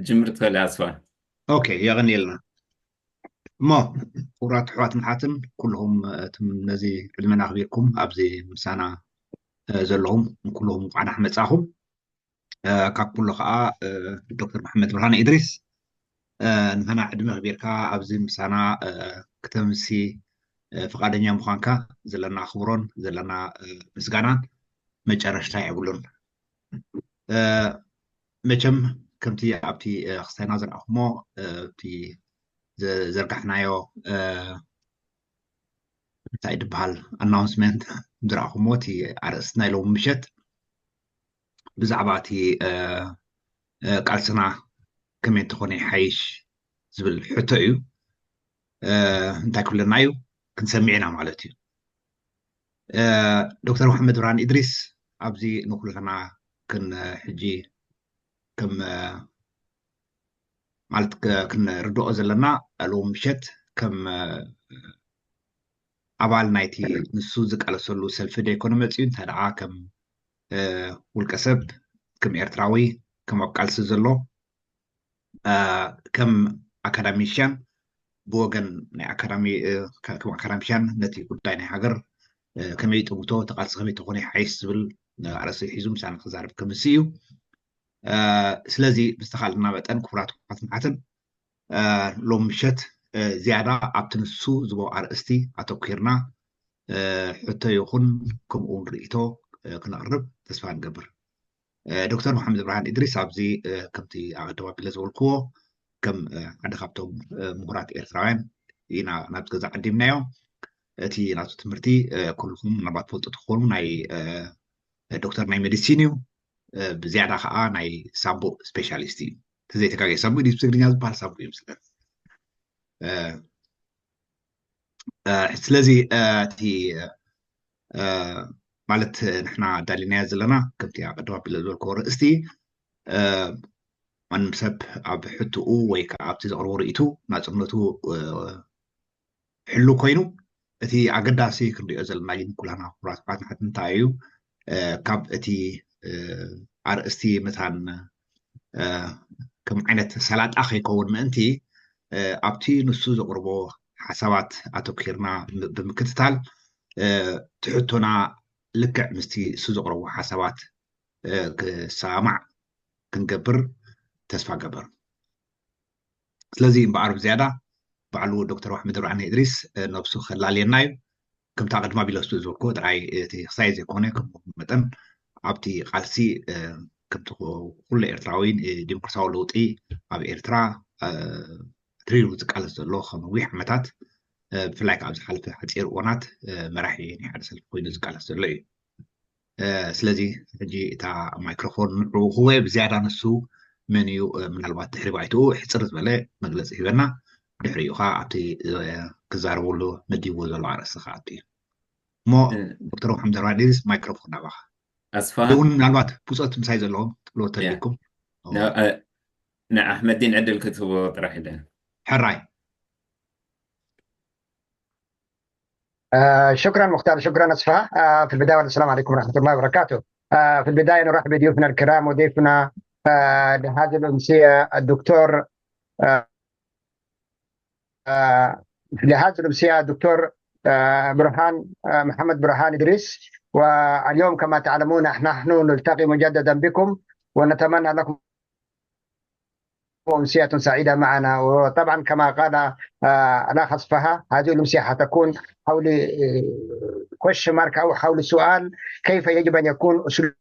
جمرت الأسفل. اوكي يغني لنا ما ورات حوات محاتن كلهم تم نزي علمنا خبيركم ابزي مسانا زلهم كلهم عن احمد صاحب كاب كله خا دكتور محمد برهان ادريس نحن عدم خبيركا ابزي مسانا كتمسي فقادنيا مخانكا زلنا خبرون زلنا مسغانا مجرش لا يقولون مچم كمتي ابتي خسينا زر اخمو تي زرقحنايو እንታይ ድበሃል ኣናውንስመንት ዝረኣኹሞ እቲ ኣርእስቲ ናይ ሎሚ ምሸት ብዛዕባ እቲ ቃልስና ከመይ እንተኾነ ይሓይሽ ዝብል ሕቶ እዩ እንታይ ክብለና እዩ ክንሰሚዕና ማለት እዩ ዶክተር መሓመድ ብርሃን ኢድሪስ ኣብዚ ንኩልና ክን ሕጂ ከም ማለት ክንርድኦ ዘለና ሎሚ ምሸት ከም ኣባል ናይቲ ንሱ ዝቃለሰሉ ሰልፊ ደይኮነ መፅኡ እንታይ ደኣ ከም ውልቀ ሰብ ከም ኤርትራዊ ከም ኣብ ቃልሲ ዘሎ ከም ኣካዳሚሽያን ብወገን ናይ ከም ኣካዳሚሽያን ነቲ ጉዳይ ናይ ሃገር ከመይ ጥምቶ ተቃልሲ ከመይ ተኾነ ይሓይሽ ዝብል ኣርእስቲ ሒዙ ምሳና ክዛረብ ከምሲ እዩ ስለዚ ብዝተኻለና መጠን ክቡራት ማዕትን ሎሚ ምሸት ዝያዳ ኣብቲ ንሱ ዝቦ ኣርእስቲ ኣተኲርና ሕቶ ይኹን ከምኡውን ርእቶ ክነቕርብ ተስፋ ንገብር ዶክተር መሓመድ ብርሃን ኢድሪስ ኣብዚ ከምቲ ኣቀዳሚ ኣቢለ ዝበልክዎ ከም ሓደ ካብቶም ምሁራት ኤርትራውያን ኢና ናብ ገዛ ቀዲምናዮ እቲ ናቱ ትምህርቲ ኩልኩም ምናልባት ፈልጡ ትኾኑ ናይ ዶክተር ናይ ሜዲሲን እዩ ብዝያዳ ከዓ ናይ ሳምቦ ስፔሻሊስት እዩ ተዘይተጋገየ ሳምቦ ዲ ብትግርኛ ዝበሃል ሳምቦ እዩ ምስለን ስለዚ እቲ ማለት ንሕና ዳሊናያ ዘለና ከምቲ ኣቀዳሚ ኣቢለ ዝበልክዎ ርእስቲ ማንም ሰብ ኣብ ሕትኡ ወይ ከዓ ኣብቲ ዘቕርቦ ርእቱ ናፅነቱ ሕሉ ኮይኑ እቲ ኣገዳሲ ክንሪኦ ዘለና ግን ኩላና ኩራት ባትናት እንታይ እዩ ካብ እቲ ኣርእስቲ ምታን ከም ዓይነት ሰላጣ ከይከውን ምእንቲ ኣብቲ ንሱ ዘቕርቦ ሓሳባት ኣተኲርና ብምክትታል ትሕቶና ልክዕ ምስቲ እሱ ዘቕርቦ ሓሳባት ክሰማዕ ክንገብር ተስፋ ገበር ስለዚ እምበኣር ብዝያዳ ባዕሉ ዶክተር መሓመድ ብርሃን ኢድሪስ ነብሱ ከላልየና እዩ ከምታ ቀድማ ቢለስቱ ዝበልክዎ ጥራይ እቲ ክሳይ ዘይኮነ ከምኡ መጠን ኣብቲ ቃልሲ ከምቲ ኩሉ ኤርትራዊ ዲሞክራሲያዊ ለውጢ ኣብ ኤርትራ ትሪሩ ዝቃለስ ዘሎ ከመዊሕ ዓመታት ብፍላይ ካብ ዝሓለፈ ሓፂር እዋናት መራሒ ናይ ሓደ ሰልፊ ኮይኑ ዝቃለስ ዘሎ እዩ ስለዚ ሕጂ እታ ማይክሮፎን ንዕኡ ህወ ብዝያዳ ንሱ መን እዩ ምናልባት ድሕሪ ባይትኡ ሕፅር ዝበለ መግለፂ ሂበና ድሕሪኡ ከዓ ኣብቲ ክዛረበሉ መዲብዎ ዘሎ ኣርእስቲ ከዓ ኣብቲ እዩ እሞ ዶክተር መሓመድ ብርሃን ኢድሪስ ማይክሮፎን ናባኻ እውን ምናልባት ብፆት ምሳይ ዘለዎም ትብልዎ ተልኩም ንኣሕመድ ዲን ዕድል ክትህቦ ጥራሕ ኢለ حراي شكرا مختار، شكرا أسفاء. في البداية السلام عليكم ورحمة الله وبركاته. في البداية نرحب بضيوفنا الكرام وضيفنا لهذه الأمسية الدكتور لهذه الأمسية الدكتور برهان محمد برهان إدريس. واليوم كما تعلمون نحن نلتقي مجددا بكم ونتمنى لكم أمسية سعيدة معنا. وطبعا كما قال الأخ أصفها هذه الأمسية حتكون حول question mark أو حول سؤال كيف يجب أن يكون أسلوب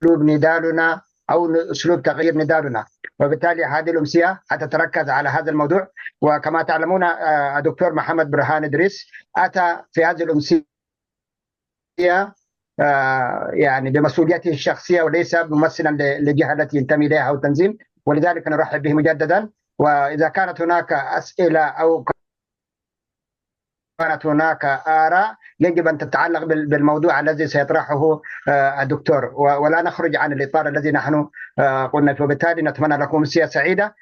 نضالنا أو أسلوب تغيير نضالنا. وبالتالي هذه الأمسية حتتركز على هذا الموضوع. وكما تعلمون الدكتور محمد برهان إدريس أتى في هذه الأمسية يعني بمسؤوليته الشخصية وليس ممثلا للجهة التي ينتمي إليها أو التنظيم، ولذلك نرحب به مجددا. وإذا كانت هناك أسئلة أو كانت هناك آراء يجب أن تتعلق بالموضوع الذي سيطرحه الدكتور ولا نخرج عن الإطار الذي نحن قلنا فيه. وبالتالي نتمنى لكم أمسية سعيدة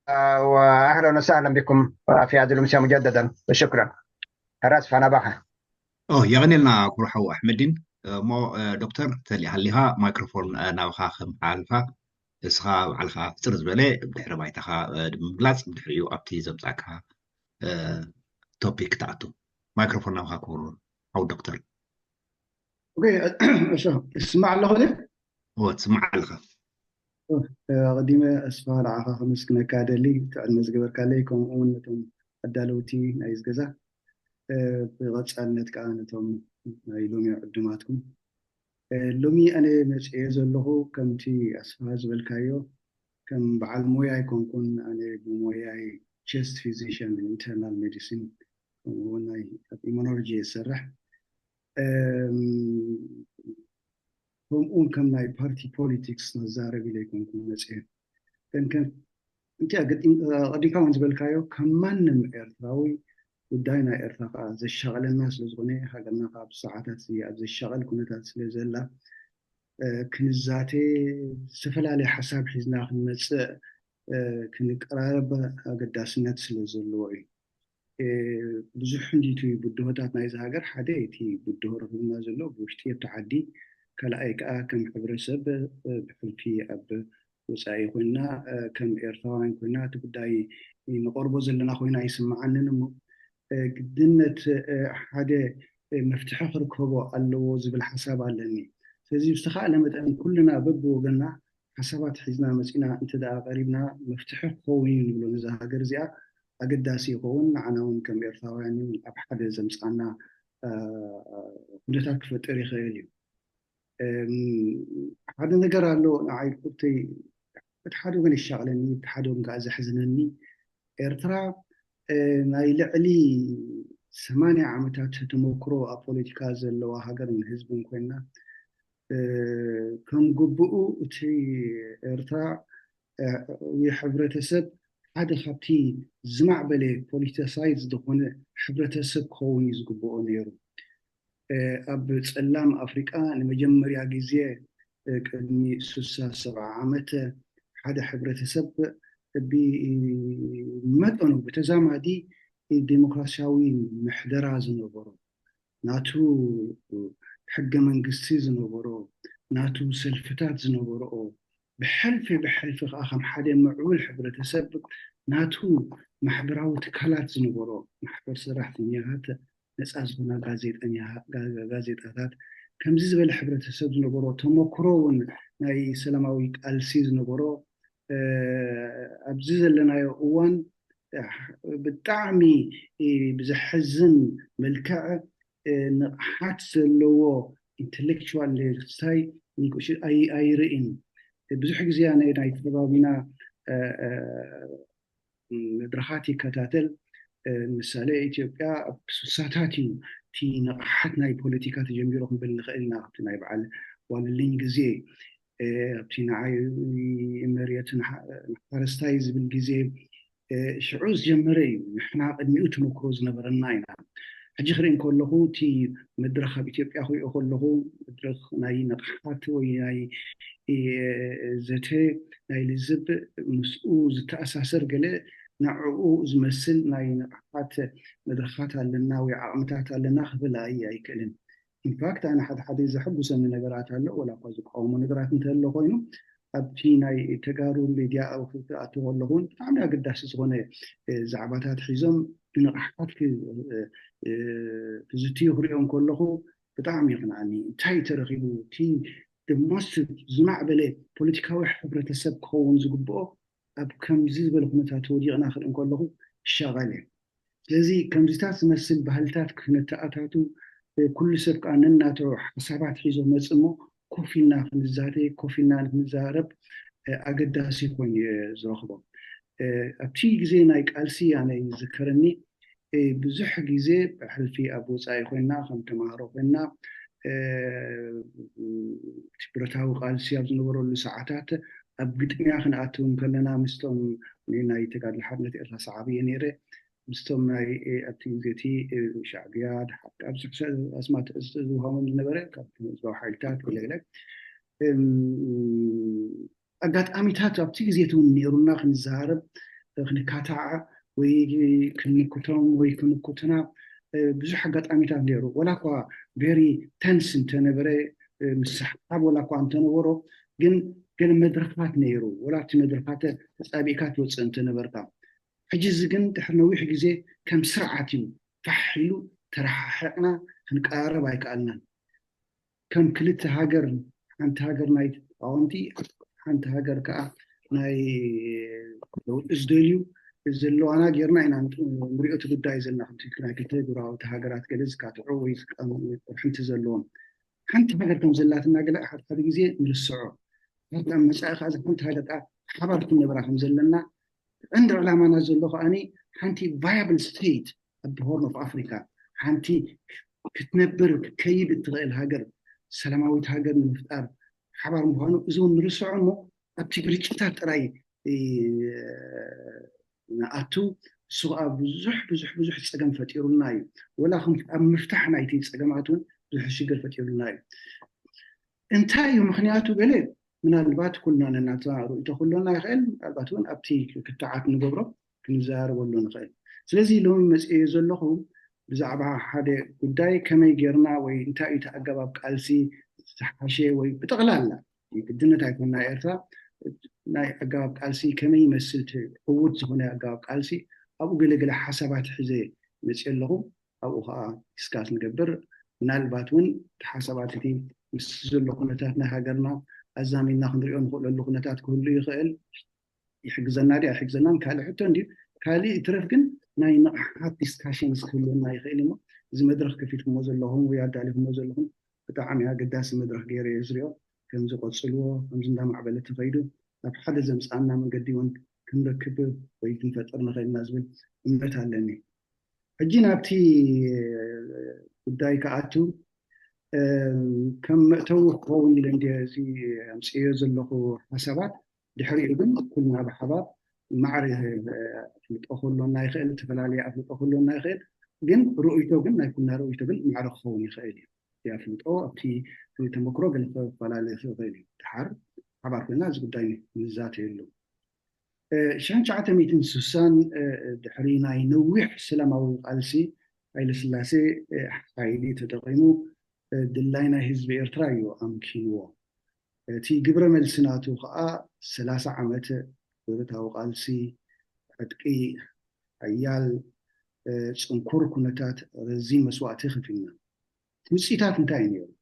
وأهلا وسهلا بكم في هذه الأمسية مجددا وشكرا. راسف أنا بحر يغني لنا كروحو أحمدين مو دكتور تلي هليها مايكروفون ناوخا خم حالفا اسخا علخا سرز بلي بدحر بايتخا دمغلاص بدحريو ابتي زبصاكا توبيك تاعتو مايكروفون ناوخا كورو او دكتور اوكي شو اسمع له ده هو تسمع علخا قديمه اسفار عخا خمس كنا كادلي تعال مزغبر كاليكم اونتم ادالوتي نايز غزا بغصالነት ቃነቶም ናይ ሎሚ ዕድማትኩም ሎሚ ኣነ መፅኤ ዘለኹ ከምቲ ኣስፋ ዝበልካዮ ከም በዓል ሞያ ይኮንኩን ኣነ ብሞያይ ቸስት ፊዚሽን ኢንተርናል ሜዲሲን ከምኡውን ናይ ኢሙኖሎጂ ይሰርሕ ከምኡውን ከም ናይ ፓርቲ ፖለቲክስ ነዛረብ ኢለ ይኮንኩን መፅኤ እንታይ ቀዲምካ እውን ዝበልካዮ ከም ማንም ኤርትራዊ ጉዳይ ናይ ኤርትራ ከዓ ዘሻቀለና ስለዝኾነ ሃገርና ከዓ ብሰዓታት ኣብ ዘሻቀል ኩነታት ስለዘላ ክንዛቴ ዝተፈላለየ ሓሳብ ሒዝና ክንመፅእ ክንቀራረብ ኣገዳስነት ስለዘለዎ እዩ ብዙሕ እንዲቱ ብድሆታት ናይዚ ሃገር ሓደ እቲ ብድሆ ረኪብና ዘሎ ብውሽጢ ኣብቲ ዓዲ ካልኣይ ከዓ ከም ሕብረተሰብ ብሕልፊ ኣብ ወፃኢ ኮይና ከም ኤርትራውያን ኮይና እቲ ጉዳይ ንቀርቦ ዘለና ኮይና ይስማዓንን እሞ ግድነት ሓደ መፍትሒ ክርከቦ ኣለዎ ዝብል ሓሳብ ኣለኒ ስለዚ ብዝተኻእለ መጠን ኩልና በብወገንና ሓሳባት ሒዝና መፂና እንተደኣ ቀሪብና መፍትሒ ክኸውን ንብሎ ነዛ ሃገር እዚኣ ኣገዳሲ ይኸውን ንዓና እውን ከም ኤርትራውያን ኣብ ሓደ ዘምፃና ኩነታት ክፈጥር ይኽእል እዩ ሓደ ነገር ኣሎ ንዓይ ቁርተይ እቲ ሓደ ወገን ይሻቅለኒ እቲ ሓደ ወገን ከዓ ዘሕዝነኒ ኤርትራ ናይ ልዕሊ 80 ዓመታት ተመክሮ ኣብ ፖለቲካ ዘለዋ ሃገርን ህዝብን ኮይና ከም ግቡኡ እቲ ኤርትራ ሕብረተሰብ ሓደ ካብቲ ዝማዕበለ ፖለቲሳይዝ ዝኾነ ሕብረተሰብ ክኸውን እዩ ዝግብኦ ነይሩ ኣብ ፀላም ኣፍሪቃ ንመጀመርያ ግዜ ቅድሚ 67 ዓመት ሓደ ሕብረተሰብ ብመጠኑ ብተዛማዲ ዲሞክራሲያዊ ምሕደራ ዝነበሮ ናቱ ሕገ መንግስቲ ዝነበሮ ናቱ ሰልፍታት ዝነበሮ ብሕልፊ ከዓ ከም ሓደ ምዕቡል ሕብረተሰብ ናቱ ማሕበራዊ ትካላት ዝነበሮ ማሕበር ሰራሕተኛታት ነፃ ዝኾና ጋዜጣታት ከምዚ ዝበለ ሕብረተሰብ ዝነበሮ ተመክሮ እውን ናይ ሰላማዊ ቃልሲ ዝነበሮ ኣብዚ ዘለናዮ እዋን ብጣዕሚ ብዘሕዝን መልክዕ ንቕሓት ዘለዎ ኢንተሌክቹዋል ስታይ ኣይርኢን ብዙሕ ግዜ ናይ ከባቢና መድረኻት ይከታተል ምሳሌ ኢትዮጵያ ኣብ ስሳታት እዩ እቲ ንቕሓት ናይ ፖለቲካ ተጀሚሮ ክንብል ንኽእል ኢና ኣብቲ ናይ በዓል ዋልልኝ ግዜ ኣብቲ ንዓይ መሬትን ሓረስታይ ዝብል ግዜ ሽዑ ዝጀመረ እዩ ንሕና ቅድሚኡ ተመክሮ ዝነበረና ኢና ሕጂ ክሪኢ ከለኹ እቲ መድረኽ ኣብ ኢትዮጵያ ክሪኦ ከለኹ መድረኽ ናይ ንቕሓት ወይ ናይ ዘተ ናይ ልዝብ ምስኡ ዝተኣሳሰር ገለ ንዕኡ ዝመስል ናይ ንቕሓት መድረኻት ኣለና ወይ ዓቕምታት ኣለና ክብል ኣይክእልን ኢንፋክት ኣነ ሓደ ዘሐጉሰኒ ነገራት ኣሎ ወላ እኳ ዝቃወሙ ነገራት እንተሎ ኮይኑ ኣብቲ ናይ ተጋሩ ሚድያ ኣትዎ ኣለኹን ብጣዕሚ ኣገዳሲ ዝኾነ ዛዕባታት ሒዞም ብንቕሓት ክዝትዩ ክሪኦም ከለኹ ብጣዕሚ ይቕንዓኒ እንታይ ተረኺቡ እቲ ሞስት ዝማዕበለ ፖለቲካዊ ሕብረተሰብ ክኸውን ዝግብኦ ኣብ ከምዚ ዝበለ ኩነታት ተወዲቕና ክርኢ ከለኹ ይሻቐል እየ ስለዚ ከምዚታት ዝመስል ባህልታት ክነተኣታቱ ኩሉ ሰብ ከዓ ነናቶ ሓሳባት ሒዞ መፅ እሞ ኮፍ ኢልና ክንዛተ ኮፍ ኢልና ክንዛረብ ኣገዳሲ ኮይኑ ዝረኽቦ ኣብቲ ግዜ ናይ ቃልሲ ኣነ ይዝከረኒ ብዙሕ ግዜ ብሕልፊ ኣብ ወፃኢ ኮይና ከም ተምሃሮ ኮይና ብረታዊ ቃልሲ ኣብ ዝነበረሉ ሰዓታት ኣብ ግጥምያ ክንኣትው ከለና ምስቶም ናይ ተጋድሎ ሓርነት ኤርትራ ሰዓብየ ነይረ ምስቶም ናይ ኣብቲ ግዜቲ ሻዕብያ ኣብ ኣስማት ዝውሃቦም ዝነበረ ካብቲ ህዝባዊ ሓይልታት ገለገለ ኣጋጣሚታት ኣብቲ ግዜት እውን ነይሩና ክንዛረብ ክንካታዕ ወይ ክንክቶም ወይ ክንኩትና ብዙሕ ኣጋጣሚታት ነይሩ ወላ እኳ ቬሪ ተንስ እንተነበረ ምስሓብ ወላ እኳ እንተነበሮ ግን ገለ መድረኻት ነይሩ ወላ እቲ መድረኻት ተፃቢእካ ትወፅእ እንተነበርካ ሕጂ እዚ ግን ድሕሪ ነዊሕ ግዜ ከም ስርዓት እዩ ፋሕ ኢሉ ተረሓሕቕና ክንቀራረብ ኣይከኣልናን ከም ክልተ ሃገር ሓንቲ ሃገር ናይ ተቃወምቲ ሓንቲ ሃገር ከዓ ናይ ለውጢ ዝደልዩ ዘለዋና ጌርና ኢና ንሪኦ እቲ ጉዳይ ዘለና ከምቲ ናይ ክልተ ጉራዊቲ ሃገራት ገለ ዝካትዑ ወይ ሕንቲ ዘለዎም ሓንቲ ሃገር ከም ዘላትና ገለ ሓደ ግዜ ንርስዖ መፃኢ ከዓ ሓንቲ ሃገር ከዓ ሓባር ክንነብራ ከም ዘለና عند علماء نزل له أني حنتي viable state at the Horn of Africa حنتي كتنبر كيب تغير هاجر سلاماوي هاجر من فتار حبار مهانو زون رسعمو أبتبري كتات رأي نأتو سواء بزح تسجم فتير الناي ولا خم مفتاحنا يتي تسجماتون بزح شجر فتير الناي انتهى يوم خنياتو بلد من البات كلنا نتعارض يدخلون يخيل الباتون أبتي كتاعات نجبره كنزار ولا نخيل سلزي لهم مسئلة زلهم بزعبها حدا قداي كما يجرنا وينتهي يتعقب بقالسي تحشي وبتغلالنا بدنا تعرفون نايرتا ناي عقب بقالسي كما يمثل قوة هنا عقب بقالسي أبو قل حسابات حزي مسئلهم أو إسكاس نجبر من الباتون حسابات دي مسزلهم نتاعنا هاجرنا أزامينا خندريون نقول له خناتات كله يخيل يحجزنا دي يحجزنا كله حتى عندي كالي ترفقن ناي نقحات ديسكاشنز كله ناي خيل ما زي مدرخ كفيت موزل لهم وياد عليهم موزل لهم بتاعمي هقداس مدرخ غير إسرائيل كان زقط سلوه كان زندا معبلة تفيدو حدا زمس عنا من قديون كن ركب ويكون فترنا غير نازل مبت علني أجينا بتي بداية كأتو كم توقعون الإنجازي أمسية زلقه حسابات دحريقاً كلنا بحباب معرفة أخذ لنا يخيل تفلالي أفلت أخذ لنا يخيل جن رؤيته جن كنا رؤيته جن معرفة خوني خيلي يا أفلت أو أبتي في تمكرو جن فلالي خيلي تحر حباب الناس قدامي من ذات اللو شان شعتمي تنسوسان دحرينا ينوح سلام أو قالسي أي لسلاسي حايلي تدقيمو دلاينا حزب إرترايو أمكينو تي قبر ملسناتو خاء 3 عامات دورتها قالسي أدقي عيال سنكور كنتات رزين مسواتي خفينا مسيتات انتاينيو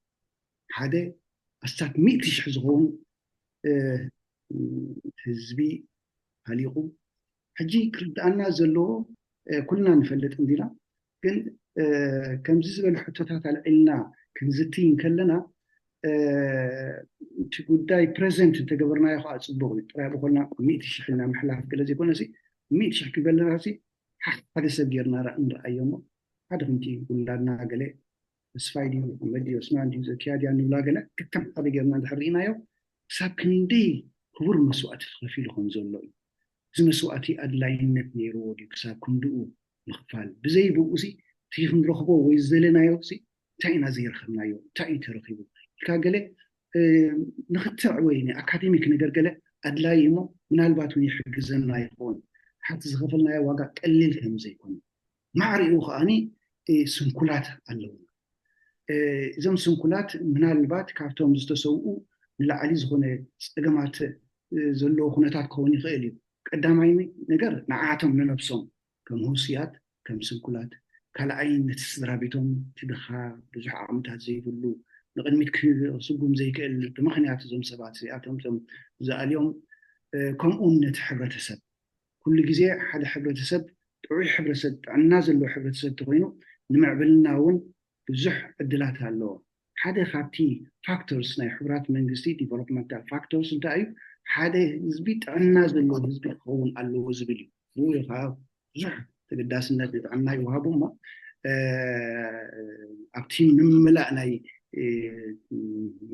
حدا أستاك ميتش حزغون حزبي هليقو حجي كرد أنا زلو كلنا نفلت عندنا كن كم زيزب الحتتات على إلنا كنزتين كلنا تقولي بريزنت تجبرنا يا خالص الضغط ترى بقولنا 100 شحنة محلها في كل زي كنا زي 100 شحن قبل راسي هذا سبيرنا رأيهم هذا فهمتي قلنا قلة بس فايدي مدي اسمع دي زكية يعني لا قلة كم هذا جرنا دحرينا يو سابكن دي كبر مسوات في لهم زلوا زي مسواتي أدلاين نتنيرو دي سابكن دو الخفال بزي بوسي تيجي نرخبو ويزلنا يوسي تاينا زير خلنا يو تاين ترخيبو كاجلة نختار ويني أكاديميك نجرجلة أدلايمو من الباتوني حق زنا يكون حتى زغفلنا يا واقع قليل هم زي يكون معري وخاني سنكولات اللون إذا سنكولات من البات كارتوم زتسوقو لعلي زخونة استجمعت زلوا خونتات كوني غالي قدامي نجر نعاتهم لنفسهم كم هوسيات كم سنكولات كلا عين تسرابيتهم تدخل بزح عمتها زي فلو نقدميك سقوم زي كل تمخنيات زم سبات سياتهم زم زي اليوم كم أمنة حبرة سب كل جزء حدا حبرة سب تعوي حبرة سب عن نازل له حبرة سب تقينه نمع بالناون بزح الدلات هاللو حدا خابتي فاكتورز ناي حبرات من جستي developmental factors انتاعي حدا زبيت عن نازل له زبيت خون اللو زبيلي هو يخاف زح تقداس الناس عنا يوهابهم ما أبتين نملأنا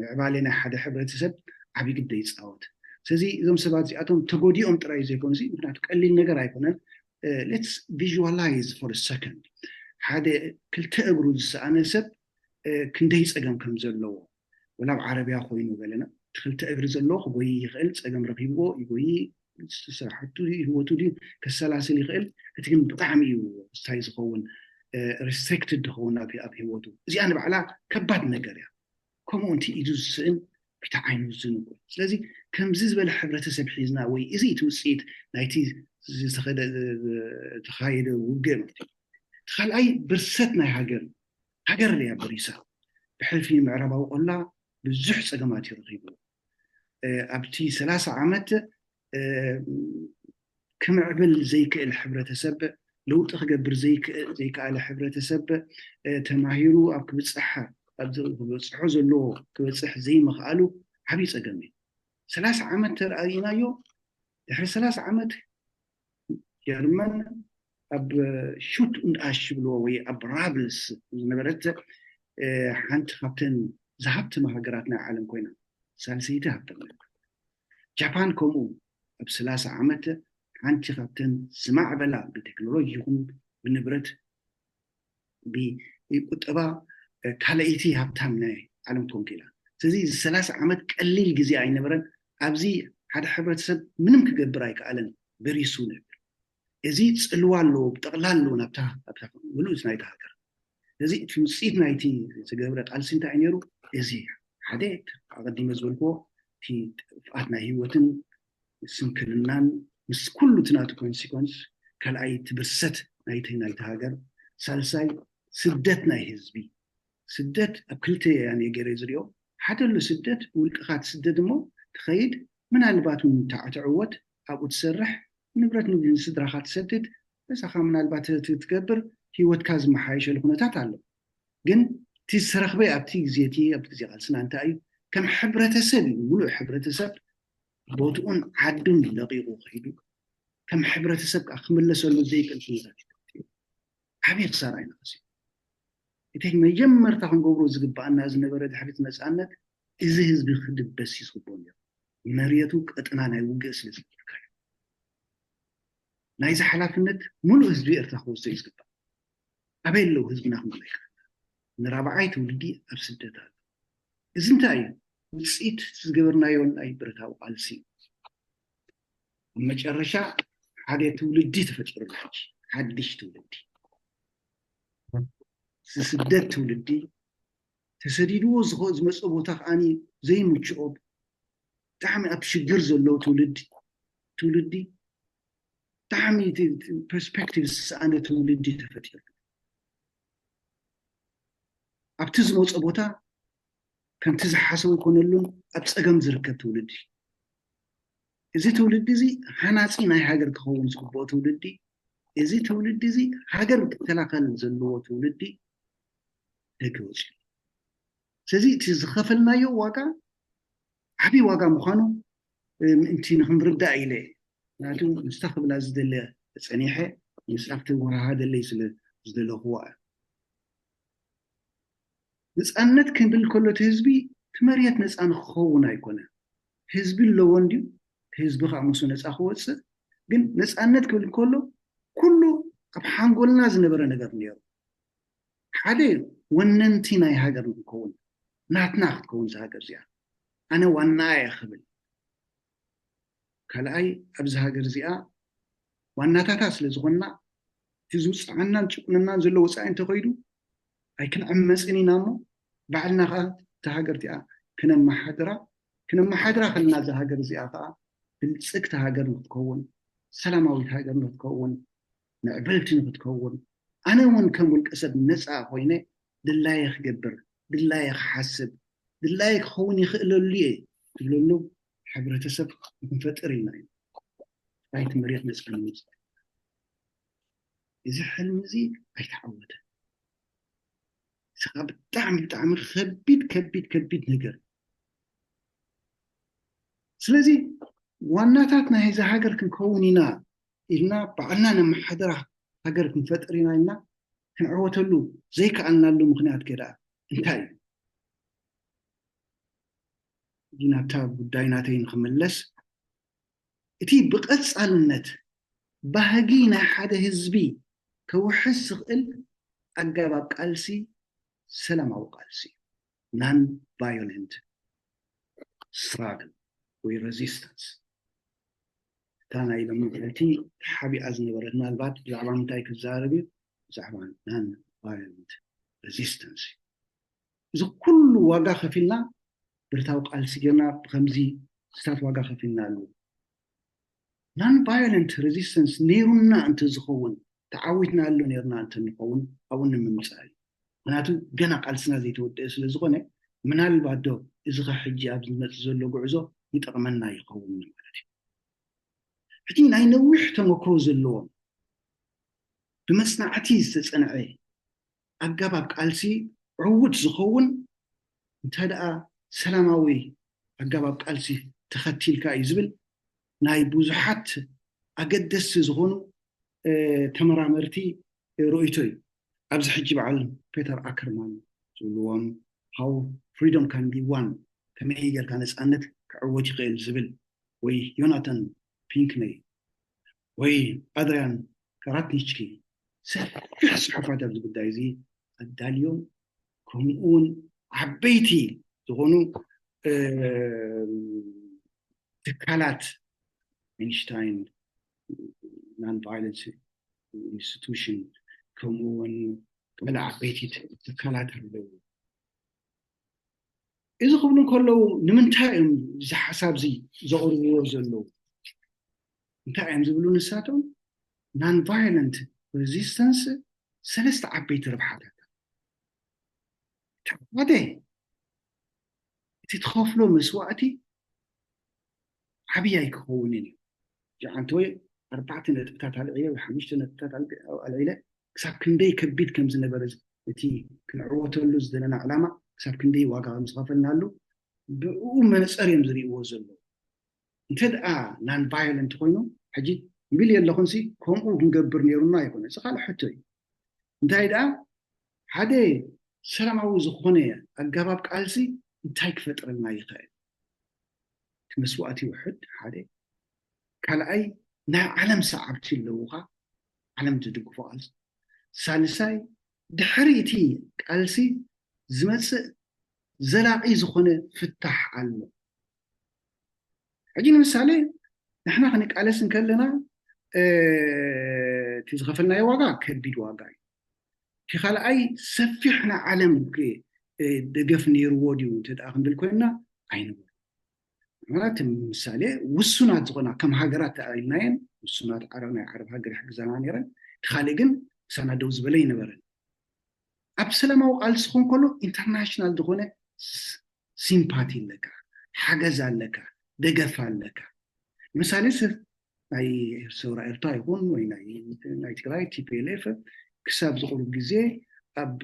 عبالنا حدا حبرة سب عبي قد يتصاوت سزي زم سبات زي أتوم تقوديهم ترى زي كون زي مثلا تقلل نجار يكونن let's visualize for a second حدا كل تأبرز أنا سب كنديس أجمع كم زلوا ولا بعربي أخوينه قالنا تخل تأبرز اللوخ بوي يخل أجمع رقيبه يبوي حتى هو تودي كسلاسل يخل كتكلم بطعمي وستايز خون restricted هونا في أبي وضو زي أنا بعلا كباد نجاريا كم أنت يجوز سن بتعين الزنوب لذي كم زيز بلا حبرة سبحيزنا وي إزاي توصيت نايتي تخيل وجم تخيل أي برستنا هاجر لي بريسا بحلفي معربة وقلا بزح سجمات يرغبوا أبتي 3 عامات كم عبل زيك الحبرة سب لو تخجبر زيك على حبرة سب تماهيرو أو كبتصحة كبتصحة زلو كبتصح زي ما قالوا حبيس أجمع 3 عامات ترأينا يو دحر 3 عامات يرمن أب شوت أش بلوي أب رابلس نبرت حنت خبتن ذهبت مع هجراتنا عالم كوينا سالسيته هبتن جابان كومو أب 3 عامات حنت خبتن سمع بلا بتكنولوجيهم بنبرت بقطبة كلايتي هبتامنا عالم كونكيلا سزي 3 عامات قليل جزي أي نبرن أبزي هذا حبرت سب منم كجبرايك ألن بريسونه إزيد سلوالو بتقلالو نبتها ولوز نايت هاجر إزيد في مصيد نايتي سجبرت على سنتا عينيرو إزي حديت أقدم مزبلكو في فاتنا هيوتن سنكلنان مس كله تناتو كونسيكونس كالأي تبرست نايت هاجر سالساي سدتنا هزبي سدت أبكلتي يعني جريزريو حتى لو سدت والقخات سدت مو تخيد من الباتون تعوت أو تسرح نبرت نجي سدراخات سدد بس أخامنا البات تتكبر هيوت كاز محايش اللي تعلم جن تسرخ بي أبتي زيتي أبتي غالسنا أنت أي كم حبرة سب يقولوا حبرة سب بوتون عدون دقيقة خيدو كم حبرة سب أخمل سولو زيك الفيزا حبيق صار عين قصي إتهي ما يجمر تاخن قبرو زقب أن هذا نبرد حبيت مسألة إذا هزبي خدب بس يصبون مريتو أتنانا يوقس لزيك نايز حلافنت ملو هزبي ارتاخو زيزقب أبين لو هزبنا هم عليك نرابعايت ولدي أبسدتها إذن تاي وصيت تزقبرنا يون أي برتاو قالسي ومجرشا حادي تولدي تفجر الحج حدش تولدي سسدت تولدي تسديدو زغوز مسؤبو تاقاني زي مجعوب تعمي أبشجر زلو تولدي تعمي perspectives أنا تولدي تفتير أبتزمو صبوتا كم تزحسو يكون لهم أبسأجم زركة تولدي إذا تولدي زي حناسي ناي حاجر كهون سكبو تولدي إذا تولدي زي حاجر تلاقى زلو تولدي هكوش سزي تزخفلنا يو واقع حبي واقع مخانو انتي نحن ربدا إليه ناتو مستقبل أزدل صنيحة مستقبل ورا هذا اللي يزدل هو نسأنت كنبل كله تهزبي تمريت نسأن خونا يكونه هزبي اللون دي هزبي خامسو نسأ خوص جن نسأنت كنبل كله أبحان قولنا زنبرا نقر نيرو حدي وننتي ناي هاجر نكون ناخد كون زهاجر زيان أنا وانا يخبل كلاي أبز هاجر زيان وانا تاتاس لزغنا تزوس عنا نشوفنا نزلو وسعين تغيدو أي كن عمسني نامو بعدنا غا تهاجر زيان كنا محاضرة خلنا زهاجر زيان بالسك تهاجر نتكون سلاماوي تهاجر نتكون نعبلت نتكون أنا وان كمل قصد نسعى خوينة دلايخ جبر دلايخ حسب دلايخ خوني خلو ليه تقولوا حبرة سب مفترين بايت مريض نسبة الموسى إذا حلم زي أيتعود سقاب بتعمل كبيت نقر سلازي واناتاتنا هيزا هاجر كنكونينا إلنا بعلنا نمحدرة هاجر كنفترين إلنا كنعوت له زي كأننا له مخنات كده انتهي جينا تاب دايناتين خملس اتي بقص النت بهجينا حدا هزبي كوحس قل أجاب قالسي سلام أو قالسي non violent struggle و resistance تانا إذا مدلتي حبي أزني بردنا البات العلام تايك الزاربي زعما نان فايلنت ريزيستنس إذا كل واقع خفينا برتاو قالسي جرنا بخمزي ستات واقع خفينا له نان فايلنت ريزيستنس نيرنا أنت زخون تعودنا له نيرنا أنت نقون أو نمسأل مناتو جنا قالسنا زي تود إسل زخونة من هالبعدو إذا حجي أبز نتزلوا جعزو يتقمنا يقوم من بلدي حتى ناي نوح تمكروز اللون بمصنعتي استصنعي أجابك قالسي عود زخون انتهى سلاماوي أجابك قالسي تختيل كايزبل ناي بوزحات أقدس زخون تمرامرتي رؤيتي أبز حجي بعلم بيتر أكرمان زلوان how freedom can be won كما هي كان سأنت كعوتي غير زبل وي يوناتان بينكني وي أدريان كاراتنيشكي سفح صحفات أبز قدايزي الداليوم كونون عبيتي تغنو تكالات اينشتاين نان فايلنس انستيتيوشن كونون كملا عبيتي تكالات هلو إذا قبلن كله نمنتايم زي حساب زي زغرو زلو نتايم زبلون الساتون نان فايلنت ريزيستنس سلست عبيت ربحاتها تعودي تتخاف له مسواتي عبيا يكونني جعنتوي 4 نتبتات على العيلة و5 نتبتات على العيلة كساب كندي كبيت كم زنبرز تي كنعوتو له زدنا علامة كساب كندي واقع مصافلنا له ومن سأريم زري وزلو انتدعى نان فايلنت خوينو حجي يبيل يلخنسي كومو نقبر نيرونا يكون سقال حتوي انتدعى حدي سلاماوي زخونة أجابك قالسي انتايك فترة ما يخيل تمسواتي وحد حدي كالأي نا علم صعبتي اللغة علم تدق فالس سالساي دحريتي قالسي زمس زلاقي زخونة فتح عنه عجينا مثالي نحنا خنك قالس نكلنا تزغفلنا يواقع كبيد واقعي في خلأي سفحنا علم كي دقفني روودي وتتأخذ بالكوينة عينه مرات مثالي والسنات زغنا كم هاجرات عينين والسنات عربنا عرب هاجر حق زمان يرن خالقن سنة دوز بلين برن أبسلما وقال سخون كله international دخونه سيمباتي لك حجز لك دقف لك مثالي سر أي سورة إرتايقون وين أي تقرأي TPLF كسب زغلو جزء أب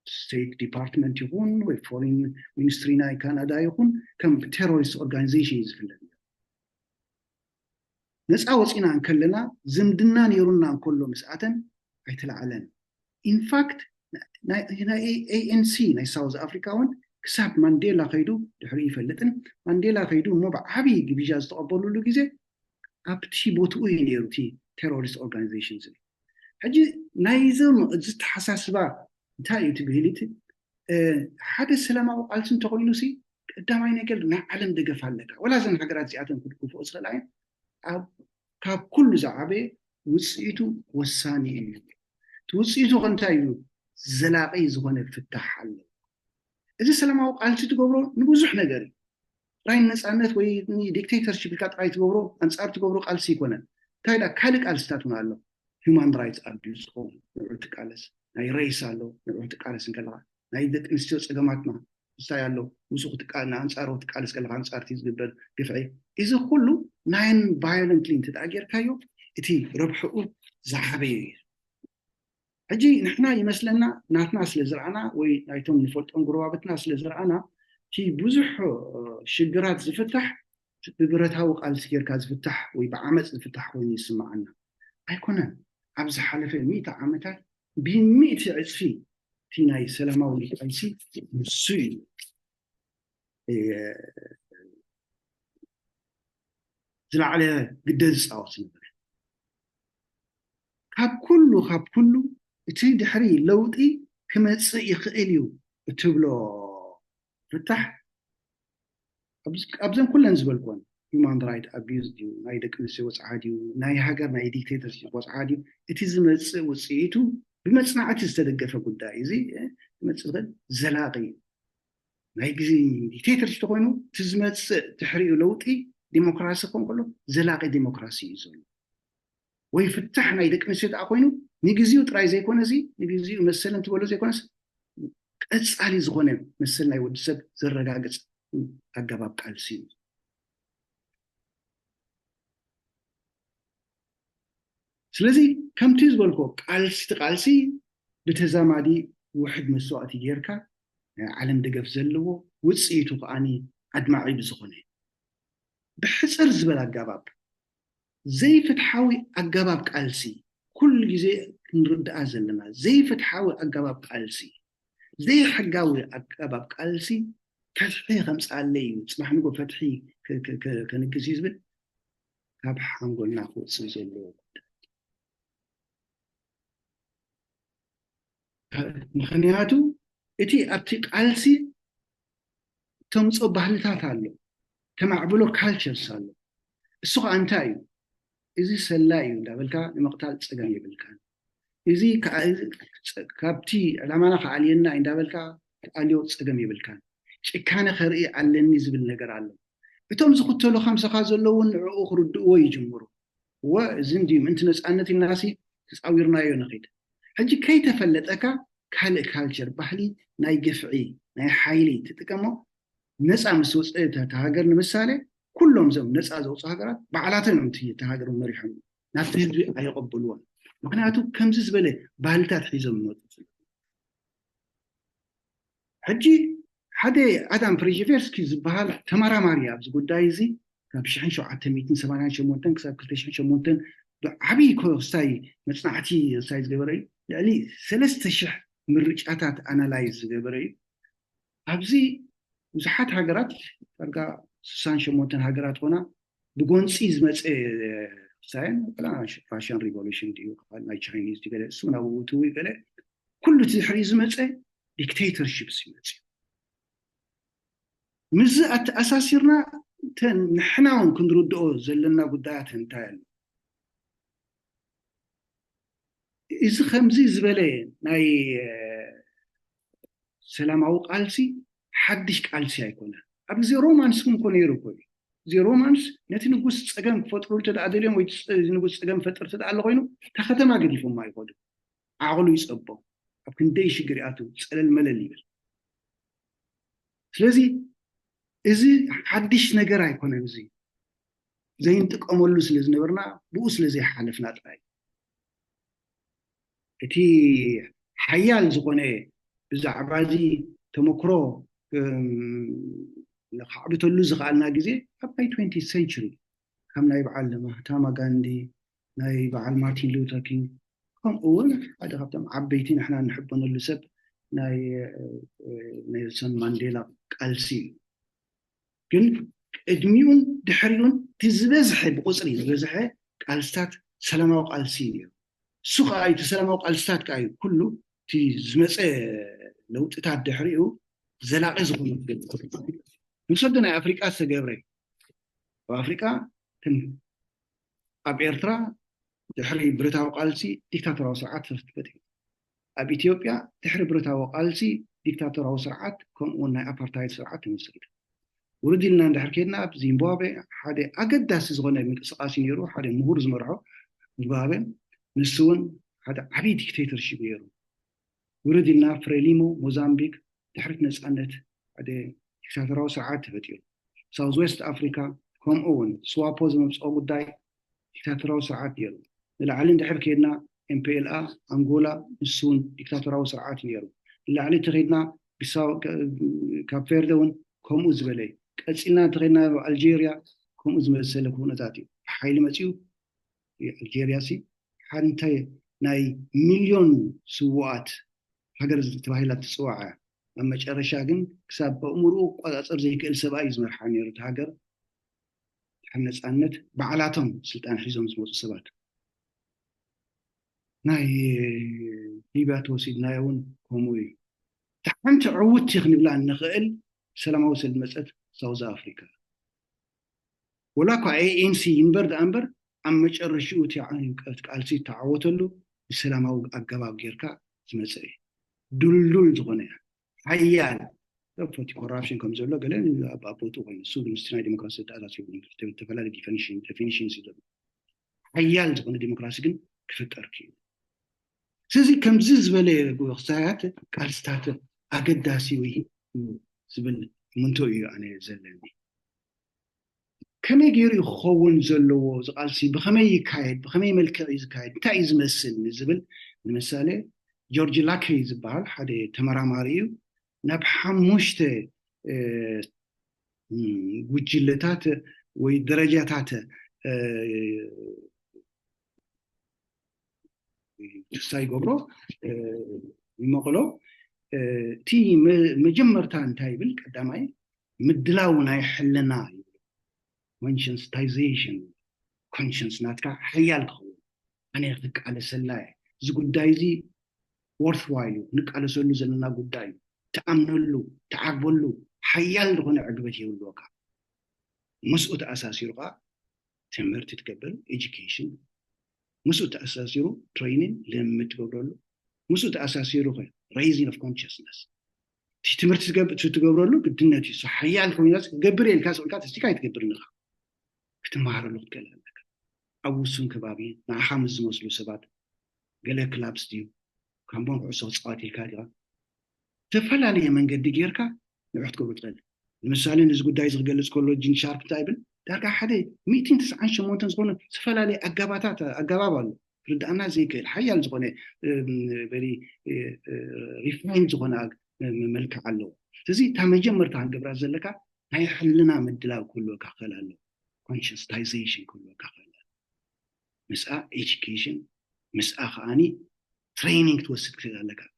State Department يكون و Foreign Ministry ناي كندا يكون كم terrorist organizations في الدنيا نسأل وصينا عن كلنا زمدنا نيرونا عن كله مسأتن هيتلعلن in fact هنا ANC ناي South Africa ون كسب مانديلا خيدو دحري فلتن مانديلا خيدو مو بعبي بيجاز تقبلوا له جزء أبتي بوتوين نيروتي terrorist organizations هجي نايزم زت حساسبا تاي تبهليت حد السلام او قالسن تقوينوسي قداماي نقل نا علم دقف عليك ولا زن حقرات زياتن كفو اسخلاين كاب كل زعابه وصيتو وساني توصيتو كنتايو زلاقي زغونه فتح الله اذا السلام او قالسن تقبرو نبوزح نغري راي نصانت وي ديكتاتورشيب كاطراي تقبرو انصار تقبرو قالسي يكونن تايدا كالك قالستاتون الله human rights abuse هون نعتقالس ناي رئيس الله نعتقالس نكلا ناي دك انستيو صقماتنا سايالو وسوق تقالنا انصارو تقالس كلا انصارتي زغبل دفعي اذا كله ناين violently تتاجر كايو اتي ربحو زعبي اجي نحنا يمسلنا ناتنا سلزرعنا وي نايتم نفلطن غروابتنا سلزرعنا تي بزح شجرات زفتح ببرتاو قالس كيركا زفتح وي بعمص زفتح وي يسمعنا أيكونن أبز حلفة 100 عامتات ب100 عصفي تيناي سلاماوي قيسي مسوي زل على قدس أوصل خاب كله تي دحري لوطي كما تصي خيليو تبلو فتح أبزن كلن زبلكون human right abuse ديو ناي دك نسوس عاديو ناي هاجر ناي dictatorship وس عاديو it is وصيته بمصنعات استدقفه قداي زي متصغل زلاقي ناي جزي dictatorship تكونو تزمت تحريو لوطي ديمقراسي كله زلاقي ديمقراسي يزول ويفتح ناي دك نسيت اكوينو نيجزيو تراي زي كون زي نيجزيو مثلا تقولوا زي كونس قصالي زغونه مثلا يود سب زرغاغص اغباب قالسي سلازي كم تزبلكو قالسي بتزامادي واحد مسواتي غيركا عالم دغف زلو وصيتو قاني ادمعي بزغونه بحصر زبل اغباب زي فتحاوي اغباب قالسي كل جزء نرد زلنا زي فتحاوي اغباب قالسي زي حقاوي اغباب قالسي كفتحي خمس علي صباح نقول فتحي كنكسي زبل كاب حنقولنا خو سجلو مخنياتو اتي ابتي قالسي تمصو ባህልታት አለ ተማዕብሎ ካልቸርስ አለ እሱ አንታይ እዚ ሰላይ እንዳበልካ ንመቅታል ጽገም ይብልካ እዚ ካብቲ ዕላማና ከዓልየና እንዳበልካ አልዮ ጽገም ይብልካ ጭካነ ኸርኢ አለኒ ዝብል ነገር አለ እቶም ዝኽተሉ 50 ካ ዘለውን ንዕኡ ክርድእዎ ይጅምሩ ወዝንዲ ምንት ነፃነት ይናሲ ተጻዊርናዮ ነኺድ ሕጂ ከይተፈለጠካ ካልእ ካልቸር ባህሊ ናይ ገፍዒ ናይ ሓይሊ ትጥቀሞ ነፃ መስወፅእ ተሃገር ንምሳሌ ኩሎም ዘም ነፃ ዘውፅ ሃገራት በዓላተን እንቲ ተሃገር መሪሖም ናብቲ ህዝቢ ኣይቀበልዎን ምክንያቱ ከምዚ ዝበለ ባህልታት ሒዞም ይመፁ ሕጂ ሓደ ኣዳም ፕሪጀቨርስኪ ዝበሃል ተመራማሪ ኣብዚ ጉዳይ እዚ ካብ 1788 ክሳብ 2008 ዓብይ ኮስታይ መፅናዕቲ ሳይ ዝገበረ እዩ ልዕሊ 3000 ምርጫታት ኣናላይዝ ዝገበረ እዩ ኣብዚ ብዙሓት ሃገራት ዳርጋ 68 ሃገራት ኾና ብጎንፂ ዝመፀ ሳይን ራሽን ሪቮሉሽን ድዩ ናይ ቻይኒዝ ድገለ እሱ ናብኡ ገለ ኩሉ ትሕሪ ዝመፀ ዲክቴተርሺፕስ ይመፅ ምዝ ኣሳሲርና ንሕናውን ክንርድኦ ዘለና ጉዳያት እንታይ ኣሎ እዚ ከምዚ ዝበለ ናይ ሰላማዊ ቃልሲ ሓድሽ ቃልሲ ኣይኮነን ኣብዚ ሮማንስ ኩም ኮነ ይሩ ኮይ እዚ ሮማንስ ነቲ ንጉስ ፀገም ክፈጥሩ ተዳደልዮም ወይ ንጉስ ፀገም ፈጥር ተዳለ ኮይኑ ተኸተማ ገዲፎም ኣይኮዱ ዓቕሉ ይጸቦ ኣብ ክንደይ ሽግር ኣቱ ፀለል መለል ይብል ስለዚ እዚ ሓድሽ ነገር ኣይኮነን እዚ ዘይንጥቀመሉ ስለ ዝነበርና ብኡ ስለ ዘይሓለፍና ጥራይ እቲ ሓያል ዝኾነ ብዛዕባ እዚ ተመክሮ ንኻዕብተሉ ዝኽኣልና ግዜ ኣብ 20th century ከም ናይ በዓል ማህታማ ጋንዲ ናይ በዓል ማርቲን ሉተር ኪንግ ከምኡ እውን ሓደ ካብቶም ዓበይቲ ንሕና ንሕበነሉ ሰብ ናይ ኔልሰን ማንዴላ ቃልሲ ግን ቅድሚኡን ድሕሪኡን ትዝበዝሐ ብቁፅሪ ዝበዝሐ ቃልስታት ሰላማዊ ቃልሲ እዩ እሱ ከዓ እቲ ሰላማዊ ቃልስታት ከዓ እዩ ኩሉ እቲ ዝመፀ ለውጥታት ድሕሪኡ ዘላቂ ዝኾኑ ንሰዱ ናይ ኣፍሪቃ ዝተገብረ ኣብ ኣፍሪቃ ኣብ ኤርትራ ድሕሪ ብረታዊ ቃልሲ ዲክታቶራዊ ስርዓት ተፈጥዩ ኣብ ኢትዮጵያ ድሕሪ ብረታዊ ቃልሲ ዲክታቶራዊ ስርዓት ከምኡውን ናይ ኣፓርታይድ ስርዓት ተመስሪቱ ውርድ ኢልና እንድሕር ከድና ኣብ ዚምባብዌ ሓደ ኣገዳሲ ዝኾነ ምንቅስቃሲ ነይሩ ሓደ ምሁር ዝመርሖ ዚምባብዌ ንሱ እውን ሓደ ዓብይ ዲክቴተርሺፕ ነይሩ ውርድ ኢልና ፍሬሊሞ ሞዛምቢክ ድሕሪት ነፃነት ሓደ ዲክታቶራዊ ስርዓት ተፈጥዩ ሳውዝ ዌስት ኣፍሪካ ከምኡውን ስዋፖ ዝመምፅኦ ጉዳይ ዲክታቶራዊ ስርዓት ነይሩ ንላዕሊ እንድሕር ከድና ኤምፒኤልኣ ኣንጎላ ንሱ እውን ዲክታቶራዊ ስርዓት ነይሩ ንላዕሊ ተኸድና ካብ ቬርደ እውን ከምኡ ዝበለ ቀፂልና ተኸድና ኣልጄርያ ከምኡ ዝመሰለ ኩነታት እዩ ሓይሊ መፅኡ ኣልጄርያ ሲ ሓንቲ ናይ ሚልዮን ስዋኣት ሃገር ተባሂላ ትፅዋዕ ኣብ መጨረሻ ግን ክሳብ በእምርኡ ቆፃፀር ዘይክእል ሰብኣይ እዩ ዝመርሓ ነይሩ እቲ ሃገር ድሕሪ ነፃነት በዓላቶም ስልጣን ሒዞም ዝመፁ ሰባት ናይ ሊብያ ተወሲድናዮ እውን ከምኡ እዩ እቲ ሓንቲ ዕውቲ ክንብላ ንኽእል ሰላማዊ ሰልፊ መፀት ሳውዝ ኣፍሪካ ولا كو ANC ينبرد أمبر أما تشرشوا تيعني قالسي تعوتلو السلام أو أجابة غيركا زمسري دول زغنيا حيال فوتي كورابشن كم زلوا قالين أبوتو وين سود مستناي ديمقراطية تأسيس تفعل definition سيدو حيال زغني ديمقراطية كن كفتر كي سيزي كم زيز بلي بوخسات قالستات أقداسي وي زبل منتوي يعني زلني كم يجري يخون زلوا زقالسي بخمي يكايد بخمي ملك يزكايد تايز مسل زبل المثال جورج لاكي زبال حدا تمراماريو ناب حموشته وجلتات ودرجاتات تساي قبرو مقلو تي مجمرتان تايبل قداماي مدلاونا يحلنا conscientization conscience ناتكا حيال خو أنا أخذك على سلاي زي قدايزي worthwhile نك على سلو زلنا قداي تأمنلو تعقبلو حيال هنا عقبتي والوقع مسؤول أساسي رقا تمرت تقبل education مسؤول أساسي رو training لما تقبله مسؤول أساسي رو raising of consciousness تمرت تقبله قدنتي صح حيال كونياس قبري الكاس والكاس استكاي تقبرنا كتمهار له تكلم لك أبو سون كبابي مع خامس مسلو سبات قال كلابس ديو كان بون عصو صقاتي الكادرة تفعل لي من قد جيركا نروح تقول تقل المثال إن زود دايز قال كله جين شارك تايبل دارك حدا 209 مونتن زغونه تفعل لي أجاباتات أجابابل رد أنا زي كل حيال زغونه بري ريفاين زغونه ملك علو تزي تامجم مرتان قبل زلكا هاي حلنا مدلاو كله كخلاله conscientization كله كخلاله مسألة education مسألة خاني training توسط كذا لك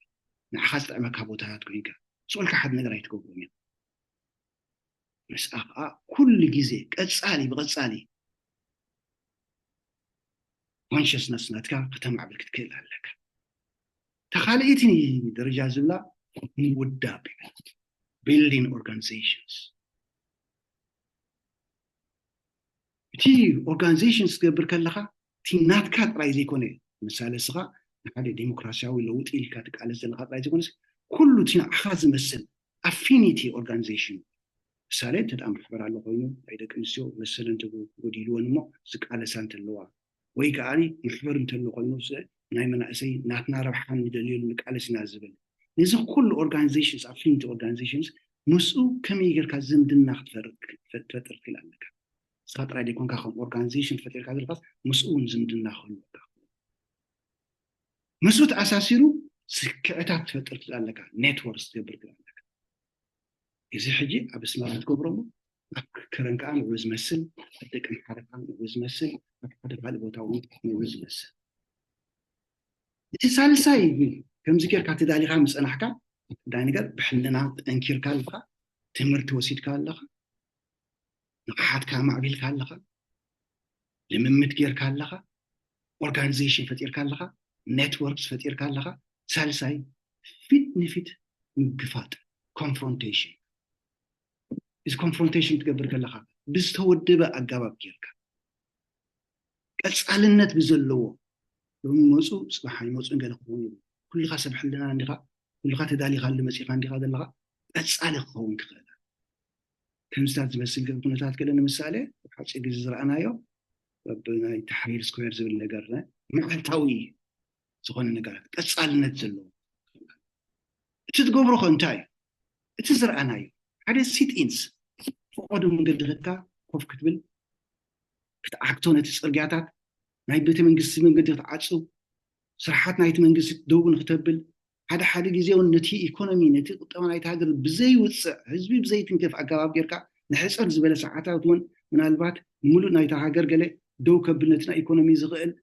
نحاس تعمل كابوتات كوينكا سؤال كحد نقرأ يتكوبوني مسألة كل جزء قصالي بقصالي consciousness نتكا ختم عبلك تكيل لك تخاليتني درجة زلا مودة building organizations تي organizations تقبل كلها تي ناتكات رايزي كوني مثال سخا هذا ديمقراطياوي لو تيل كاتك على زل خاطر رايزي كوني كله تينا أخذ مثل affinity organization مثال تدعم خبر على قوينه إذا كنسيو مثلا تقول وديلون ما زك على سنة اللواء ويقالي يخبر انت اللي قوينه نايمنا أسي ناتنا ربحان دليل لك على سنة زبل إذا كل organizations affinity organizations مسؤول كم يقدر كزم دنا فترة كلامك خاطر على يكون كخم organization فترة كذا الخاص مسؤول زم دنا خلوك مسؤول أساسيرو سكعتات فترة كلامك networks تبر كلامك إذا حجي أبس ما تكبرهم كرن كان وز مسل أديك حركة وز مسل هذا بعد بتاعه وز مسل إتصال ساي كم ذكر كاتد على خامس أنا حكى داني قال بحلنا أنكر كالخا تمرت وسيد كالخا نقحات كام عبيل كالخا لمن متجر كالخا organization فتير كالخا networks فتير كالخا سالساي فيت نفيت مقفات confrontation is confrontation تقبل كالخا بس تودبه أجابك جيرك قصالنت بزلوا لو يمصو صباح يمصو قال خوي كل خاص بحلنا عندها كل خاطر دالي خال مسيخ عندي هذا اللغة قصال خوون كذا كم استاذ مسجل كنتات كده مثالي حاجه جزر انا يو ربنا تحرير سكوير زي اللي قرنا معتوي زغون نقرات قصالنت زلو تتقبرو خنتاي تزرع انا يو هذا سيت انس فقدو من قدرتها خوف كتبل كتعكتونه تسرقاتات ناي بيت منقسم من قدرت عاصو صراحات نايت منقسم دوغن كتبل هذا حاجة جزيون نتي إيكونومي نتي طبعاً يتهاجر بزي وسع حزبي بزي تنكف أجاب جركا نحس أرزبله ساعات وون من البات ملو نيتهاجر قله دو كبنتنا إيكونومي زغل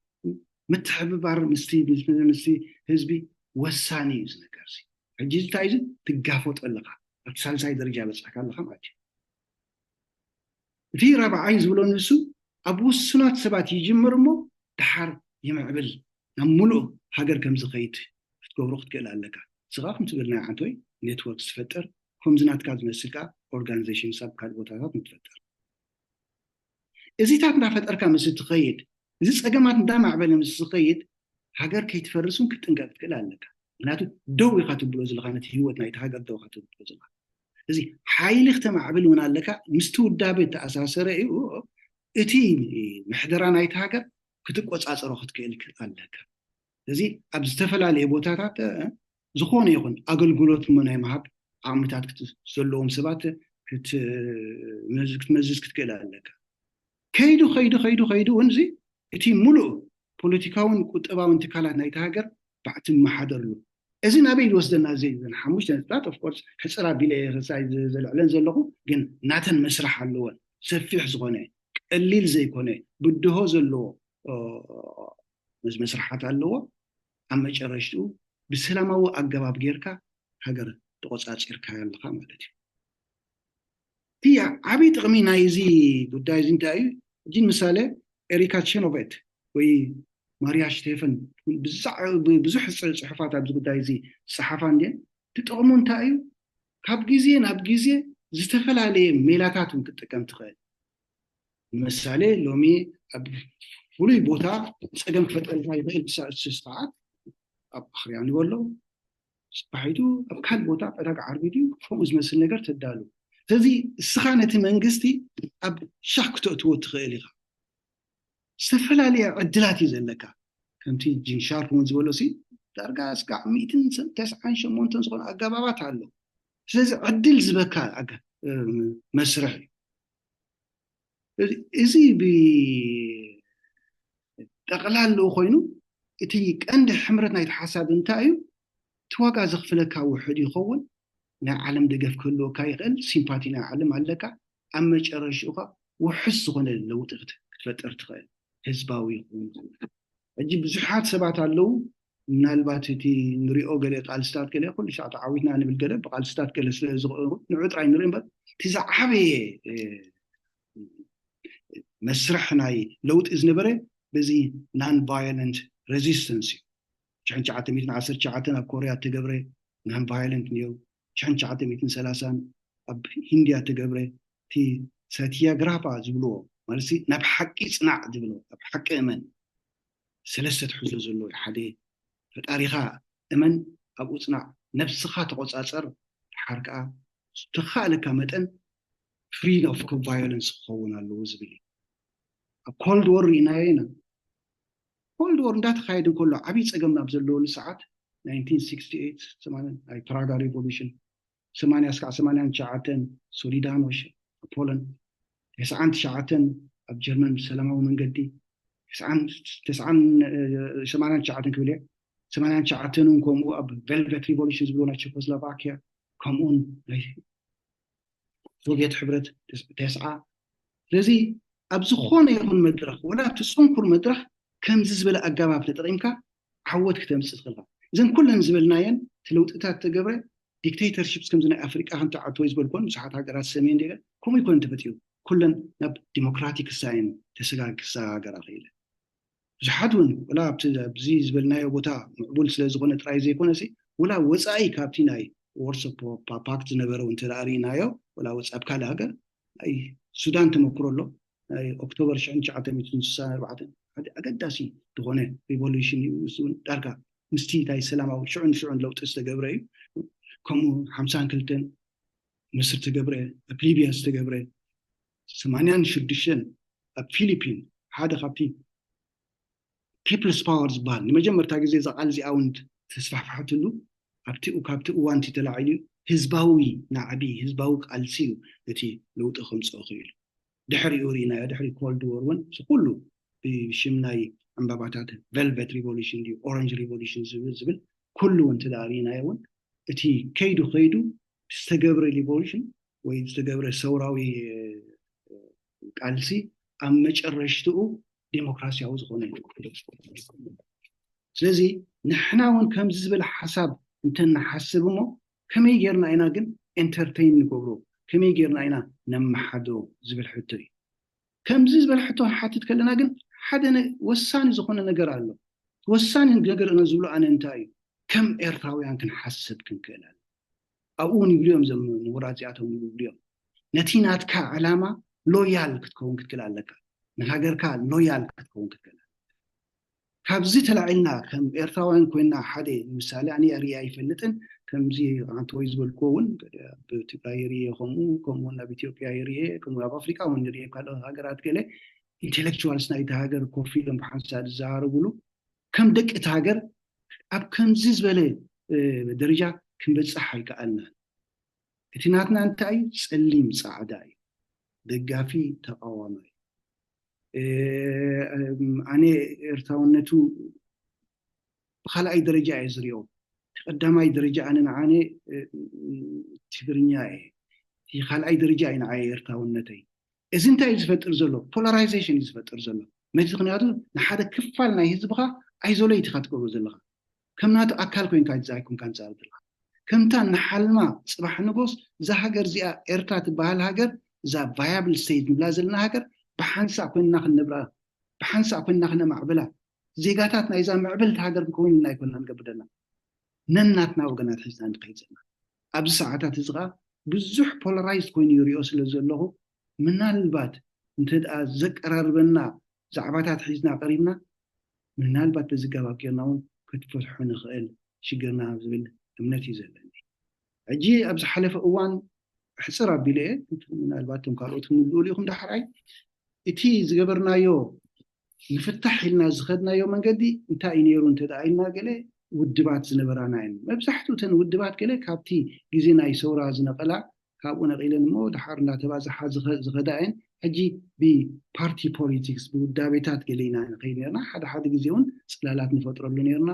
متحب بار مستي حزبي وساني زنكرسي حجز تايز تجافوت اللقاء اتصال ساي درجة بس أكان لخم أجي في ربع عايز ولو نسو أبو السنات سبات يجمرمو تحر يمعبل نملو هاجر كم زغيت تقول كلا لك صغار متبرنا عنتوي نتوركس فتر كم زنات كاد مسكا organization سب كاد بوتاات متفتر እዚታት እንዳፈጠርካ ምስ ትኸይድ እዚ ፀገማት እንዳማዕበለ ምስ ትኸይድ ሃገር ከይትፈርስን ክትጥንቀቅ ትክእል ኣለካ ምክንያቱ ደው ኢኻ ትብሎ ዘለካ ነቲ ህይወት ናይቲ ሃገር ደው ኢኻ ትብሎ ዘለካ እዚ ሓይሊ ክትማዕብል እውን ኣለካ ምስቲ ውዳበ ተኣሳሰረ እዩ እቲ ምሕደራ ናይቲ ሃገር ክትቆፃፀሮ ክትክእል ኣለካ እዚ ኣብ ዝተፈላለየ ቦታታት ዝኾነ ይኹን ኣገልግሎት ናይ ምሃብ ዓቕምታት ዘለዎም ሰባት ክትመዝዝ ክትክእል ኣለካ ከይዱ እውን እዚ እቲ ሙሉእ ፖለቲካውን ቁጠባውን ትካላት ናይቲ ሃገር ባዕቲ መሓደርሉ እዚ ናበይ ዝወስደና ዘን ሓሙሽተ ነጥብታት ኦፍኮርስ ሕፅር ኣቢለ ክሳይ ዘልዕለን ዘለኹ ግን ናተን መስራሕ ኣለወን ሰፊሕ ዝኾነ ቀሊል ዘይኮነ ብድሆ ዘለዎ መስራሓት ኣለዎ ኣብ መጨረሽቱ ብሰላማዊ ኣገባብ ጌርካ ሃገር ተቆፃፂርካ ኣለካ ማለት እዩ ዓብይ ጥቕሚ ናይዚ ጉዳይ እዚ እንታይ እዩ እጅን ምሳሌ ኤሪካ ቼኖቬት ወይ ማርያ ሽቴፈን ብዙሕ ፅሑፋት ኣብዚ ጉዳይ እዚ ፀሓፋ እንድን ትጠቕሙ እንታይ እዩ ካብ ግዜ ናብ ግዜ ዝተፈላለየ ሜላታት ክትጥቀም ትኽእል ምሳሌ ሎሚ ኣብ ፍሉይ ቦታ ፀገም ክፈጥረልካ ይኽእል ሰዓት ኣብ ኣኽርያን ይበሎ ስባሒቱ ኣብ ካልእ ቦታ ዕዳጋ ዓርቢት እዩ ከምኡ ዝመስል ነገር ተዳሉ ስለዚ እስኻ ነቲ መንግስቲ ኣብ ሻክ ክትእትዎ ትኽእል ኢኻ ዝተፈላለየ ዕድላት እዩ ዘለካ ከምቲ ጂን ሻርፕ እውን ዝበሎ ሲ ዳርጋ እስካዕ 198 ዝኾኑ ኣገባባት ኣሎ ስለዚ ዕድል ዝበካ መስርሕ እዩ እዚ ብጠቕላሉ ኮይኑ እቲ ቀንዲ ሕምረት ናይቲ ሓሳብ እንታይ እዩ ትዋጋ ዘኽፍለካ ውሕድ ይኸውን ናይ ዓለም ደገፍ ክህልወካ ይኽእል ሲምፓቲ ናይ ዓለም ኣለካ ኣብ መጨረሽኡ ኸ ውሕስ ዝኾነ ለውጢ ክትፈጥር ትኽእል ህዝባዊ ይኹን ሕጂ ብዙሓት ሰባት ኣለዉ ምናልባት እቲ ንሪኦ ገለ ቃልስታት ገለ ኩሉ ሰዓት ዓዊትና ንብል ገለ ብቃልስታት ገለ ስለዝኽእሉ ንዑ ጥራይ ንሪኦ እምበር እቲ ዝዓበየ መስርሕ ናይ ለውጢ ዝነበረ በዚ ናን ቫዮለንት ሬዚስተንስ እዩ 1919 ኣብ ኮርያ ተገብረ ናን ቫዮለንት ነይሩ 1930 ኣብ ሂንድያ ተገብረ እቲ ሰትያግራፋ ዝብልዎ ማለት ናብ ሓቂ ፅናዕ ዝብሎ ኣብ ሓቂ እመን ሰለስተ ትሕዝቶ ዘለዎ ሓደ ፈጣሪኻ እመን ኣብኡ ፅናዕ ነብስኻ ተቆፃፀር ሓርካ ዝተኻእለካ መጠን ፍሪ ኦፍ ቫዮለንስ ክኸውን ኣለዎ ዝብል ኣብ ኮልድ ወር ኢናዮ ኢና ኮልድ ወር እንዳተኻየደ ከሎ ዓብይ ፀገም ናብ ዘለወሉ ሰዓት 1968 ናይ ፕራጋ ሪቮሉሽን 89 ሶሊዳኖሽ ኣብ ፖላንድ 99 ኣብ ጀርመን ሰላማዊ መንገዲ 89 ክብል 89 እውን ከምኡ ኣብ ቬልቬት ሪቮሉሽን ዝብሎ ናይ ቼኮስሎቫኪያ ከምኡን ናይ ሶቪየት ሕብረት 9 ስለዚ ኣብ ዝኾነ ይኹን መድረኽ ወላ ኣብቲ ፅንኩር መድረኽ ከምዚ ዝበለ ኣገባብ ተጠቒምካ ዓወት ክተምፅእ ትኽእልካ እዘን ኩለን ዝበልናየን እቲ ለውጥታት ተገብረ ዲክቴተርሺፕስ ከምዚ ናይ ኣፍሪቃ ክንተዓትወ ዝበል ኮን ብዙሓት ሃገራት ሰሜን ደ ከምኡ ይኮን ተፈጢሩ ኩለን ናብ ዲሞክራቲክ ሳይን ተሰጋገራ ኽኢለ ብዙሓት እውን ወላ ኣብዚ ዝበልናዮ ቦታ ምዕቡል ስለ ዝኾነ ጥራይ ዘይኮነሲ ወላ ወፃኢ ካብቲ ናይ ወርሶ ፓክት ዝነበረ እውን ተዳእሪናዮ ወላ ወፃኢ ኣብ ካልእ ሃገር ናይ ሱዳን ተመክሮ ኣሎ ናይ ኦክቶበር 1964 ኣገዳሲ ዝኾነ ሪቮሉሽን እዩ ዳርጋ ምስቲ ናይ ሰላማዊ ሽዑን ለውጢ ዝተገብረ እዩ ከምኡ 52 ምስር ተገብረ ኣብ ሊብያ ዝተገብረ 86 ኣብ ፊሊፒን ሓደ ካብቲ ፒፕልስ ፓወር ዝበሃል ንመጀመርታ ግዜ ዘቃል እዚኣ እውን ተስፋሕፋሕትሉ ካብቲ እዋንቲ ተላዒሉ ህዝባዊ ናዕቢ ህዝባዊ ቃልሲ እዩ እቲ ለውጢ ከምፅኦ ክኢሉ ድሕሪኡ ርኢናዮ ድሕሪ ኮልድ ወር እውን ኩሉ ብሽም ናይ ዕምባባታት ቬልቬት ሪቮሉሽን ድዩ ኦረንጅ ሪቮሉሽን ዝብል ኩሉ እውን ተዳእሪናዮ እውን እቲ ከይዱ ዝተገብረ ሪቮሉሽን ወይ ዝተገብረ ሰውራዊ ቃልሲ ኣብ መጨረሽትኡ ዲሞክራሲያዊ ዝኾነ ስለዚ ንሕና እውን ከምዚ ዝበለ ሓሳብ እንተንሓስብ እሞ ከመይ ጌርና ኢና ግን ኤንተርቴይን ንገብሮ ከመይ ጌርና ኢና ነመሓድሮ ዝብል ሕቶ እዩ ከምዚ ዝበለ ሕቶ ሓትት ከለና ግን ሓደ ወሳኒ ዝኾነ ነገር ኣሎ ወሳኒ ነገር ዝብሎ ኣነ እንታይ እዩ ከም ኤርትራውያን ክንሓስብ ክንክእል ኣብኡን ይብልዮም ዘም ንውራት እዚኣቶም ይብልዮም ነቲ ናትካ ዕላማ ሎያል ክትከውን ክትክእል ኣለካ ንሃገርካ ሎያል ክትከውን ክትከለ ካብዚ ተላዒልና ከም ኤርትራውያን ኮይና ሓደ ምሳሌ ኣነ ሪኣ ይፈልጥን ከምዚ ኣንተ ወይ ዝበልክዎ እውን ብትግራይ ርየ ከምኡ ናብ ኢትዮጵያ ርየ ከምኡ ኣብ ኣፍሪካ እውን ርየ ካልኦት ሃገራት ገለ ኢንቴሌክቹዋልስ ናይቲ ሃገር ኮፍ ኢሎም ብሓንሳብ ዝዛረብሉ ከም ደቂ እቲ ሃገር ኣብ ከምዚ ዝበለ ደረጃ ክንበፅሕ ኣይከኣልናን። እቲ ናትና እንታይ ፀሊም ፃዕዳ እዩ፣ ደጋፊ ተቃዋማይ ኣነ ኤርትራውነቱ ብካልኣይ ደረጃ እየ ዝሪኦ። ቀዳማይ ደረጃ ኣነ ንዓነ ትግርኛ እየ፣ እቲ ካልኣይ ደረጃ እዩ ንዓየ ኤርትራውነተይ። እዚ እንታይ እዩ ዝፈጥር ዘሎ? ፖላራይዜሽን እዩ ዝፈጥር ዘሎ። ነቲ ምክንያቱ ንሓደ ክፋል ናይ ህዝብካ ኣይዞለይቲ ኢካ ትገብሮ ዘለካ፣ ከም ናቱ ኣካል ኮይንካ ይዛይኩምካ ንፃወት ዘለካ። ከምታ ንሓልማ ፅባሕ ንጎስ እዛ ሃገር እዚኣ ኤርትራ ትበሃል ሃገር እዛ ቫያብል ስቴት ንብላ ዘለና ሃገር ብሓንሳእ ኮይንና ክንነብራ፣ ብሓንሳእ ኮይንና ክነማዕብላ፣ ዜጋታት ናይዛ ምዕብልቲ ሃገር ክኮይንና ኣይኮንና ንገብደና ነናትና ወገናት ሒዝና ንኸይድ ዘለና። ኣብዚ ሰዓታት እዚ ከዓ ብዙሕ ፖላራይዝድ ኮይኑ ይሪኦ ስለ ዘለኹ ምናልባት እንተደኣ ዘቀራርበና ዛዕባታት ሒዝና ቀሪብና ምናልባት በዚ ገባብ ጌርና እውን ክትፈትሖ ንኽእል ሽግርና ዝብል እምነት እዩ ዘለኒ። ሕጂ ኣብ ዝሓለፈ እዋን ሕፅር ኣቢለ እየ ምናልባት ቶም ካልኦት ክንብልሉ ኢኹም ዳሕራይ እቲ ዝገበርናዮ ንፍታሕ ኢልና ዝኸድናዮ መንገዲ እንታይ እዩ ነይሩ እንተደኣ ኢልና ገለ ውድባት ዝነበራና እየን። መብዛሕትኡ እተን ውድባት ገለ ካብቲ ግዜ ናይ ሰውራ ዝነቐላ ካብኡ ነቒለን እሞ ድሓር እንዳተባዝሓ ዝኸዳ እየን። ሕጂ ብፓርቲ ፖለቲክስ ብውዳቤታት ገለ ኢና ንኸይድ ነርና። ሓደ ሓደ ግዜ እውን ፅላላት ንፈጥረሉ ነርና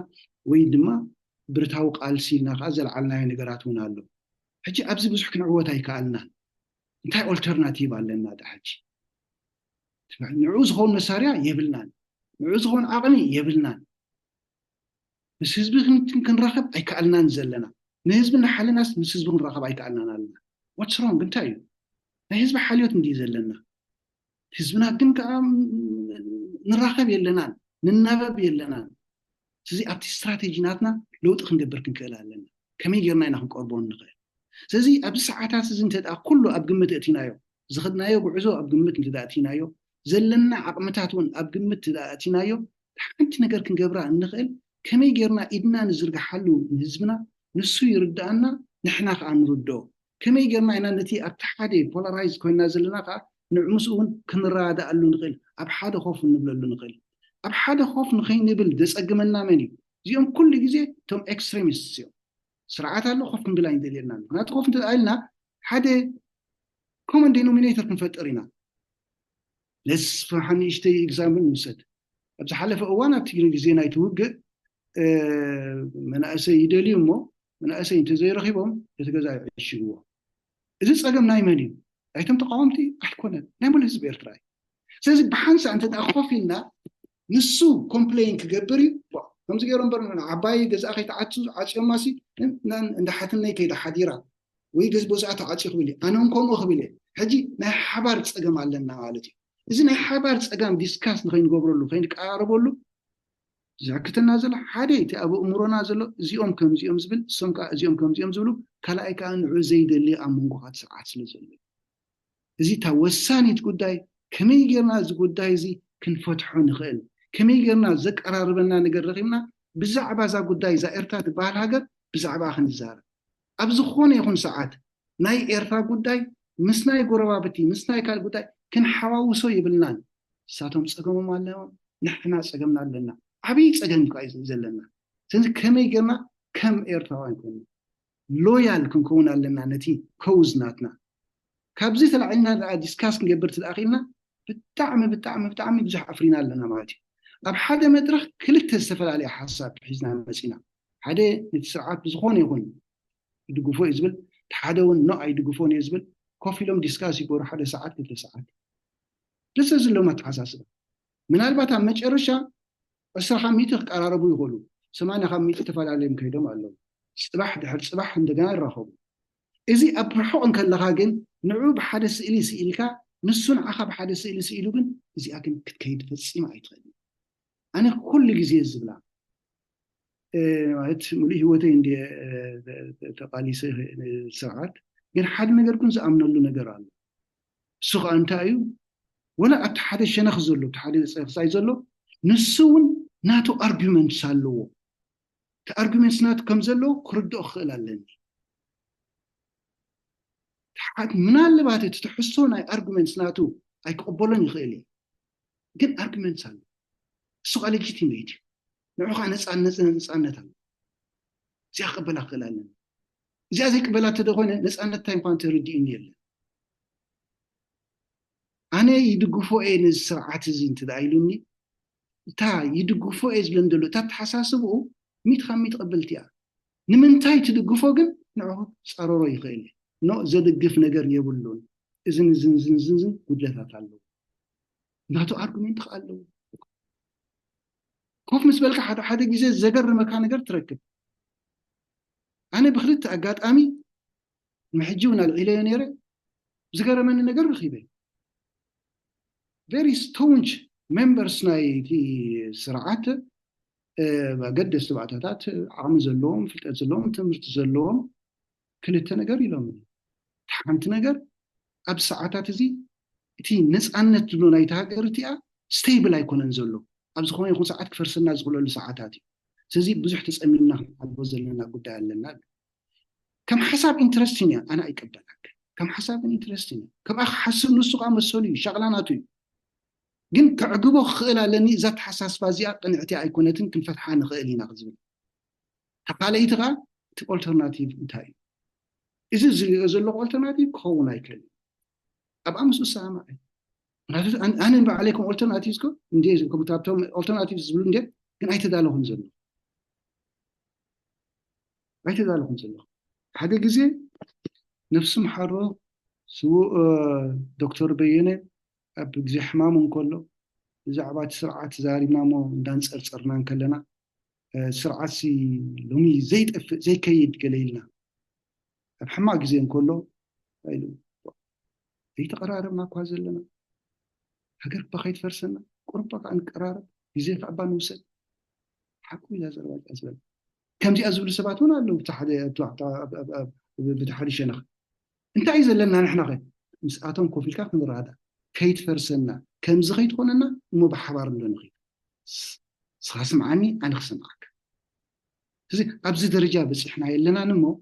ወይ ድማ ብርታዊ ቃልሲ ኢልና ከዓ ዘለዓልናዮ ነገራት እውን ኣሎ። ሕጂ ኣብዚ ብዙሕ ክንዕወት ኣይከኣልናን። እንታይ ኦልተርናቲቭ ኣለና ዳ ሕጂ? ንዕኡ ዝኸውን መሳርያ የብልናን፣ ንዕኡ ዝኸውን ዓቕሚ የብልናን። ምስ ህዝቢ ክንራኸብ ኣይከኣልናን ዘለና፣ ንህዝቢ እናሓለናስ ምስ ህዝቢ ክንራኸብ ኣይከኣልናን ኣለና። ዋትስ ሮንግ? እንታይ እዩ? ናይ ህዝቢ ሓልዮት እንዲ ዘለና ህዝብና ግን ከዓ ንራኸብ የለናን፣ ንናበብ የለናን። ስለዚ ኣብቲ ስትራቴጂ ናትና ለውጢ ክንገብር ክንክእል ኣለና። ከመይ ጌርና ኢና ክንቀርቦ ንኽእል? ስለዚ ኣብዚ ሰዓታት እዚ እንተደኣ ኩሉ ኣብ ግምት እቲናዮ፣ ዝኸድናዮ ጉዕዞ ኣብ ግምት እንተደኣ እቲናዮ፣ ዘለና ዓቕምታት እውን ኣብ ግምት እቲናዮ፣ ሓንቲ ነገር ክንገብራ እንኽእል ከመይ ጌርና ኢድና ንዝርግሓሉ ንህዝብና ንሱ ይርዳእና፣ ንሕና ከዓ ንርድኦ። ከመይ ጌርና ኢና ነቲ ኣብቲ ሓደ ፖላራይዝ ኮይና ዘለና ከዓ ንዕምስኡ እውን ክንረዳእሉ ንኽእል፣ ኣብ ሓደ ኮፍ ንብለሉ ንኽእል። ኣብ ሓደ ኮፍ ንኸይንብል ዘፀግመና መን እዩ? እዚኦም ኩሉ ግዜ እቶም ኤክስትሪሚስት እዮም። ስርዓት ኣሎ ኮፍ ክንብል ኣይንደልየና። ምክንያቱ ኮፍ እንተደኣልና ሓደ ኮመን ዴኖሚኔተር ክንፈጥር ኢና። ለስ ንእሽተይ ኤግዛምፕል ንውሰድ። ኣብ ዝሓለፈ እዋን ኣብ ትግሪ ግዜ ናይ ትውግእ መናእሰይ ይደልዩ እሞ መናእሰይ እንተዘይረኺቦም እቲ ገዛ ይዕሽግዎ። እዚ ፀገም ናይ መን እዩ? ናይቶም ተቃወምቲ ኣይኮነን፣ ናይ ሙሉ ህዝቢ ኤርትራ እዩ። ስለዚ ብሓንሳእ እንተደኣ ኮፍ ኢልና ንሱ ኮምፕሌን ክገብር እዩ ከምዚ ገይሮም በር ዓባይ ገዛ ከይተዓፅዮማሲ እንዳሓትነይ ከይዳ ሓዲራ ወይ ገዝ ቦዝኣ ተዓፂ ክብል እዩ፣ ኣነ ከምኡ ክብል እየ። ሕጂ ናይ ሓባር ፀገም ኣለና ማለት እዩ። እዚ ናይ ሓባር ፀገም ዲስካስ ንኸይንገብረሉ ከይንቀራረበሉ ዝሕክተና ዘሎ ሓደ እቲ ኣብ እምሮና ዘሎ እዚኦም ከምዚኦም ዝብል እሶም ከዓ እዚኦም ከምዚኦም ዝብሉ፣ ካልኣይ ከዓ ንዑ ዘይደሊ ኣብ መንጎኻት ስርዓት ስለ ዘሎ እዚ እታ ወሳኒት ጉዳይ ከመይ ጌርና እዚ ጉዳይ እዚ ክንፈትሖ ንኽእል፣ ከመይ ጌርና ዘቀራርበና ነገር ረኺብና ብዛዕባ እዛ ጉዳይ እዛ ኤርትራ ትበሃል ሃገር ብዛዕባ ክንዛረብ። ኣብ ዝኾነ ይኹን ሰዓት ናይ ኤርትራ ጉዳይ ምስ ናይ ጎረባብቲ ምስ ናይ ካልእ ጉዳይ ክንሓዋውሶ ይብልናን። ንሳቶም ፀገሞም ኣለዎም፣ ንሕና ፀገምና ኣለና። ዓብይ ፀገም እዩ ዘለና። ስለዚ ከመይ ጌርና ከም ኤርትራውያን ኮይና ሎያል ክንከውን ኣለና ነቲ ከውዝ ናትና። ካብዚ ተላዒልና ዲስካስ ክንገብር ትደኣኺልና ብጣዕሚ ብጣዕሚ ብጣዕሚ ብዙሕ ኣፍሪና ኣለና ማለት እዩ። ኣብ ሓደ መድረክ ክልተ ዝተፈላለየ ሓሳብ ሒዝና መፂና፣ ሓደ ነቲ ስርዓት ብዝኾነ ይኹን ይድግፎ እዩ ዝብል፣ እቲ ሓደ እውን ኖ ኣይድግፎን እዩ ዝብል፣ ኮፍ ኢሎም ዲስካስ ይገብሩ 1 ሰዓት 2 ሰዓት ልሰ ዘለዎም ኣተሓሳስባ። ምናልባት ኣብ መጨረሻ 10 ካብ 100 ክቀራረቡ ይኽእሉ፣ 80 ካብ 100 ተፈላለዮም ከይዶም ኣለዉ። ፅባሕ ድሕሪ ፅባሕ እንደገና ይራኸቡ። እዚ ኣብ ርሑቕ ከለካ ግን ንዑ ብሓደ ስእሊ ስኢልካ ንሱ ንዓኻ ብሓደ ስእሊ ስኢሉ ግን እዚኣ ግን ክትከይድ ፈፂማ ኣይትኽእልን። ኣነ ኩሉ ግዜ ዝብላ ማለት ሙሉእ ሂወተይ እንደ ተቃሊሰ ስርዓት ግን ሓደ ነገር ግን ዝኣምነሉ ነገር ኣሎ። እሱ ከዓ እንታይ እዩ? ولا أتحد الشنخ زلو تحد الصيف زلو نسون ناتو arguments سالو arguments ناتو كم زلو كردو خلالني تحد من اللي بعد تحسون أي arguments ناتو أي قبولن يخيلي جن arguments سالو السوق على legitimate نروح نسأل زي قبل خلالنا زي قبل تدخونه نسأل تايم بانتر دينيل أنا يدقفوا إيه السرعات زين تدعيلوني تا يدقفوا إيه بلندلو تا تحساسبه ميت قبلتيا نمنتاي تدقفوا جن نروح صاروا يخيلي نو زدقف نجر يبلون إذن قدلتها تعلو ناتو أرجومنت خالو كوف مسبلك حدا جزء زجر مكان نجر تركب أنا بخلت أقعد أمي محجونا العليا نيرة زجر من نجر بخيبه very staunch members ناي في سرعات قد استبعادات عام زلهم في الزلهم تمرت زلهم كلتا نجر يلوم تحمت نجر أب ساعات زي تي ناس أنت تلو ناي تهاجر تيا stable يكون نزلوا أب زخون يكون ساعات كفر سنة زغلوا لساعاتي سزي بزح تسأمينا على بوزل لنا قدها لنا كم حساب انترستيني أنا أقبلك كم حساب انترستيني كم أخ حسب نسق عم السولي شغلاناتي جن كعقبه خيلا لني ذات حساس بازيا قنعتي أيقونتين كن فتحان خيلينا غزبل تقال إيتغا alternative انتهي إذا زلوا alternative كونا يكلم أبقى مسؤول سامعي أنا نبع عليكم alternatives كو نديز كم تابتهم alternatives زبلون ده كن أيتدالهم زلوا أيتدالهم زلوا هذا جزء نفس محرر سو دكتور بينه أبجز حمام كله زعبات سرعات زاري مامو دانس أرسرنا كلنا سرعات سي لومي زي كيد قليلنا بحما جزين كله أيلو في تقرار ما كوازل لنا هجر بخيت فرسنا قربك عن قرار جزين فعبان وسد حكوا إلى زربات أزبل كم جي أزبل سباتون قالوا بتحدي شنخ انت عايز لنا نحن غير مساعتهم كوفي الكاف من هذا كيت فرسنا كم زغيت قلنا مو بحبار لنغي صاص معني انا خصناك زي ابز درجه بس احنا يلنا نمو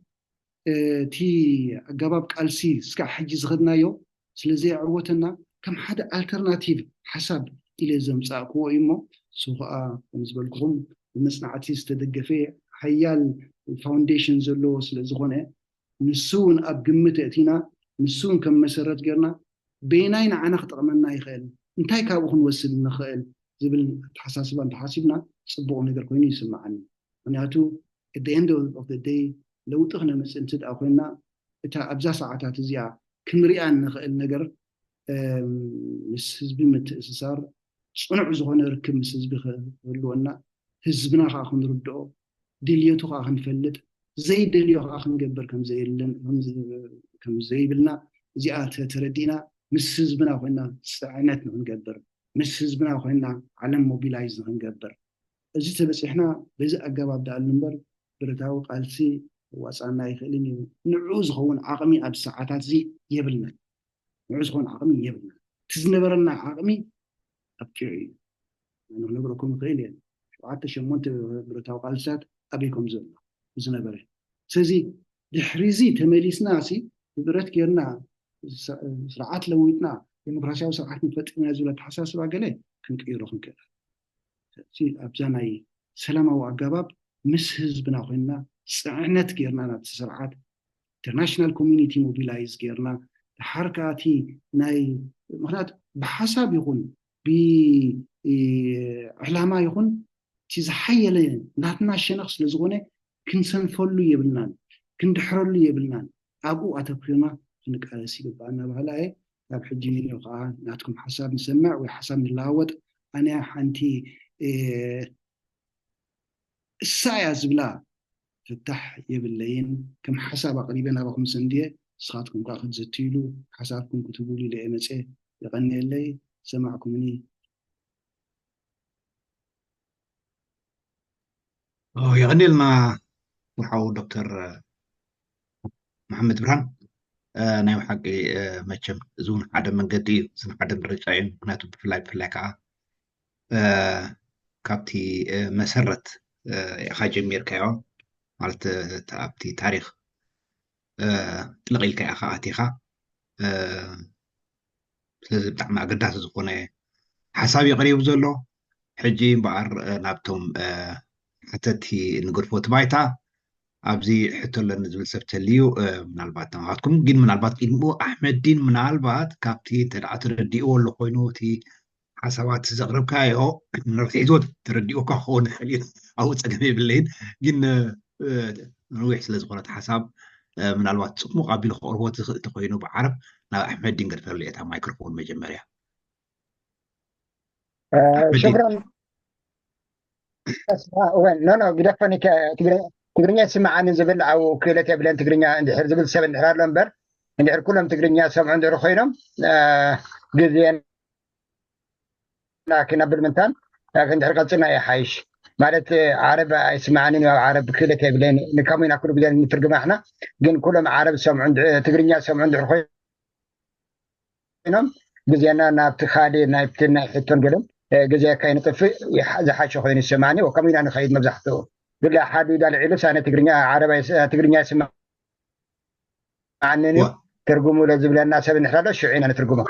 تي جباب قالسي سكا حجي زغدنايو سلازي عروتنا كم حدا الترناتيف حسب الى زمصاكو ايمو سوقا بالنسبه لكم المصنعاتي استدقفه حيال الفاونديشن زلو سلازغونه نسون أب جمت أتينا نسون كم مسرت جرنا بينين عنا خطأنا يخيل انتهي كابوخن وصل نخيل زبل حساسبا تحاسبنا صبوا نقدر كوني يسمعني أنا هاتو at the end of the day لو تخنا مسنتد أخونا إتا أبزا ساعات زيا كمريان نخيل نقر مسزبي متأسسار صنع زغنا ركب مسزبي خلونا هزبنا خاخن ردو ديليوتو خاخن فلت زي دليو آخر نجبر كم زي بلنا زيادة تردينا مسز بنا وإحنا استعانتنا نجبر مسز بنا وإحنا علم موبيلايز نجبر أجت بس إحنا بزق الجواب ده النمبر برتاو قالسي وأسألنا يخليني نعوز هون عقمي أب ساعات زي يبلنا نعوز هون عقمي يبلنا تزنبرنا عقمي أبكي أنا نقولكم غيلين وعدت شمونت برتاو قالسات أبيكم زلنا زنبره سزي دحريزي تمليس ناسي بدرت كيرنا سرعات لويتنا ديمقراطياو سرعات مفتنا زولت حساس باقله كنقيرو كده سي ابزاناي سلامو اغاباب مس حزبنا خوينا صعنت كيرنا نات سرعات انترناشنال كوميونيتي موبيلايز كيرنا حركاتي ناي مخنات بحسب يكون ب علامه يكون تزحيل ناتنا شنخس لزغونه كنسنفلو يبلنان كندحرلو يبلنان أبو أتبخينا نقالسي ببعنا بهلاي لاب حجيني يوقع ناتكم حساب نسمع وحساب نلاوت أنا حنتي السايز بلا فتح يبلين كم حساب قريبا أبقم سندية صخاتكم قاخد زتيلو حسابكم كتبوا لي لأمسي يغني لي سمعكم مني يغني لنا وحاو دكتور محمد برهان ናይ ሓቂ መቸም እዙን ሓደ መንገዲ እዩ እዙን ሓደ ምርጫ እዩ ምክንያቱ ብፍላይ ከዓ ካብቲ መሰረት ኢኻ ጀሚርካዮ ማለት ኣብቲ ታሪክ ጥልቕ ኢልካ ኢኻ ኣቲኻ ስለዚ ብጣዕሚ ኣገዳሲ ዝኾነ ሓሳብ የቕሪቡ ዘሎ ሕጂ እምበኣር ናብቶም ሕተቲ ንግድፎ ባይታ ኣብዚ ሕቶለኒ ዝብል ሰብ ተልዩ ምናልባት ተማኻትኩም ግን ምናልባት ቅድሚኡ ኣሕመድዲን ምናልባት ካብቲ ተደኣ ተረዲእዎ ኣሎ ኮይኑ እቲ ሓሳባት ዘቕርብካዮ ንርሒትዎ ተረዲኡካ ክኸውን ይኽእል እዩ ኣብኡ ፀገም የብለይን ግን ንዊሕ ስለ ዝኾነት ሓሳብ ምናልባት ፅሙቕ ኣቢሉ ክቕርቦ ትኽእል እንተኮይኑ ብዓረብ ናብ ኣሕመድዲን ገድፈሉ እታ ማይክሮፎን መጀመርያ شكرا وين نو قدفني تقرنيا سمعني زبل او كيلت يبلن تقرنيا عندي حر زبل سبن حرار لمبر عندي حر كلهم تقرنيا سمع عندي رخينهم جزيان لكن قبل منتان لكن حر قلتنا يا حيش مالت عرب يسمعني عرب كيلت يبلن نكمين اكل بدل نترجم احنا جن كلهم عرب سمع عند تقرنيا سمع عندي رخينهم جزيانا نابتخالي نايبتنا حتون قلم جزء كاين طفي زحاش خوين السماني وكمين انا خيد مزحته بالله حد يدال علوس انا تقرنيا عربي تقرنيا سمع عنني ترجموا لازم لنا سبن حدا شعين انا ترجمه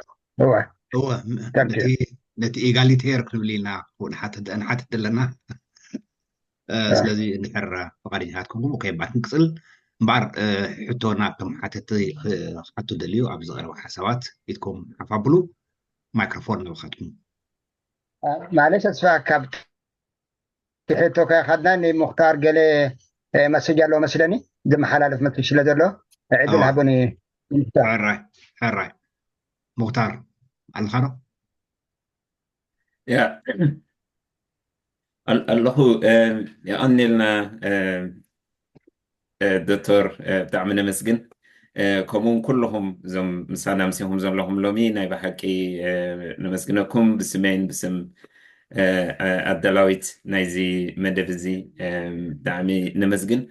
هو نتي ايغاليتير كبلينا انا حتى لنا ስለዚ ንሕር ፈቃደኛትኩም ወከይባት ንቅፅል እምበር ሕቶና ከም ሓቱ ደልዩ ኣብ ዝቐረበ ሓሳባት ኢትኩም ሓፋብሉ ማይክሮፎን ንብኻትኩም معلش اسفه كابت تحتو كاخدنا مختار قال مسج له مسلني دم حلال في متش لدلو عيد الهبوني حراي مختار الخرا يا الله يعني لنا دكتور بتاع من مسجن كمون كلهم زم مسانا مسيهم زم لهم لومين أي بحكي نمسجنكم بسمين بسم الدلاويت نايزي مدفزي دعمي نمسجن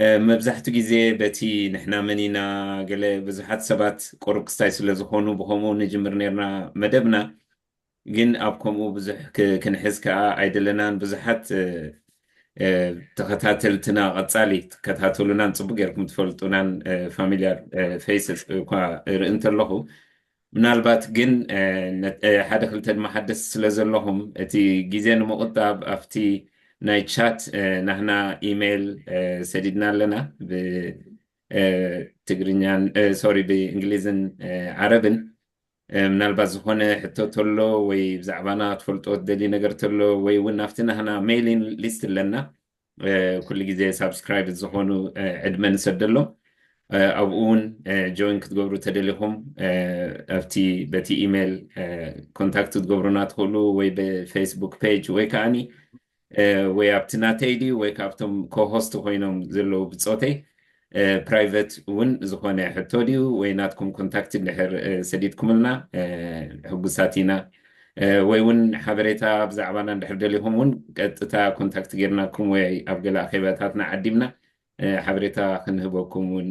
مبزحتو جزي بتي نحنا منينا قال بزحات سبات قرب ستايس لزخونو بهمو نجمر نيرنا مدبنا جن أبكمو بزح كنحس كا عيدلنا بزحات تخاتلتنا قصالي كتاتلنا نصبغ يركم تفلطونا فاميليار فيسز كا رئنت الله ምናልባት ግን ሓደ ክልተ ድማ ሓደስ ስለዘለኹም እቲ ግዜ ንምቁጣብ ኣብቲ ናይ ቻት ናህና ኢሜይል ሰዲድና ኣለና ብትግርኛን ሶሪ ብእንግሊዝን ዓረብን ምናልባት ዝኾነ ሕቶ ተሎ ወይ ብዛዕባና ትፈልጦ ደሊ ነገር ተሎ ወይ እውን ኣብቲ ናህና ሜይሊን ሊስት ኣለና ኩሉ ግዜ ሳብስክራይብ ዝኾኑ ዕድመ ንሰደሎ ኣብኡን ጆይን ክትገብሩ ተደሊኹም ኣብቲ በቲ ኢሜይል ኮንታክት ክትገብሩና ትኽእሉ ወይ ብፌስቡክ ፔጅ ወይ ከዓኒ ወይ ኣብቲ ናተይ ድዩ ወይ ካብቶም ኮሆስት ኮይኖም ዘለዉ ብፆተይ ፕራይቬት እውን ዝኾነ ሕቶ ድዩ ወይ ናትኩም ኮንታክት እንድሕር ሰዲድኩምልና ሕጉሳት ኢና ወይ እውን ሓበሬታ ብዛዕባና እንድሕር ደሊኹም እውን ቀጥታ ኮንታክት ጌርናኩም ወይ ኣብ ገለ ኣኼባታትና ዓዲምና ሓበሬታ ክንህበኩም እውን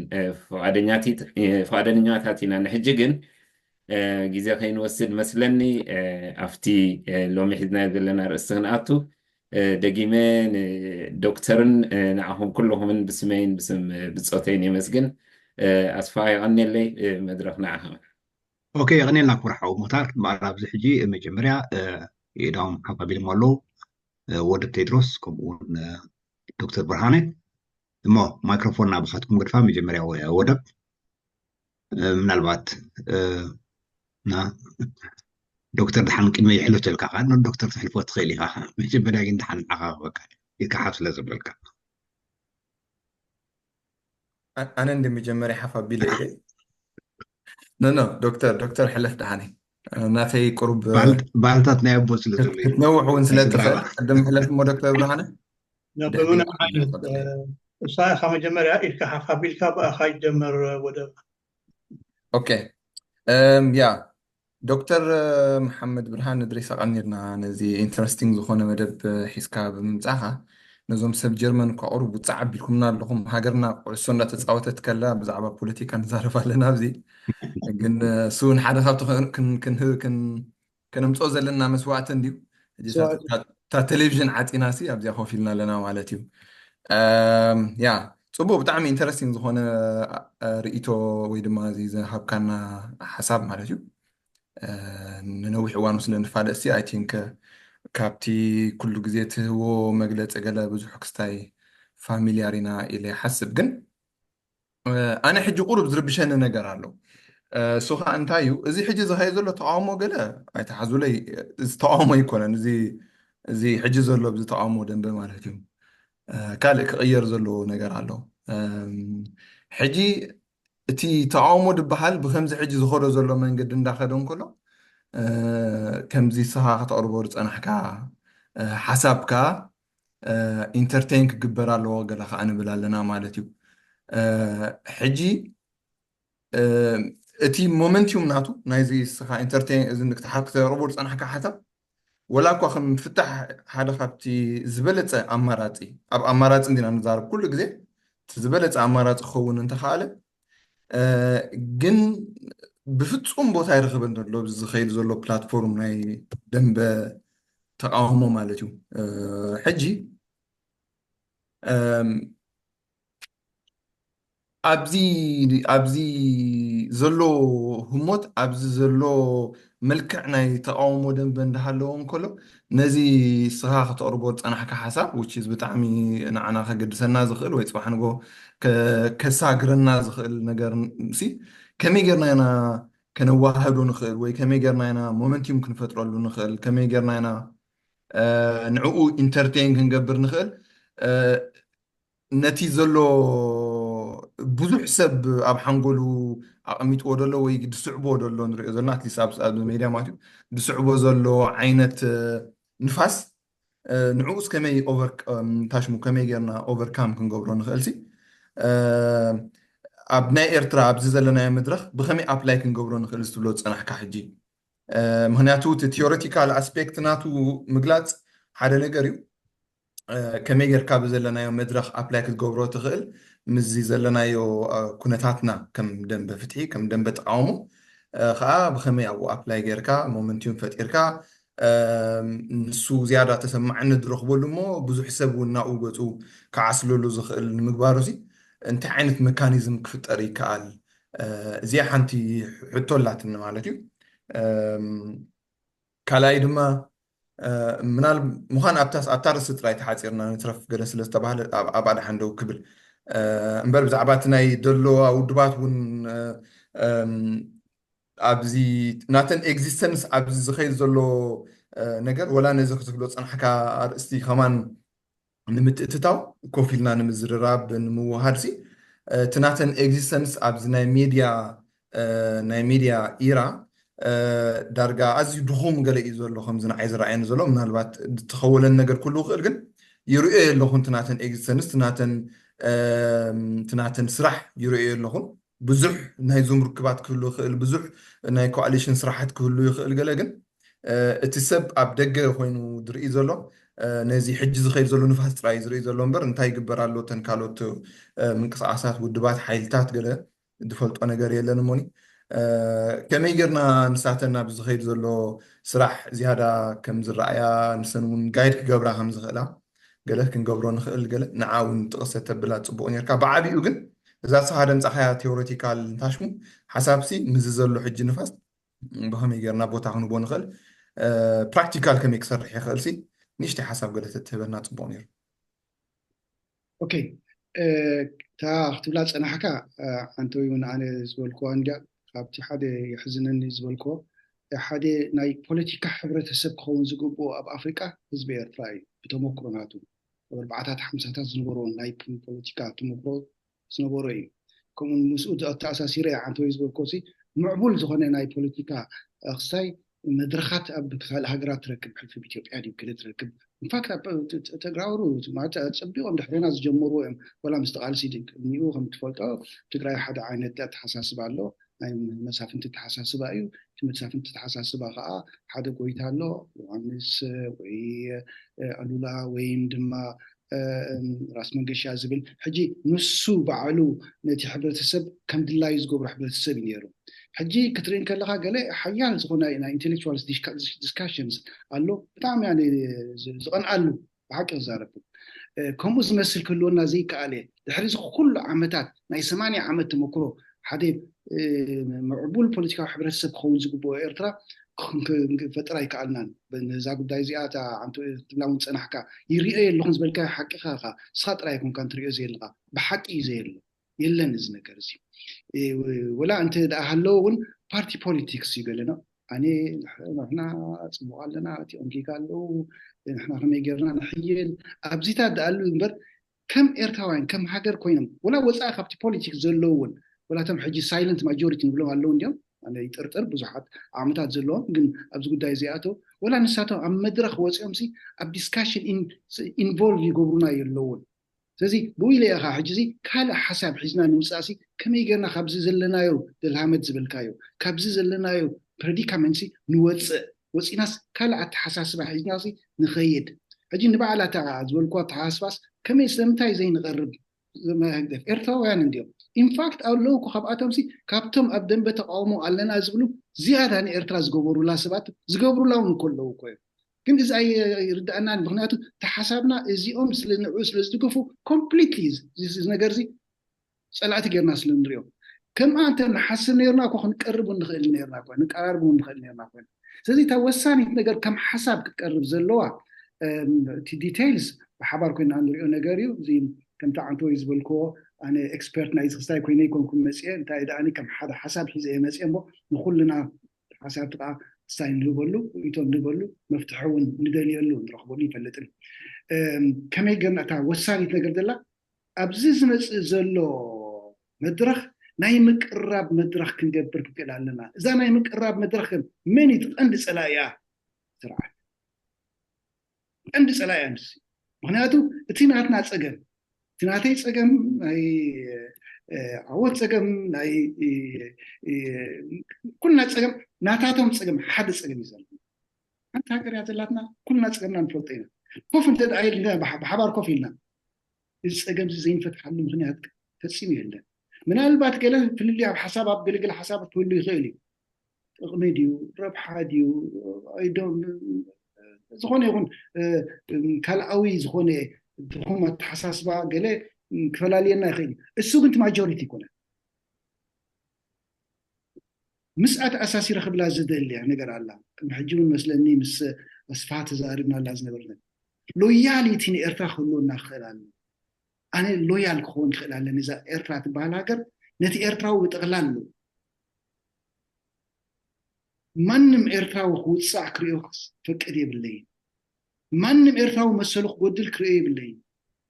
ፈቃደኛታት ኢና ንሕጂ ግን ግዜ ከይንወስድ መስለኒ ኣብቲ ሎሚ ሒዝናዮ ዘለና ርእሲ ክንኣቱ ደጊመ ዶክተርን ንዓኹም ኩልኹምን ብስመይን ብስም ብፆተይን የመስግን ኣስፋ ይቐኒለይ መድረክ ንዓኻ ኦኬ ይቐኒልና ኩርሓው ሙኽታር እምበኣር ኣብዚ ሕጂ መጀመርያ ኢዶም ሓፋቢሎም ኣለዉ ወዲ ቴድሮስ ከምኡውን ዶክተር ብርሃነ እሞ ማይክሮፎን ናብኻትኩም ግድፋ መጀመርያ ወደብ ምናልባት ዶክተር ድሓን ቅድመ ይሕልፍ ተልካ ካ ዶክተር ትሕልፎ ትኽእል ኢኻ መጀመርያ ግን ድሓን ንዓኻ በቃ ይከሓብ ስለ ዘበልካ أنا عندي مجمري حفابيل إيه نو دكتور حلف دحاني ناتي قرب بالتات نيابو سلة تنوح ونسلة تخيل قدم حلف مو دكتور برهانة نقولون عايز صايخة مجمري إلك حفابيل كابا أخاي جمر ودب أوكي يا دكتور محمد برهان دريس قنيرنا نزي انترستينج زخونة مدب حسكا بممتعها نزوم سب جيرمان كعرب وتصعب بيكمنا لهم هاجرنا السنة تتصاوت تكلا بزعبة بوليتيكا نزارف على نفسي لكن سون حدا خاطر كن متوزع لنا مسوات ديو سواء تا تلفزيون عطيناسي ابزي خوفيلنا لنا مالتيو يا صبو بتعمي انترستين زخونه رئيتو ويدما زي زهاب كان حساب مالتيو ننوح وانو سلن فادسي اي ثينك كابتي كل جزيت هو مجلس اجلا بزح كستاي فاميليارينا الى حسب جن انا حجي قرب زربشان نجر አለው ሶኻ እንታይ እዩ እዚ ሕጂ ዝሃይ ዘሎ ተቃውሞ ገለ ኣይተሓዙ ለይ እዚ ተቃውሞ ይኮነን እዚ ሕጂ ዘሎ ብዚ ተቃውሞ ደንበ ማለት እዩ ካልእ ክቕየር ዘለዎ ነገር ኣሎ ሕጂ እቲ ተቃውሞ ድበሃል ብከምዚ ሕጂ ዝኸዶ ዘሎ መንገዲ እንዳኸደ እንከሎ ከምዚ ስኻ ከተቕርቦ ዝፀናሕካ ሓሳብካ ኢንተርቴን ክግበር ኣለዎ ገለ ከዓ ንብል ኣለና ማለት እዩ ሕጂ እቲ ሞመንቲዩም ናቱ ናይዚ ስኻ ኢንተርቴን እዚ ክትተቕርቦ ዝፀናሕካ ሓሳብ ወላ እኳ ከም ፍታሕ ሓደ ካብቲ ዝበለፀ ኣማራፂ ኣብ ኣማራፂ እንዲና ንዛረብ ኩሉ ግዜ እቲ ዝበለፀ ኣማራፂ ክኸውን እንተኸኣለ ግን ብፍፁም ቦታ ይረኽበን ዘሎ ዝኸይድ ዘሎ ፕላትፎርም ናይ ደንበ ተቃውሞ ማለት እዩ ሕጂ ኣብዚ ዘሎ ህሞት ኣብዚ ዘሎ መልክዕ ናይ ተቃውሞ ደንበ እንዳሃለዎ እንከሎ ነዚ ስኻ ከተቕርቦ ዝፀናሕካ ሓሳብ which is ብጣዕሚ ንዓና ከገድሰና ዝኽእል ወይ ፅባሕ ንጎ ከሳግረና ዝኽእል ነገር ሲ ከመይ ጌርና ኢና ከነዋህዶ ንኽእል ወይ ከመይ ጌርና ኢና ሞመንቲዩም ክንፈጥረሉ ንኽእል ከመይ ጌርና ኢና ንዕኡ ኢንተርቴን ክንገብር ንኽእል ነቲ ዘሎ ብዙሕ ሰብ ኣብ ሓንጎሉ ኣቐሚጥዎ ዘሎ ወይ ድስዕቦ ዘሎ ንሪኦ ዘለና ኣትሊስት ኣብ ሜድያ ማለት እዩ ድስዕቦ ዘሎ ዓይነት ንፋስ ንዕኡስ ከመይ ታሽሙ ከመይ ጌርና ኦቨርካም ክንገብሮ ንኽእል ሲ ኣብ ናይ ኤርትራ ኣብዚ ዘለናዮ መድረኽ ብኸመይ ኣፕላይ ክንገብሮ ንኽእል ዝትብሎ ዝፀናሕካ ሕጂ ምክንያቱ እቲ ቴዎሬቲካል ኣስፔክት ናቱ ምግላፅ ሓደ ነገር እዩ ከመይ ጌርካ ብዘለናዮ መድረኽ ኣፕላይ ክትገብሮ ትኽእል ምዚ ዘለናዮ ኩነታትና ከም ደንበ ፍትሒ ከም ደንበ ተቃውሞ ከዓ ብኸመይ ኣብኡ ኣፕላይ ጌርካ ሞመንቲዩም ፈጢርካ ንሱ ዝያዳ ተሰማዕነት ዝረኽበሉ እሞ ብዙሕ ሰብ እውን ናብኡ ገፁ ክዓስለሉ ዝኽእል ንምግባሩ ሲ እንታይ ዓይነት መካኒዝም ክፍጠር ይከኣል እዚኣ ሓንቲ ሕቶ ኣላትኒ ማለት እዩ ካልኣይ ድማ ምዃን ኣብታ ርእሲ ጥራይ ተሓፂርና ንትረፍ ገለ ስለ ዝተባሃለ ኣብ ኣድሓን ደው ክብል እምበር ብዛዕባ እቲ ናይ ደለዋ ውድባት እውን ኣብዚ ናተን ኤግዚስተንስ ኣብዚ ዝኸይድ ዘሎ ነገር ወላ ነዚ ክትብሎ ፀናሕካ ኣርእስቲ ከማን ንምትእትታው ኮፍ ኢልና ንምዝርራብ ንምውሃድ ሲ እቲ ናተን ኤግዚስተንስ ኣብዚ ናይ ሚድያ ኢራ ዳርጋ ኣዝዩ ድኹም ገለ እዩ ዘሎ ከምዚ ንዓይ ዝረኣየኒ ዘሎ ምናልባት ትኸወለን ነገር ኩሉ ክእል ግን ይርኦ ኣለኹ እቲ ናተን ኤግዚስተንስ ትናተን ስራሕ ይርኦ ኣለኹ ብዙሕ ናይ ዙም ርክባት ክህሉ ይኽእል ብዙሕ ናይ ኮኣሊሽን ስራሕት ክህሉ ይኽእል ገለ ግን እቲ ሰብ ኣብ ደገ ኮይኑ ዝርኢ ዘሎ ነዚ ሕጂ ዝኸይድ ዘሎ ንፋስ ጥራይ ዝርኢ ዘሎ እምበር እንታይ ይግበር ኣሎ ተን ካልኦት ምንቅስቃሳት ውድባት ሓይልታት ገለ ዝፈልጦ ነገር የለን እሞኒ ከመይ ጌርና ንሳተን ኣብ ዝኸይድ ዘሎ ስራሕ ዝያዳ ከም ዝረኣያ ንሰን እውን ጋይድ ክገብራ ከም ዝኽእላ ገለ ክንገብሮ ንኽእል ገለ ንዓ እውን ጥቕሰ ተብላ ፅቡቅ ኔርካ ብዓብኡ ግን እዛ ስኻ ደምፃኸያ ቴዎሬቲካል እንታሽሙ ሓሳብሲ ምዝ ዘሎ ሕጂ ንፋስ ብኸመይ ጌርና ቦታ ክንቦ ንኽእል ፕራክቲካል ከመይ ክሰርሕ ይኽእል ሲ ንእሽተይ ሓሳብ ገለ ተትህበና ፅቡቅ ነይሩ ኦኬ እታ ክትብላ ፀናሕካ ሓንቲ ወይ እውን ኣነ ዝበልክዎ እንድያ ካብቲ ሓደ ይሕዝነኒ ዝበልክዎ ሓደ ናይ ፖለቲካ ሕብረተሰብ ክኸውን ዝግብኦ ኣብ ኣፍሪቃ ህዝቢ ኤርትራ እዩ ብተመክሮ ናቱ ኣብ 40-50ታት ዝነበሮ ናይ ፖለቲካ ተመክሮ ዝነበሮ እዩ ከምኡ ምስኡ ተኣሳሲረ ሓንቲ ወይ ዝበልክዎ ምዕቡል ዝኾነ ናይ ፖለቲካ ክስታይ መድረኻት ኣብ ካልእ ሃገራት ትረክብ ሕልፊ ኢትዮጵያ ድዩ ክለ ትረክብ ኢንፋክት ተግራውሩ ማለት ፀቢቆም ድሕሪና ዝጀመሩ እዮም ወላ ምስ ተቃልሲ እኒኡ ከም ትፈልጦ ትግራይ ሓደ ዓይነት ተሓሳስባ ኣሎ ናይ መሳፍንቲ ተሓሳስባ እዩ እቲ መሳፍንቲ ተሓሳስባ ከዓ ሓደ ጎይታ ኣሎ ዮሃንስ ወይ ኣሉላ ወይ ድማ ራስ መንገሻ ዝብል ሕጂ ንሱ ባዕሉ ነቲ ሕብረተሰብ ከም ድላይ ዝገብሮ ሕብረተሰብ እዩ ነይሩ ሕጂ ክትሪእን ከለካ ገለ ሓያል ዝኾነ ናይ ኢንቴሌክቹዋል ዲስካሽንስ ኣሎ ብጣዕሚ ዝቐንዓሉ ብሓቂ ዝዛረብ ከምኡ ዝመስል ክህልወና ዘይከኣለ ድሕሪ እዚ ኩሉ ዓመታት ናይ 80 ዓመት ተመክሮ ሓደ ምዕቡል ፖለቲካዊ ሕብረተሰብ ክኸውን ዝግብኦ ኤርትራ ፈጥራ ይከኣልናን በዛ ጉዳይ እዚኣ ዓንቱ ትብላውን ፀናሕካ ይርኦ የለኹን ዝበልካ ሓቂኻ ስኻ ጥራይ ኮንካ እንትሪኦ ዘየለካ ብሓቂ እዩ ዘየሎ የለን እዚ ነገር እዚ ወላ እንተ ሃለዎ እውን ፓርቲ ፖለቲክስ ይገለና ኣነ ንሕና ፅቡቅ ኣለና እቲኦም ጌጋ ኣለዉ ንሕና ከመይ ጌርና ንሕይል ኣብዚታት ደኣሉ እምበር ከም ኤርትራውያን ከም ሃገር ኮይኖም ወላ ወፃኢ ካብቲ ፖለቲክስ ዘለዉ እውን ወላቶም ሕጂ ሳይለንት ማጆሪቲ ንብሎም ኣለዉ እንዲኦም ኣነ ይጥርጥር ብዙሓት ዓመታት ዘለዎም ግን ኣብዚ ጉዳይ እዚኣቶ ወላ ንሳቶም ኣብ መድረክ ወፂኦም ኣብ ዲስካሽን ኢንቮልቭ ይገብሩና የለውን ስለዚ ብኢለ ኢኻ ሕጂ ካልእ ሓሳብ ሒዝና ንምፃእ ከመይ ጌርና ካብዚ ዘለናዮ ደልሃመት ዝብልካዮ ካብዚ ዘለናዮ ፕሬዲካመንት ንወፅእ ወፂናስ ካልእ ኣተሓሳስባ ሒዝና ንኸይድ ሕጂ ንባዕላታ ዝበልኳ ኣተሓሳስባስ ከመይ ስለምንታይ ዘይንቐርብ ኤርትራውያን እንዲኦም ኢንፋክት ኣለዉ ካብኣቶም ካብቶም ኣብ ደንበ ተቃውሞ ኣለና ዝብሉ ዝያዳ ንኤርትራ ዝገበሩላ ሰባት ዝገብሩላ እውን ከለዉ ኮይኑ ግን እዚ ኣይርዳእናን ምክንያቱ ተሓሳብና እዚኦም ስለንዕኡ ስለዝድገፉ ኮምፕሊትሊ እዚ ነገር ፀላእቲ ጌርና ስለንሪኦ ከምኣ እንተ ንሓስብ ነርና እኮ ክንቀርብ ንኽእል ነርና እኮ ንቀራርብ ንኽእል ነርና እኮ ስለዚ እታ ወሳኒት ነገር ከም ሓሳብ ክትቀርብ ዘለዋ እቲ ዲቴይልስ ብሓባር ኮይና ንሪኦ ነገር እዩ እዚ ከምቲ ዓንተወይ ዝበልክዎ ኣነ ኤክስፐርት ናይ ዝክስታይ ኮይነ ይኮንኩም መፅአ እንታይ ደኣኒ ከም ሓደ ሓሳብ ሒዘ መፅአ እሞ ንኩልና ሓሳብ ጥቃ ክስታይ ንህበሉ ኢቶም ንህበሉ መፍትሒ እውን ንደልየሉ ንረኽበሉ ይፈልጥን ከመይ ገርና እታ ወሳኒት ነገር ዘላ ኣብዚ ዝመፅእ ዘሎ መድረክ ናይ ምቅራብ መድረክ ክንገብር ክክእል ኣለና እዛ ናይ ምቅራብ መድረክ መን ትቐንዲ ፀላእያ ስርዓት ቀንዲ ፀላእያ ንስ ምክንያቱ እቲ ናትና ፀገም እቲ ናተይ ፀገም ናይ ዓወት ፀገም ናይ ኩልና ፀገም ናታቶም ፀገም ሓደ ፀገም እዩ ዘሎ ሓንቲ ሃገር እያ ዘላትና ኩልና ፀገምና ንፈልጦ ኢና ኮፍ እንተ ኢልና ብሓባር ኮፍ ኢልና እዚ ፀገም ዘይንፈትሓሉ ምክንያት ፈፂሙ የለን ምናልባት ገለ ፍልልይ ኣብ ሓሳብ ኣብ ገለገለ ሓሳብ ትህሉ ይኽእል እዩ ጥቕሚ ድዩ ረብሓ ድዩ ዝኾነ ይኹን ካልኣዊ ዝኾነ ድኹም ኣተሓሳስባ ገለ ክፈላለየና ይኽእል እዩ እሱ ግን እቲ ማጆሪቲ ይኮነ ምስኣት ኣሳሲረ ክብላ ዝደልያ ነገር ኣላ ከም ሕጂ እውን መስለኒ ምስ ኣስፋት ተዛሪብና ኣላ ዝነበርነ ሎያሊቲ ንኤርትራ ክህልወና ክኽእል ኣሎ ኣነ ሎያል ክኸውን ክኽእል ኣለኒ እዛ ኤርትራ ትበሃል ሃገር ነቲ ኤርትራዊ ብጥቕላሉ ማንም ኤርትራዊ ክውፃዕ ክሪኦ ፈቅድ የብለይ ማንም ኤርትራዊ መሰሉ ክጎድል ክሪኦ የብለይ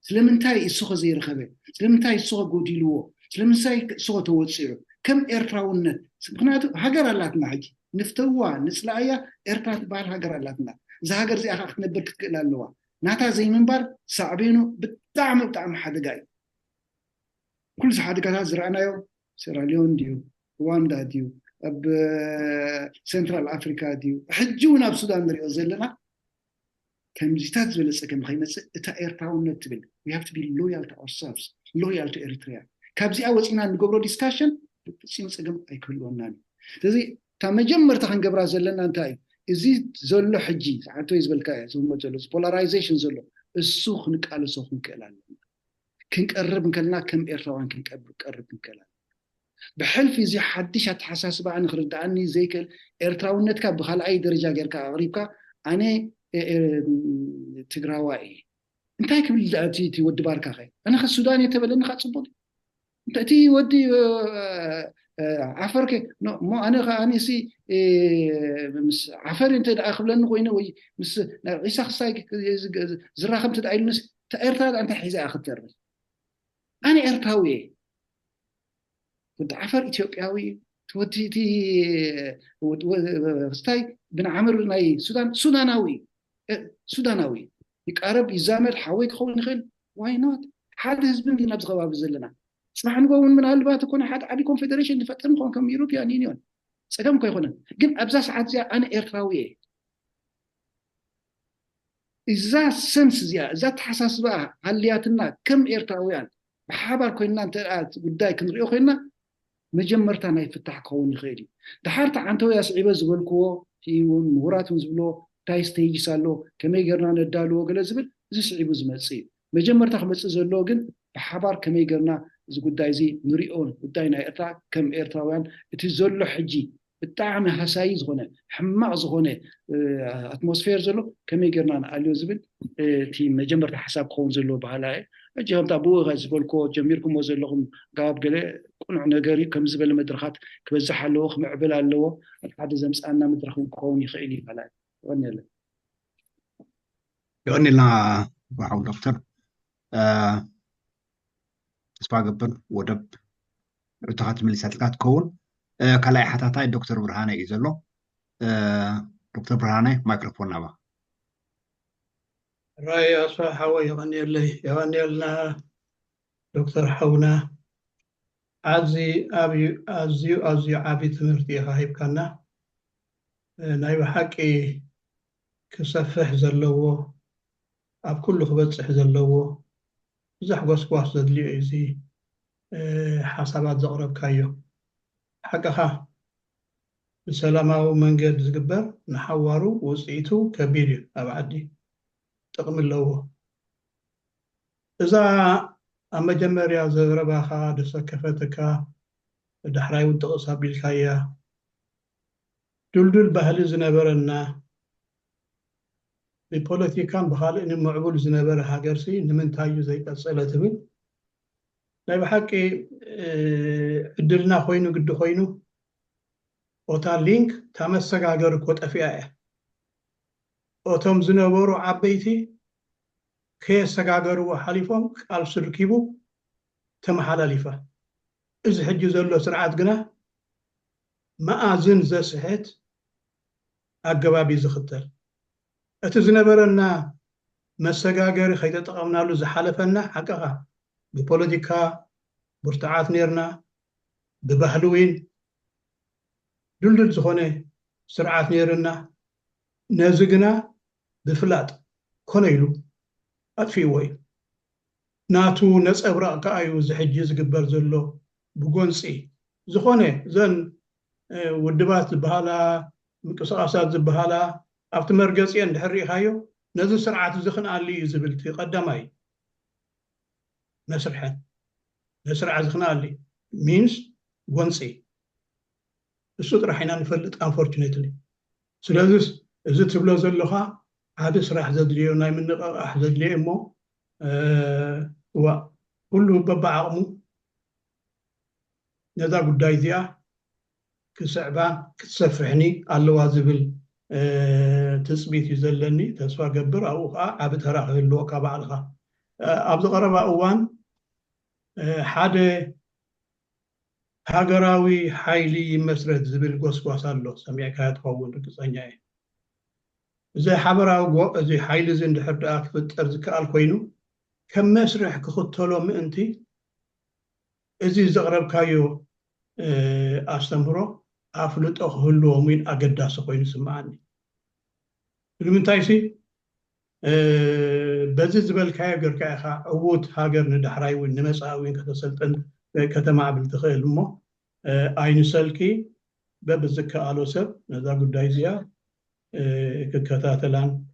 ስለምንታይ እሱ ዘይረኸበ ስለምንታይ እሱ ጎዲልዎ ስለምንታይ እሱ ተወፂዑ ከም ኤርትራውነት ምክንያቱ ሃገር ኣላትና ሕጂ ንፍተዋ ንፅላእያ ኤርትራ ትበሃል ሃገር ኣላትና እዛ ሃገር እዚኣ ከዓ ክትነብር ክትክእል ኣለዋ ናታ ዘይምንባር ሳዕቤኑ ብጣዕሚ ሓደጋ እዩ ኩሉ ሓደጋታት ዝረኣናዮ ሴራሊዮን ድዩ ሩዋንዳ ድዩ ኣብ ሴንትራል ኣፍሪካ ድዩ ሕጂ እውን ኣብ ሱዳን ንሪኦ ዘለና ከምዚታት ዝበለ ፀገም ከይመፅእ እታ ኤርትራውነት ትብል we have to be loyal to ourselves loyal to Eritrea ካብዚኣ ወፂና ንገብሮ ዲስካሽን ፍፂም ፀገም ኣይክህልወናን ስለዚ እታ መጀመርታ ክንገብራ ዘለና እንታይ እዩ እዚ ዘሎ ሕጂ ሰዓቶ ዝበልካ ዝህመት ዘሎ ፖላራይዜሽን ዘሎ እሱ ክንቃለሶ ክንክእል ኣለና ክንቀርብ እንከልና ከም ኤርትራውያን ክንቀርብ ክንክእል ኣለና ብሕልፊ እዚ ሓድሽ ኣተሓሳስባ ንክርዳእኒ ዘይክእል ኤርትራውነትካ ብካልኣይ ደረጃ ጌርካ ኣቕሪብካ ኣነ ትግራዋይ እንታይ ክብል እቲ ወዲ ባርካ ኸ ኣነ ከሱዳን የተበለኒ ካ ፅቡቅ እቲ ወዲ ዓፈር ሞ ኣነ ኣነሲ ምስ ዓፈር እንተ ደኣ ክብለኒ ኮይነ ወይ ምስ ዒሳ ክሳይ ዝራኸብ እንተ ደኣ ኢሉንስ ኤርትራ እንታይ ሒዛ እያ ክትተርፍ ኣነ ኤርትራዊ እየ ወዲ ዓፈር ኢትዮጵያዊ ወዲ እቲ ክስታይ ብንዓምር ናይ ሱዳን ሱዳናዊ ይቃረብ ይዛመድ ሓወይ ክኸውን ይኽእል ዋይ ኖት ሓደ ህዝቢ እንዲ ናብ ዝኸባቢ ዘለና ፅባሕ ንጎውን ምናልባት እኮነ ሓደ ዓዲ ኮንፌደሬሽን ንፈጥር ንኾን ከም ዩሮፒያን ዩኒዮን ፀገም እኮ ኣይኮነን ግን ኣብዛ ሰዓት እዚኣ ኣነ ኤርትራዊ እየ إذا سنس زيا إذا تحسس بقى علياتنا كم إيرتراويان بحابر كوينا أنت قداي كنريو خينا مجمرتا ناي فتح كون خيري دحرت عنتو يا صعيبه زبلكو تيون موراتون زبلو تاي ستيج سالو كمي غيرنا ندالو غلا زبل زي صعيبه زمصي مجمرتا خمص زلو ግን بحبار كمي غيرنا زي قداي زي نريون قداي ناي اتا كم ايرتراويان اتي زلو حجي بتاعم حساي زغونه حماق زغونه اتموسفير زلو كمي غيرنا اليو زبل تي مجمرتا حساب كون زلو بحالاي اجيهم تابو غزبلكو جميركم وزلهم قاب قله قنع نغري كم زبل مدرخات كبزح له خمعبل له حد زمصانا مدرخون كون يخيل يبلاي ونيل يقولني لنا واو دكتور اسباغبر ودب ارتقات مليساتلات كون كلاي حتاتا دكتور برهانه يزلو دكتور برهانه مايكروفون نابا رأي أصبح حوي يغني لنا دكتور حونا عزي عابي تمرتي هايب كنا نايب حقي كسفح زلوه أب كله خبصح زلوه زح قصقاص زدلي زي حسابات زغرب كايو حقها بسلامة منجد زقبر نحوارو وصيتو كبير أبعدي تقم اللوه إذا أما جمريا زغرباخا دسكفتكا دحراي ودقصا بالكايا دلدل بهل زنبرنا ببوليتيكان بخال إن معقول زنبر هاجرسي نمن تايو زي قصيلة تبل لا بحكي عدلنا خوينو قد خوينو وتا لينك تمسك هاجر كوت أفياء وتم زنبرو عبيتي كي سقاقروا حليفهم قال سركيبو تم حلاليفة إذا حجز له سرعات قنا ما أزن زي سحت أقبابي زختر أتزنبرنا مسقاقر خيطة تقامنا له زحالفنا حقها ببوليتيكا برتعات نيرنا ببهلوين دلدل زخوني سرعات نيرنا نازقنا بفلات كونيلو أطفي وي ناتو نس أبرأ كأيو زحجيز قبر زلو بقونسي زخوني زن ودبات بهالا مكساسات زبهالا أفتمر قصيان دحري خايو نزل سرعات زخن علي زبلتي قدامي نسرحت نسرع زخن علي means قونسي السود راحينا نفلت unfortunately سلازس إذا تبلو زلوها هذا سرح زدليو ناي من أحزد لي إمو وكله ببع عمو نذا قداي ذيا كسعبان كتسفحني الله وازبل تثبيت يزلني تسوى قبر أو عبد هراخ اللو كبعلها أبدو قرب أوان حدا هاجراوي حيلي مسرد زبل قوس الله سميع كات قوون رقصانيا زي حبراو زي حيل زين دحر أكفت أرزك الكوينو كم مسرح كخطلو مأنتي إزي زغرب كايو أستمرو أفلت أخلو من أقداس كوينو سمعني من تايسي بزز بالكايو قركايخا عوت هاجر ندحراي ونمسا وين كتسلطن كتما بالتخيل مو أين سلكي ببزك آلو سب نذا قداي زيا ككتاتلان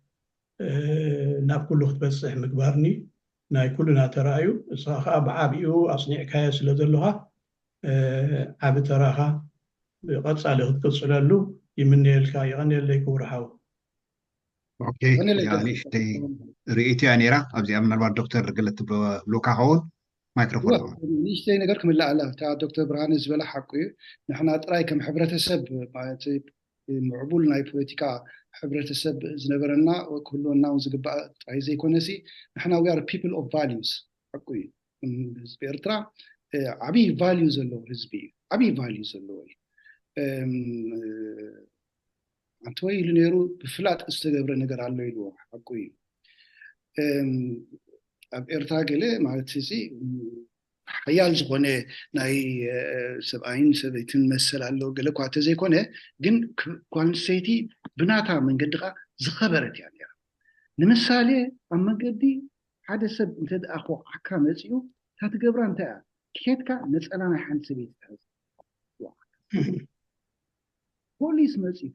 ناب كل وقت بس مقبارني ناي كلنا ترايو صاخا بعابيو أصنع كايس لذلها عاب تراها قد صالح قصلا له يمني الكاي غني اللي يكورحاو اوكي يعني شتي رئيتي انيرا ابزي امن الواد دكتور قلت بلوكا هون مايكروفون نيشتي نقركم لا لا تاع دكتور برهان زبل حقي نحن طراي كم حبرتسب معناتي معبول ناي بوليتيكا حبرتسب زنبرنا وكلنا وزقبا طاي زي كونسي نحن we are people of values حقي بإرترا عبي values اللو حزبي عبي values اللو أنتوي لنيرو بفلات استجبر نجار على الليل حقي بإرترا قلة معناتي حيال زغونه ناي سبعين سبعين مثل على قال لك وعتزي كونه جن كون سيتي بناتها من قدرة زخبرت يعني ንምሳሌ ኣብ መንገዲ ሓደ ሰብ እንተደኣ ክወቅዓካ መፅኡ እታ ትገብራ እንታይ እያ ኬትካ ነፀላ ናይ ሓንቲ ሰበይቲ ትሕዝ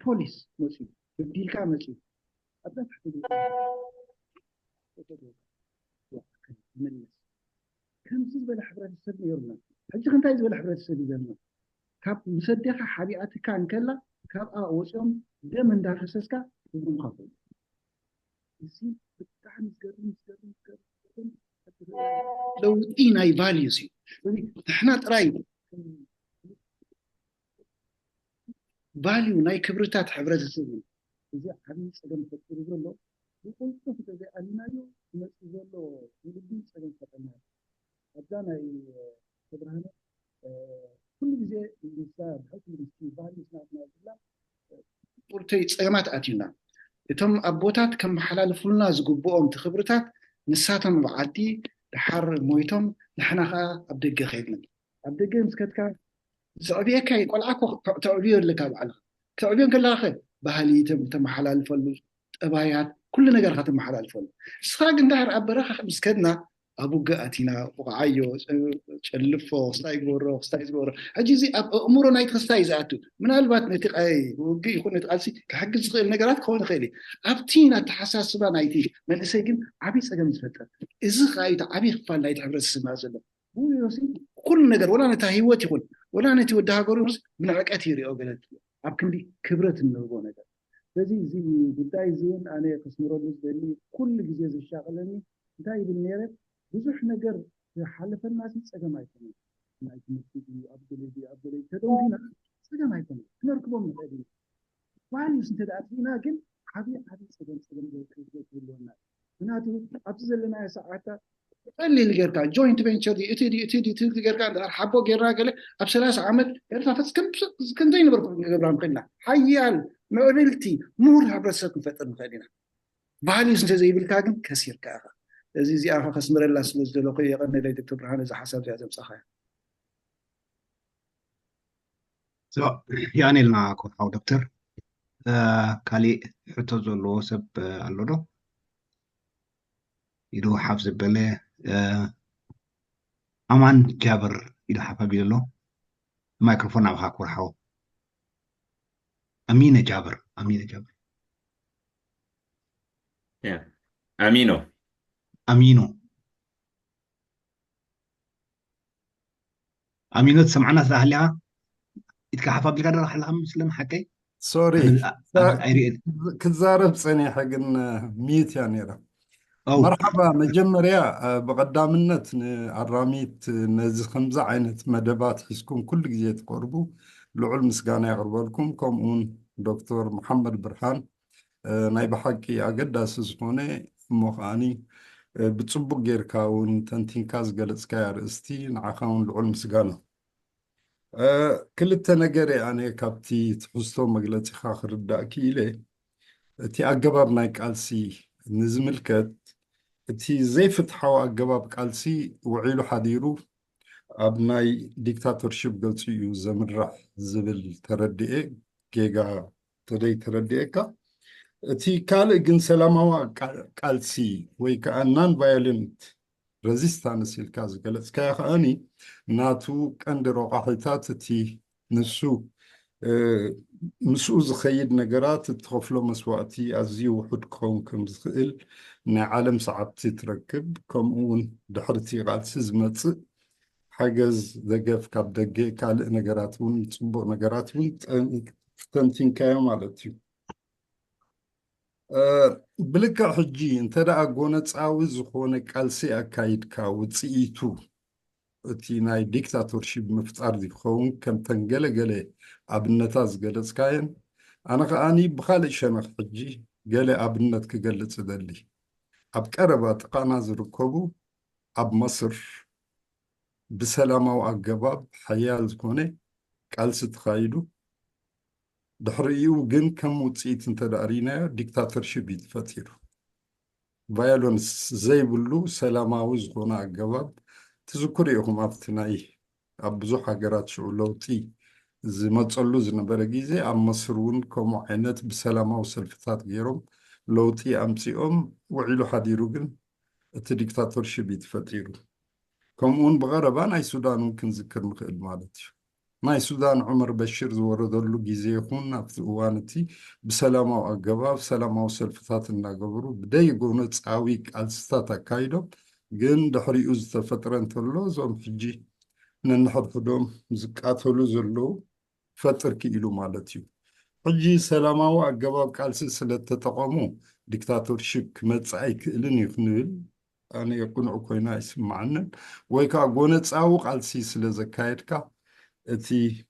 ፖሊስ መፅኡ በዲልካ መፅኡ ኣብዛ ታሕቲ ይመለስ ከምዚ ዝበለ ሕብረተሰብ ነይሩና ሕጂ እንታይ ዝበለ ሕብረተሰብ እዩ ዘለና ካብ ምሰዴኻ ሓቢኣትካ እንከላ ካብኣ ወፂኦም ደም እንዳፈሰስካ ትብሩምካ ኮይኑ እዚ ብጣዕሚ ዝገርም ለውጢ ናይ ቫልዩስ እዩ ንሕና ጥራይ ቫልዩ ናይ ክብርታት ሕብረተሰብ እዩ እዚ ዓብዪ ፀገም ፈጢሩ ዘሎ ብቁልጡፍ ተዘይኣሊናዮ ዝመፅእ ዘሎ ውልዲ ፀገም ፈጠና ኣብዛ ናይ ተብርሃነ ኩሉ ግዜ ንሳ ብሕቲ ምስቲ ቫልዩስ ናትና ዝላ ቁርተይ ፀገማት ኣትዩና እቶም ኣቦታት ከመሓላልፉልና ዝግብኦም እቲ ክብርታት ንሳቶም ብዓዲ ድሓር ሞይቶም ንሕና ከዓ ኣብ ደገ ከይድና ኣብ ደገ ምስከትካ ዘዕብየካ ቆልዓ ተዕብዮ ኣለካ ባዕልካ ተዕብዮ ከለካ ባህሊ ተመሓላልፈሉ ጠባያት ኩሉ ነገርካ ተመሓላልፈሉ ንስኻ ግን ድሓር ኣብ በረኻ ምስከድና ኣብ ውግእ ኣቲና ወቃዓዮ ጨልፎ ክስታይ ዝገብሮ ሕጂ እዚ ኣብ ኣእምሮ ናይቲ ክስታይ እዩ ዝኣቱ ምናልባት ነቲ ውግእ ይኹን ነቲ ቃልሲ ክሕግዝ ዝኽእል ነገራት ክኸውን ይኽእል ኣብቲ ኣተሓሳስባ ናይቲ መንእሰይ ግን ዓብዪ ፀገም ዝፈጥር እዚ ከዓ እቲ ዓብዪ ክፋል ናይቲ ሕብረተሰብና ዘሎ ሲ ኩሉ ነገር ወላ ነታ ሂወት ይኹን ወላ ነቲ ወዲ ሃገሩ ይኹን ብንዕቀት ይሪኦ ገለት ኣብ ክንዲ ክብረት እንህቦ ነገር ስለዚ እዚ ጉዳይ እዚ እውን ኣነ ከስምረሉ ዝደሊ ኩሉ ግዜ ዘሻቅለኒ እንታይ ይብል ነይረ ብዙሕ ነገር ዝሓለፈና ፀገም ኣይኮነን ናይ ትምህርቲ ኣብ ገለ ተደውና ፀገም ኣይኮነን ክንርክቦም ንኽእል ኢና ቫልዩስ እንተደኣና ግን ዓብዪ ፀገም ዘብልወና ምክንያቱ ኣብዚ ዘለናዮ ሰዓታት ቀሊል ጌርካ ጆይንት ቬንቸር እቲ ጌርካ ሓቦ ጌርና ገለ ኣብ 30 ዓመት ኤርትራ ፈፅ ክንደይ ነበር ገብራ ንኽእልና ሓያል ምዕብልቲ ምሁር ሕብረተሰብ ክንፈጥር ንኽእል ኢና ቫልዩስ እንተዘይብልካ ግን ከሲርካ ኢኻ እዚ እዚኣ ከስምረላ ስለ ዝደለኹ የቐኒለይ ዶክተር ብርሃነ እዚ ሓሳብ እዚኣ ዘምፃኻ ይኣኒልና ኮርሓው ዶክተር ካሊእ ሕቶ ዘለዎ ሰብ ኣሎ ዶ ኢሉ ሓፍ ዘበለ ኣማን ጃብር ኢሉ ሓፍ ኣቢሉ ኣሎ ማይክሮፎን ኣብኻ ኮርሓው ኣሚነ ጃብር ኣሚኖ ትሰምዓና ስላሃሊኻ ኢትካ ሓፍ ኣቢልካ ደረኻ ኣለኻ ምስለም ሓቀይ ሶሪ ክዛረብ ፀኒሐ ግን ሚት እያ ነይራ መርሓባ መጀመርያ ብቐዳምነት ንኣራሚት ነዚ ከምዚ ዓይነት መደባት ሒዝኩም ኩሉ ግዜ ትቀርቡ ልዑል ምስጋና የቕርበልኩም ከምኡውን ዶክተር መሓመድ ብርሃን ናይ ብሓቂ ኣገዳሲ ዝኾነ እሞ ከዓኒ ብፅቡቅ ጌርካ እውን ተንቲንካ ዝገለፅካያ ርእስቲ ንዓኻ እውን ልዑል ምስጋና ክልተ ነገር ኣነ ካብቲ ትሕዝቶ መግለፂኻ ክርዳእ ክኢለ እቲ ኣገባብ ናይ ቃልሲ ንዝምልከት እቲ ዘይፍትሓዊ ኣገባብ ቃልሲ ውዒሉ ሓዲሩ ኣብ ናይ ዲክታተርሽፕ ገልፂ እዩ ዘምራሕ ዝብል ተረድኤ ጌጋ ተደይ ተረድኤካ እቲ ካልእ ግን ሰላማዊ ቃልሲ ወይ ከዓ ናን ቫዮለንት ረዚስታንስ ኢልካ ዝገለፅካያ ከዓኒ ናቱ ቀንዲ ረቋሒታት እቲ ምስኡ ዝኸይድ ነገራት እትኸፍሎ መስዋእቲ ኣዝዩ ውሑድ ክኸውን ከም ዝኽእል ናይ ዓለም ሰዓብቲ ትረክብ ከምኡውን ድሕርቲ ቃልሲ ዝመፅእ ሓገዝ ደገፍ ካብ ደገ ካልእ ነገራት እውን ፅቡቅ ነገራት እውን ተንቲንካዮ ማለት እዩ ብልክዕ ሕጂ እንተደኣ ጎነፃዊ ዝኾነ ቃልሲ ኣካይድካ ውፅኢቱ እቲ ናይ ዲክታተርሽፕ ምፍጣር ዝኸውን ከምተን ገለገለ ኣብነታት ዝገለፅካየን ኣነ ከዓኒ ብካልእ ሸነኽ ሕጂ ገለ ኣብነት ክገልፅ ደሊ ኣብ ቀረባ ጥቃና ዝርከቡ ኣብ መስር ብሰላማዊ ኣገባብ ሓያል ዝኾነ ቃልሲ ተኻይዱ ድሕሪኡ ግን ከም ውፅኢት እንተዳእሪናዮ ዲክታተርሽፕ እዩ ተፈጢሩ ቫዮለንስ ዘይብሉ ሰላማዊ ዝኾነ ኣገባብ ትዝክሩ ኢኹም ኣብቲ ናይ ኣብ ብዙሕ ሃገራት ሽዑ ለውጢ ዝመፀሉ ዝነበረ ግዜ ኣብ መስር እውን ከምኡ ዓይነት ብሰላማዊ ሰልፍታት ገይሮም لوطي أمسيهم وعيلو حديرو جن الديكتاتورشيب يتفطيرو كمون بغربا ناي سودان ممكن ذكر مخيل مالتي ناي سودان عمر بشير زوردلو جيزي يخون نفت اوانتي بسلامة وأقباب سلامة وسلفتات الناقبرو بدا يقولون تعاويك الستاتا كايدو جن دحري أوز تفتران تلو زوم حجي ننحب خدوم زكاتو لزلو فتر كيلو مالتي حجي سلامة وأقباب كالسي سلطة تقامو ديكتاتورشيب كمتسعي كإلن يخنول أنا يكون عكوينا اسم معنا ويكا قونت أوق على سيسلة زكايتكا تي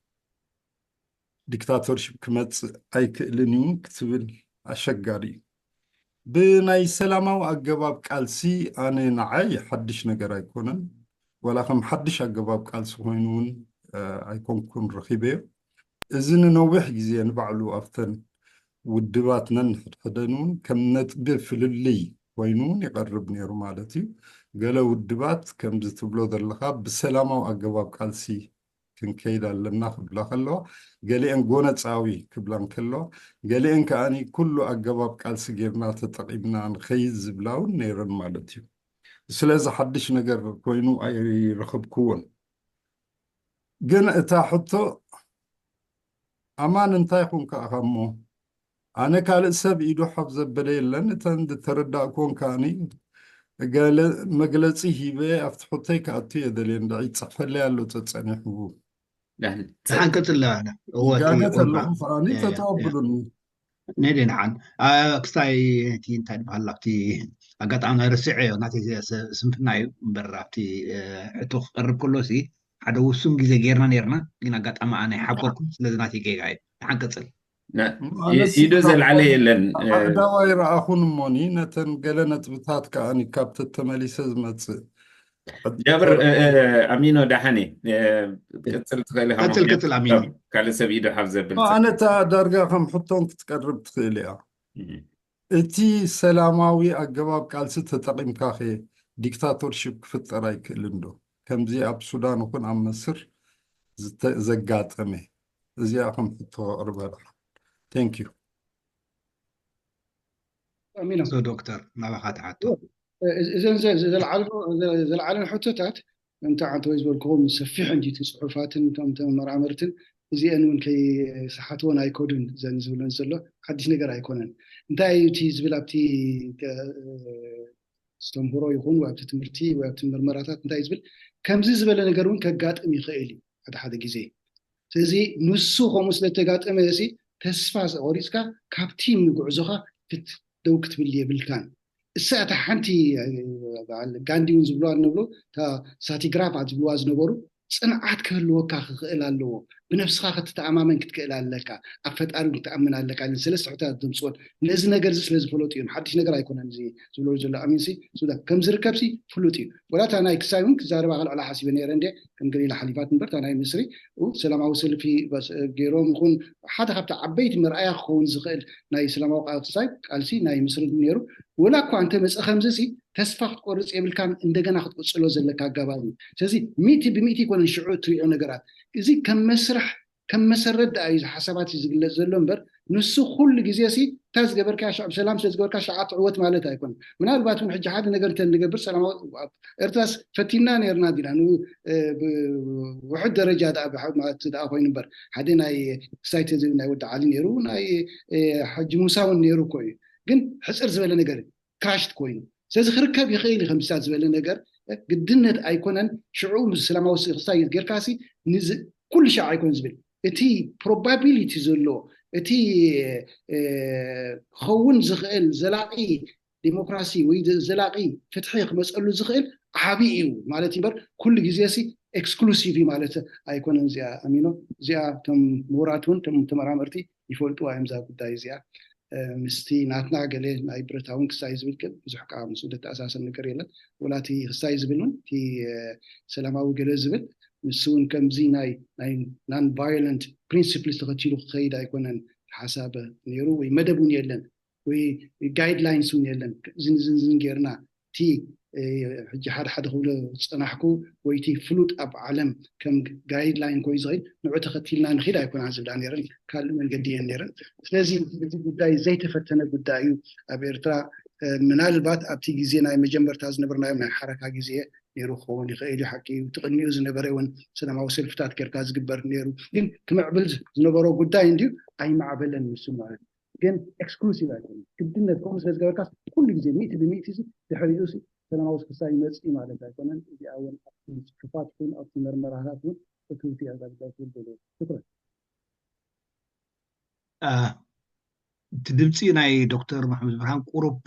ديكتاتورشيب كمتسعي كإلن كتبل أشقاري بناي سلامة وأقباب كالسي أنا نعي حدش نقر يكونن ولكن حدش أقباب كالسي هينون أيكون كون رخيبه إذن نوبح جزيان بعلو أفتن والدبات ننحد حدنون كم نتبه في اللي وينون يقرب نيرو مالتي قالوا الدبات كم زتبلو ذا اللخاب بسلامة وأقباب كالسي كن كيدا لنا خبلا خلوا قالي ان قونة عاوي كبلان كلوا قالي ان كاني كله أقباب كالسي جيرنا تتقيبنا عن خيز بلاون نيرن مالتي سلازة حدش نقر كوينو أي رخب كون قنا اتاحطو أمان انتايقون كأخمو أنا قال السب إيدو حفظ بليل لأن تند تردى أكون كاني قال مقلتي هيبه أفتحوتي كأتي دلين دعيت صحفة لي قالوا تتسانحوا نحن كتل هو قاقت اللغوف أني تتوبلوني نيدي نحن كستاي تي انتاي بحالك تي أقات أنا رسعي وناتي سنفناي برابتي حتو قرب كله سي حدا وسوم جيزي غيرنا نيرنا جينا قات أما أنا حقوكم سلازي ناتي جيغاي نحن كتل يدو زل عليه لن دواير أخون موني نتن قلنت بتات كأني كابت التمالي سزمت جابر أمينو دحاني كتل تخيلي هم كتل أمينو قال السب إيدو حفظ أنا تا درجة خم حطون تقرب تخيليها اتي سلاماوي أقباب قالسي تتقيم كاخي ديكتاتور شيب كفتر رايك لندو كم زي أب سودان وكون عم مصر زقات أمي زي أخم حطو أربعة Thank you. أمينة سو دكتور ما بخات عاتو إذن زي العالم حتتات أنت عن تويز بالكوم سفيح عندي تصحفات تم مرامرتن زي أنون كي صحتون أيكودن زين زولن زلوا حدش نقدر أيكونن أنت أيوتي زبلابتي استنبرو يكون وقت تمرتي وقت مرمراتات أنت يزبل كم زبل نقدرون كجات أمي خيلي هذا جزء سيزي نسو خمس لتجات أمي سي تسفاز أوريسكا كابتين نقعزها دوكت باللي بالكان الساعة حنتي غاندي ونزبلوها نبلو تا ساتيغراف عزبلوها زنبرو صنعات كهلوكا خلالو بنفسها تتأمامن كتكلالك أفتقر تأمن عليك على سلسة عتاد دمصون لازم نجرز لازم فلوتيون حدش نقدر يكون زي زبلو زلا أمينسي سودا كم زركبسي فلوتيون ولا تانا يكسايون كزارب على حسب نيرندي كم قليل حليفات نبرت أنا مصري وسلام أوصل في بس جيروم يكون حتى حتى عبيت مرأي خون زغل ناي سلام أوقع تصايب قالسي ناي مصري نيرو ولا كوانت مس خمسة تسفح قرص قبل كان عندنا خد قصلو زلك عجباني سازي ميتي بميتي يكون شعور تريو نجارات إذا كم مسرد أي حسابات زلهم بر نسو كل جزيسي تاز جبر كاش سلام تاز جبر كاش عطر عوت مالتها يكون من الباتون حج حد نجبر سلام ارتاس فتينا نيرنا دي لأنه واحد درجة بحد ما تدعى هاي نمبر حدنا سايت زينا يود على نيرو ناي حج موسى والنيرو كوي جن حسر زبالة نجار كاشت كوين ساز خركب يخيلي 5 زبالة نجار قدنت أيقونن شعور السلام والسيد غير كاسي كل شيء أيقون زبل إتي probability زلوا إتي خون زغل زلاقي ديمقراطي ويد زلاقي فتحيق مسألة زغل حبيئي مالتي بر كل جزيسي exclusive مالته أيقونن زي أمينو زي تم موراتون تم تمرامرتي يفولتوا أيام زاك بداي زي مستي ناتنا قلي ناي برتاون كسايز بالكل بزحك عام سودة أساسا نكريلا ولا تي كسايز بالون تي سلاماوي قلي زبل مسون كم زي ناي نان فايلنت برينسيبلز تغتيلو خيدا يكونن حسابه نيرو ويمدبون يلن وي جايد لاينز يلن زين غيرنا تي ሕጂ ሓደ ሓደ ክብሎ ዝፀናሕኩ ወይቲ ፍሉጥ ኣብ ዓለም ከም ጋይድ ላይን ኮይኑ ዝኽእል ንዑ ተኸቲልና ንኽድ ኣይኮና ዝብላ ነረን ካልእ መንገዲ እየን ነረን ስለዚ እዚ ጉዳይ ዘይተፈተነ ጉዳይ እዩ ኣብ ኤርትራ ምናልባት ኣብቲ ግዜ ናይ መጀመርታ ዝነበርናዮም ናይ ሓረካ ግዜ ነይሩ ክኸውን ይኽእል እዩ ሓቂ ትቕኒኡ ዝነበረ እውን ሰላማዊ ሰልፍታት ጌርካ ዝግበር ነይሩ ግን ክምዕብል ዝነበሮ ጉዳይ እንድዩ ኣይማዕበለን ንሱ ማለት ግን ኤክስክሉሲቭ ኣይኮነ ግድነት ከምኡ ስለ ዝገበርካ ኩሉ ግዜ ሚእቲ ብሚእቲ ድሕሪኡ ሰላማዊ ክሳይ ይመፅእ ማለት ኣይኮነን እዚኣ እውን ክፋት ኮይኑ ኣብቲ መርመራታት እውን እትውቲ እዛ ጉዳይ ትብል ትኩረት እቲ ድምፂ ናይ ዶክተር መሓመድ ብርሃን ቁሩብ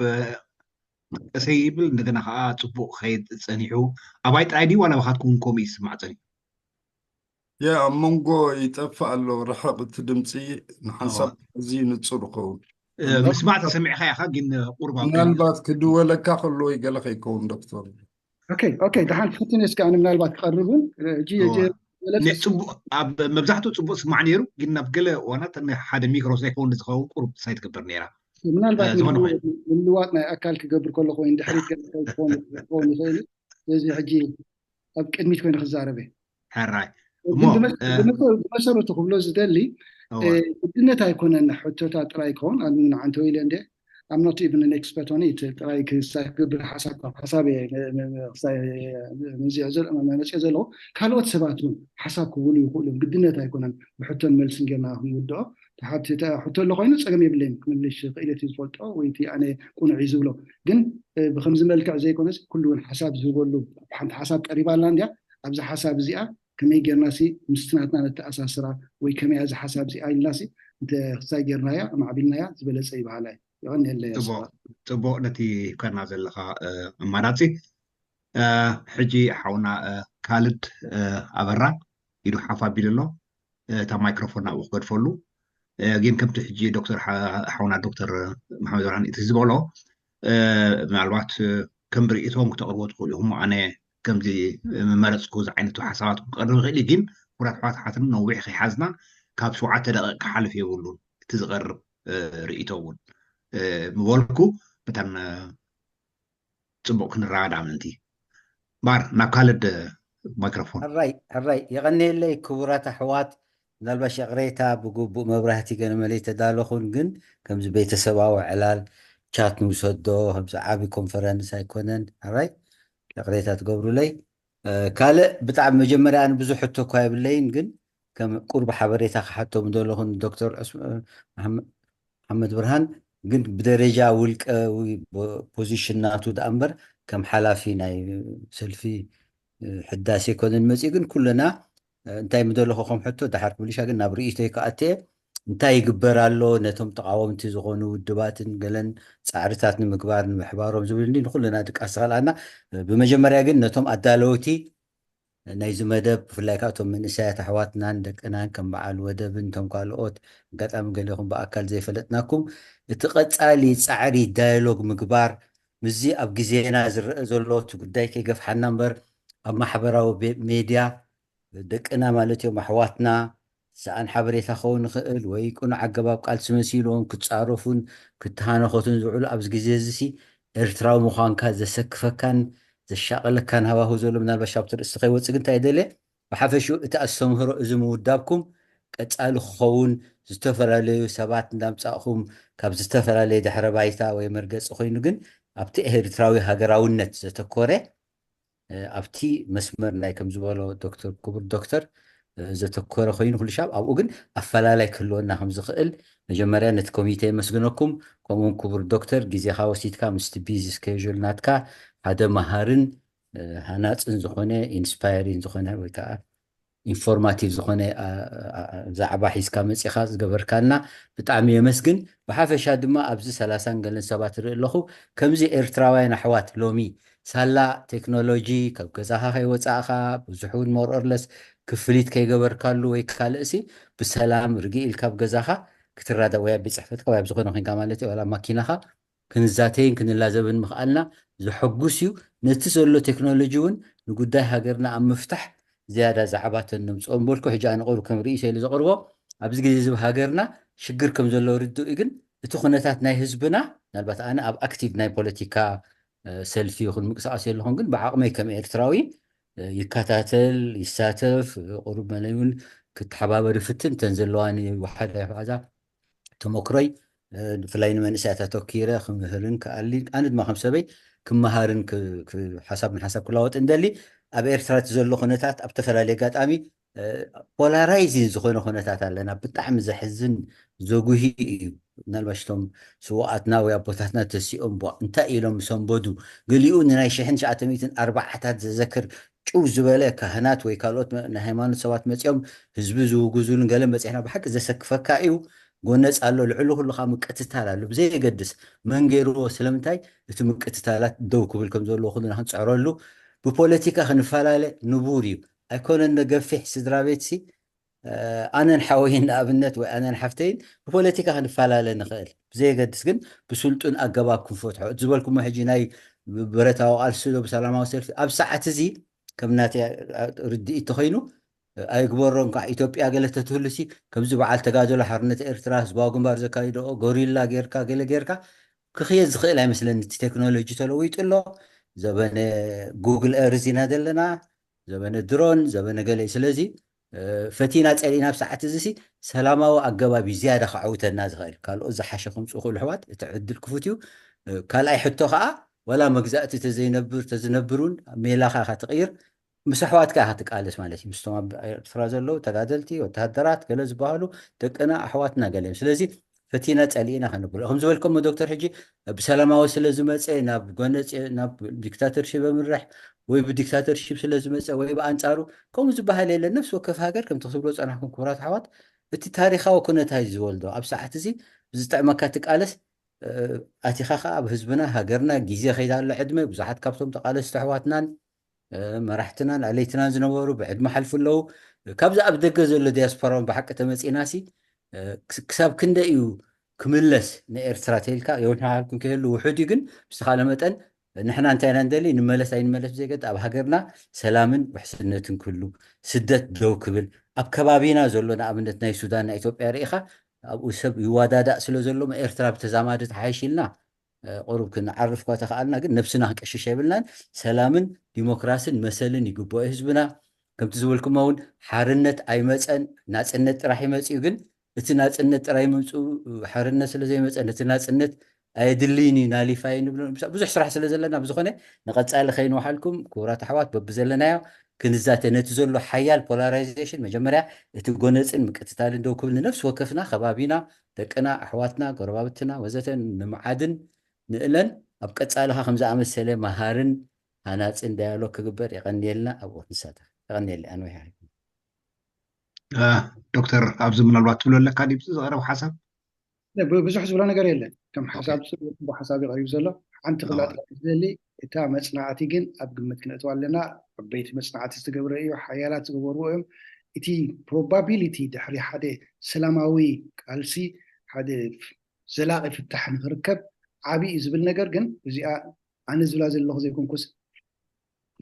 ሰይብል እንደገና ከዓ ፅቡቅ ከይድ ፀኒሑ ኣባይ ጥራይ ድዩ ዋላ ባኻትኩም ከምኡ ይስማዕ ፀኒሑ ኣብ መንጎ ይጠፍእ ኣሎ ርሕቕ እቲ ድምፂ ንሓንሳብ ኣዝዩ ንፁር ይኸውን ምስማዕ ተሰሚዕካ ኢኻ ግን ቁሩብ ምናልባት ክድወለካ ከሎ ገለ ከይከውን ዶክተር ኦኬ ድሓንቲ ፍትን እስከ ኣነ ምናልባት ክቐርብን ኣብ መብዛሕትኡ ፅቡቅ ስማዕ ነይሩ ግን ናብ ገለ እዋናት ሓደ ሚክሮ ዘይከውን ዝኸውን ቁሩብ ሳይ ትገብር ነይራ ምናልባት ምልዋጥ ናይ ኣካል ክገብር ከሎ ኮይኑ ድሕሪት ክኸውን ይኽእል ስለዚ ሕጂ ኣብ ቅድሚት ኮይኑ ክዛረበ ሕራይ ብመሰረቱ ክብሎ ዝደሊ ግድነት ኣይኮነን ሕቶታት ጥራይ ክኸውን ንዓንተ ወኢለ እንደ I'm not even an expert on it ጥራይ ክገብር ሓሳብ መፅኦ ዘለዎ ካልኦት ሰባት እውን ሓሳብ ክብሉ ይኽእሉ ግድነት ኣይኮነን ብሕቶን መልስን ጌርና ክንውድኦ ሕቶ ኣሎ ኮይኑ ፀገም የብለን ክምልሽ ክኢለት እዩ ዝፈልጦ ወይቲ ኣነ ቁኑዕ እዩ ዝብሎ ግን ብከምዚ መልክዕ ዘይኮነስ ኩሉ እውን ሓሳብ ዝህበሉ ሓንቲ ሓሳብ ቀሪባላ እንድያ ኣብዚ ሓሳብ እዚኣ ከመይ ጌርናሲ ምስትናትና ነተኣሳስራ ወይ ከመይ እዚ ሓሳብ እዚኣ ኢልናሲ ክሳይ ጌርናያ ማዕቢልናያ ዝበለፀ ይበሃላ ፅቡቅ ነቲ ከና ዘለካ ኣማራፂ ሕጂ ሓውና ካልድ ኣበራ ኢዱ ሓፍ ኣቢሉ ኣሎ እታ ማይክሮፎን ናብኡ ክገድፈሉ ግን ከምቲ ሕጂ ዶክተር ሓውና ዶክተር መሓመድ ብርሃን እቲ ዝበሎ ምናልባት ከም ርእቶም ክተቕርቦ ትኽእሉ ኢኹም ኣነ ከምዚ መመረፅኩ ዝዓይነቱ ሓሳባት ክቀርብ ይኽእል ግን ኩራት ሕዋሓትን ነዊሕ ከይሓዝና ካብ 7 ደቂቕ ክሓልፍ የብሉን እቲ ዝቐርብ ርእቶ እውን ምበልኩ በጣም ፅቡቅ ክንረዳዳ ምንቲ ባር ናብ ካልድ ማይክሮፎን ሕራይ የቐኒየለይ ክቡራት ኣሕዋት ምናልባት ሸቕሬታ ብግቡእ መብራህቲ ገለ መለይ ተዳለኹን ግን ከምዚ ቤተሰባዊ ዕላል ቻት ንውሰዶ ከምዚ ዓብዪ ኮንፈረንስ ኣይኮነን ሕራይ ሸቕሬታ ትገብሩለይ ካልእ ብጣዕሚ መጀመርያ ኣነ ብዙሕ ሕቶ እኳ የብለይን ግን ከም ቁርቢ ሓበሬታ ክሓቶም ዘለኹን ዶክተር መሓመድ ብርሃን ግን ብደረጃ ውልቀዊ ፖዚሽን ናቱ ዳ እምበር ከም ሓላፊ ናይ ሰልፊ ሕዳሴ ኮነን መፅኡ ግን ኩለና እንታይ ምደለኹ ከም ሕቶ ዳሓር ክብልሻ ግን ናብ ርእቶይ ከኣትየ እንታይ ይግበር ኣሎ ነቶም ተቃወምቲ ዝኾኑ ውድባትን ገለን ፃዕርታት ንምግባር ንምሕባሮም ዝብል ንኩለና ድቃስ ተኽእላና ብመጀመርያ ግን ነቶም ኣዳለውቲ ናይዚ መደብ ብፍላይ ካብ እቶም መንእሰያት ኣሕዋትናን ደቅናን ከም በዓል ወደብን እቶም ካልኦት ኣጋጣሚ ገሊኹም ብኣካል ዘይፈለጥናኩም እቲ ቀፃሊ ፃዕሪ ዳያሎግ ምግባር ምዚ ኣብ ግዜና ዝረአ ዘሎ እቲ ጉዳይ ከይገፍሓና እምበር ኣብ ማሕበራዊ ሜድያ ደቅና ማለት እዮም ኣሕዋትና ሰኣን ሓበሬታ ክኸውን ይኽእል ወይ ቁኑዕ ኣገባብ ቃልሲ መሲሎም ክትፃረፉን ክትሃነኸቱን ዝውዕሉ ኣብዚ ግዜ እዚ ኤርትራዊ ምዃንካ ዘሰክፈካን ዘሻቐለካን ሃዋህው ዘሎ ምናልባሽ ኣብቲ ርእሲ ከይወፅእ ግን እንታይ ደልየ ብሓፈሽኡ እቲ ኣስተምህሮ እዚ ምውዳብኩም ቀፃሊ ክኸውን ዝተፈላለዩ ሰባት እንዳምፃእኹም ካብ ዝተፈላለየ ድሕረ ባይታ ወይ መርገፂ ኮይኑ ግን ኣብቲ ኤርትራዊ ሃገራውነት ዘተኮረ ኣብቲ መስመር ናይ ከም ዝበሎ ዶክተር ክቡር ዶክተር ዘተኮረ ኮይኑ ኩሉ ሻብ ኣብኡ ግን ኣፈላላይ ክህልወና ከም ዝኽእል መጀመርያ ነቲ ኮሚቴ የመስግነኩም ከምኡውን ክቡር ዶክተር ግዜኻ ወሲድካ ምስቲ ቢዚ ስኬጁል ናትካ ሓደ መሃርን ሃናፅን ዝኾነ ኢንስፓይሪን ዝኾነ ወይ ከዓ ኢንፎርማቲቭ ዝኾነ ዛዕባ ሒዝካ መፂኻ ዝገበርካልና ብጣዕሚ የመስግን ብሓፈሻ ድማ ኣብዚ 30 ገለን ሰባት ርኢ ኣለኹ ከምዚ ኤርትራውያን ኣሕዋት ሎሚ ሳላ ቴክኖሎጂ ካብ ገዛኻ ከይወፃእኻ ብዙሕ እውን ሞርኦርለስ ክፍሊት ከይገበርካሉ ወይ ካልእሲ ብሰላም ርግእ ኢልካ ኣብ ገዛኻ ክትራዳ ወይ ኣብ ቤት ፅሕፈትካ ወይ ኣብ ዝኾነ ኮንካ ማለት እዩ ዋላ ማኪናኻ ክንዛተይን ክንላዘብን ምኽኣልና ዘሐጉስ እዩ ነቲ ዘሎ ቴክኖሎጂ እውን ንጉዳይ ሃገርና ኣብ ምፍታሕ ዝያዳ ዛዕባትን ንምፅኦም በልኩ ሕጂ ኣነ ቁሩብ ከም ርእሰ ኢሉ ዘቕርቦ ኣብዚ ግዜ እዚ ሃገርና ሽግር ከም ዘሎ ርድኡ ግን እቲ ኩነታት ናይ ህዝብና ምናልባት ኣነ ኣብ ኣክቲቭ ናይ ፖለቲካ سلفي يخون مقصاص يلهون جن بعقمي كم إرتراوي يكاتاتل يساتف قرب ملايون كتحبابر فتن تنزلواني وحدا هذا تمكري فلاين من ساعة توكيرة خمهرن كألي أنا ما خمسة بي كم مهارن حسب من حسب كل وقت إندلي أبي إرترات زلوا خناتات أبتفر عليقات أمي بولارايزين زخون خناتات لنا بتحمل زحزن زوجه نالبشتم سواءاتنا ويابوتاتنا تسيئون بوا انتا إيلهم سنبودو قليون نايشحن شعتميتن 4 ذكر شو زبالة كهنات ويكالوت نهيمان سوات مسيوم هزبزو وقزولن قلم بس إحنا بحق إذا سكفكايو قونس قالوا العلو كله خامك اتتالالو بزي يقدس من غيرو سلمتاي اتمك اتتالات دوكو بالكم زولو خذنا هنصعرولو ببوليتيكا خنفالالي نبوريو ايكون نقفح سدرابيتسي انا نحاوين ابنت وانا نحفتين ببوليتيكا خنفالالي نخيل بزي يقدس كن بسلطن اقباكم فتحو تزبالكم حجي ناي برتاو قالسلو بسلامة وسيرت اب ساعة زي كمناتي ردي تخينو أيقبرون كإثيوبيا قالت تهلسي كم زبعة تجادل حرنة إرتراس باقم بارزة كايدو غوريلا غيركا غيركا كخيز خيلها مثلا التكنولوجيا تلويت له زبان جوجل إيرزين هذا لنا زبان درون زبان قال سلازي فتينا تسألينا بساعة زسي سلامة وأجابة بزيادة خعوت الناس غير قالوا إذا حشكم سوق الحوات تعدل كفتيو قال أي حطوها ولا مجزأة تزنبرون ميلاخا تغير مسحوات كاهتك قالس مالتي مستوى فرازلو تقادلتي وتهدرات قال زبالو دقنا احواتنا قالين سلازي فتينا تسالينا خنقول هم زبلكم دكتور حجي بسلامه وسلازم مصي ناب غنص ناب ديكتاتورشيب بمرح وي بديكتاتورشيب سلازم مصي وي بانصارو كم زبال له نفس وكف هاجر كم تخبروا صنعكم كبرات حوات እቲ ታሪኻዊ ኩነታት ዝወልዶ ኣብ ሰዓት እዚ ብዝጥዕመካ ትቃለስ ኣቲኻኻ ኣብ ህዝብና ሃገርና ግዜ ከይዳሎ ዕድመ ብዙሓት ካብቶም ተቃለስቲ ኣሕዋትናን መራሕትናን ኣለይትናን ዝነበሩ ብዕድመ ሓልፉ ኣለዉ ካብዚ ኣብ ደገ ዘሎ ዲያስፖራውን ብሓቂ ተመፂናሲ ክሳብ ክንደይ እዩ ክምለስ ንኤርትራ ተይልካ የውናሃልኩም ከየሉ ውሑድ ግን ብዝተኻለ መጠን ንሕና እንታይ ኢና እንደሊ ንመለስ ኣይንመለስ ዘይገድ ኣብ ሃገርና ሰላምን ውሕስነትን ኩሉ ስደት ደው ክብል ኣብ ከባቢና ዘሎ ንኣብነት ናይ ሱዳን ናይ ኢትዮጵያ ርኢኻ ኣብኡ ሰብ ይዋዳዳእ ስለ ዘሎ ኤርትራ ብተዛማድት ሓይሽ ኢልና قرب كنا عرف قوات خالنا قلنا نفسنا كشيء بلنا سلامن ديمقراطية مثلا يجيبوا حزبنا كم تزولكم هون حارنت أي مثلا ناس النت راح يمسوا يقول الناس النت راح يمسوا حارنا سلا زي مثلا الناس النت أيدليني نالي فاين بزح صراحة سلا زلنا بزخنة نقد سأل خين وحالكم كورات حوات ببزلنا كنزات نتزول حيال polarization مجمرة تقولنس إن مكتتالين دو كل نفس وقفنا خبابينا تكنا أحواتنا قربابتنا وزتن معادن نقلن أبقى تسألها 5 عام السنة مهارن هناس إن ديالوج كبر يغني لنا أو نساته يغني لي أنا وياك دكتور أبز من الوقت ولا لك هذه بصغر حسب لا بزح زبلا نقر يلا كم حساب حسابي غريب زلا عن تغلط اللي إتا مصنعاتي جن أبقى متكنت لنا بيت مصنعات استقبل أيه حيالات تقبروهم إتي probability دحري حدا سلاماوي قالسي حدا زلاقي في التحن ركب عبي إزبل نجر جن زي أنا زلاز اللغة زي كونكوس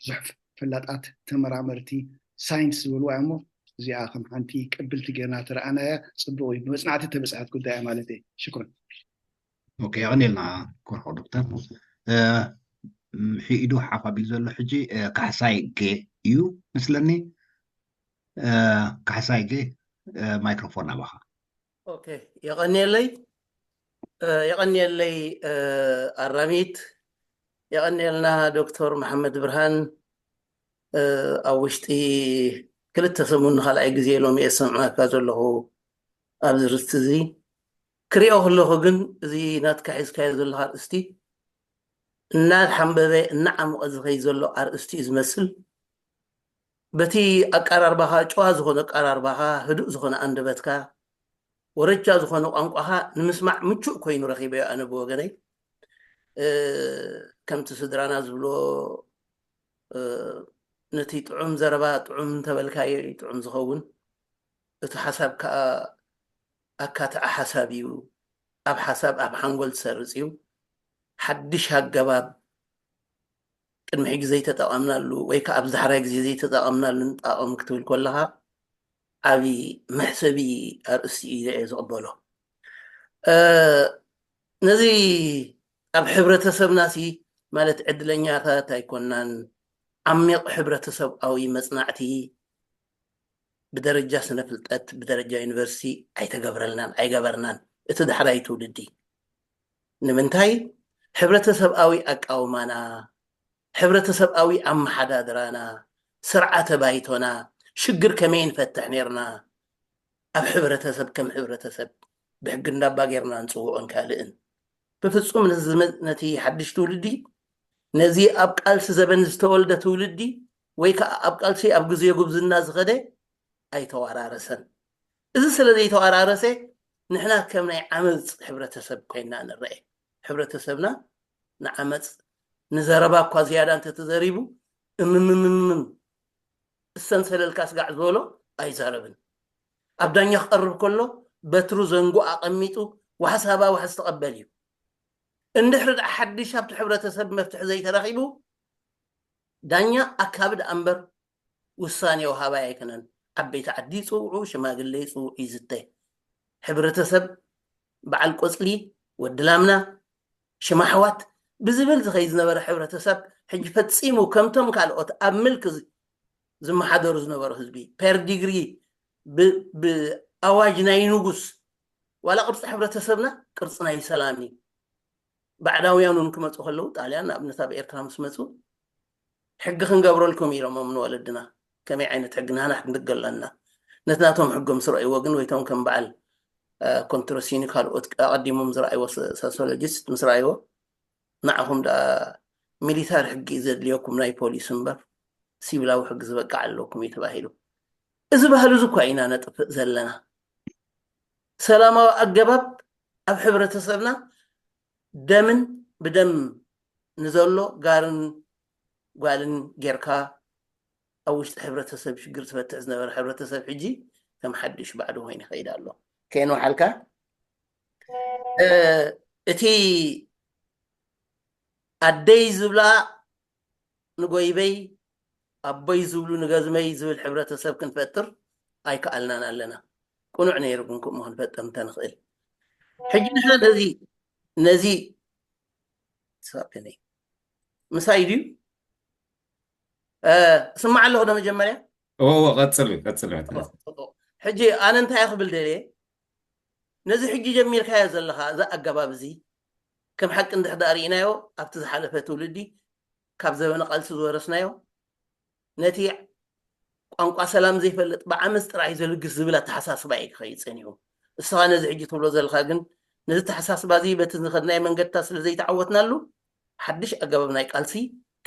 زحف فلاتات تمرامرتي ساينس والوامو زي آخم أنتي قبلت جينا ترى أنا صبوي مصنعاتي تبسعات قد مالتي شكرا. أوكي غني لنا كورحو دكتور حيدو حافا بيزول حجي كحساي جي يو مثلني كحساي جي مايكروفون أباها. أوكي يغني لي الرميت يغني لنا دكتور محمد برهان أوشتي كل التسمون خلعي جزي لهم يسمع كذا له أبزرت زي كريوه له جن زي نات كعز كعز له أرستي نات حنبذي نعم أزغي زلو أرستي زمسل بتي أقرر بها جواز هنا أقرر بها هدوء هنا عند بتك ورجع زخانو أنقها نسمع متشو كوين رخيبة أنا بوجني كم تصدرنا زبلو نتي طعم زربات طعم تبلكاي طعم زخون تحسب أكات حسابيو أب حساب أب حنقول سرزيو حدش هالجواب كن محيج زي تتأمنا له ويك أب زحرق زي تتأمنا له أم كتول كلها أبي محسبي أرسي إذا أقبله نزي أب حبرة سبناسي ማለት ዕድለኛታት ኣይኮናን ዓሚቕ ሕብረተሰብ ኣዊ መጽናዕቲ بدرجة سنة فلتات بدرجة يونيفرسيتي ኣይገበርናን እቲ ዳሕራይ ትውልዲ ንምንታይ ሕብረተሰብኣዊ ኣቃውማና ሕብረተሰብኣዊ ኣመሓዳድራና ስርዓተ ባይቶና ሽግር ከመይ ንፈትሕ ነርና ኣብ ሕብረተሰብ ከም ሕብረተሰብ ብሕጊ እንዳባ ጌርና ንፅውዖን ካልእን ብፍጹም ነቲ ሓድሽ ትውልዲ ነዚ ኣብ ቃልሲ ዘበን ዝተወልደ ትውልዲ ወይ ከዓ ኣብ ቃልሲ ኣብ ግዜ ጉብዝና ዝኸደ ኣይተዋራረሰን እዚ ስለዘይ ተዋራረሰ ንሕና ከም ናይ ዓመፅ ሕብረተሰብ ኮይና ንርአ ሕብረተሰብና ንዓመፅ ንዘረባ እኳ ዝያዳ እንተተዘሪቡ እሰንሰለልካ ስጋዕ ዝበሎ ኣይዛረብን ኣብ ዳኛ ክቐርብ ከሎ በትሩ ዘንጉ ኣቐሚጡ ወሓሳባ ወሓስ ተቐበል እዩ እንድሕር ዳ ሓድሽ ኣብቲ ሕብረተሰብ መፍትሒ ዘይተረኺቡ ዳኛ ኣካብድ ኣንበር ውሳኔ ወሃባይ ኣይኮነን ዓበይቲ ዓዲ ይፅውዑ ሽማግለ ይፅውዑ ይዝተ ሕብረተሰብ በዓል ቆፅሊ ወድላምና ሽማሕዋት ብዝብል ዝኸይ ዝነበረ ሕብረተሰብ ሕጂ ፈፂሙ ከምቶም ካልኦት ኣብ ምልክ ዝመሓደሩ ዝነበሩ ህዝቢ ፐር ዲግሪ ብኣዋጅ ናይ ንጉስ ዋላ ቅርፂ ሕብረተሰብና ቅርፂ ናይ ሰላም እዩ ባዕዳውያኑ ክመፁ ከለዉ ጣልያን ንኣብነት ኣብ ኤርትራ ምስ መፁ ሕጊ ክንገብረልኩም ኢሎም ንወለድና ከመይ ዓይነት ሕጊ ንህና ክንድገለና ነትናቶም ሕጎም ስረአይዎ ግን ወይቶም ከም በዓል ኮንትሮሲኒ ካልኦት ቀዲሞም ዝረአይዎ ሶሲዮሎጂስት ምስ ረአይዎ ንዓኹም ዳ ሚሊታሪ ሕጊ ዘድልየኩም ናይ ፖሊስ እምበር ሲቪላዊ ሕጊ ዝበቃዕ ኣለኩም እዩ ተባሂሉ እዚ ባህሊ እዚ እኳ ኢና ነጥፍእ ዘለና ሰላማዊ ኣገባብ ኣብ ሕብረተሰብና ደምን ብደም ንዘሎ ጋርን ጓልን ጌርካ ኣብ ውሽጢ ሕብረተሰብ ሽግር ትፈትሕ ዝነበረ ሕብረተሰብ ሕጂ ከም ሓድሽ ባዕዱ ኮይኑ ይኸይድ ኣሎ ከይኑ ሓልካ እቲ ኣደይ ዝብላ ንጎይበይ ኣቦይ ዝብሉ ንገዝመይ ዝብል ሕብረተሰብ ክንፈጥር ኣይከኣልናን ኣለና ቁኑዕ ነይሩ ግን ከምኡ ክንፈጥር እንተንኽእል ሕጂ ንሕና ነዚ ሳቅነይ ምሳይ ድዩ ስማዕ ኣለኹ ዶ መጀመርያ ቀፅል ሕጂ ኣነ እንታይ ክብል ደልየ ነዚ ሕጂ ጀሚርካዮ ዘለካ እዛ ኣገባብ እዚ ከም ሓቂ እንድሕዳ ርኢናዮ ኣብቲ ዝሓለፈ ትውልዲ ካብ ዘበነ ቃልሲ ዝወረስናዮ ነቲ ቋንቋ ሰላም ዘይፈልጥ ብዓመፅ ጥራይ ዘልግስ ዝብል ኣተሓሳስባ እዩ ክኸይድ ፀኒሑ እስኻ ነዚ ሕጂ ትብሎ ዘለካ ግን ነዚ ተሓሳስባ እዚ በቲ ዝኸድናዮ መንገድታት ስለዘይተዓወትናሉ ሓድሽ ኣገባብ ናይ ቃልሲ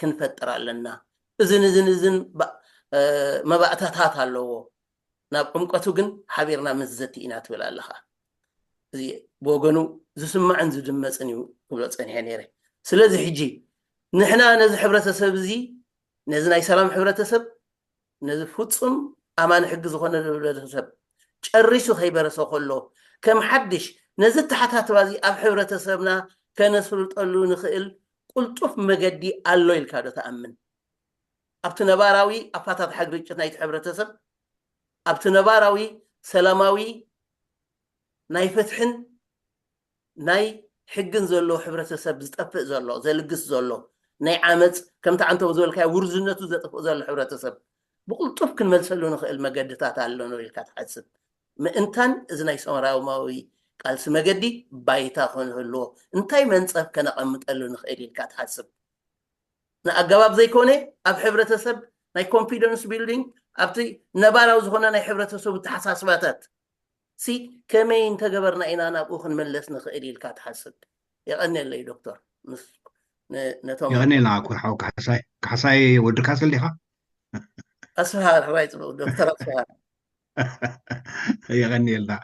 ክንፈጥር ኣለና እዝን መባእታታት ኣለዎ ናብ ዕምቀቱ ግን ሓቢርና ምዘቲ ኢና ትብል ኣለኻ እዚ ብወገኑ ዝስማዕን ዝድመፅን እዩ ክብሎ ፀኒሐ ነይረ ስለዚ ሕጂ ንሕና ነዚ ሕብረተሰብ እዚ ነዚ ናይ ሰላም ሕብረተሰብ ነዚ ፍፁም ኣማን ሕጊ ዝኾነ ሕብረተሰብ ጨሪሱ ከይበረሰ ከሎ ከም ሓድሽ ነዚ ተሓታትባ እዚ ኣብ ሕብረተሰብና ከነስልጠሉ ንኽእል ቁልጡፍ መገዲ ኣሎ ኢልካ ዶ ተኣምን ኣብቲ ነባራዊ ኣፋታት ሓግርጭት ናይቲ ሕብረተሰብ ኣብቲ ነባራዊ ሰላማዊ ናይ ፍትሕን ናይ ሕግን ዘሎ ሕብረተሰብ ዝጠፍእ ዘሎ ዘልግስ ዘሎ ናይ ዓመፅ ከምቲ ዓንተ ዝበልካዮ ውርዝነቱ ዘጥፍእ ዘሎ ሕብረተሰብ ብቁልጡፍ ክንመልሰሉ ንኽእል መገድታት ኣለኖ ኢልካ ትሓስብ ምእንታን እዚ ናይ ሰመራዊ ቃልሲ መገዲ ባይታ ክንህልዎ እንታይ መንፀፍ ከነቐምጠሉ ንኽእል ኢልካ ትሓስብ ንኣገባብ ዘይኮነ ኣብ ሕብረተሰብ ናይ ኮንፊደንስ ቢልዲንግ ኣብቲ ነባራዊ ዝኾነ ናይ ሕብረተሰቡ ተሓሳስባታት ሲ ከመይ እንተገበርና ኢና ናብኡ ክንመለስ ንኽእል ኢልካ ትሓስብ የቐኒለይ ዶክተር ነቶም يغنينا كحو كحساي ودركا سليخا أسفار رايت دكتور أسفار يغني لنا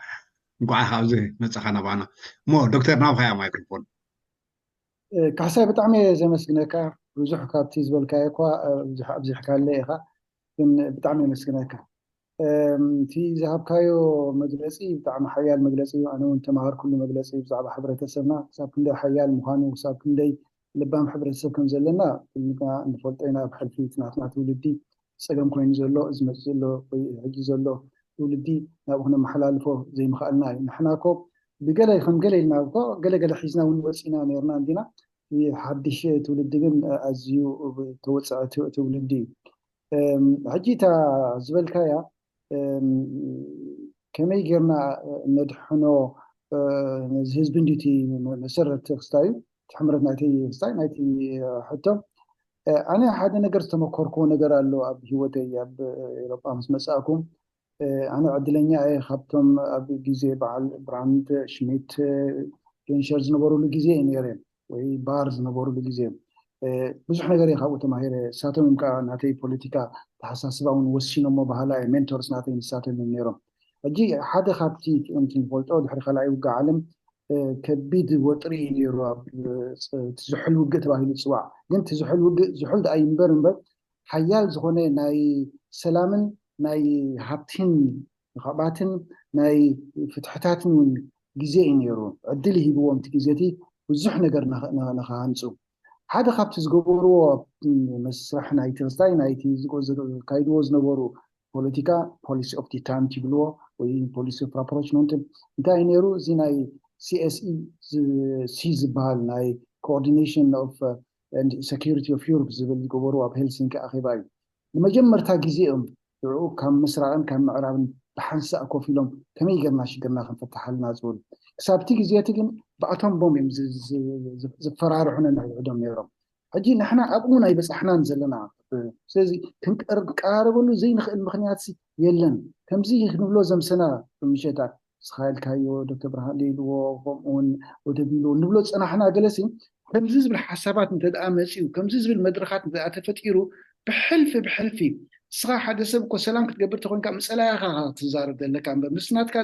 نقع خابزي نصخنا بانا مو دكتور ناب خيا مايكروفون كحساي بطعمي زي مسكناكا بزح كابتي زبلكا يكوا بزح كالي إخا كن بطعمي مسكناكا تي ذهب كايو مجلسي بطعم حيال مجلسي أنا وأنت مهار كل مجلسي بزعب حبرة السماء ساب كندي حيال مخانو وساب كندي لبام حبرتسب كم زلنا كنا نفلطينا بحلفي تناطنا تولدي سقم كوين زلو ازمت زلو حجي زلو تولدي نابغنا محلالفو زي ما خالنا نحنا كو بقلي خم قلي لنا قلي حيزنا ونوسينا نيرنا عندنا ሓድሽ ትውልድ ግን ኣዝዩ ተወፅአ ትውልድ እዩ ሕጂ እታ ዝበልካያ ከመይ ጌርና ነድሕኖ ነዚ ህዝቢ እንዲቲ መሰረት ክስታይ ትሕምረት ናይቲ ክስታይ ናይቲ ሕቶ ኣነ ሓደ ነገር ዝተመኮርኮ ነገር ኣሎ ኣብ ሂወተይ ኣብ ኤሮጳ ምስ መጻእኩም ኣነ ዕድለኛ እየ ካብቶም ኣብ ግዜ በዓል ብራንድ ሽሚት ጌንሸር ዝነበሩሉ ግዜ ነይረ ወይ ባር ዝነበሩሉ ግዜ ብዙሕ ነገር እየ ካብኡ ተማሂረ ንሳቶም ከዓ ናተይ ፖለቲካ ተሓሳስባ እውን ወሲኖሞ ባህላ ሜንቶርስ ናተይ ንሳቶም እዮም ነይሮም ሕጂ ሓደ ካብቲ ንፈልጦ ድሕሪ ካልኣይ ውግእ ዓለም ከቢድ ወጥሪ ነይሩ ኣብ ትዝሑል ውግእ ተባሂሉ ይፅዋዕ ግን ትዝሑል ውግእ ዝሑል ደኣ እምበር ሓያል ዝኾነ ናይ ሰላምን ናይ ሃብትን ንኻባትን ናይ ፍትሕታትን እውን ግዜ እዩ ነይሩ ዕድል ሂብዎም እቲ ግዜቲ ብዙሕ ነገር ንኸሃንፁ ሓደ ካብቲ ዝገበርዎ መስራሕ ናይቲ ክስታይ ናይቲ ካይድዎ ዝነበሩ ፖለቲካ ፖሊሲ ኦፍ ዲ ታይም ትብልዎ ወይ ፖሊሲ ኦፍ አፕሮችመንት እንታይ ነይሩ እዚ ናይ CSEC ዝበሃል ናይ ኮኦርዲኔሽን ኦፍ ሴኪሪቲ ኦፍ ዩሮፕ ዝብል ዝገበሩ ኣብ ሄልሲንኪ ኣኼባ እዩ ንመጀመርታ ግዜኦም ድዑ ካብ ምስራቅን ካብ ምዕራብን ብሓንሳእ ኮፍ ኢሎም ከመይ ጌርና ሽግርና ክንፈታሓልና ዝብሉ ክሳብቲ ግዜቲ ግን ብኣቶም ቦም እዮም ዝፈራርሑና ንዕዶም ነይሮም ሕጂ ንሕና ኣብኡ ናይ በፃሕናን ዘለና ስለዚ ክንቀራረበሉ ዘይንኽእል ምክንያት የለን ከምዚ ክንብሎ ዘምሰና ምሸታ ስኻይልካዮ ዶክተር ብርሃን ደይልዎ ከምኡውን ወደቢሉ ንብሎ ፀናሕና ገለሲ ከምዚ ዝብል ሓሳባት እንተደኣ መፂኡ ከምዚ ዝብል መድረኻት እንተደኣ ተፈጢሩ ብሕልፊ ስኻ ሓደ ሰብ እኮ ሰላም ክትገብር ተኮንካ ምፀላያኻ ትዛረብ ዘለካ እምበር ምስናትካ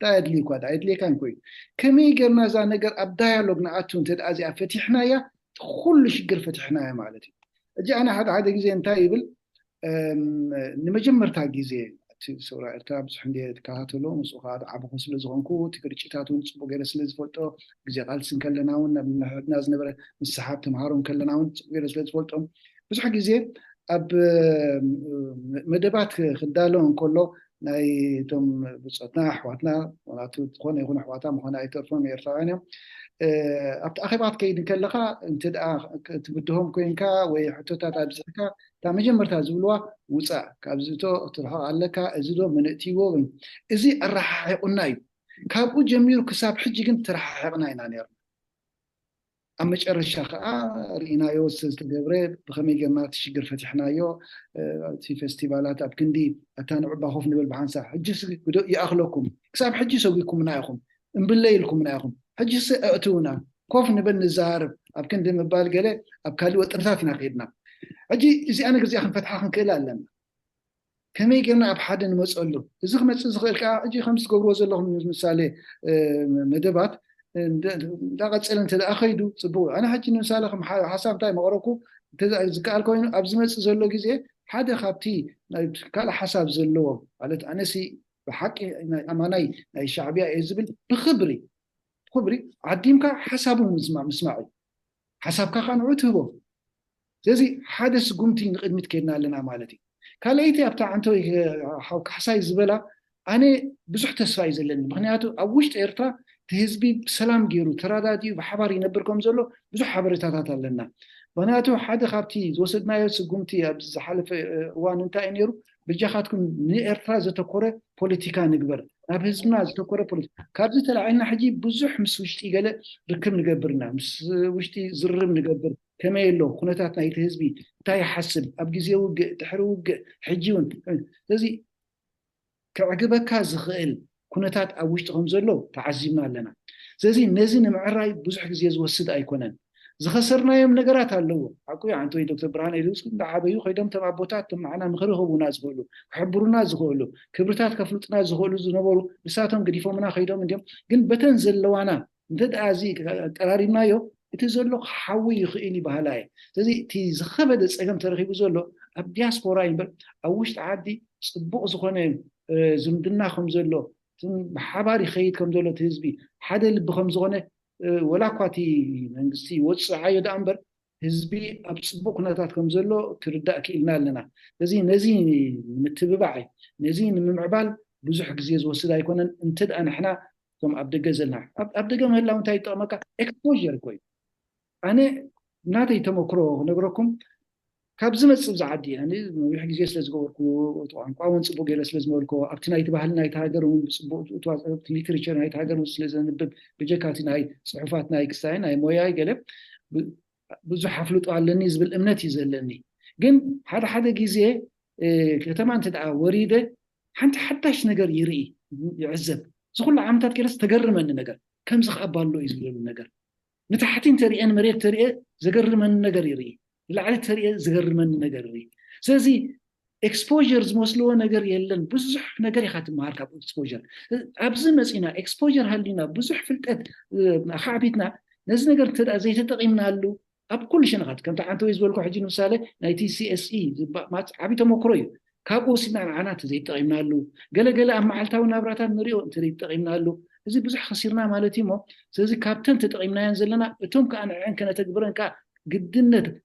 ዳ የድልየካን ኮይኑ ከመይ ጌርና እዛ ነገር ኣብ ዳያሎግ ንኣቱ እንተደኣ እዚኣ ፈቲሕናያ ኩሉ ሽግር ፈቲሕናያ ማለት እዩ እጂ ኣነ ሓደ ግዜ እንታይ ይብል ንመጀመርታ ግዜ ሰውራ ኤርትራ ብዙሕ እንደ ተከታተሎ ምስኡ ከዓ ዓበኹ ስለ ዝኾንኩ እቲ ግርጭታት እውን ፅቡቅ ገይረ ስለ ዝፈልጦ ግዜ ቃልስን ከለና እውን ናብ ንሕድና ዝነበረ ምስሓብ ተምሃሮን ከለና እውን ፅቡቅ ገይረ ስለ ዝፈልጦም ብዙሕ ግዜ ኣብ መደባት ክዳሎ እንከሎ ናይ እቶም ብፆትና ኣሕዋትና ወላቱ ዝኾነ ይኹን ኣሕዋታ ምዃና ኣይተርፎም ኤርትራውያን እዮም ኣብቲ ኣኼባት ከይድ ከለካ እንትደኣ ትብድሆም ኮይንካ ወይ ሕቶታት ኣብዝሕካ እታ መጀመርታ ዝብልዋ ውፃእ ካብዚ ትርሕቕ ኣለካ እዚ ዶ መንእትይዎ እዚ ኣረሓሒቁና እዩ ካብኡ ጀሚሩ ክሳብ ሕጂ ግን ተረሓሒቕና ኢና ነርና ኣብ መጨረሻ ከዓ ርኢናዮ ዝተገብረ ብኸመይ ጌርና እቲ ሽግር ፈቲሕናዮ እቲ ፌስቲቫላት ኣብ ክንዲ እታ ንዕባ ኮፍ ንብል ብሓንሳብ ሕጂ ይኣኽለኩም ክሳብ ሕጂ ሰጉይኩምና ኢኹም እምብለ ኢልኩምና ኢኹም ሕጂ ኣእትውና ኮፍ ንብል ንዛረብ ኣብ ክንዲ ምባል ገለ ኣብ ካሊእ ወጥርታት ኢና ከይድና ሕጂ እዚኣ ነገር እዚኣ ክንፈትሓ ክንክእል ኣለና ከመይ ጌርና ኣብ ሓደ ንመፀሉ እዚ ክመፅእ ዝኽእል ከዓ ሕጂ ከምዚ ትገብርዎ ዘለኹም ምሳሌ መደባት እንዳቀፀለ እንተደኣ ከይዱ ፅቡቅ ኣነ ሕጂ ንምሳሌ ሓሳብ እንታይ መቕረብኩ ዝከኣል ኮይኑ ኣብ ዝመፅእ ዘሎ ግዜ ሓደ ካብቲ ካልእ ሓሳብ ዘለዎ ማለት ኣነሲ ብሓቂ ኣማናይ ናይ ሻዕብያ እየ ዝብል ብክብሪ ዓዲምካ ሓሳቡ ምስማዕ እዩ ሓሳብካ ከዓ ንዑ ትህቦ ስለዚ ሓደ ስጉምቲ ንቅድሚት ከይድና ኣለና ማለት እዩ ካልአይቲ ኣብታ ዓንተወይ ካሕሳይ ዝበላ ኣነ ብዙሕ ተስፋ እዩ ዘለኒ ምክንያቱ ኣብ ውሽጢ ኤርትራ እቲ ህዝቢ ብሰላም ገይሩ ተራዳድኡ ብሓባር ይነብር ከም ዘሎ ብዙሕ ሓበሬታታት ኣለና ምክንያቱ ሓደ ካብቲ ዝወሰድናዮ ስጉምቲ ኣብ ዝሓለፈ እዋን እንታይ እዩ ነይሩ ብጃኻትኩም ንኤርትራ ዘተኮረ ፖለቲካ ንግበር ናብ ህዝብና ዘተኮረ ፖለቲካ ካብዚ ተላዒልና ሕጂ ብዙሕ ምስ ውሽጢ ገለ ርክብ ንገብርና ምስ ውሽጢ ዝርርብ ንገብር ከመይ ኣሎ ኩነታት ናይቲ ህዝቢ እንታይ ይሓስብ ኣብ ግዜ ውግእ ድሕሪ ውግእ ሕጂ እውን ስለዚ ክዕግበካ ዝኽእል ኩነታት ኣብ ውሽጢ ከም ዘሎ ተዓዚብና ኣለና ስለዚ ነዚ ንምዕራይ ብዙሕ ግዜ ዝወስድ ኣይኮነን ዝኸሰርናዮም ነገራት ኣለዎ ሓቂ አንተ ወይ ዶክተር ብርሃን ኤልያስ እንዳዓበዩ ከይዶም ተማ ቦታት ማዕና ምኽሪ ኸቡና ዝኽእሉ ክሕብሩና ዝኽእሉ ክብርታት ከፍልጡና ዝኽእሉ ዝነበሩ ንሳቶም ገዲፎምና ከይዶም እንዲም ግን በተን ዘለዋና እንተደኣ እዚ ቀራሪብናዮ እቲ ዘሎ ሓዊ ይኽእል ይበሃላ እየ ስለዚ እቲ ዝኸበደ ፀገም ተረኺቡ ዘሎ ኣብ ዲያስፖራ እምበር ኣብ ውሽጢ ዓዲ ፅቡቕ ዝኾነ ዝምድና ከም ዘሎ ብሓባር ይኸይድ ከም ዘሎ እቲ ህዝቢ ሓደ ልቢ ከም ዝኾነ ወላ እኳ እቲ መንግስቲ ወፅዓዮ ዳኣ እምበር ህዝቢ ኣብ ፅቡቕ ኩነታት ከም ዘሎ ክርዳእ ክኢልና ኣለና ስለዚ ነዚ ምትብባዕ ነዚ ንምምዕባል ብዙሕ ግዜ ዝወስድ ኣይኮነን እንተደኣ ንሕና ከም ኣብ ደገ ዘለና ኣብ ደገ ምህላው እንታይ ይጠቕመካ ኤክስፖዠር ኮይኑ أنا ناتي تمكرو نقولكم كابز مصب زعدي يعني يحجي سلازغوركو طبعا قاون صبو جيل سلازمولكو ابتنايت ባህልና ይታገሩን ጽቦ ቷት ሊትሬቸር ይታገሩን ስለዘንብብ በጀካቲ ናይ ጽሑፋት ናይ ክሳይ ናይ ሞያ ይገለብ ብዙ ሓፍልጡ ኣለኒ ዝብል እምነት ይዘለኒ ግን ሓደ ጊዜ ከተማን ተዳ ወሪደ ሓንቲ ሓዳሽ ነገር ይርኢ ይዕዘብ ዝኹሉ ዓመታት ከለስ ተገርመን ነገር ከም ዝኸባሎ ይዝብሉ ነገር ንታሕቲን ተሪአን መሬት ተሪአ ዘገርመን ነገር ይርኢ لعلي ترى زغرمن نجري سازي exposure زموسلو نجر يلن بزح نجر يخاتم ماركا exposure أبز مسينا exposure هالينا بزح في التد خابتنا نز نجر ترى زي تتقيمنا له أب كل شيء نخات كم تعانتوا يزولكوا حجين مسألة نايتي CSE ما عبيته مكروي كابو سينا عنات زي تقيمنا له قال أما حالته ونبرتها نريو تري تقيمنا له زي بزح خسرنا مالتي مو سازي كابتن تتقيمنا ينزل لنا توم كأن عين كنا تكبرن كا قدنا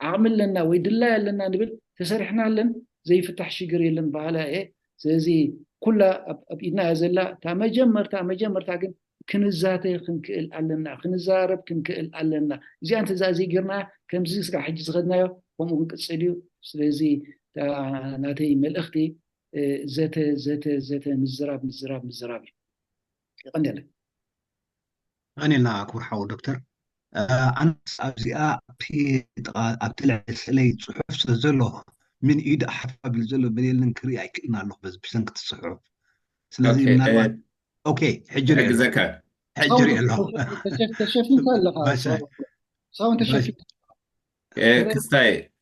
عامل لنا ويدلا لنا نبل تسرحنا لنا زي فتح شجر لنا بعلا إيه زي كلها بإدنا زلا تامجمر تاجن كنزات خنكل علنا خنزارب كنكل علنا زي أنت زي جرنا كم زي سك حج زغدنا يو وممكن تسأليو زي ناتي من الأختي زت مزراب يقندل أنا لا أكون حاول دكتور أنا أبزياء في أبتلع سلي صحف سزلو من إيد أحفظ بالزلو بديل نكري عكنا له بس بسنك الصحف سلازي من الوقت أوكي حجري زكاة حجري له تشافين كله صار أنت شايف كستاي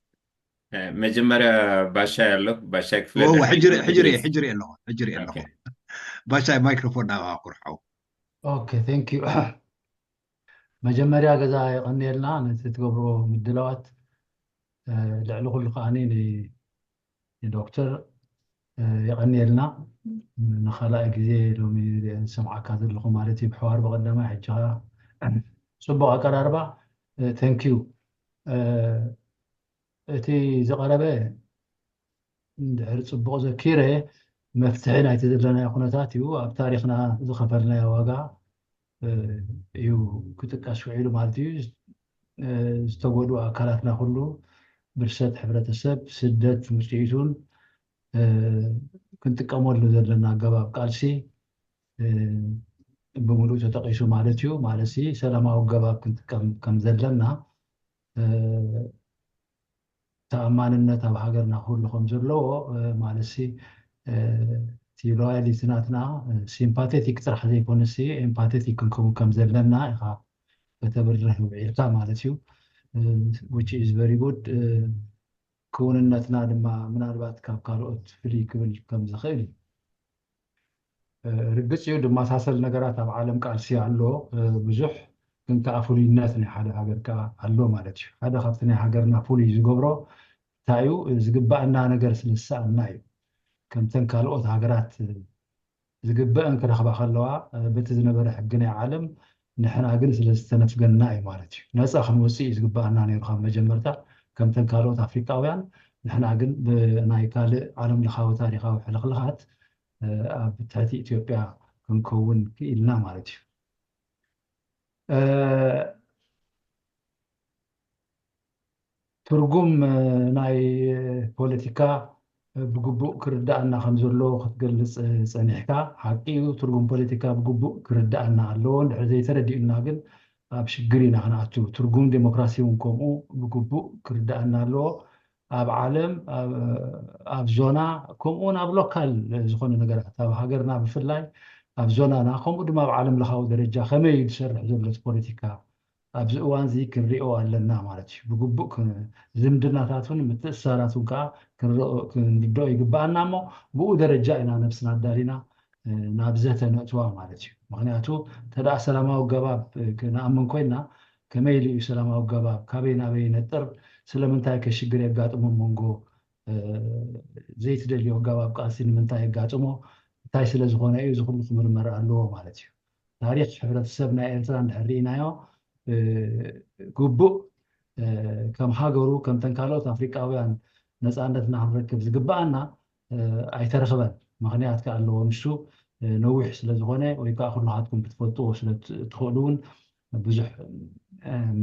مجمرة باشا له باشا كفلة هو حجري له باشا مايكروفون ده أقول حاول أوكي ثانك يو مجمريا غزا يقنيلنا نتتقبرو مدلوات لعلو كل قانين دكتور يقنيلنا نخلاء جزي لومي سمعة كاتل لكم مالتي بحوار بقدمه حجها صبوا أقراربا ثانك يو تي زقربه دحر صبوا ذكيره مفتحين ايتدلنا يقنتاتيو اب تاريخنا زخفرنا يا واقع يو كتقاس وعيلو مالتي استغودو اكلاتنا كله برسات حبرتسب سدت مستعيتون كنت قمولو زلنا غباب قالسي بمولو تتقيسو مالتيو مالسي سلاماو غباب كنت كم زلنا تأماننا تبع حجرنا كله خمسلو مالسي تي لوياليتناتنا سيمباتيك طرح زي كونسي امباتيك كم زلنا إخا بتبرره بعيرتا مالتيو which is very good كوننتنا لما من أربعة كاروت فري كبل كم زخيل رجعت لما ساسل نجارات على عالم كأسيا علو بزح كنت أفولي الناس اللي حدا حجر كعلو مالتيو هذا خاطرني حجرنا فولي زجبرو تايو زجبأنا نجرس للساعة نايو كم تنكالوت حجرات زجبأن كده خبا خلوا بتزنبر حقنا عالم نحن أجلس لستنفجنا مالتي ناس أخن وسي زجبأنا نيرخام مجمرتا كم تنكالوت أفريقياويان نحن أجل بنايكال عالم لخاو تاريخه وحلقلات بتاتي إثيوبيا كنكون كإلنا مالتي ترجم ناي بوليتيكا بجبو كرداءنا خمزلو ختقلص صنيحكا حقيقو ترجم بوليتيكا بجبو كرداءنا اللون زي تردي إننا قل بشجرينا هناتو ترجم ديمقراطي ونكمو بجبو كرداءنا لو أب عالم أب زونا كمون أب لوكال زخون نجارات أب حجرنا بفلاي أب زونا ناخم ودم أب عالم لخاو درجة خميل شرح زلت بوليتيكا أبز أوان زي كنريو على مالتي بجبو كن زمدنا تاتون متأثراتون كا كنبدأ يجبأنا نامو بو درجة إن نفسنا دارينا نابزته نتوى مالتي مغنياتو تدا سلامة وجباب كنا أمن كوينا كميلي سلامة وجباب كابينا بين التر سلام تاي كشجر يقعد مونغو زيت دليل وجباب قاسين من تاي يقعد تاي سلزغنا أي زغل خمر مرة اللو مالتي تاريخ حفرة السبنا إنسان حرينا يو جبو كم حاجرو كم تنكالوت أفريقياويان ناس عندنا نركب زجبأنا أي ترخبان مغنيات كأنه مشو نوح سلزغنا ويكأخذ لحدكم بتفوتوا سلت تدخلون بزح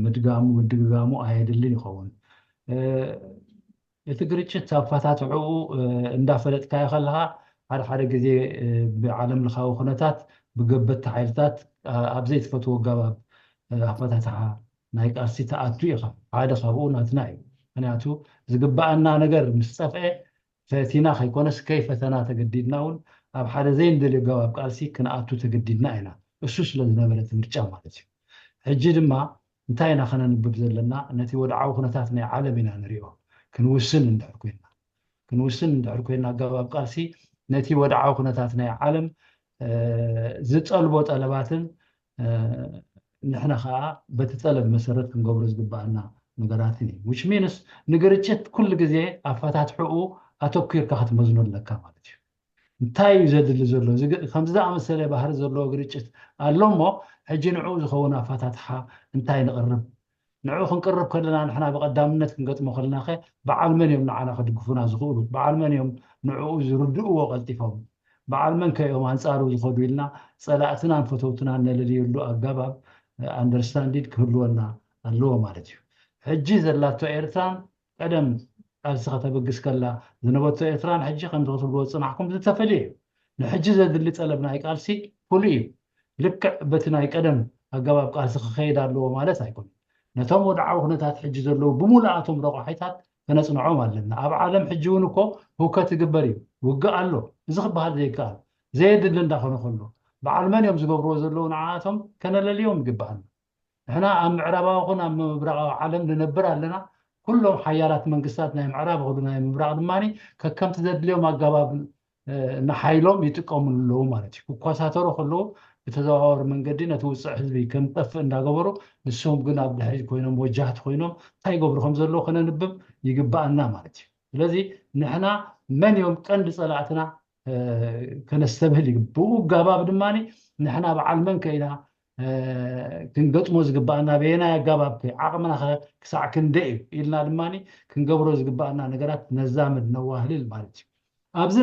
ምድግጋሙ ኣይድልን ይኸውን እቲ ግርጭት ኣፈታትዑ እንዳፈለጥካዮ ከለካ ሓደ ግዜ ብዓለም ለኻዊ ኩነታት ብገበቲ ሓይልታት ኣብ ዘይትፈትዎ ገባብ ኣፈታትሓ ናይ ቃልሲ ተኣቱ ኢኻ ሓደ ካብኡ ናትና እዩ ምክንያቱ ዝግባአና ነገር ምስ ፀፍዐ ፈቲና ከይኮነስ ከይፈተና ተገዲድና እውን ኣብ ሓደ ዘይንደልዮ ገባብ ቃልሲ ክንኣቱ ተገዲድና ኢና እሱ ስለ ዝነበረት ምርጫ ማለት እዩ ሕጂ ድማ እንታይ ኢና ከነንብብ ዘለና ነቲ ወድዓዊ ኩነታት ናይ ዓለም ኢና ንሪኦ ክንውስን እንድሕር ኮይና ገባብ ቃልሲ ነቲ ወድዓዊ ኩነታት ናይ ዓለም ዝጠልቦ ጠለባትን ንሕና ከዓ በቲ ጠለብ መሰረት ክንገብሮ ዝግባአና ነገራትን እዩ which means ንግርጭት ኩሉ ግዜ ኣፈታትሕኡ ኣተኪርካ ክትመዝኖ ኣለካ ማለት እዩ እንታይ እዩ ዘድሊ ዘሎ ከምዚ ዝኣመሰለ ባህሪ ዘለዎ ግርጭት ኣሎ እሞ ሕጂ ንዕኡ ዝኸውን ኣፈታትሓ እንታይ ንቕርብ ንዕኡ ክንቅርብ ከለና ንሕና ብቐዳምነት ክንገጥሞ ከለና ኸ በዓል መን እዮም ንዓና ከድግፉና ዝኽእሉ በዓል መን እዮም ንዕኡ ዝርድእዎ ቀልጢፎም በዓል መን ከዮም ኣንፃሩ ዝኸዱ ኢልና ፀላእትናን ፈተውትናን ነለልየሉ ኣገባብ ኣንደርስታንዲድ ክህልወና ኣለዎ ማለት እዩ ሕጂ ዘላቶ ኤርትራን ቀደም ቃልሲ ከተበግስ ከላ ዝነበቶ ኤርትራን ሕጂ ከምዚ ክትብልዎ ፅናሕኩም ዝተፈልየ እዩ ንሕጂ ዘድሊ ፀለብ ናይ ቃልሲ ፍሉይ እዩ ልክዕ በቲ ናይ ቀደም ኣገባብ ቃልሲ ክኸይድ ኣለዎ ማለት ኣይኮነን ነቶም ወድዓዊ ኩነታት ሕጂ ዘለዉ ብሙሉኣቶም ረቑሒታት ከነፅንዖም ኣለና ኣብ ዓለም ሕጂ እውን እኮ ህውከት ይግበር እዩ ውግእ ኣሎ እዚ ክበሃል ዘይከኣል ዘየድሊ እንዳኾነ ከሎ በዓል መን እዮም ዝገብርዎ ዘለዉ ንዓቶም ከነለልዮም ይግባአና ንሕና ኣብ ምዕራባዊ ኹን ኣብ ምብራቃዊ ዓለም ንነብር ኣለና ኩሎም ሓያላት መንግስታት ናይ ምዕራብ ይኹኑ ናይ ምብራቅ ድማኒ ከከምቲ ዘድልዮም ኣገባብ ንሓይሎም ይጥቀሙሉ ኣለዉ ማለት እዩ ክኳሳተሩ ከለዉ ብተዘዋዋሪ መንገዲ ነቲ ውፅእ ህዝቢ ከም ጠፍእ እንዳገበሩ ንስም ግን ኣብ ድሕሪት ኮይኖም ወጃህቲ ኮይኖም እንታይ ይገብሩ ከም ዘለዎ ከነንብብ ይግባአና ማለት እዩ ስለዚ ንሕና መን እዮም ቀንዲ ፀላእትና ከነስተብህል ይግብኡ ገባብ ድማኒ ንሕና በዓል መን ከኢና ክንገጥሞ ዝግባአና በየናይ ኣገባብ ዓቕምና ክሳዕ ክንደይ እዩ ኢልና ድማኒ ክንገብሮ ዝግባአና ነገራት ነዛምድ ነዋህልል ማለት እዩ ኣብዚ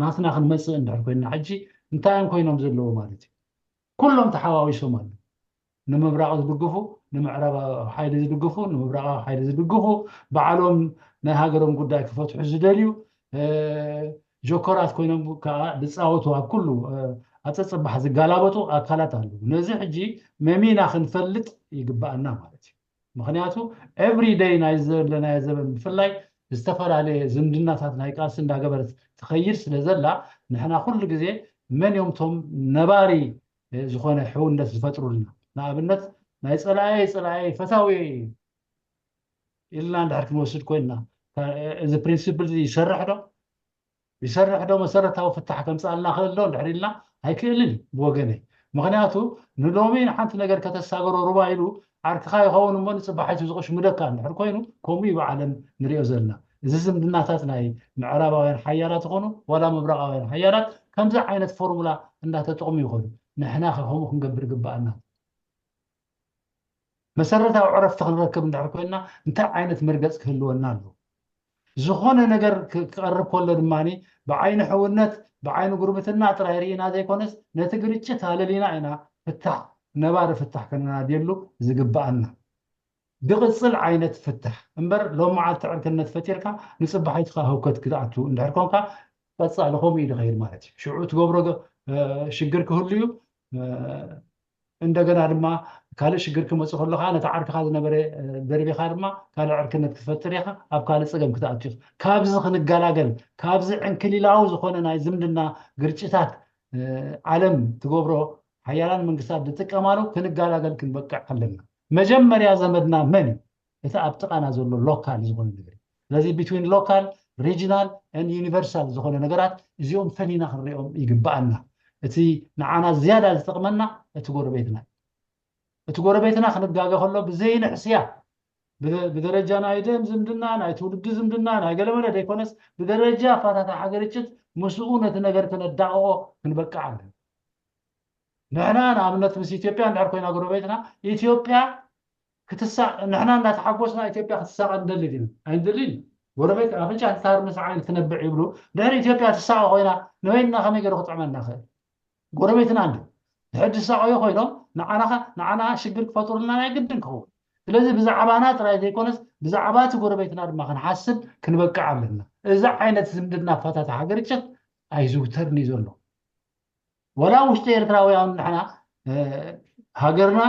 ናትና ክንመፅእ እንድሕር ኮይና ሕጂ እንታይ እዮም ኮይኖም ዘለዉ ማለት እዩ ኩሎም ተሓዋዊሶም ኣለው ንምብራቅ ዝድግፉ ንምዕራብ ሓይሊ ዝድግፉ ንምብራቃዊ ሓይሊ ዝድግፉ በዓሎም ናይ ሃገሮም ጉዳይ ክፈትሑ ዝደልዩ ጆከራት ኮይኖም ከዓ ዝፃወቱ ኣብ ኩሉ ኣፀፅባሕ ዝጋላበጡ ኣካላት ኣለዉ ነዚ ሕጂ መሚና ክንፈልጥ ይግባአና ማለት እዩ ምክንያቱ ኤቭሪ ደይ ናይ ዘለናዮ ዘበን ብፍላይ ዝተፈላለየ ዝምድናታት ናይ ቃልሲ እንዳገበረት ትኸይድ ስለ ዘላ ንሕና ኩሉ ግዜ መን እዮም ቶም ነባሪ ዝኾነ ሕውነት ዝፈጥሩልና ንኣብነት ናይ ፀላኣየ ፈታዊ ኢልና እንድሕር ክንወስድ ኮይንና እዚ ፕሪንሲፕል ይሰርሕ ዶ መሰረታዊ ፍታሕ ከምፃልና ክእል ዶ እንድሕር ኢልና ኣይክእልን ብወገነይ ምክንያቱ ንሎሚ ንሓንቲ ነገር ከተሳገሮ ሩባ ኢሉ ዓርክኻ ይኸውን እሞ ንፅባሓይቱ ዝቕሽሙደካ እንድሕር ኮይኑ ከምኡ እዩ ብዓለም ንሪኦ ዘለና እዚ ዝምድናታት ናይ ምዕራባውያን ሓያላት ይኾኑ ዋላ ምብራቃውያን ሓያላት ከምዚ ዓይነት ፎርሙላ እንዳተጠቕሙ ይኾኑ ንሕና ከምኡ ክንገብር ይግባአና መሰረታዊ ዕረፍቲ ክንረክብ እንድሕር ኮይና እንታይ ዓይነት መርገፅ ክህልወና ኣሎ ዝኾነ ነገር ክቐርብ ከሎ ድማኒ ብዓይኒ ሕውነት ብዓይኒ ጉርብትና ጥራይ ርኢና ዘይኮነስ ነቲ ግርጭት ሃለሊና ኢና ፍታሕ ነባሪ ፍታሕ ከነናድየሉ ዝግባአና ብቕፅል ዓይነት ፍታሕ እምበር ሎም መዓልቲ ዕርክነት ፈጢርካ ንፅባሓይትካ ህውከት ክትኣቱ እንድሕር ኮንካ ቀፃሊ ከምኡ ኢሉ ይኸይድ ማለት እዩ ሽዑ ትገብሮ ሽግር ክህሉ እዩ እንደገና ድማ ካልእ ሽግር ክመፅእ ከለካ ነቲ ዓርክኻ ዝነበረ ደርቢኻ ድማ ካልእ ዕርክነት ክትፈጥር ኢኻ ኣብ ካልእ ፀገም ክትኣቱ ኢኻ ካብዚ ክንገላገል ካብዚ ዕንክሊላዊ ዝኾነ ናይ ዝምድና ግርጭታት ዓለም ትገብሮ ሓያላን መንግስታት ዝጥቀማሉ ክንገላገል ክንበቅዕ ኣለና መጀመርያ ዘመድና መን እዩ እቲ ኣብ ጥቃና ዘሎ ሎካል ዝኾነ ነገር ስለዚ ቢትዊን ሎካል ሪጅናል ዩኒቨርሳል ዝኾነ ነገራት እዚኦም ፈኒና ክንሪኦም ይግባአና እቲ ንዓና ዝያዳ ዝጠቕመና እቲ ጎረቤትና ክንጋገ ከሎ ብዘይንሕስያ ብደረጃ ናይ ደም ዝምድና ናይ ትውልዲ ዝምድና ናይ ገለመለ ደይኮነስ ብደረጃ ኣፋታትሓ ግርጭት ምስኡ ነቲ ነገር ክነዳቅቆ ክንበቅዕ ኣለና ንሕና ንኣብነት ምስ ኢትዮጵያ እንድሕር ኮይና ጎረቤትና ኢትዮጵያ ንሕና እንዳተሓጎስና ኢትዮጵያ ክትሳቀ ንደሊ ኣይንደሊን ጎረቤት ኣፍንጫ ትታርምስ ዓይን ትነብዕ ይብሉ ድሕሪ ኢትዮጵያ ትሳቀ ኮይና ንበይንና ከመይ ገይሩ ክጥዕመና ክእል ጎረቤትና እንዲ ሕጂ ሰቆዮ ኮይኖም ንዓና ሽግር ክፈጥሩልና ናይ ግድን ክኸውን ስለዚ ብዛዕባና ጥራይ ዘይኮነስ ብዛዕባ እቲ ጎረቤትና ድማ ክንሓስብ ክንበቅዕ ኣለና እዛ ዓይነት ዝምድና ፈታት ሃገርጨት ኣይዝውተርኒ ዘሎ ወላ ውሽጢ ኤርትራውያን ንሕና ሃገርና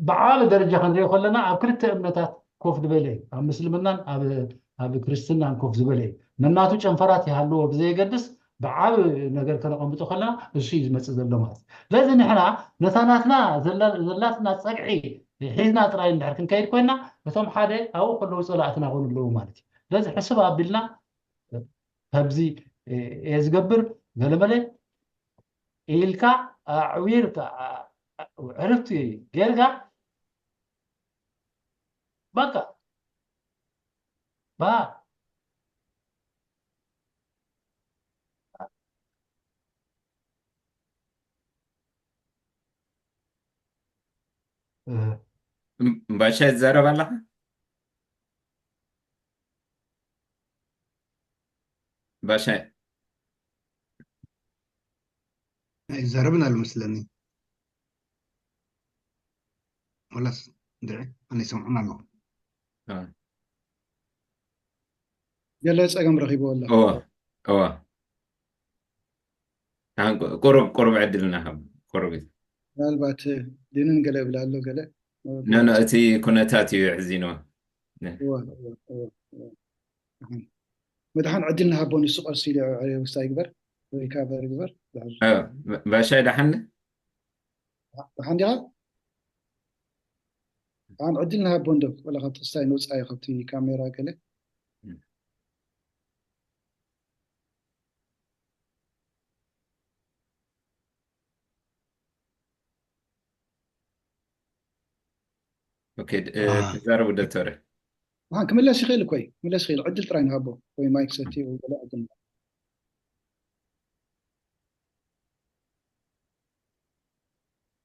ብዓብ ደረጃ ክንሪኦ ከለና ኣብ ክልተ እምነታት ኮፍ ዝበለ እዩ ኣብ ምስልምናን ኣብ ክርስትናን ኮፍ ዝበለ እዩ ነናቱ ጨንፈራት ይሃለዎ ብዘየገድስ ብዓብ ነገር ከነቐምጦ ከለና እሱ እዩ ዝመፅእ ዘሎ ማለት ስለዚ ንሕና ነታናትና ዘላትና ፀግዒ ሒዝና ጥራይ እንድሕር ክንከይድ ኮይና እቶም ሓደ ኣብኡ ከለዉ ፀላእትና ኮኑ ኣለዉ ማለት እዩ ስለዚ ሕስብ ኣቢልና ከምዚ እየ ዝገብር ገለመለ ኢልካ ኣዕዊርካ ዕርፍቲ ጌርካ በቃ ባሻ ይዛረብ ኣለካ ባሻ يزربنا المسلمين ولا دري أنا يسمعنا له يلا يسأقم رخيبه والله قرب عدلنا هم قرب ምናልባት ድንን ገለ ብላሎ ገለ እቲ ኩነታት እዩ ሕዚንዎ መድሓን ዕድልና ሃቦ ንሱ ቀርሲ ኢሉ ውሳይ ይግበር ወይ ካበር ይግበር ባሻይ ዳሓን ዲኻ ኣን ዕድልና ሃቦ እንዶ ወላ ካብ ጥስታይ ንወፃኢ ካብቲ ካሜራ ገለ اوكي تزارب دكتور كملش يخيل كوي كملش يخيل عدل تراين هابو كوي مايك ستي ولا عدل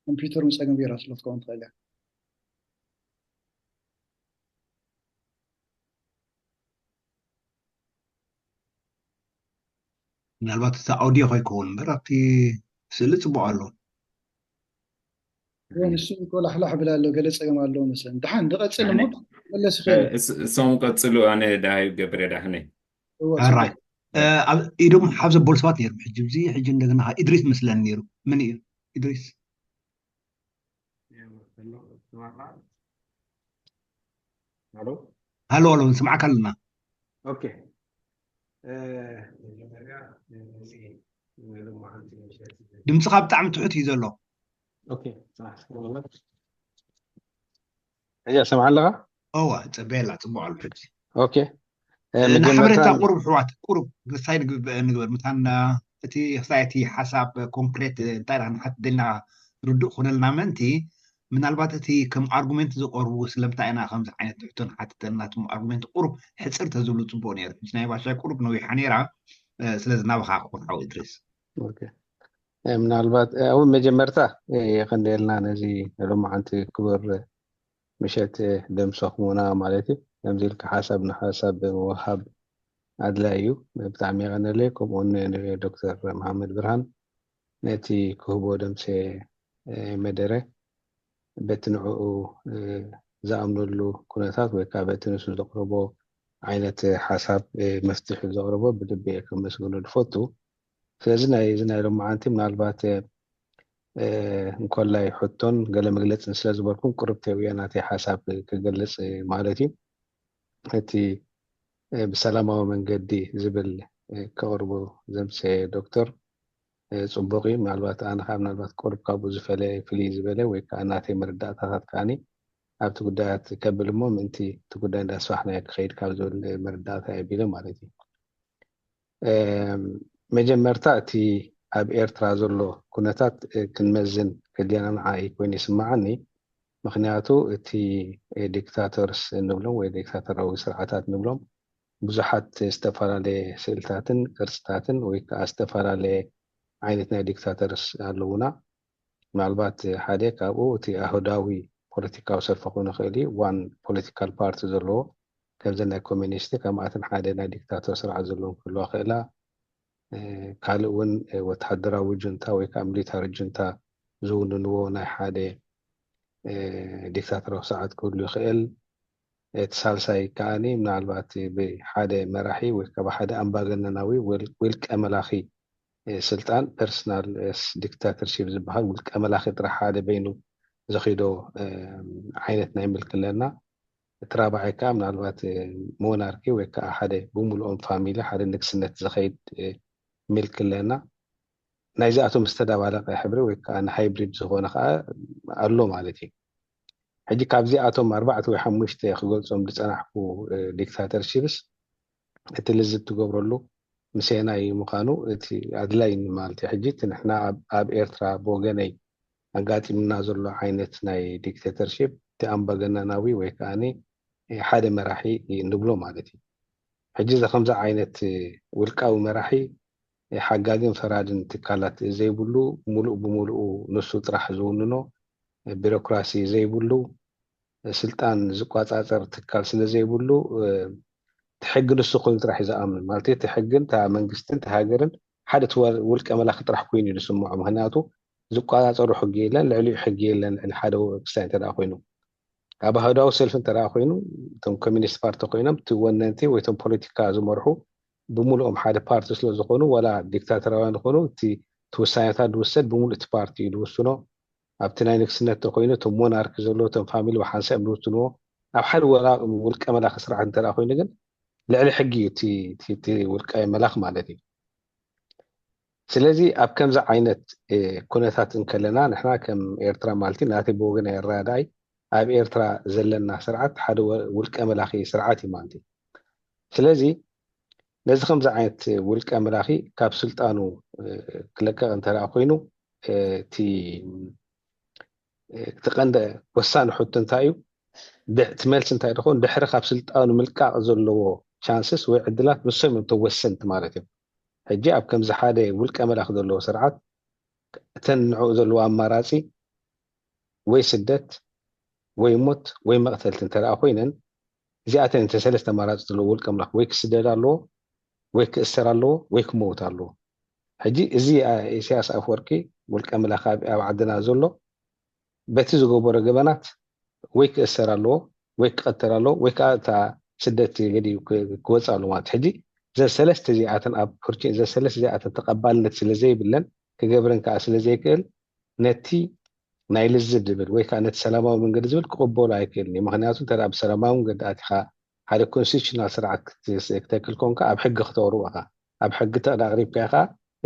كمبيوتر مساقم بيراس لو تكون طالع ምናልባት እቲ ኣውዲዮ ከይከውን እምበር ኣብቲ ስእሊ ፅቡቅ ኣሎ ንሱ ኮላሕላሕ ብላ ኣሎ ገለ ፀገም ኣለዎ መስለን ድሓን ድቐፅል እሞ መለስ ይኽእል እሶም ቀፅሉ ኣነ ዳሃይ ገብረ ዳሕነ ራይ ኣብ ኢዶም ሓብ ዘበሉ ሰባት ነይሮም ሕጂ ብዚ ሕጂ እንደገና ኢድሪስ መስለን ነይሩ ምን እዩ ኢድሪስ ሃሎ ሃሎ ንስማዓካ ኣለና ኦኬ ድምፅኻ ብጣዕሚ ትሑት እዩ ዘሎ اوكي صح هي سمع لها تبيلا تبع الحج اوكي نحمرتا قرب حوات قرب سايد نقدر مثلا تي سايتي حساب كونكريت انتي حتى دلنا ردو خلنا منتي من الباتتي كم ارغومنت زقربو سلمتا انا خمس عينت تحتن حتى ناتم ارغومنت قرب حصر تزولو صبونير جناي باشا قرب نوي حنيرا سلازنا بخا قطعو ادريس اوكي ምናልባት አሁን መጀመርታ የቀንደልና ነዚ ሎማዓንቲ ክብር ምሸት ደምሰኽሙና ማለት እዩ ከምዚልካ ሓሳብ ንሓሳብ ምውሃብ ኣድላይ እዩ ብጣዕሚ የቀነለይ ከምኡውን ዶክተር መሓመድ ብርሃን ነቲ ክህቦ ደምሴ መደረ በቲ ንዕኡ ዝኣምነሉ ኩነታት ወይ ከዓ በቲ ንሱ ዘቕርቦ ዓይነት ሓሳብ መፍትሒ ዘቕርቦ ብልቢ ከመስግኑ ዝፈቱ ስለዚ ናይ ሎማዓንቲ ምናልባት እንኮላይ ሕቶን ገለ መግለፅን ስለ ዝበልኩም ቁርብ ተብያ ናተይ ሓሳብ ክገልፅ ማለት እዩ እቲ ብሰላማዊ መንገዲ ዝብል ከቕርቡ ዘምሴ ዶክተር ፅቡቅ እዩ ምናልባት ኣነ ከዓ ምናልባት ቁርብ ካብኡ ዝፈለየ ፍልይ ዝበለ ወይ ከዓ ናተይ መረዳእታታት ከዓኒ ኣብቲ ጉዳያት ከብል እሞ ምእንቲ እቲ ጉዳይ እንዳስፋሕናዮ ክኸይድ ካብ ዝብል መረዳእታ የቢለ ማለት እዩ መጀመርታ እቲ ኣብ ኤርትራ ዘሎ ኩነታት ክንመዝን ክልያና ንዓይ ኮይኑ ይስማዓኒ ምክንያቱ እቲ ዲክታተርስ እንብሎም ወይ ዲክታተራዊ ስርዓታት እንብሎም ብዙሓት ዝተፈላለየ ስእልታትን ቅርፅታትን ወይ ከዓ ዝተፈላለየ ዓይነት ናይ ዲክታተርስ ኣለውና ምናልባት ሓደ ካብኡ እቲ ኣህዳዊ ፖለቲካዊ ሰልፊ ክኾን ይኽእል እዩ ዋን ፖለቲካል ፓርቲ ዘለዎ ከምዚ ናይ ኮሚኒስት ከምኣትን ሓደ ናይ ዲክታተር ስርዓት ዘለዎም ክህልዋ ክእላ ካልእ እውን ወተሃደራዊ ጁንታ ወይ ከዓ ሚሊታሪ ጁንታ ዝውንንዎ ናይ ሓደ ዲክታተራዊ ስርዓት ክህሉ ይኽእል። እቲ ሳልሳይ ከዓኒ ምናልባት ብሓደ መራሒ ወይ ከዓ ብሓደ ኣምባገነናዊ ውልቀ መላኺ ስልጣን ፐርሰናል ዲክታተርሺፕ ዝበሃል ውልቀ መላኺ ጥራሕ ሓደ በይኑ ዘኺዶ ዓይነት ናይ ምልክ ኣለና። እቲ ራብዓይ ከዓ ምናልባት ሞናርኪ ወይ ከዓ ሓደ ብምሉኦም ፋሚሊ ሓደ ንግስነት ዘኸይድ ምልክ ኣለና። ናይዚኣቶም ዝተዳባለቀ ሕብሪ ወይ ከዓ ንሃይብሪድ ዝኾነ ከዓ ኣሎ ማለት እዩ። ሕጂ ካብዚኣቶም 4 ወይ 5 ክገልፆም ዝፀናሕኩ ዲክታተርሺፕስ እቲ ልዝብ ትገብረሉ ምሴናይ ምዃኑ እቲ ኣድላይ ማለት እዩ። ሕጂ እቲ ንሕና ኣብ ኤርትራ ብወገነይ ኣጋጢምና ዘሎ ዓይነት ናይ ዲክታተርሺፕ እቲ ኣምባገነናዊ ወይ ከዓኒ ሓደ መራሒ ንብሎ ማለት እዩ። ሕጂ እዚ ከምዚ ዓይነት ውልቃዊ መራሒ ሓጋግን ፈራድን ትካላት ዘይብሉ ሙሉእ ብምሉኡ ንሱ ጥራሕ ዝውንኖ ቢሮክራሲ ዘይብሉ ስልጣን ዝቋፃፀር ትካል ስለ ዘይብሉ ትሕጊ ንሱ ኮይኑ ጥራሕ እዩ ዝኣምን ማለት እዩ። ትሕግን እታ መንግስትን እታ ሃገርን ሓደ ውልቀ መላኺ ጥራሕ ኮይኑ እዩ ዝስምዖ። ምክንያቱ ዝቋፃፀሩ ሕጊ የለን ልዕሊኡ ሕጊ የለን ልዕሊ ሓደ ክስታይ እንተደኣ ኮይኑ ኣብ ኣህዳዊ ሰልፊ እንተደኣ ኮይኑ እቶም ኮሚኒስት ፓርቲ ኮይኖም እቲ ወነንቲ ወይ እቶም ፖለቲካ ዝመርሑ ብምሉኦም ሓደ ፓርቲ ስለ ዝኾኑ ዋላ ዲክታተራውያን ዝኾኑ እቲ ውሳኔታት ዝውሰድ ብምሉእ እቲ ፓርቲ እዩ ዝውስኖ። ኣብቲ ናይ ንግስነት ኮይኑ እቶም ሞናርኪ ዘለዎ እቶም ፋሚሊ ብሓንሳብ ዝውስንዎ ኣብ ሓደ ውልቀ መላኺ ስርዓት እንተደኣ ኮይኑ ግን ልዕሊ ሕጊ እዩ እቲ ውልቀ መላኽ ማለት እዩ። ስለዚ ኣብ ከምዚ ዓይነት ኩነታት እንከለና ንሕና ከም ኤርትራ ማለት እዩ ናተይ ብወገን ኣረዳዳይ ኣብ ኤርትራ ዘለና ስርዓት ሓደ ውልቀ መላኺ ስርዓት እዩ ማለት እዩ። ስለዚ ነዚ ከምዚ ዓይነት ውልቀ መላኺ ካብ ስልጣኑ ክለቀቕ እንተደኣ ኮይኑ እቲ ቀንዲ ወሳኒ ሕቶ እንታይ እዩ? እቲ መልሲ እንታይ ድኾን ድሕሪ ካብ ስልጣኑ ምልቃቕ ዘለዎ ቻንስስ ወይ ዕድላት ንሶም እዮም ተወሰንቲ ማለት እዮም። ሕጂ ኣብ ከምዚ ሓደ ውልቀ መላኺ ዘለዎ ስርዓት እተን ንዕኡ ዘለዎ ኣማራፂ ወይ ስደት ወይ ሞት ወይ መቕተልቲ እንተደኣ ኮይነን እዚኣተን እንተ ሰለስተ ኣማራፂ ዘለዎ ውልቀ መላኺ ወይ ክስደድ ኣለዎ ወይ ክእሰር ኣለዎ ወይ ክመውት ኣለዎ። ሕጂ እዚ ኢሳያስ ኣፈወርቂ ውልቀ መላኺ ኣብ ዓድና ዘሎ በቲ ዝገበሮ ገበናት ወይ ክእሰር ኣለዎ ወይ ክቐተል ኣለዎ ወይ ከዓ እታ ስደት ገዲኡ ክወፅእ ኣለዎ ማለት ሕጂ ዘን ሰለስተ እዚኣተን ኣብ ፍርቺ ዘን ሰለስተ እዚኣተን ተቐባልነት ስለዘይብለን ክገብረን ከዓ ስለዘይክእል ነቲ ናይ ልዝብ ዝብል ወይ ከዓ ነቲ ሰላማዊ መንገዲ ዝብል ክቕበሉ ኣይክእልን እዩ። ምክንያቱ እንተ ብሰላማዊ መንገዲ ኣቲኻ ሓደ ኮንስቲቱሽናል ስርዓት ክተክል ኮንካ ኣብ ሕጊ ክተቕርቦ ኢኻ ኣብ ሕጊ ተቕሪብካ ኢኻ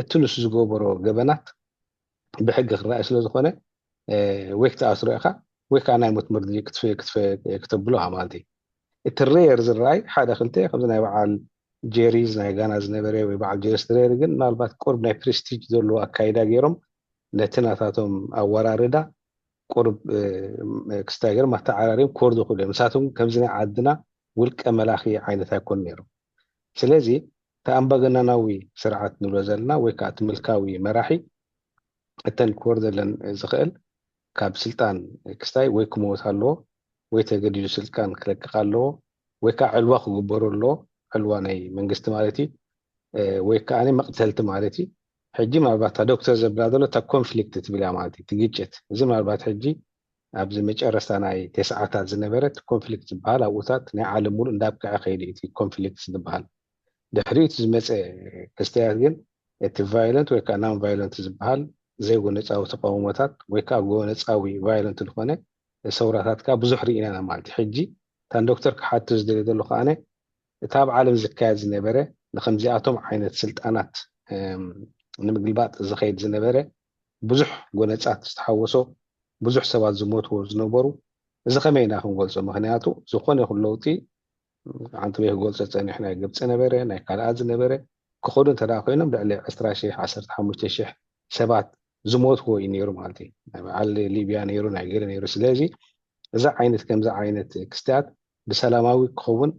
እቲ ንሱ ዝገበሮ ገበናት ብሕጊ ክረኣይ ስለዝኾነ ወይ ክትኣስሮ ኢኻ ወይ ከዓ ናይ ሞት መርድእ ክተብሎ ማለት እዩ። እቲ ሬየር ዝረኣይ ሓደ ክልተ ከምዚ ናይ በዓል ጄሪዝ ናይ ጋና ዝነበረ ወይ በዓል ጄሪስ ትሬር ግን ምናልባት ቁርብ ናይ ፕሬስቲጅ ዘለዎ ኣካይዳ ገይሮም ነቲ ናታቶም ኣወራርዳ ቁርብ ክስታይ ገይሮም ኣተዓራርዮም ክወርዱ ይኽእሉ እዮም። ንሳቶም ከምዚ ናይ ዓድና ውልቀ መላኺ ዓይነት ኣይኮኑ ነይሮም። ስለዚ እቲ ኣምባገነናዊ ስርዓት ንብሎ ዘለና ወይ ከዓ እቲ ምልካዊ መራሒ እተን ክወርደለን ዝኽእል ካብ ስልጣን ክስታይ ወይ ክመወት ኣለዎ ወይ ተገዲዱ ስልጣን ክለቅቕ ኣለዎ ወይ ከዓ ዕልዋ ክግበሩ ኣለዎ ዕልዋ ናይ መንግስቲ ማለት እዩ ወይ ከዓ መቕተልቲ ማለት እዩ። ሕጂ ምናልባት ዶክተር ዘብላ ዘሎ እታ ኮንፍሊክት ትብል እያ ማለት እዩ እቲ ግጭት እዚ ምናልባት ሕጂ ኣብዚ መጨረስታ ናይ ተስዓታት ዝነበረት ኮንፍሊክት ዝበሃል ኣብኡታት ናይ ዓለም ሙሉእ እንዳብክዐ ከይዲ እቲ ኮንፍሊክት ዝበሃል ድሕሪኡ እቲ ዝመፀ ክስተያት ግን እቲ ቫዮለንት ወይ ከዓ ናን ቫዮለንት ዝበሃል ዘይጎነፃዊ ተቃውሞታት ወይ ከዓ ጎነፃዊ ቫዮለንት ዝኾነ ሰውራታት ከዓ ብዙሕ ርኢና ማለት እዩ። ሕጂ እታን ዶክተር ክሓቱ ዝደልዮ ዘሎ ከዓነ እቲ ኣብ ዓለም ዝካየድ ዝነበረ ንከምዚኣቶም ዓይነት ስልጣናት ንምግልባጥ ዝኸይድ ዝነበረ ብዙሕ ጎነፃት ዝተሓወሶ ብዙሕ ሰባት ዝሞትዎ ዝነበሩ እዚ ከመይ ኢና ክንገልፆ? ምክንያቱ ዝኾነ ይኹን ለውጢ ሓንቲ ወይ ክገልፆ ፀኒሑ ናይ ግብፂ ነበረ ናይ ካልኣት ዝነበረ ክኸዱ እንተደኣ ኮይኖም ልዕሊ 20,000 15,000 ሰባት ዝሞትዎ እዩ ነይሩ ማለት እዩ። ናይ በዓል ሊብያ ነይሩ ናይ ገለ ነይሩ። ስለዚ እዛ ዓይነት ከምዚ ዓይነት ክስተያት ብሰላማዊ ክኸውን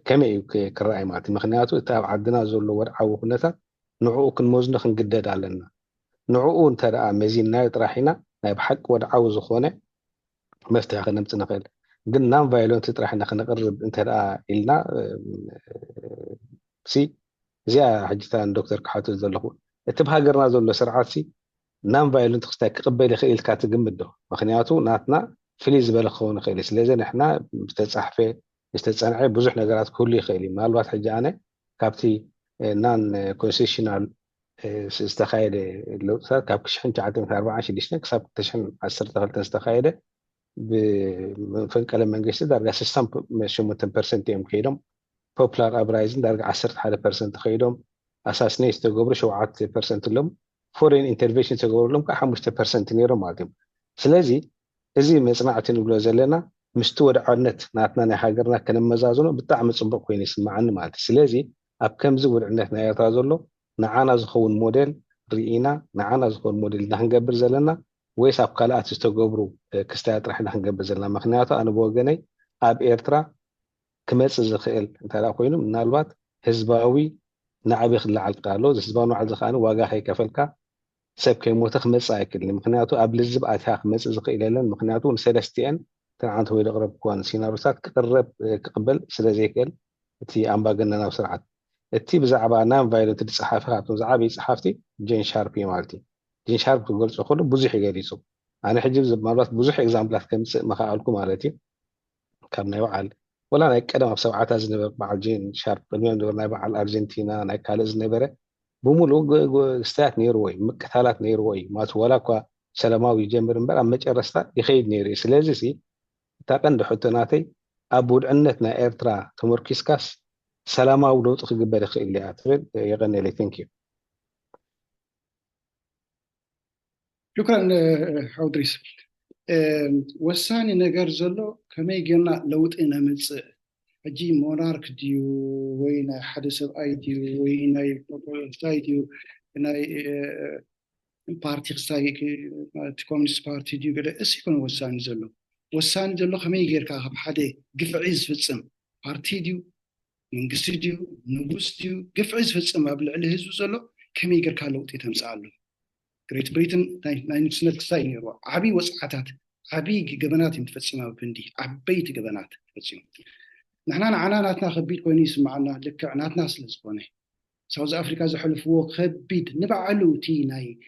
ከመይ እዩ ክረኣይ ማለት እዩ። ምክንያቱ እቲ ኣብ ዓድና ዘሎ ወድዓዊ ኩነታት ንዕኡ ክንመዝኖ ክንግደድ ኣለና። ንዕኡ እንተደኣ መዚናዮ ጥራሕ ኢና ናይ ብሓቂ ወድዓዊ ዝኾነ መፍትሒ ክነምፅእ ንኽእል። ግን ናን ቫዮለንት ጥራሕ ኢና ክነቅርብ እንተደኣ ኢልና زي حجتان دكتور كحاتو زلخو اتبها قرنا زلو سرعاتي نان فايلنت خصها كقبل خيل كاتجمده مخنياتو ناتنا فليز بلخون خيل سلازن احنا بتصحفه استتصنعي بزح نغرات كل خيلي مالوات حجانه كابتي نان كونسيشنال استخايده لو كاب كشحن تعتم 24 ديشن كسب تشحن 10 تغلت استخايده بفنقل منجست درجه 6% يم خيدم بوبلار ابرايزن درجه 10% خيدم اساسني استغبر 7% لهم فورين انترفيشن تغبر لهم 5% نيرو مالهم سلازي እዚ መጽናዕቲ ንብሎ ዘለና ምስቲ ወድዓነት ናትና ናይ ሃገርና ከነመዛዝኖ ብጣዕሚ ጽቡቕ ኮይኑ ይስምዓኒ ማለት ስለዚ ኣብ ከምዚ ውድዕነት ናይ ኤርትራ ዘሎ ንዓና ዝኸውን ሞዴል ርኢና ንዓና ዝኸውን ሞዴል ንክንገብር ዘለና ወይስ ኣብ ካልኣት ዝተገብሩ ክስታይ ጥራሕ ንክንገብር ዘለና ምክንያቱ ኣነ ብወገነይ ኣብ ኤርትራ ክመጽእ ዝኽእል እንተዳ ኮይኑ ምናልባት ህዝባዊ ንዓበይ ክለዓል ካሎ ህዝባዊ ንዓል ዝኻነ ዋጋ ከይከፈልካ ሰብ ከይሞተ ክመጽእ ኣይክእልን ምክንያቱ ኣብ ልዝብ ኣትያ ክመጽእ ዝኽእል የለን ምክንያቱ ንሰለስቲአን ትናንት ወይ ደቅረብ እኳን ሲናሮታት ክቅበል ስለዘይክእል እቲ ኣምባገነናዊ ስርዓት እቲ ብዛዕባ ናን ቫይለንት ዝፀሓፈ ካብቶም ዝዓበይ ፀሓፍቲ ጄን ሻርፕ ማለት እዩ ጄን ሻርፕ ክገልፆ ከሎ ብዙሕ ይገሊፁ ኣነ ሕጂ ማለት ብዙሕ ኤግዛምፕላት ከምፅእ መኽኣልኩ ማለት እዩ ካብ ናይ በዓል ወላ ናይ ቀደም ኣብ ሰብዓታት ዝነበረ በዓል ጄን ሻርፕ ቅድሚኦም ዝነበረ ናይ በዓል ኣርጀንቲና ናይ ካልእ ዝነበረ بمولو استات نيروي مكتالات نيروي ما تولى كوا سلاماوي جمر امبر اما مጨረስታ يخيد نيري ስለዚህ سي تاقند حتناتي ابود عنتنا ኤርትራ ተመርኪስካስ ሰላማዊ ለውጥ ክግበር ይኽእል እያ ትብል يغني لي ثانك يو شكرا حودريس وساني ነገር ዘሎ ከመይ ጌርና ለውጥ ነምጽእ أجي مونارك ديو وين حدث أيديو وين أيديو ناي بارتي خسايك كومونست بارتي ديو كده اسيكون وسان زلو خمي غير كاب حدا قفعيز فتصم بارتي ديو منقص ديو نبوس ديو قفعيز فتصم قبل على هزو زلو كمي غير كالوتي تمسالو جريت بريتن ناي نسنت خساي نيرو عبي وسعاتات عبي جبنات متفصمه بندي عبيت جبنات تفصم نحن عناناتنا خبيت كوين يسمعنا لك عناتنا سلسكوني ساوث افريكا زحلفو خبيت نبعلو تي ناي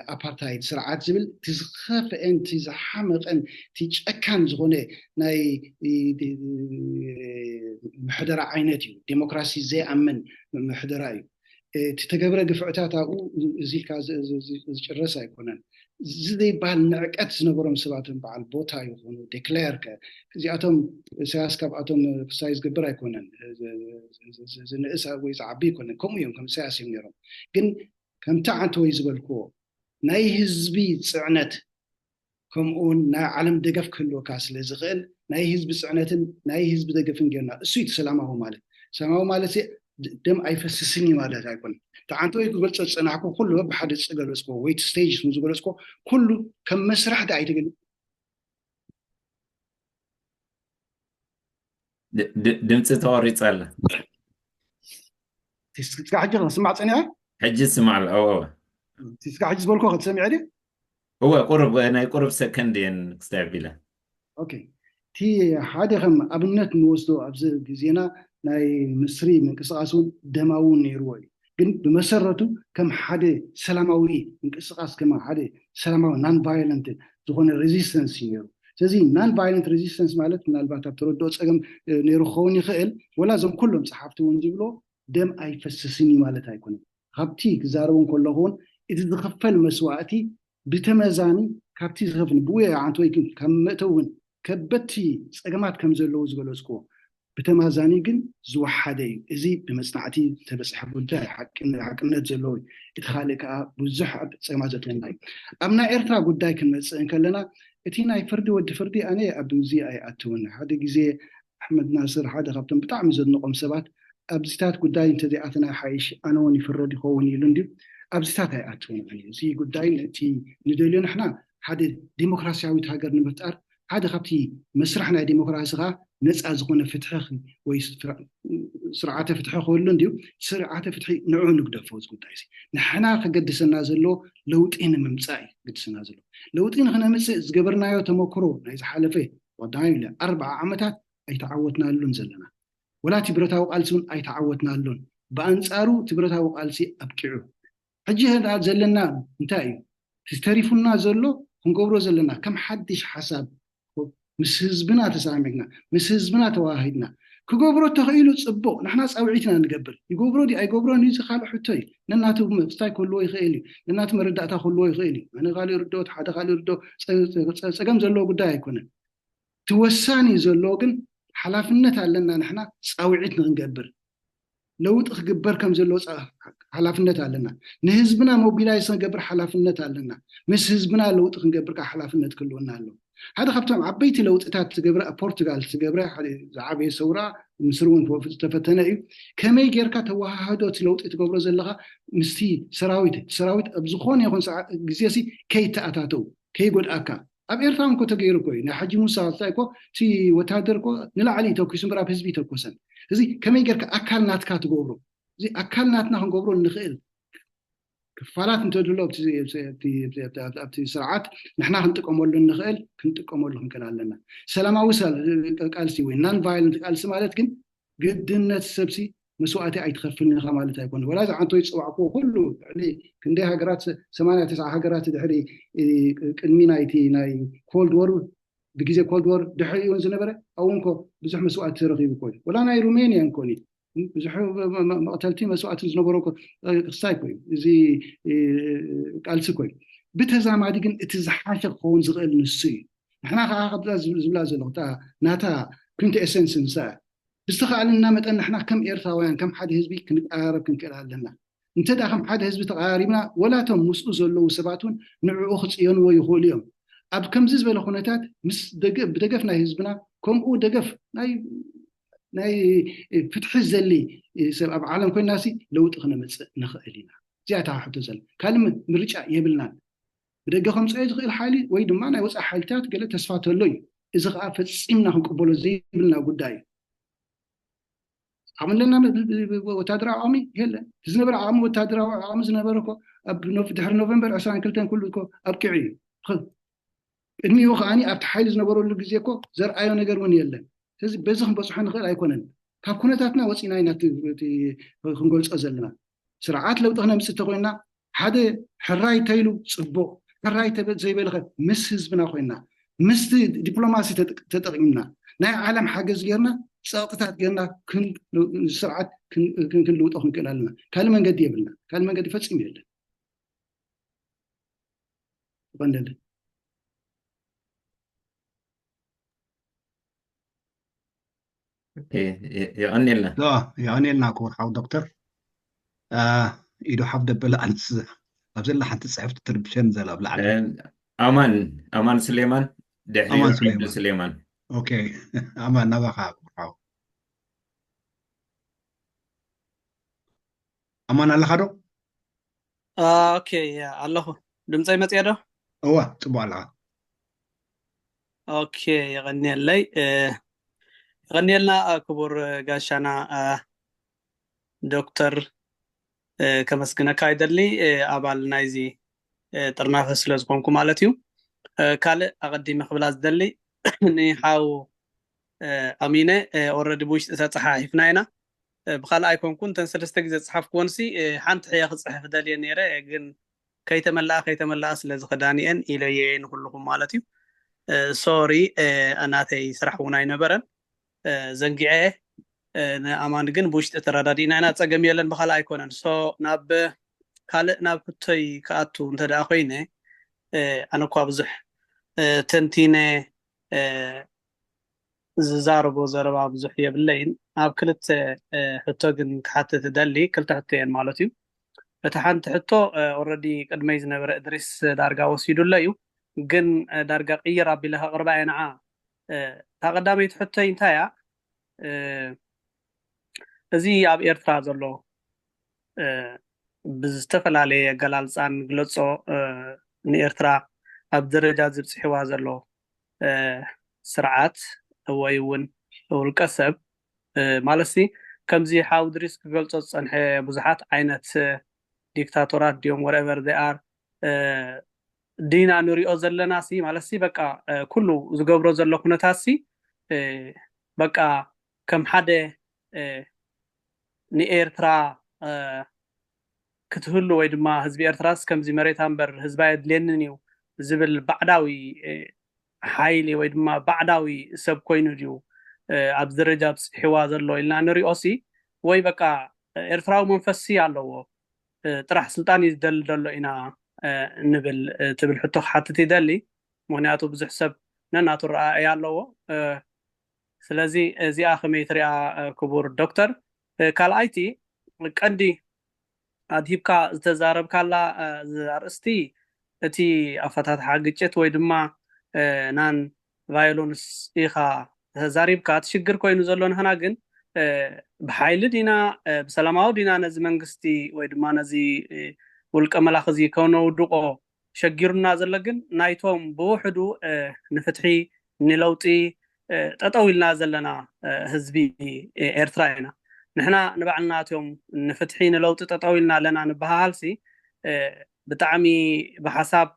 ابارتايد سرعات زبل تزخف انت زحمق ان تيچكان زغونه ناي محدر عينتي ديمقراسي زي امن محدراي تتجبر قفعتاتاو زيكا زرسا يكونن زي بال نعقت زنبرم سباتن بعل بوتا يكونو ديكلير كزياتهم سياسكاب اتهم سايز قبر يكونن زنئسا ويز عبي يكونن كم يوم كم سياسي منيرهم كن كم تعانت ويزبلكو ناي هزبي صعنت كم اون نا عالم دقف كله كاس لزغل ناي هزب صعنتن ناي هزب دقفن جنا اسويت سلامه مالت سلامه مالت دم ايفسسني مالت ايكون تعانتو يقولص صناحكو كله بحد صقلصكو ويت ستيج مزغلصكو كله كم مسرح دا ايتغل دمص توريص الله تسكع حجر سمع صنيع حج سمع او تسكع حج زبلكو خدسمع دي هو قرب انا قرب سكندين استعبيله اوكي تي حدا خم ابنت نوصدو ابز غزينا ناي مصري منقسقاسون دماون نيروي ግን በመሰረቱ ከም ሓደ ሰላማዊ እንቅስቃስ ከማ ሓደ ሰላማዊ ናን ቫዮለንት ዝኾነ ሬዚስተንስ እዩ ስለዚህ ናን ቫዮለንት ሬዚስተንስ ማለት ምናልባት ኣብ ተረድኦ ፀገም ነይሩ ክኸውን ይኽእል ወላ ዞም ኩሎም ፀሓፍቲ እውን ዝብሎ ደም ኣይፈስስኒ ማለት ኣይኮነን ካብቲ ክዛረቡን ከለኹን እቲ ዝኽፈል መስዋዕቲ ብተመዛኒ ካብቲ ዝኽፍል ብውያ ዓንት ወይ ከም መእተውን ከበቲ ፀገማት ከም ዘለዉ ዝገለጽክዎ ብተማዛኒ ግን ዝወሓደ እዩ እዚ ብመጽናዕቲ ተበፅሐ ጉዳይ ሓቅነት ዘለዎ እቲ ካልእ ከዓ ብዙሕ ፀገማት ዘትለና እዩ ኣብ ናይ ኤርትራ ጉዳይ ክንመፅእ ከለና እቲ ናይ ፍርዲ ወዲ ፍርዲ ኣነ ኣብዚ ኣይኣትውን ሓደ ግዜ ኣሕመድ ናስር ሓደ ካብቶም ብጣዕሚ ዘድንቆም ሰባት ኣብዚታት ጉዳይ እንተዚኣትና ሓይሽ ኣነ እውን ይፍረድ ይኸውን ኢሉ እንዲ ኣብዚታት ኣይኣትውን እዚ ጉዳይ እቲ ንደልዮ ንሕና ሓደ ዲሞክራሲያዊት ሃገር ንምፍጣር ሓደ ካብቲ መስራሕ ናይ ዲሞክራሲ ከዓ ነፃ ዝኾነ ፍትሒ ወይ ስርዓተ ፍትሒ ክህሉ እንድዩ ስርዓተ ፍትሒ ንዑ ንግደፎ ጉዳይ እዚ ንሕና ከገድሰና ዘሎ ለውጢ ንምምፃእ ገድሰና ዘሎ ለውጢ ንክነምፅእ ዝገበርናዮ ተመክሮ ናይ ዝሓለፈ ወዳይለ 4 ዓመታት ኣይተዓወትናሉን ዘለና ወላቲ ብረታዊ ቃልሲ እውን ኣይተዓወትናሉን بأنصارو تبرتاو قالسي أبكعو حجي هذا زلنا انتاي تستريفنا زلو نقبرو زلنا كم حدش حساب مس حزبنا تسامعنا مس حزبنا تواهدنا كقبرو تخيلو صبو نحنا صاوعيتنا نقبل يقبرو دي اي قبرو نيز خال حتي لناتو مستاي كله يخيلي لناتو مرداتا كله يخيلي انا غالي ردوت حدا غالي ردو صقم زلو قداي يكون توساني زلو كن حلافنت علينا نحنا صاوعيتنا نقبل لوط خجبر كم زلو حلافنت علينا نهزبنا موبيلايز نقبر حلافنت علينا مس حزبنا لوط نقبر كحلافنت كلنا له هذا خبطهم عبيتي لو تات تجبر بورتغال تجبر زعابي سورة مسرون تفتنا كما يجرك توهادو تلوت تجبر زلها مستي سراويت أبزخون يكون جزيسي كي تأتاتو كي يقول أكا أب إرتام كو تغيرو كوي نحجي موسى تايكو تي وتادركو نلا علي توكي سمرا بحزبي توكوسن زي كما يجرك أكل ناتكا تجبرو زي أكل ناتنا هنجبرو نخيل كفالات انت دلو بتي سرعات نحنا هنطقمو لنا نخيل كنطقمو لهم كلالنا سلاماوي قالسي وي نان فايلنت قالسي مالت كن قدنت سبسي مسواتي ايتخفلنا مالت ايكون ولا عنتو يصوعكو كله يعني كندي هاجرات 8 9 هاجرات دحري قدمي نايتي ناي كولد وور بغيزه كولد وور دحري يون زنبره اونكو بزح مسوات رغيب كوي ولا ناي رومانيان كوني بزح مقتلتي مسوات زنبروكو قصايكوي زي قالسكوي بتزامادي كن اتزحاشق خون زغل نسي احنا قبل زبلا زلوتا ناتا كنت اسنس نسا استخالنا متن احنا كم ايرتاويان كم حد حزبي كنقارب كنكلالنا انت دا كم حد حزبي تقاربنا ولا تم مسؤ زلو سباتون نعو خصيون ويخوليهم اب كم زبل خونتات مس بدقفنا حزبنا كم او دقف ناي فتح الزلي سبب عالم كل ناسي لو تخنا نخالينا زياتا حتى زل كلمه مرجع يبلنا بدقه خمس اي تخيل حالي وي دما ناي وصح حالتات قال تسفات لوي اذا فصيمنا نقبلو زي بلنا غداي عملنا وتادر عامي يلا تزنبر عام وتادر عام زنبركو اب دحر نوفمبر 22 كلكو ابكعي خذ ادمي وخاني اب تحيل زنبرو لغزيكو زرعايو ነገር ون يلا ስለዚህ በዚህ በጽሐ ንኽእል ኣይኮነን ካብ ኩነታትና ወፂና ኢና ክንገልፆ ዘለና ስርዓት ለውጥና ምስ ተኮይና ሓደ ሕራይ ተይሉ ጽቡቕ ሕራይ ዘይበልኸ ምስ ህዝብና ኮይና ምስ ዲፕሎማሲ ተጠቂምና ናይ ዓለም ሓገዝ ጌርና ፀቕጥታት ጌርና ስርዓት ክንልውጦ ክንክእል ኣለና ካልእ መንገዲ የብልና ካልእ መንገዲ ፈፂም የለን ወንደለ يغني لنا يغني لنا كور حاو دكتور إيدو حفظ بالأنس أبزل لحن تسعفت تربشن زل أبلع أمان سليمان أمان سليمان أوكي أمان نبقى كور حاو أمان الله خدو اوكي الله دمصي مت يدو أوه تبع الله اوكي يغني لي غني لنا كبر غاشانا دكتور كمسكنا كايدلي ابال نايزي طرنافس لزكونكم مالتيو قال اقدي مخبلاز دلي ني حاو امينه اوريدي بوش تصححفنا هنا بخال ايكون كنت سلسته غزه صحف كونسي حنت حيا صحف دلي نيره جن كيتملا سلاز خدانين اليين كلكم مالتيو سوري انا تي سرحونا ينبرن زنقعه نأمان جن بوشت تردادينا أنا تجمع يلن بخال أيكونن سو ناب خالق ناب كتي كأتو أنت داخينه أنا قابزح تنتينه زاربو زاربا بزح يبلين ناب كلت حتى جن حتى تدلي كلت حتى مالتي فتحنت حتى already قد ما يزنبر إدريس دارجا وسيدو لايو جن دارجا غير بلها 40 عام تقدمت حتى انتهى زي اب ኤርትራ ዘሎ ብዝተፈላለየ ገላልፃን ግለጾ ንኤርትራ ኣብ ደረጃ ዝብፅሕዋ ዘሎ ስርዓት ወይ እውን ውልቀ ሰብ ማለሲ ከምዚ ሓውድሪስ ክገልጾ ፀንሐ ብዙሓት ዓይነት ዲክታቶራት ዲዮም whatever they are ዲና ንሪኦ ዘለና ሲ ማለሲ በቃ ኩሉ ዝገብሮ ዘሎ ኩነታት ሲ በቃ ከም ሓደ نإيرترا كتهلو ويدما هزبي إيرتراس كم زي مريت أمبر هزبا يدليننيو زبل بعداوي حايلي ويدما بعداوي سب كوينو ديو عبد الرجاب حوازر لو إلا نريوسي وي بقى إيرتراو منفسي على طرح سلطان يدل دلو إنا نبل تبل حتو حتى دلي مهنياتو بزح سب نناتو رأي على سلازي زي آخمي تريا كبور دكتور كالايتي قندي أديبكا تزارب كالا زارستي تي أفتات حاجتشت ويدما نان فايلونس إيخا تزاربكا تشجر كوينو زلون هناجن بحايل دينا بسلاماو دينا نزي منغستي ويدما نزي ولك ملاخزي كونو دوقو شجرنا زلقن نايتوم بوحدو نفتحي نلوطي تطويلنا زلنا هزبي إيرتراينا نحنا نبعلناتهم نفتحين لو تطويلنا لنا نبهالسي بتعمي بحساب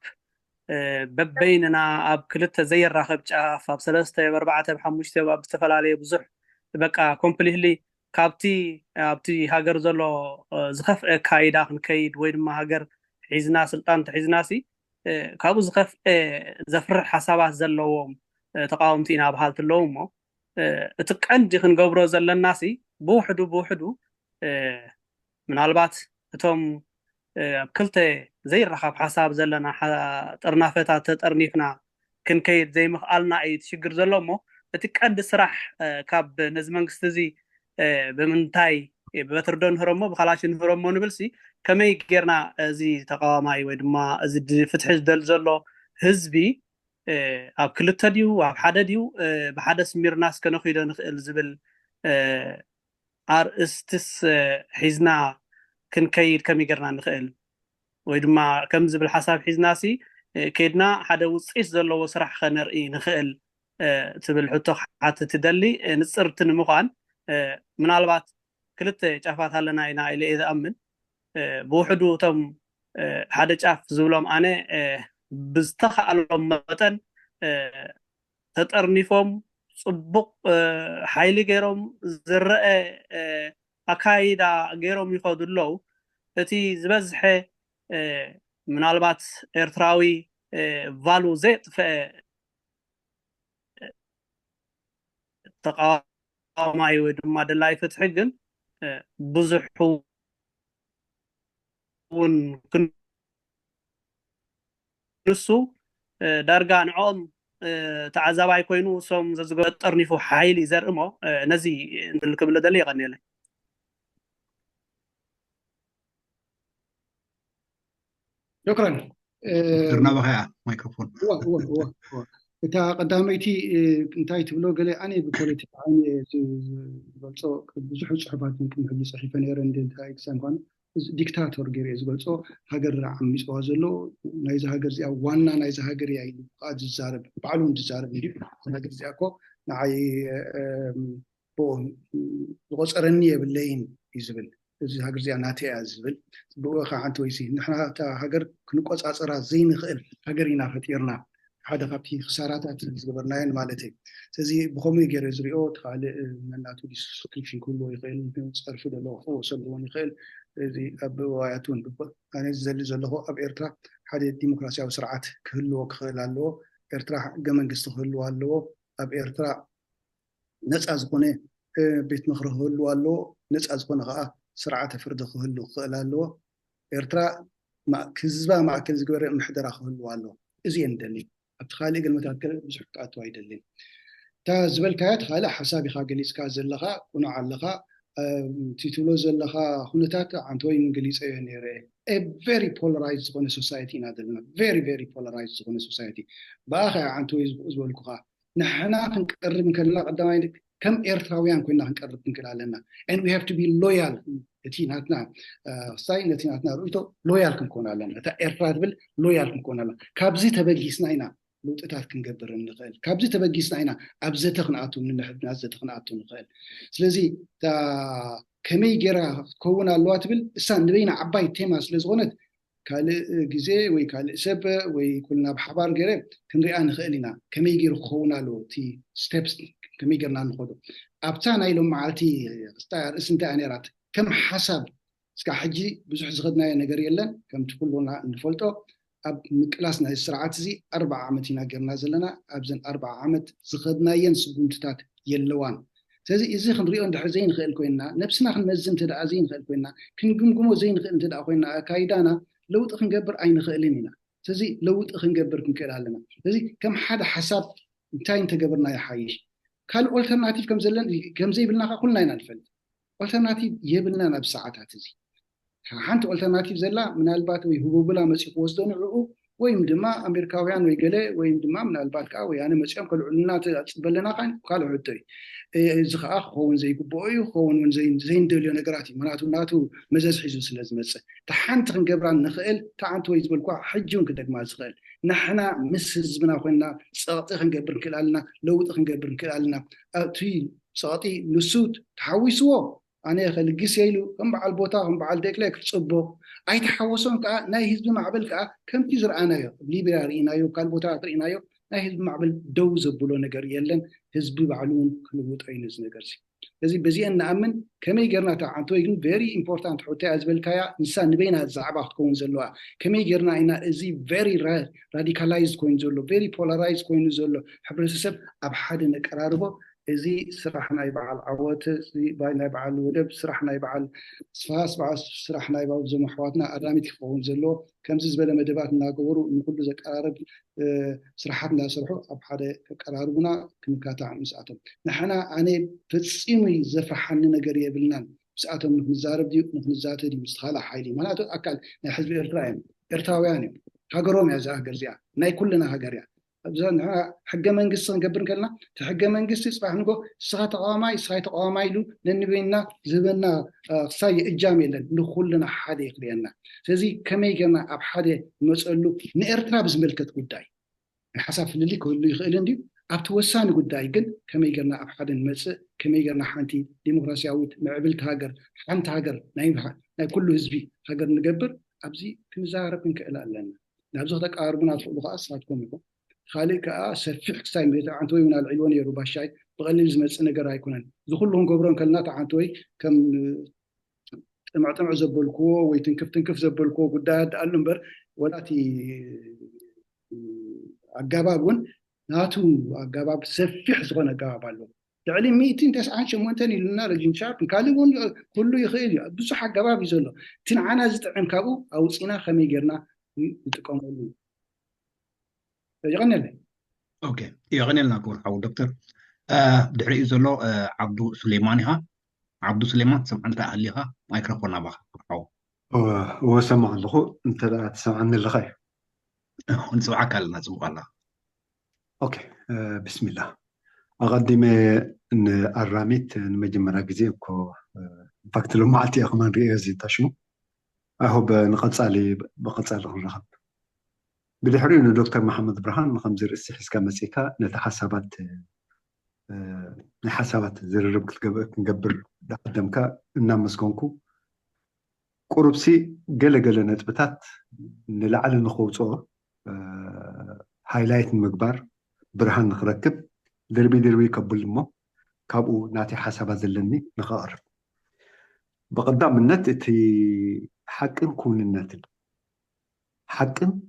ببيننا اب كلته زي الراخب جاف اب 3 4 5 اب استفلالي بزح بقى كومبليتلي كابتي ابتي هاجر زلو زخف كايدا كنكيد ويدما هاجر حيزنا سلطان تحيزناسي كابو زخف زفر حسابات زلوهم تقاومتينا بحالت اللومو اتقندي خنقبرو زلناسي بوحدو منالبات اتوم كلته زي الرخاب حساب زلنا طرنافتا تطرنيفنا كنكيد زي مخالنا اي تشجر زلومو اتقد سراح كاب نزمنغست زي بمنتاي بتردون هرمو بخلاشن هرمو نبلسي كمي غيرنا زي تقاوماي ويدما زي فتح دل زلو حزبي اب كلته ديو اب حدا ديو بحدا سمير ناس كنخيد نخل زبل ارستس حزنا كنكيد كمي غيرنا نخل ويدما كم زبل حساب حزناسي كيدنا حدا وصيس زلو سرح خنرئي نخل تبل حتو حتى تدلي نصرت نمقان منالبات كلته جافات لنا اينا الى اذا امن بوحدو تم حدا جاف زولم انا بزتخالهم متن تطرنيفهم صبق حيلي غيرهم زرئ اكايدا غيرهم يخدلو اتي زبزح منالبات ارتراوي فالو زيت ف تقاوماي ودما دلاي فتحجن بزحون كنسو دارغا نعوم تعزباي كوينو سوم زغطرنيفو حايل يزرمو نزي نلكبل دلي غنيله شكرا درنا بها مايكروفون هو تا قداميتي انتي تبلو قال اني ببوليتيك اني بلصو بزح صحبات يمكن حدي صحيفه نيرن دنتا اكسان كون ديكتاتور غير يزبلصو هاجر عميص وازلو نايزا هاجر زي وانا نايزا هاجر ياي قاد زارب بعلون زارب ندي هاجر زي اكو نعي بو غصرني يبلين يزبل እዚ ሃገር እዚኣ ናተያ ዝብል ብኡኻ ሓንቲ ወይሲ ንሕና እታ ሃገር ክንቆፃፀራ ዘይንኽእል ሃገር ኢና ፈጢርና ሓደ ካብቲ ክሳራታት ዝገበርናየን ማለት እዩ ስለዚ ብከመይ ገይረ ዝሪኦ ተኻልእ መናቱ ዲስክሪፕሽን ኩሉ ይኽእል ፀርፊ ዘለዎ ክወሰሉ እውን ይኽእል እዚ ኣብ ዋያት እውን ኣነ ዝዘሊ ዘለኹ ኣብ ኤርትራ ሓደ ዲሞክራሲያዊ ስርዓት ክህልዎ ክኽእል ኣለዎ ኤርትራ ሕገ መንግስቲ ክህልዎ ኣለዎ ኣብ ኤርትራ ነፃ ዝኾነ ቤት ምክሪ ክህልዎ ኣለዎ ነፃ ዝኾነ ከዓ سرعة فرد خهلو خلالو إرترا ما كذبة ما كل زجور محدرة خهلو والو إزين دلني أتخالي قل متأكل بسحكات وايد دلني تا زبل كات خاله حسابي خاجليس كازلها ونعلقها تيتولوز لها هنتات عن توي إنجليز أينيره a very polarized one society نادلنا very polarized one society باخر عن توي زبل كها نحنا نقرب من كلا قدامي كم إيرتراويان كنا نقرب من كلالنا and we have to be loyal تيناتنا ساين تيناتنا رويتو loyal كنكون لنا تا إيرترابل loyal كنكون لنا كابزي تبجيسنا هنا لوطتات كنقبر نخيل كابزي تبجيسنا هنا أبزة تخنعتو من نحب نازة تخنعتو نخيل سلازي تا كمي جرا كونا اللواتبل السان نبينا عباي تيما سلازغونت كال جزء ويكال سب ويكلنا بحبار جرب كنريان نخيلنا كمي جرا كونا لو تي steps كمي جرنا نخدو أبتانا يلوم معلتي استار اسنت أنيرات كم حسب اسكا حجي بزح زغدنا نجر يلن كم تقولونا نفلتو اب مقلاسنا السرعات زي 4 عامتنا جرنا زلنا ابزن 4 عامت زغدنا ينسبونتات يلوان ስለዚህ እዚ ክንሪኦ እንድሕር ዘይንኽእል ኮይና ነብስና ክንመዝን ተደኣ ዘይንኽእል ኮይና ክንግምግሞ ዘይንኽእል ተደኣ ኮይና ኣካይዳና ለውጢ ክንገብር ኣይንኽእልን ኢና ስለዚ ለውጢ ክንገብር ክንክእል ኣለና ስለዚ ከም ሓደ ሓሳብ እንታይ እንተገበርና ይሓይሽ ካልእ ኦልተርናቲቭ ከም ዘለን ከም ዘይብልና ኩልና ኢና ንፈልጥ ኦልተርናቲቭ የብልና ናብ ሰዓታት እዚ ሓንቲ ኦልተርናቲቭ ዘላ ምናልባት ወይ ህቡብላ መፅኡ ወስዶ ንዕኡ ወይም ድማ ኣሜሪካውያን ወይ ገለ ወይም ድማ ምናልባት ከዓ ወያነ መፅኦም ከልዑልና ተፅበለና ካልእ ሕቶይ እዚ ከዓ ክኸውን ዘይግብኦ እዩ ክኸውን ዘይንደልዮ ነገራት እዩ ምክንያቱ ናቱ መዘዝ ሒዙ ስለ ዝመፅእ ተሓንቲ ክንገብራ ንኽእል ተዓንቲ ወይ ዝበልኳ ሕጂ እውን ክደግማ ዝኽእል ንሕና ምስ ህዝብና ኮይና ፀቕጢ ክንገብር ንክእል ኣለና ለውጢ ክንገብር ንክእል ኣለና እቲ ፀቕጢ ንሱ ተሓዊስዎ ኣነ ከልግስ የኢሉ ከም በዓል ቦታ ከም በዓል ደቅለ ክፅቦ ኣይተሓወሶም ከዓ ናይ ህዝቢ ማዕበል ከዓ ከምቲ ዝረኣናዮ ሊብያ ርኢናዮ ካልእ ቦታ ርኢናዮ ናይ ህዝቢ ማዕበል ደው ዘብሎ ነገር የለን ህዝቢ ባዕሉን ክልውጦ እዩ ነዚ ነገር እዚ ስለዚ በዚአን ንኣምን ከመይ ጌርና ተዓንቶ ግን ቨሪ ኢምፖርታንት ሕቶያ ዝበልካያ ንሳ ንበይና ዛዕባ ክትከውን ዘለዋ ከመይ ጌርና ኢና እዚ ቨሪ ራዲካላይዝ ኮይኑ ዘሎ ቨሪ ፖላራይዝ ኮይኑ ዘሎ ሕብረተሰብ ኣብ ሓደ ነቀራርቦ እዚ ስራሕ ናይ በዓል ዓወት ናይ በዓል ወደብ ስራሕ ናይ በዓል ስፋስ ስራሕ ናይ በዓል ዘመሓዋትና ኣዳሚት ክኸውን ዘሎ ከምዚ ዝበለ መደባት እናገበሩ ንኩሉ ዘቀራርብ ስራሓት እናሰርሑ ኣብ ሓደ ከቀራርቡና ክንካታዕ ምስኣቶም ንሕና ኣነ ፈፂሙ ዘፍርሓኒ ነገር የብልናን ምስኣቶም ንክንዛረብ ድዩ ንክንዛተ ድዩ ምስ ካልእ ሓይሊ ምክንያቱ ኣካል ናይ ህዝቢ ኤርትራ እዮም ኤርትራውያን እዮም ሃገሮም እያ እዛ ሃገር እዚኣ ናይ ኩልና ሃገር እያ ሕገ መንግስቲ ክንገብር ከለና እቲ ሕገ መንግስቲ ፅባሕ ንጎ እስኻ ተቃዋማይ ኢሉ ነንበይና ዝህበና ክሳይ እጃም የለን ንኩልና ሓደ ይኽልየና ስለዚ ከመይ ጌርና ኣብ ሓደ ንመፀሉ ንኤርትራ ብዝመልከት ጉዳይ ሓሳብ ፍልሊ ክህሉ ይኽእል እንድዩ ኣብቲ ወሳኒ ጉዳይ ግን ከመይ ጌርና ኣብ ሓደ ንመፅእ ከመይ ጌርና ሓንቲ ዲሞክራሲያዊት ምዕብልቲ ሃገር ሓንቲ ሃገር ናይ ኩሉ ህዝቢ ሃገር ንገብር ኣብዚ ክንዛረብ ክንክእል ኣለና ናብዚ ክተቀራርቡና ትኽእሉ ከዓ ንስኻትኩም ኢኹም خالق سفيح كسايم بيت عنتوي من العلوان يا رباشاي بقليل زمت نجار هيكونن زخلهم جبران كلنا تعنتوي كم معتمع زبلكو ويتنكف زبلكو قداد النمبر ولاتي عجبابون ناتو عجباب سفيح زغنا عجبابالو تعلم 298 لنا رجين شاب كالون كله يخيل بس حق عجباب يزلو تين عنا زتعم كابو أو صينا خمي جرنا يتقاملوا يغني لي اوكي يغني لنا كور حاول دكتور دحري زلو عبدو سليمان ها عبدو سليمان سمعت عليها مايكروفون ابا حاول هو سمع له انت لا تسمعني اللغه نسمعك لنا سمع الله اوكي بسم الله اقدم ان الراميت مجمره غزيكو فاكت له معتي اخمان ريزي تشمو اهو بنقصالي بقصاله الرقم بدحرينو دكتور محمد برهان خمز رئيس حسكا مسيكا نتحسابات حسابات زررب كنقبر قدامك نامسكونكو قربسي قلق نتبتات نلعل نخوصو هايلايت مقبار برهان نخركب دربي كبل مو كابو ناتي حسابات زلني نخارب بقدام النت تي حقن كون النت حقن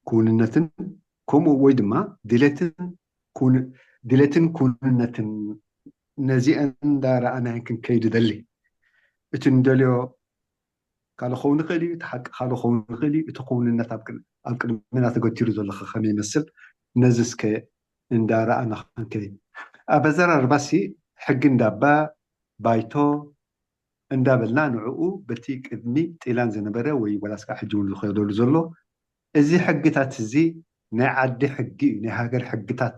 كوننتن كوم ويدما ديلتن كوننتن نزيئن دار أنا يمكن كيد دلي اتندليو قالوا خون خلي تحق قالوا خون خلي تكون النت أبكر من أتقتير زول خمي مثل نزس ك إن دار أنا كي أبزر رباسي حق دابا بايتو إن دابلنا نعو بتيك إذني تيلان زنبرة ولا سك حجون الخير زولو إزي حقتات إزي نعدي حقي نهاجر حقتات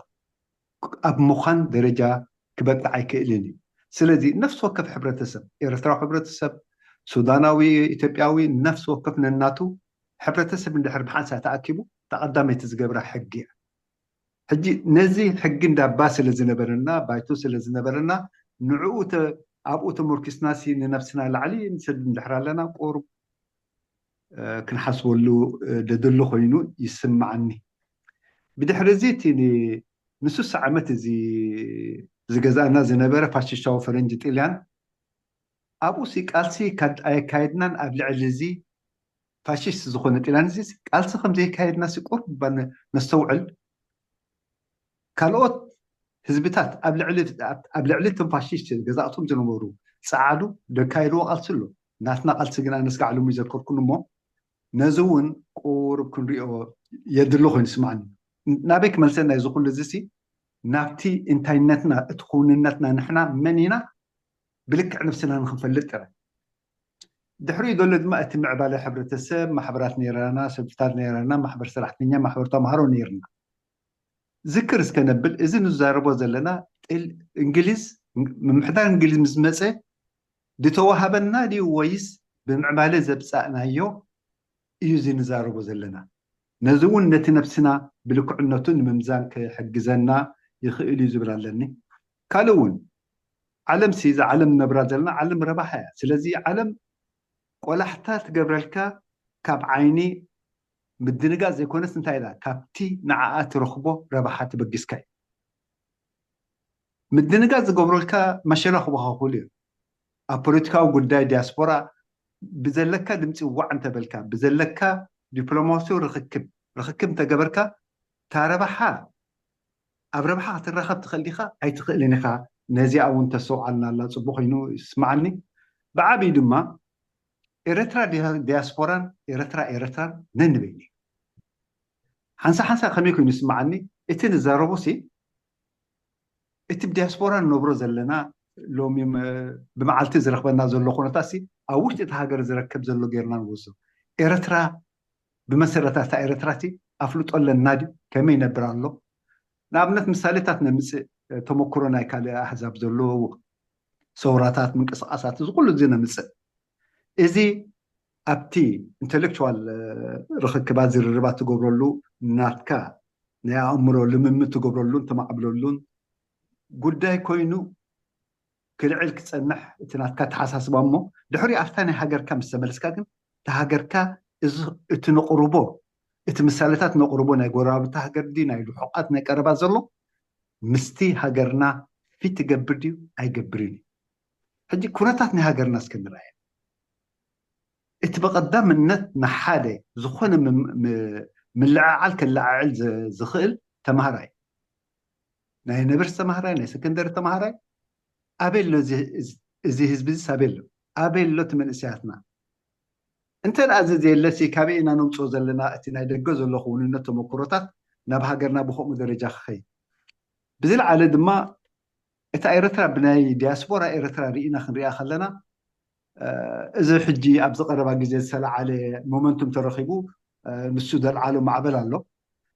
أب مخان درجة كبت عيكلني سلذي نفس وقف حبرة السب إيرترا حبرة السب سوداناوي إثيوبياوي نفس وقفنا الناتو حبرة السب من الحرب حاسة تأكيبه تقدمت تزجبر حقي حجي نزي حقين داباس اللي زنبرنا بايتوس اللي زنبرنا نعوت أبوت مركزناسي لنفسنا العلي نسد الحرا لنا قرب كنحسوا له ددلو خوينو يسمعني بدحر زيتني نص عامت زي جزانا زنبره فاشيشاو فرنج طليان أبوسي قالسي كايدنا قبل علزي فاشيست زخونة إلانزيس قالسي خمزي كايدنا سيقور بان نستوعل كالوت ህዝብታት ኣብ ልዕሊ እቶም ፋሽስት ገዛእቶም ዝነበሩ ፀዓዱ ደካይድዎ ቃልሲ ኣሎ ናትና ቃልሲ ግን ኣነስጋዕ ሎሚ ዘርከርኩን እሞ ነዚ እውን ቁርብ ክንሪኦ የድሎ ኮይኑ ይስማዓኒ ናበይ ክመልሰና እዚ ኩሉ እዚ ናብቲ እንታይነትና እቲ ኩንነትና ንሕና መን ኢና ብልክዕ ነብስና ንክንፈልጥ ጥራይ ድሕሪኡ ዘሎ ድማ እቲ ምዕባለ ሕብረተሰብ ማሕበራት ነይረና ሰልፍታት ነይረና ማሕበር ሰራሕተኛ ማሕበር ተምሃሮ ነይርና ذكر اسكنبل إذا نزاربو زلنا الإنجليز محتاج إنجليز مزمسة دي توهبنا دي ويس بمعمالة زبساءنا يو يوزي نزاربو زلنا نزون نتنفسنا بالكعنتون ممزان كحجزنا يخيل يزبر لني قالون علم سيزا علم نبرازلنا علم رباحة سلازي علم ولا حتى تقبلك كاب عيني بالدنقاز يكون انتهى لا كابتي نعات رخبو ربحات بقسكاي بالدنقاز قبرلك ماشي رخبو خولي ابوليتيكا وقداي دياسبورا بزلكا دمتي وعن تبلكا بزلكا دبلوماسي رخكب تقبركا تاربحا ابربحا ترخب تخليخا اي تخلينيخا نازي او انت سوء عنا لا صبوخينو يسمعني بعبي دما إريترا دياسبورا إريترا ننبيني حنسا خميكو يسمعني إتن الزاروبوسي إتب دياسبورا نبرو زلنا لومي بمعالتي زرخبنا زلو خونتاسي أوش تتهاجر زركب زلو غيرنا نوزو إريترا بمسيرتها إريتراتي أفلوت أولا النادي كمي نبران له نابنت مثاليتات نمس تمكرونا كالي أحزاب زلو صوراتات من قصاصات زقول زينا مسل إذا أبتي intellectual رخكبات زي الرباط تقبرلو ناتكا نيا أمرو لمم تقبرلون تما قبلولون قداي كوينو كل علك تسنح تناتكا تحساس بامو دحوري أفتاني هاجر كام السملسكاكن تهاجر كا اتنقربو اتمثالتات نقربو نايقورا بتهاجر دي نايلو حقات نايقربا زلو مستي هاجرنا في تقبر ديو أي قبريني هجي كوناتاتني هاجرنا سكن رأي اتبقدم النت نحادي زخون من العال كالعال زخيل تمهراي ناي نبرس تمهراي ناي سكندر تمهراي أبيلو زي هزبزي سابيلو أبيلو تمن إسياتنا انت الأزيز يلسي كابينا نمصو زلنا اتنا يدقوز اللو خونينة تمكروتات نبها قرنا بخوء مدرجة خي بزيل على دما اتا ايرترا بناي دياسبورا ايرترا رئينا خنريا خلنا إذا حجي أبز قربا جزء سلا على مومنتوم ترخيبو نسو دل عالو معبل له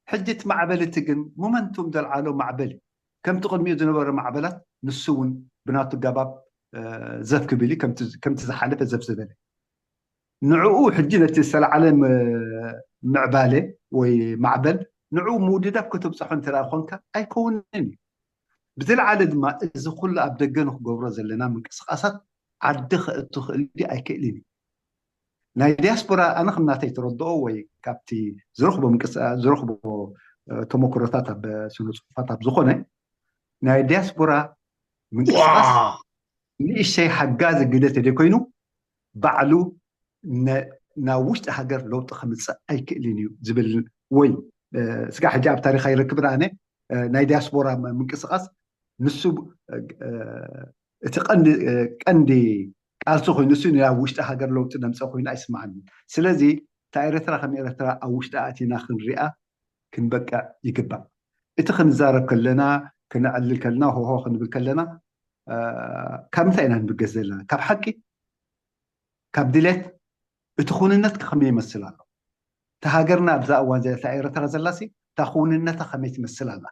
حجة معبل تجن مومنتوم دل عالو معبل كم تقول مية نبر معبلات نسون بناتو جباب زف كبيلي كم تزحلف زف زبالة نعو حجينا تسلا على معبالة ومعبل نعو موددا كتب صحن ترى خونك أي كونني بذل عدد ما إذا كل أبدجنه جبرز لنا من قصصات عدخ التخل دي أكلني ناي دياسبورا أنا خمناتي تردو وي كابتي زرخبو من قصة زرخبو تمكرتات بسنو صفاتها بزخونة ناي دياسبورا من قصص ليش شيء حجاز جدته دي كوينو بعلو ناوشت حجر لو تخمس أي كلني زبل وي سقى حجاب تاريخ يركبنا أنا ناي دياسبورا من قصص نسب قندي قالتو خوينو سينو يا وشتا هاجر لو تنمصو خوينا اسمعني سلازي تايرترا خميرترا او وشتا اتينا خنريا كنبقى يقبا اتخن زارب كلنا كنعلل كلنا هو خنبل كلنا كم تاينا نبقزلنا كاب حقي كاب ديلت اتخوننت كخمي يمثلالو تهاجرنا ابزا اوان زي تايرترا زلاسي تخوننت خمي يمثلالا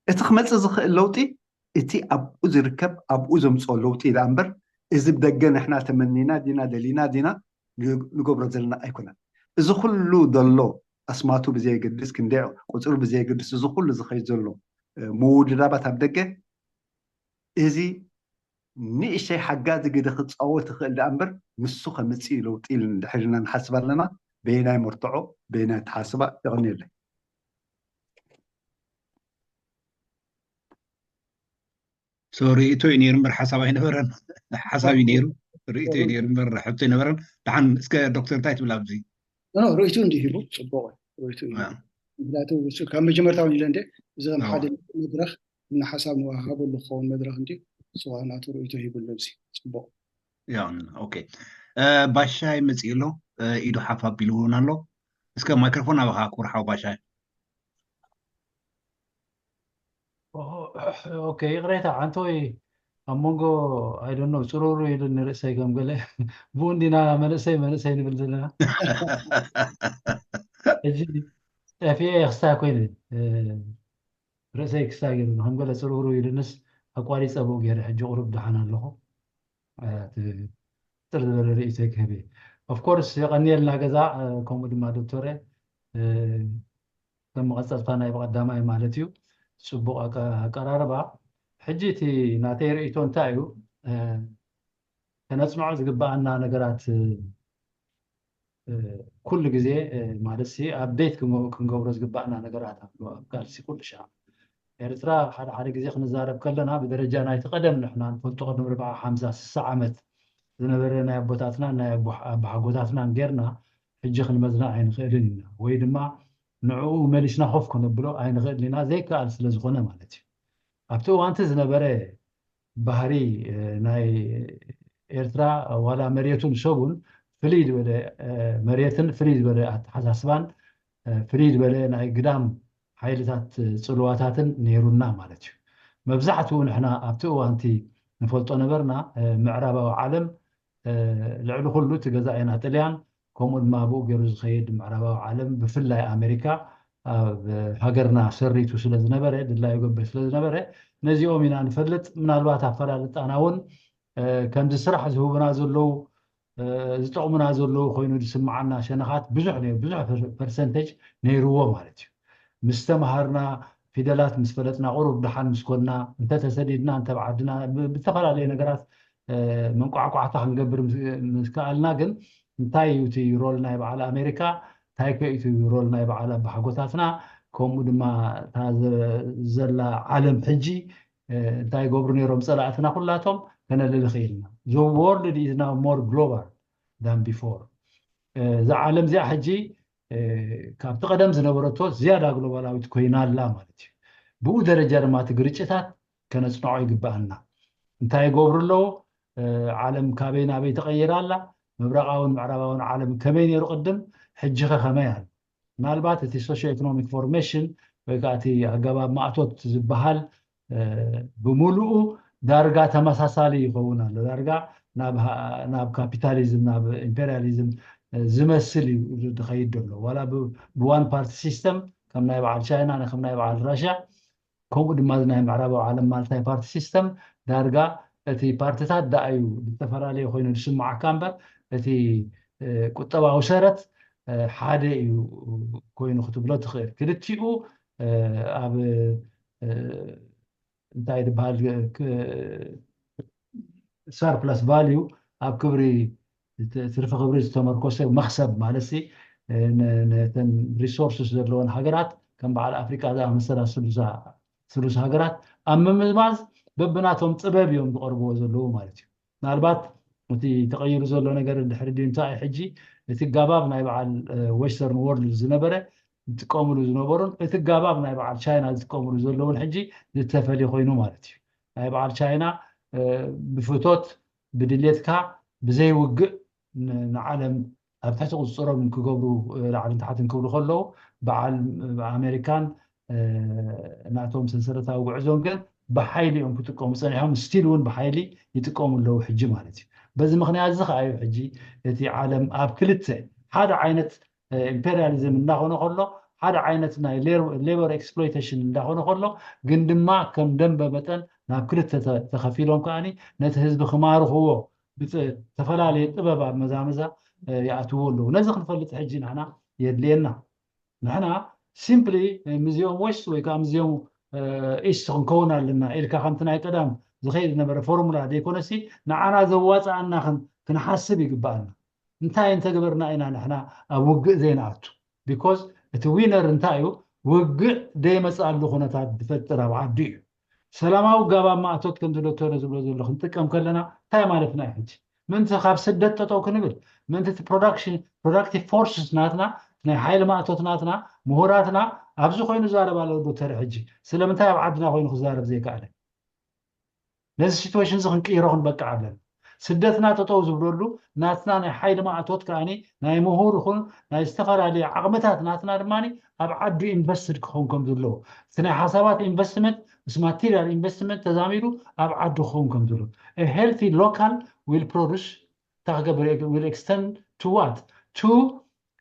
اتخمص زخ اللوطي إتي أبو زركب أبو زمصو لوتي الأمبر إذا بدقنا إحنا تمنينا دينا نقبر زلنا أيكونا إذا كله ضلوا أسماتو بزي قدس كندعو قصور بزي قدس إذا كله زخي زلوا موجودات بدقة إذا نيشي حاجات قد خد أول تخيل الأمبر مسخة مسي لوتي اللي حجنا نحسب لنا بينا مرتعو بينا تحاسبة يغني لي سوري تو ينير مر حسابي نبرن حسابي نيرو رئيتو يدير مر حبتي نبرن دحن اسك دكتور تايت بلا بزي رؤيته እንዲሂቡ ጽቡቅ رؤيته ምክንያቱም እሱ ካብ መጀመርታው ኢለ እንደ እዞም ሓደ መድረኽ እና ሓሳብ ንወሃበሉ ዝኸውን መድረኽ እንዲ ስዋናቱ رؤيته ይብሉ እዚ ጽቡቅ ያን ኦኬ ባሻይ መጽኢሎ ኢዱ ሓፋብ ቢልውን ኣሎ እስከ ማይክሮፎን አበኻ ኩርሓው ባሻይ اوكي قريتها عن توي امونغو اي دون نو صرورو يدن نرسي كم قال بوندينا منسي نبل لنا اجي في اخسا كوين رسي كساغن هم قال صرورو يدنس اقوالي صبو غير حج قرب دحنا له تردر رئيسك هبي اوف كورس يقني لنا غزا كومود ما دكتور كم قصصنا يبقى قدامي مالتيو ጽቡቅ አቀራረባ ሕጂቲ ናተይ ርእይቶ እንታይ እዩ ከነጽንዖ ዝግባአና ነገራት ኩሉ ግዜ ማለት ሲ አፕዴት ክንገብሮ ዝግባአና ነገራት ኣሎ ካልሲ ኩሉ ሻ ኤርትራ ሓደ ግዜ ክንዛረብ ከለና ብደረጃ ናይቲ ቀደም ንሕና ንፈልጦ ቅድሚ 40 50 60 ዓመት ዝነበረ ናይ ኣቦታትና ናይ ኣቦሓጎታትና ጌርና ሕጂ ክንመዝና ኣይንኽእልን ኢና ወይ ድማ ንዕኡ መሊስና ኾፍ ክነብሎ ኣይንኽእልን ኢና ዘይከኣል ስለ ዝኾነ ማለት እዩ ኣብቲ እዋንቲ ዝነበረ ባህሪ ናይ ኤርትራ ዋላ መሬቱን ሰቡን ፍልይ ዝበለ መሬትን ፍልይ ዝበለ ኣተሓሳስባን ፍልይ ዝበለ ናይ ግዳም ሓይልታት ጽልዋታትን ነይሩና ማለት እዩ መብዛሕትኡ ንሕና ኣብቲ እዋንቲ ንፈልጦ ነበርና ምዕራባዊ ዓለም ልዕሊ ኩሉ እቲ ገዛኤና ጥልያን ከምኡ ድማ ብኡ ገይሩ ዝኸይድ ምዕራባዊ ዓለም ብፍላይ ኣሜሪካ ኣብ ሃገርና ሰሪቱ ስለ ዝነበረ ድላዩ ገበ ስለ ዝነበረ ነዚኦም ኢና ንፈልጥ ምናልባት ኣፈላልጣና እውን ከምዚ ስራሕ ዝህቡና ዘለው ዝጠቕሙና ዘለው ኮይኑ ዝስማዓና ሸነኻት ብዙሕ ፐርሰንቴጅ ነይርዎ ማለት እዩ ምስ ተምሃርና ፊደላት ምስ ፈለጥና ቁሩብ ድሓን ምስ ኮና እንተተሰዲድና እንተብዓድና ብዝተፈላለዩ ነገራት መንቋዕቋዕታ ክንገብር ምስከኣልና ግን እንታይ እዩ እቲ ሮል ናይ በዓል ኣሜሪካ እንታይ ከእቱ ሮል ናይ በዓል ኣባሓጎታትና ከምኡ ድማ እታ ዘላ ዓለም ሕጂ እንታይ ገብሩ ነይሮም ፀላእትና ኩላቶም ከነልል ኽኢልና the world is now more global than before እዛ ዓለም እዚኣ ሕጂ ካብቲ ቀደም ዝነበረቶ ዝያዳ ግሎባላዊት ኮይና ኣላ ማለት እዩ ብኡ ደረጃ ድማ እቲ ግርጭታት ከነፅንዖ ይግባአና እንታይ ገብሩ ኣለዎ ዓለም ካበይ ናበይ ተቐይራ ኣላ ምብራቃውን ምዕራባውን ዓለም ከመይ ነይሩ ቅድም ሕጂ ኸ ከመይ ኣላ ምናልባት እቲ ሶሽዮ ኢኮኖሚክ ፎርሜሽን ወይ ከዓ እቲ ኣገባብ ማእቶት ዝበሃል ብምሉኡ ዳርጋ ተመሳሳሊ ይኸውን ኣሎ ዳርጋ ናብ ካፒታሊዝም ናብ ኢምፔሪያሊዝም ዝመስል እዩ ዝኸይድ ዘሎ ዋላ ብዋን ፓርቲ ሲስተም ከም ናይ በዓል ቻይና ከም ናይ በዓል ራሽያ ከምኡ ድማ ናይ ምዕራባዊ ዓለም ማልታይ ፓርቲ ሲስተም ዳርጋ እቲ ፓርቲታት ዳእዩ ዝተፈላለዩ ኮይኑ ዝስማዓካ እምበር እቲ ቁጠባዊ ሰረት ሓደ እዩ ኮይኑ ክትብሎ ትኽእል ክልቲኡ ኣብ እንታይ ዝበሃል ሰርፕለስ ቫልዩ ኣብ ክብሪ ትርፊ ክብሪ ዝተመርኮሰ መክሰብ ማለት ነተን ሪሶርስስ ዘለዎን ሃገራት ከም በዓል ኣፍሪካ ዝኣመሰላ ስሉስ ሃገራት ኣብ ምምዝማዝ በብናቶም ጥበብ እዮም ዝቐርብዎ ዘለዉ ማለት እዩ ምናልባት እቲ ተቐይሩ ዘሎ ነገር እንድሕሪ ድዩ እንታይ ሕጂ እቲ ጋባብ ናይ በዓል ዌስተርን ወርልድ ዝነበረ ዝጥቀምሉ ዝነበሩን እቲ ጋባብ ናይ በዓል ቻይና ዝጥቀምሉ ዘለውን ሕጂ ዝተፈልየ ኮይኑ ማለት እዩ ናይ በዓል ቻይና ብፍቶት ብድሌትካ ብዘይውግእ ንዓለም ኣብ ትሕቲ ቁፅሮም ክገብሩ ላዕልን ታሕትን ክብሉ ከለዉ በዓል ኣሜሪካን ናቶም ሰንሰለታዊ ጉዕዞም ግን ብሓይሊ እዮም ክጥቀሙ ፀኒሖም ስቲል እውን ብሓይሊ ይጥቀሙ ኣለዉ ሕጂ ማለት እዩ በዚ ምክንያት እዚ ከዓ እዩ ሕጂ እቲ ዓለም ኣብ ክልተ ሓደ ዓይነት ኢምፔሪያሊዝም እንዳኾነ ከሎ ሓደ ዓይነት ናይ ሌበር ኤክስፕሎይቴሽን እንዳኾነ ከሎ ግን ድማ ከም ደንበ መጠን ናብ ክልተ ተኸፊሎም ከዓኒ ነቲ ህዝቢ ክማርኽዎ ብዝተፈላለየ ጥበብ ኣብ መዛመዛ ይኣትዎ ኣለዉ ነዚ ክንፈልጥ ሕጂ ንሕና የድልየና ንሕና ሲምፕሊ ምዚኦም ዌስት ወይ ከዓ ምዚኦም ኢስት ክንከውን ኣለና ኢልካ ከምቲ ናይ ቀዳም ዝኸይድ ነበረ ፎርሙላ ደይኮነሲ ንዓና ዘዋፅኣና ክንሓስብ ይግባአና እንታይ እንተገበርና ኢና ንሕና ኣብ ውግእ ዘይንኣቱ ቢኮዝ እቲ ዊነር እንታይ እዩ ውግእ ደይመፅኣሉ ኩነታት ዝፈጥር ኣብ ዓዲ እዩ ሰላማዊ ጋባብ ማእቶት ከም ዝዶክተር ዝብሎ ዘሎ ክንጥቀም ከለና እንታይ ማለትና እዩ ሕጂ من تخاف سدت تطو كنبل من تت productive forces ناتنا ناي حيل ما توتناتنا مهوراتنا ابزو خوينو زارب على دكتور حجي سلامتها بعدنا خوينو خزارب زي كاله ناس سيتويشن زخن كيروخن بقى عبلن سدتنا تطو زبرلو ناتنا ناي حيل ما توت كاني ناي مهور خون ناي استفار على عقمتات ناتنا دماني ابعد انفستد كونكم دلو سنه حسابات انفستمنت بس ماتيريال انفستمنت تزاميرو ابعد كونكم دلو a healthy local will produce will extend to what to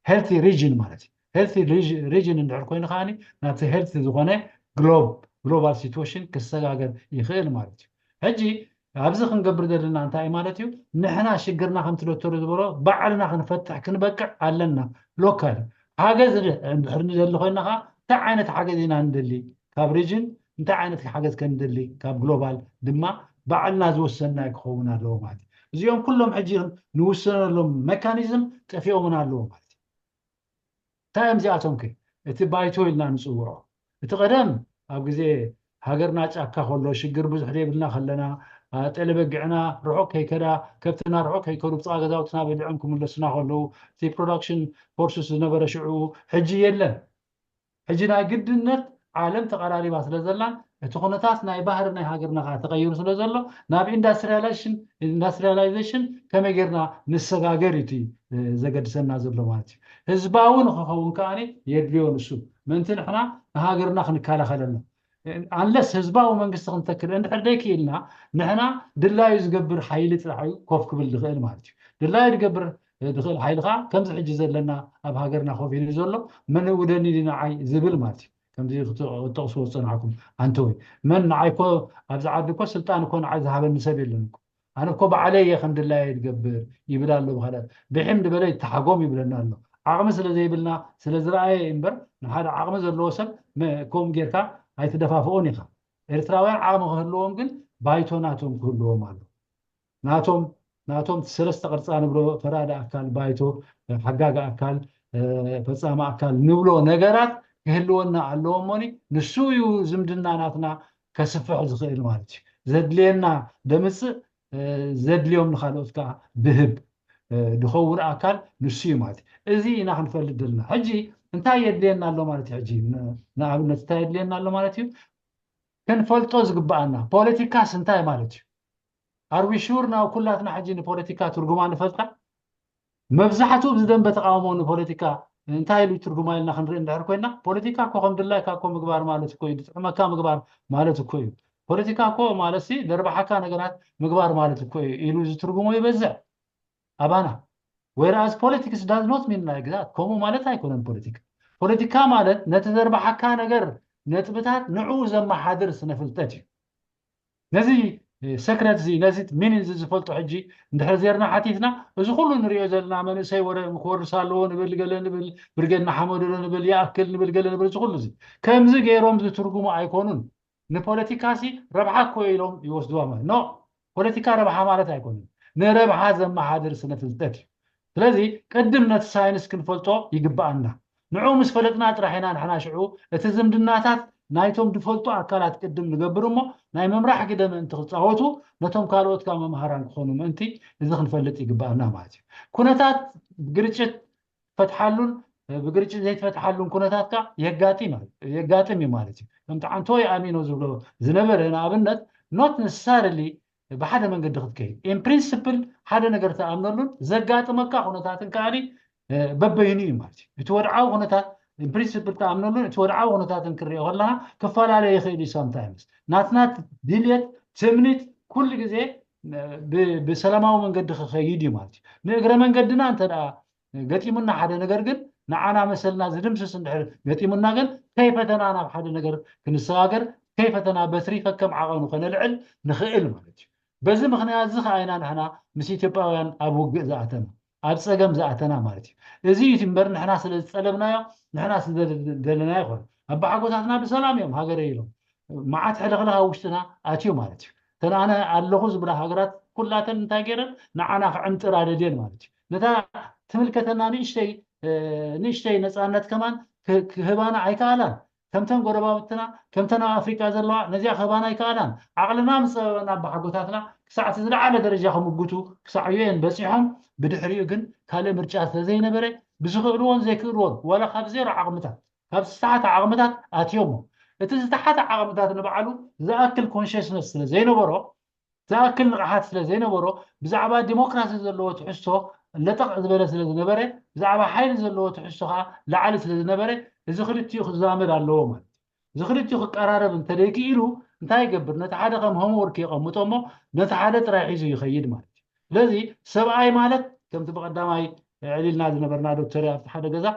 healthy region مالتي healthy region ندعر كوين خاني نات healthy زغونه global situation كسغاغر يخيل مالتي هجي ابز خنقبر دلنا انت اي مالتيو نحنا شجرنا خمس دكتور زبرو بعلنا خنفتح كنبقع علنا لوكال حاجز حرني زل خوينا تاع عينت حاجزينا ندلي كاب ريجن انت عينت حاجز كندلي كاب جلوبال دما بعلنا زوسنا يخونا له مالتي زيهم كلهم حجي نوصل لهم ميكانيزم تفيهم من له مالتي تايم زياتهم كي اتبايتو لنا نصورو اتقدم اب غزي هاجرنا ጫካ خلو شجر بزح ديبلنا خلنا طلبقعنا رعوك هيكدا كبتنا رعوك هيكدو بصا غزاوتنا بلعنكم لسنا خلو تي برودكشن فورسز نبر شعو حجي يلن حجينا قدنت عالم تقراري باسلازلان تخونتات ناي بحر ناي هاجرنا تغير سلازلو ناب اندسترياليزيشن كما غيرنا نسغاغريتي زغدسنا زلو مالتي حزباون خون كاني يدليون سو منتن احنا هاجرنا خنكالا خلنا unless ህዝባዊ መንግስቲ ክንተክል እንድሕር ደይክኢልና ንሕና ድላዩ ዝገብር ሓይሊ ጥራዩ ኮፍ ክብል ዝኽእል ማለት እዩ ድላዩ ዝገብር ዝኽእል ሓይልኻ ከምዚ ሕጂ ዘለና ኣብ ሃገርና ኮፍ ኢሉ ዘሎ መን ውደኒ ንዓይ ዝብል ማለት እዩ ከምዚ ክትጠቕስዎ ዝፀናዕኩም ኣንተ ወይ መን ንዓይ ኮ ኣብዚ ዓዲ ኮ ስልጣን ኮ ንዓይ ዝሃበኒ ሰብ የለን እኮ ኣነ ኮ ባዕለየ ከም ድላየ ዝገብር ይብል ኣሎ ብኸለት ብሕም ድበለ ይተሓጎም ይብለና ኣሎ ዓቕሚ ስለዘይብልና ስለዝረኣየ እምበር ንሓደ ዓቕሚ ዘለዎ ሰብ ከምኡ ጌርካ ኣይተደፋፍኦን ኢኻ ኤርትራውያን ዓቕሚ ክህልዎም ግን ባይቶናቶም ክህልዎም ኣሎ ናቶም ሰለስተ ቅርፃ ንብሎ ፈራዳ ኣካል ባይቶ ሓጋጋ ኣካል ፈፃማ ኣካል ንብሎ ነገራት ክህልወና ኣለዎ እሞኒ ንሱ እዩ ዝምድና ናትና ከስፍሕ ዝኽእል ማለት እዩ ዘድልየና ደምፅእ ዘድልዮም ንካልኦት ከዓ ብህብ ድኸውን ኣካል ንሱ እዩ ማለት እዩ እዚ ኢና ክንፈልጥ ዘለና ሕጂ እንታይ የድልየና ኣሎ ማለት እዩ ሕጂ ንኣብነት እንታይ የድልየና ኣሎ ማለት እዩ ክንፈልጦ ዝግባአና ፖለቲካስ እንታይ ማለት እዩ ኣር ዊ ሹር ናብ ኩላትና ሕጂ ንፖለቲካ ትርጉማ ንፈልጣ መብዛሕትኡ ብዝደንበ ተቃውሞ ንፖለቲካ እንታይ ኢሉ ትርጉማ ኢልና ክንርኢ እንድሕር ኮይና ፖለቲካ እኮ ከም ድላይካ እኮ ምግባር ማለት እኮ እዩ ድጥዕመካ ምግባር ማለት እኮ እዩ ፖለቲካ እኮ ማለት ደርባሓካ ነገራት ምግባር ማለት እኮ እዩ ኢሉ ዝትርጉሞ ይበዝሕ ኣባና whereas politics does not mean like that ኮሙ ማለት ኣይኮነን ፖለቲካ ማለት ነቲ ዘርባሓካ ነገር ነጥብታት ንዑ ዘመሓድር ስነፍልጠት እዩ ነዚ ሰክረት እዚ ነዚ ሚኒን ዝፈልጦ ሕጂ እንድሕር ዜርና ሓቲትና እዚ ኩሉ ንሪኦ ዘለና መንእሰይ ክወርስ ኣለዎ ንብል ገለ ንብል ብርጌድና ሓመዶሎ ንብል ይኣክል ንብል ገለ ንብል እዚ ኩሉ እዚ ከምዚ ገይሮም ዝትርጉሙ ኣይኮኑን ንፖለቲካ ረብሓ እኮ ኢሎም ይወስድዋ ማለት ኖ ፖለቲካ ረብሓ ማለት ኣይኮኑን ንረብሓ ዘመሓድር ስነፍልጠት እዩ ስለዚ ቅድም ነቲ ሳይንስ ክንፈልጦ ይግባአና ንዑ ምስ ፈለጥና ጥራሕ ኢና ንሕና ሽዑ እቲ ዝምድናታት ናይቶም ዝፈልጡ ኣካላት ቅድም ንገብር እሞ ናይ ምምራሕ ግደ ምእንቲ ክፃወቱ ነቶም ካልኦትካ መምሃራን ክኾኑ ምእንቲ እዚ ክንፈልጥ ይግባአና ማለት እዩ ኩነታት ብግርጭት ፈትሓሉን ብግርጭት ዘይትፈትሓሉን ኩነታትካ የጋጥም እዩ ማለት እዩ ከምቲ ዓንቶይ ኣሚኖ ዝብሎ ዝነበረ ንኣብነት ኖት ነሰሳርሊ بحدا من قد خدكي in principle حدا نقدر تأمنون زقات مكة هناتن كاري ببيني مالتي يتورعوا هناتن in principle تأمنون يتورعوا هناتن كريه والله كفال عليه خيري sometimes ناتنات ديليت تمنيت كل جزء بسلامة ومن قد خيدي مالتي نقدر من قدنا أنت قتي منا حدا نقدر نعنا مثلنا زدمسس ندحر قتي منا قل كيف تنانا بحدا نقدر كنساقر كيف تنا بثري فكم عقانو خنلعل نخيل مالتي بزي مخنيات زخ عينا نحنا مس ኢትዮጵያውያን ኣብ ውግእ ዝኣተና ኣብ ፀገም ዝኣተና ማለት እዩ እዚ ትምበር ንሕና ስለ ዝፀለብናዮ ንሕና ስለ ዘለና ይኾን ኣብ ባሓጎታትና ብሰላም እዮም ሃገረ ኢሎም መዓት ሕልኽልኻ ውሽጥና ኣትዩ ማለት እዩ ተን ኣነ ኣለኹ ዝብላ ሃገራት ኩላተን እንታይ ገይረን ንዓና ክዕንጥር ኣደድየን ማለት እዩ ነታ ትምልከተና ንእሽተይ ነፃነት ከማን ክህባና ኣይከኣላን كمتن قرباتنا كمتن أفريقيا زلوا نزيا خبانا يكالان عقلنا مصابنا بحقوتاتنا ساعة زرع على درجة خمجوتو ساعيين بس يهم بدحريو جن كله مرجع زين بري بزغلون ذكرون ولا خبزير عقمتات خبز ساعة عقمتات أتيومو تحت عقمتات نبعلو زأكل كونشيسنس زينو برو زأكل راحات زينو برو بزعبا ديمقراطية زلوا تحسه لتق زبالة زنبرة بزعبا حيل زلوا تحسها لعل زنبرة إذا خلتي خزامر على اللوم إذا خلتي قرار من تلاقيله انتهي قبل نتحدى قم هم وركي قم متومو نتحدى تراعي زي يخيد مالك الذي سبعي مالك كم تبغى قدامي علينا زنبرنا دكتور حدا جزا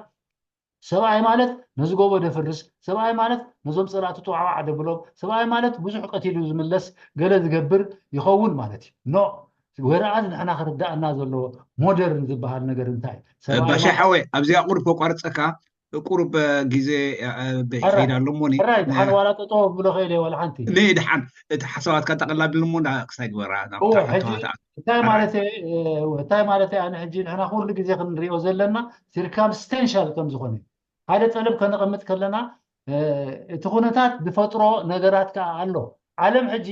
سبعي مالت نزقوا بده فرس سبعي مالت نزوم صلاته توعوا عاد بلوم سبعي مالت بزح قتيل زملس قال تقبر يخون مالتي نو وراء نحن خردنا زلو مودرن زبهال ነገር እንታይ باش حوي ابزي قرب فوق قرصك قرب غزي بخير اللموني رايت حن ولا تطوف بلو خيلي ولا حنتي نيد حن حسابات كتقلب اللمون كسايد ورا هو حجي تاي مالتي انا حجي نحن كل غزي كنريو زلنا سيركامستنشال كم زخوني هذا طلب كنقمت كلنا تخونتات بفطرو ነገራት አለው ዓለም ሕጂ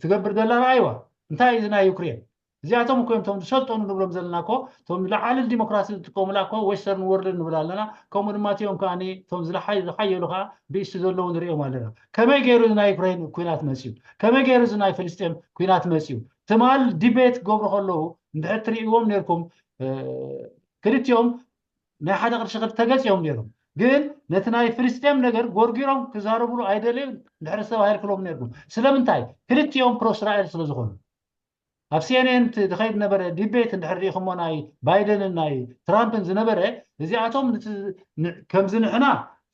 ትገብር ዘላ አይዋ እንታይ ዝና ዩክሬን እዚኣቶም እኮ እቶም ዝሰልጠኑ ንብሎም ዘለናኮ እቶም ዝለዓለ ዲሞክራሲ ዝጥቀሙላኮ ዌስተርን ወርልድ ንብላለና ከምኡ ድማ እቲኦም ከዓኒ እቶም ዝሓየሉ ከዓ ብእስቲ ዘለዉ ንሪኦም ኣለና ከመይ ገይሩ ናይ ዩክሬን ኩናት መፅዩ ከመይ ገይሩ ናይ ፍልስጤም ኩናት መፅዩ ትማል ዲቤት ገብሩ ከለዉ እንድሕር ትሪእዎም ነርኩም ክልቲኦም ናይ ሓደ ቅርሺ ተገፂኦም ነይሮም ግን ነቲ ናይ ፍልስጤም ነገር ጎርጊሮም ክዛረብሉ ኣይደልዩ ድሕሪ ሰብ ኣይልክሎም ነይርኩም ስለምንታይ ክልቲኦም ፕሮ እስራኤል ስለ ዝኾኑ ኣብ ሲኤንኤን ትኸይድ ነበረ ዲቤት እንድሕር ሪኢኹሞ ናይ ባይደንን ናይ ትራምፕን ዝነበረ እዚኣቶም ከምዚ ንሕና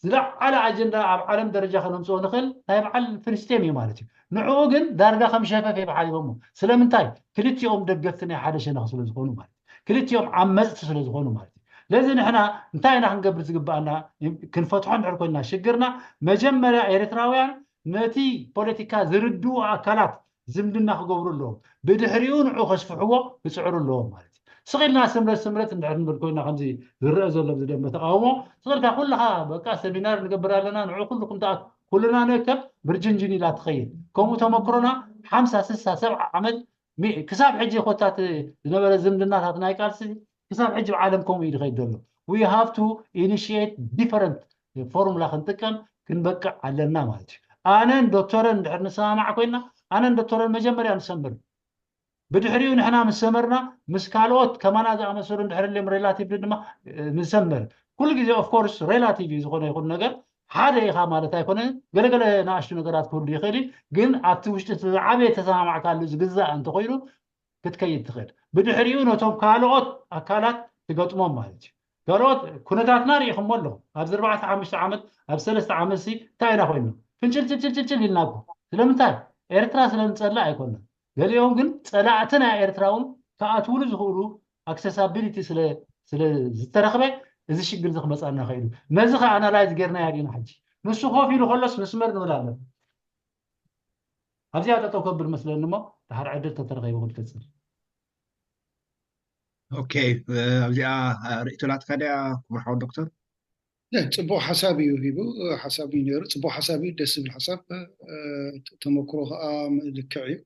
ዝለዓለ ኣጀንዳ ኣብ ዓለም ደረጃ ከነምፅኦ ንኽእል ናይ በዓል ፍልስጤም እዩ ማለት እዩ ንዕኡ ግን ዳርጋ ከም ሸፈፍ ይበሓሊቦሞ ስለምንታይ ክልቲኦም ደገፍቲ ናይ ሓደ ሸነኽ ስለ ዝኾኑ ማለት ክልቲኦም ዓመፅቲ ስለ ዝኾኑ ማለት لازم احنا انتهينا هنقبل زقبانا كنفتحون عركونا شجرنا مجمرة إريتراويان نتي بوليتيكا زردو أكلات زمدنا خقبروا لهم بدحريون عخش فحوه بسعروا لهم مالتي صغيرنا سمرت ندعرن بالكوينا خمزي الرئيس ولا بدنا متقاومه صغيرنا كلها بقى سيمينار نقبر لنا نعو كلكم كلنا نكتب برجنجني لا تخيل كومو تمكرنا 5 6 7 عمل كساب حجي خوتات نبر زمدنا هاتناي قالسي كساب حجب عالمكم يدخل دلو we have to initiate different formula خنتكم كنبقى على مالتي انا دكتور ندحر نسمع كوينا انا دكتور مجمريا نسمر بدحريو نحنا مسمرنا مسكالوت كمان هذا مسور ندحر اللي ريلاتيف دما نسمر كل جزء اوف كورس ريلاتيف يزخونه يكون ነገር ሓደ ይኻ ማለት ኣይኮነን ገለገለ ናሽቱ ነገራት ኩሉ ይኽእል ግን ኣብቲ ውሽጢ ዓበየ ተሰማማዕካሉ ዝግዛእ እንተኮይኑ ክትከይድ ትኽእል بدحريو نتوم كالوت أكلات تقطمون مالك كالوت كنتات نار يخمون له أبز 4 5 عامد أبز 3 عامد سي تاينا خوينه فنشل لناكو سلامتاي إيرترا سلام تصلع يكون قال يوم قل صلعتنا إيرتراون كأتول زهورو accessibility سل زترخبه إذا شيء قل زخمس أنا خيره نزخ أنا لايز غيرنا يجينا حجي نسو خوفي له خلص نسمر نولانا هذه هذا توكبر مثلا نما تحر عدل تترغيب وقت كسر اوكي ابزيا ريتولات كدا مرحبا دكتور لا صبو حسابي يهيبو حسابي نير صبو حسابي دس بالحساب تمكروه لكعي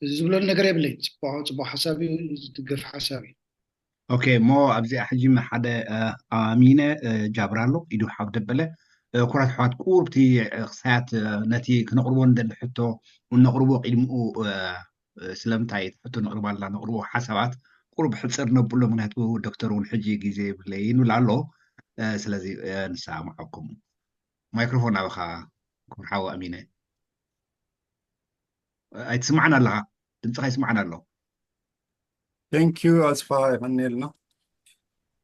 زبل النجر يبلي صبو حسابي تقف حسابي اوكي مو ابزيا حجم حدا امينه جابرالو يدو حق دبله كرات حوات قربتي ساعات نتي كنقربو ندل حتى ونقربو قدمو سلامتاي حتى نقربو الله نقربو حسابات قرب حصر نبلو مناتو دكتورون حجي جيزي بلين ولعلو سلازي نساء معكم مايكروفون أبخا مرحبا أمينة أي تسمعنا لها تنسخ يسمعنا له Thank you أسفاي غنيلنا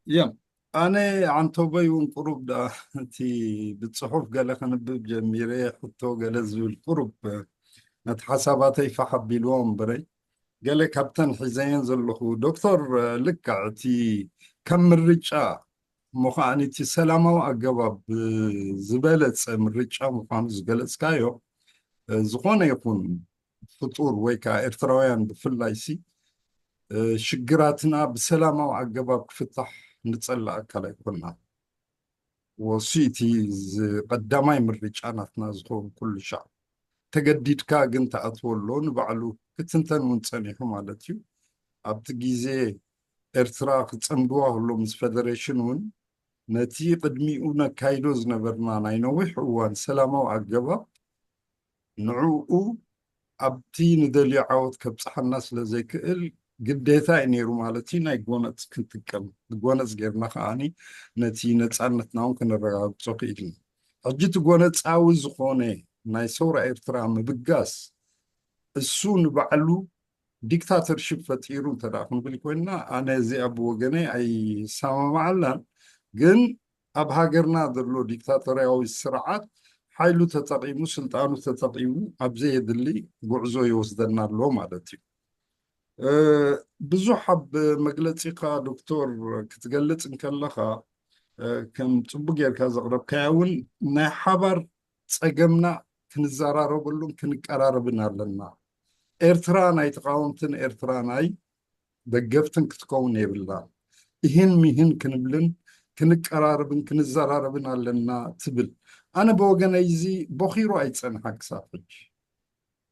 يا أنا عن توبيون قرب دا تي بالصحف قال خنبب جميري حطو قال زول قرب نتحساباتي فحبي لهم بري قال لك كابتن حزين زلخو دكتور لك عتي كم الرجع مخاني تي سلامة وأجواب زبالة الرجع مخان زبالة سكايو زخونة يكون فطور ويكا إرتراويان بفلايسي شجراتنا بسلامة وأجواب فتح نتصلى أكلا يكونها وصيتي قدامي مرجعنا زخون كل شعب تجديد كاجن تأطولون بعلو كتنتن ونصنيحو مالتيو أبت جيزي إرتراق تصمدوه اللومس فدريشنون نتي قدميونا كايدوز نبرنا ناينوح وان سلامو عقبا نعوء أبتي ندلي عاود كبصح الناس لزي كئل قديتا إنيرو مالتي ناي قوانت كنتكم قوانت غيرنا خاني نتي نتسانتناون كنرغاب تسوقيدن أجيت قوانت عاوز خوني ناي سورة إرترام بقاس السون بعلو ديكتاتور شيب فتيرون تراخون بالكوينا أنا زي أبو وغني أي ساما معلن جن أبها قرنا درلو ديكتاتوري أو السرعات حيلو تتقيمو سلطانو تتقيمو أبزي يدلي قعزو يوزدنا له مالتي بزو حب مقلتيقا دكتور كتقلت إن كان لخا كم تبقى يركا زغرب كاون نا حبر تسقمنا كنزارارو بلون كنقراربنا لنا إرتراناي تقاومتن إرتراناي دقفتن كتكون يبلا إهن مهن كنبلن كنقراربن كنزاراربنا لنا تبل أنا بوغن أيزي بخيرو أيتسن حق سافج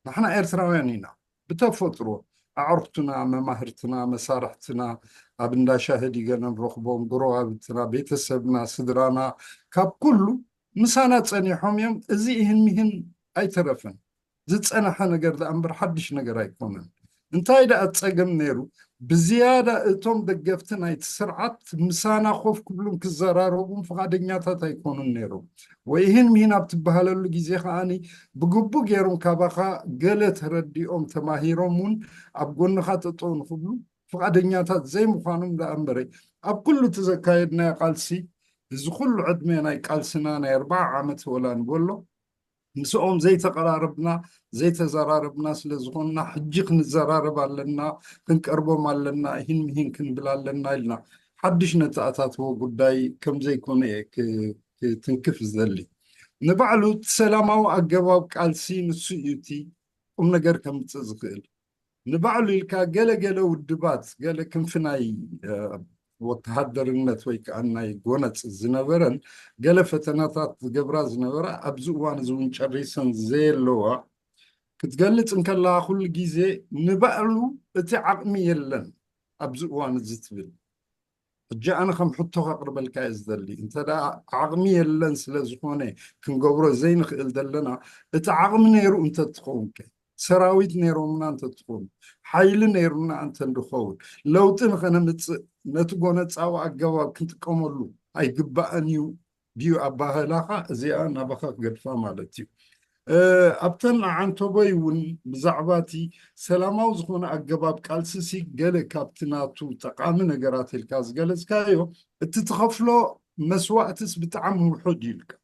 نحن إرتراوانينا بتفطرو عرفتنا مماهرتنا مسارحتنا أبندا شاهدي قلنا برخبون قروها بتنا بيتسبنا صدرانا كاب كله مسانا تسانيحهم يوم إزي إهن مهن أي ترفن زيت أنا حنا قرد أمبر حدش نقر يكونن انتاي دا أتساقم نيرو بزيادة اتوم دقفتنا يتسرعت مسانا خوف كبلون كزارارو فقادنياتا تايكونن نيرو وإهن مهنا بتبهالو جيزيخا آني بقبو غيرون كاباقا قلت ردي تماهيرومون أبقون خاتطون خبلو فقادنياتا زي مخانم دا أمبري أب كله تزكايدنا قالسي زخل عدمينا قالسنا 4 عامت ولا نقوله نسوهم زي تقراربنا زي تزراربنا سلزغنا حجيق نزرارب لنا كنقربو مالنا هين مهين كنبلال لنا لنا حدش نتأتات هو قداي كم زي كون تنكف زلي نبعلو تسلامو أقباب قالسي نسويوتي نقر كم تزغل نبعلو الكا قلق ودبات قلق كم فناي وتحضر النت ويك أناي قونت الزنبرن قال فتناتات قبرا زنبرا أبزو وان زون شريسن زي اللوا كتقلت إنك الله كل جيزي نبقلو اتعقمي يلن أبزو وان زتبل جاء أنا خم حطوها قرب الكايز دلي انت دا عقمي يلن سلازخوني كن قبرا زين خيل دلنا اتعقم نيرو انت تقومك سراويت نيرو من أنت تقوم حيل نيرو من أنت ندخول لو تنخنا نتقونا تساوى أقوى كنت كمولو أي قبأنيو بيو أباها لها زي أنا بخاك قد فامالتي أبتن عن توبيون بزعباتي سلاماو زخونا أقباب كالسيسي قالي كابتناتو تقامنا قراتي الكاز قالت كايو تتخفلو مسواتس بتعمو حجيلك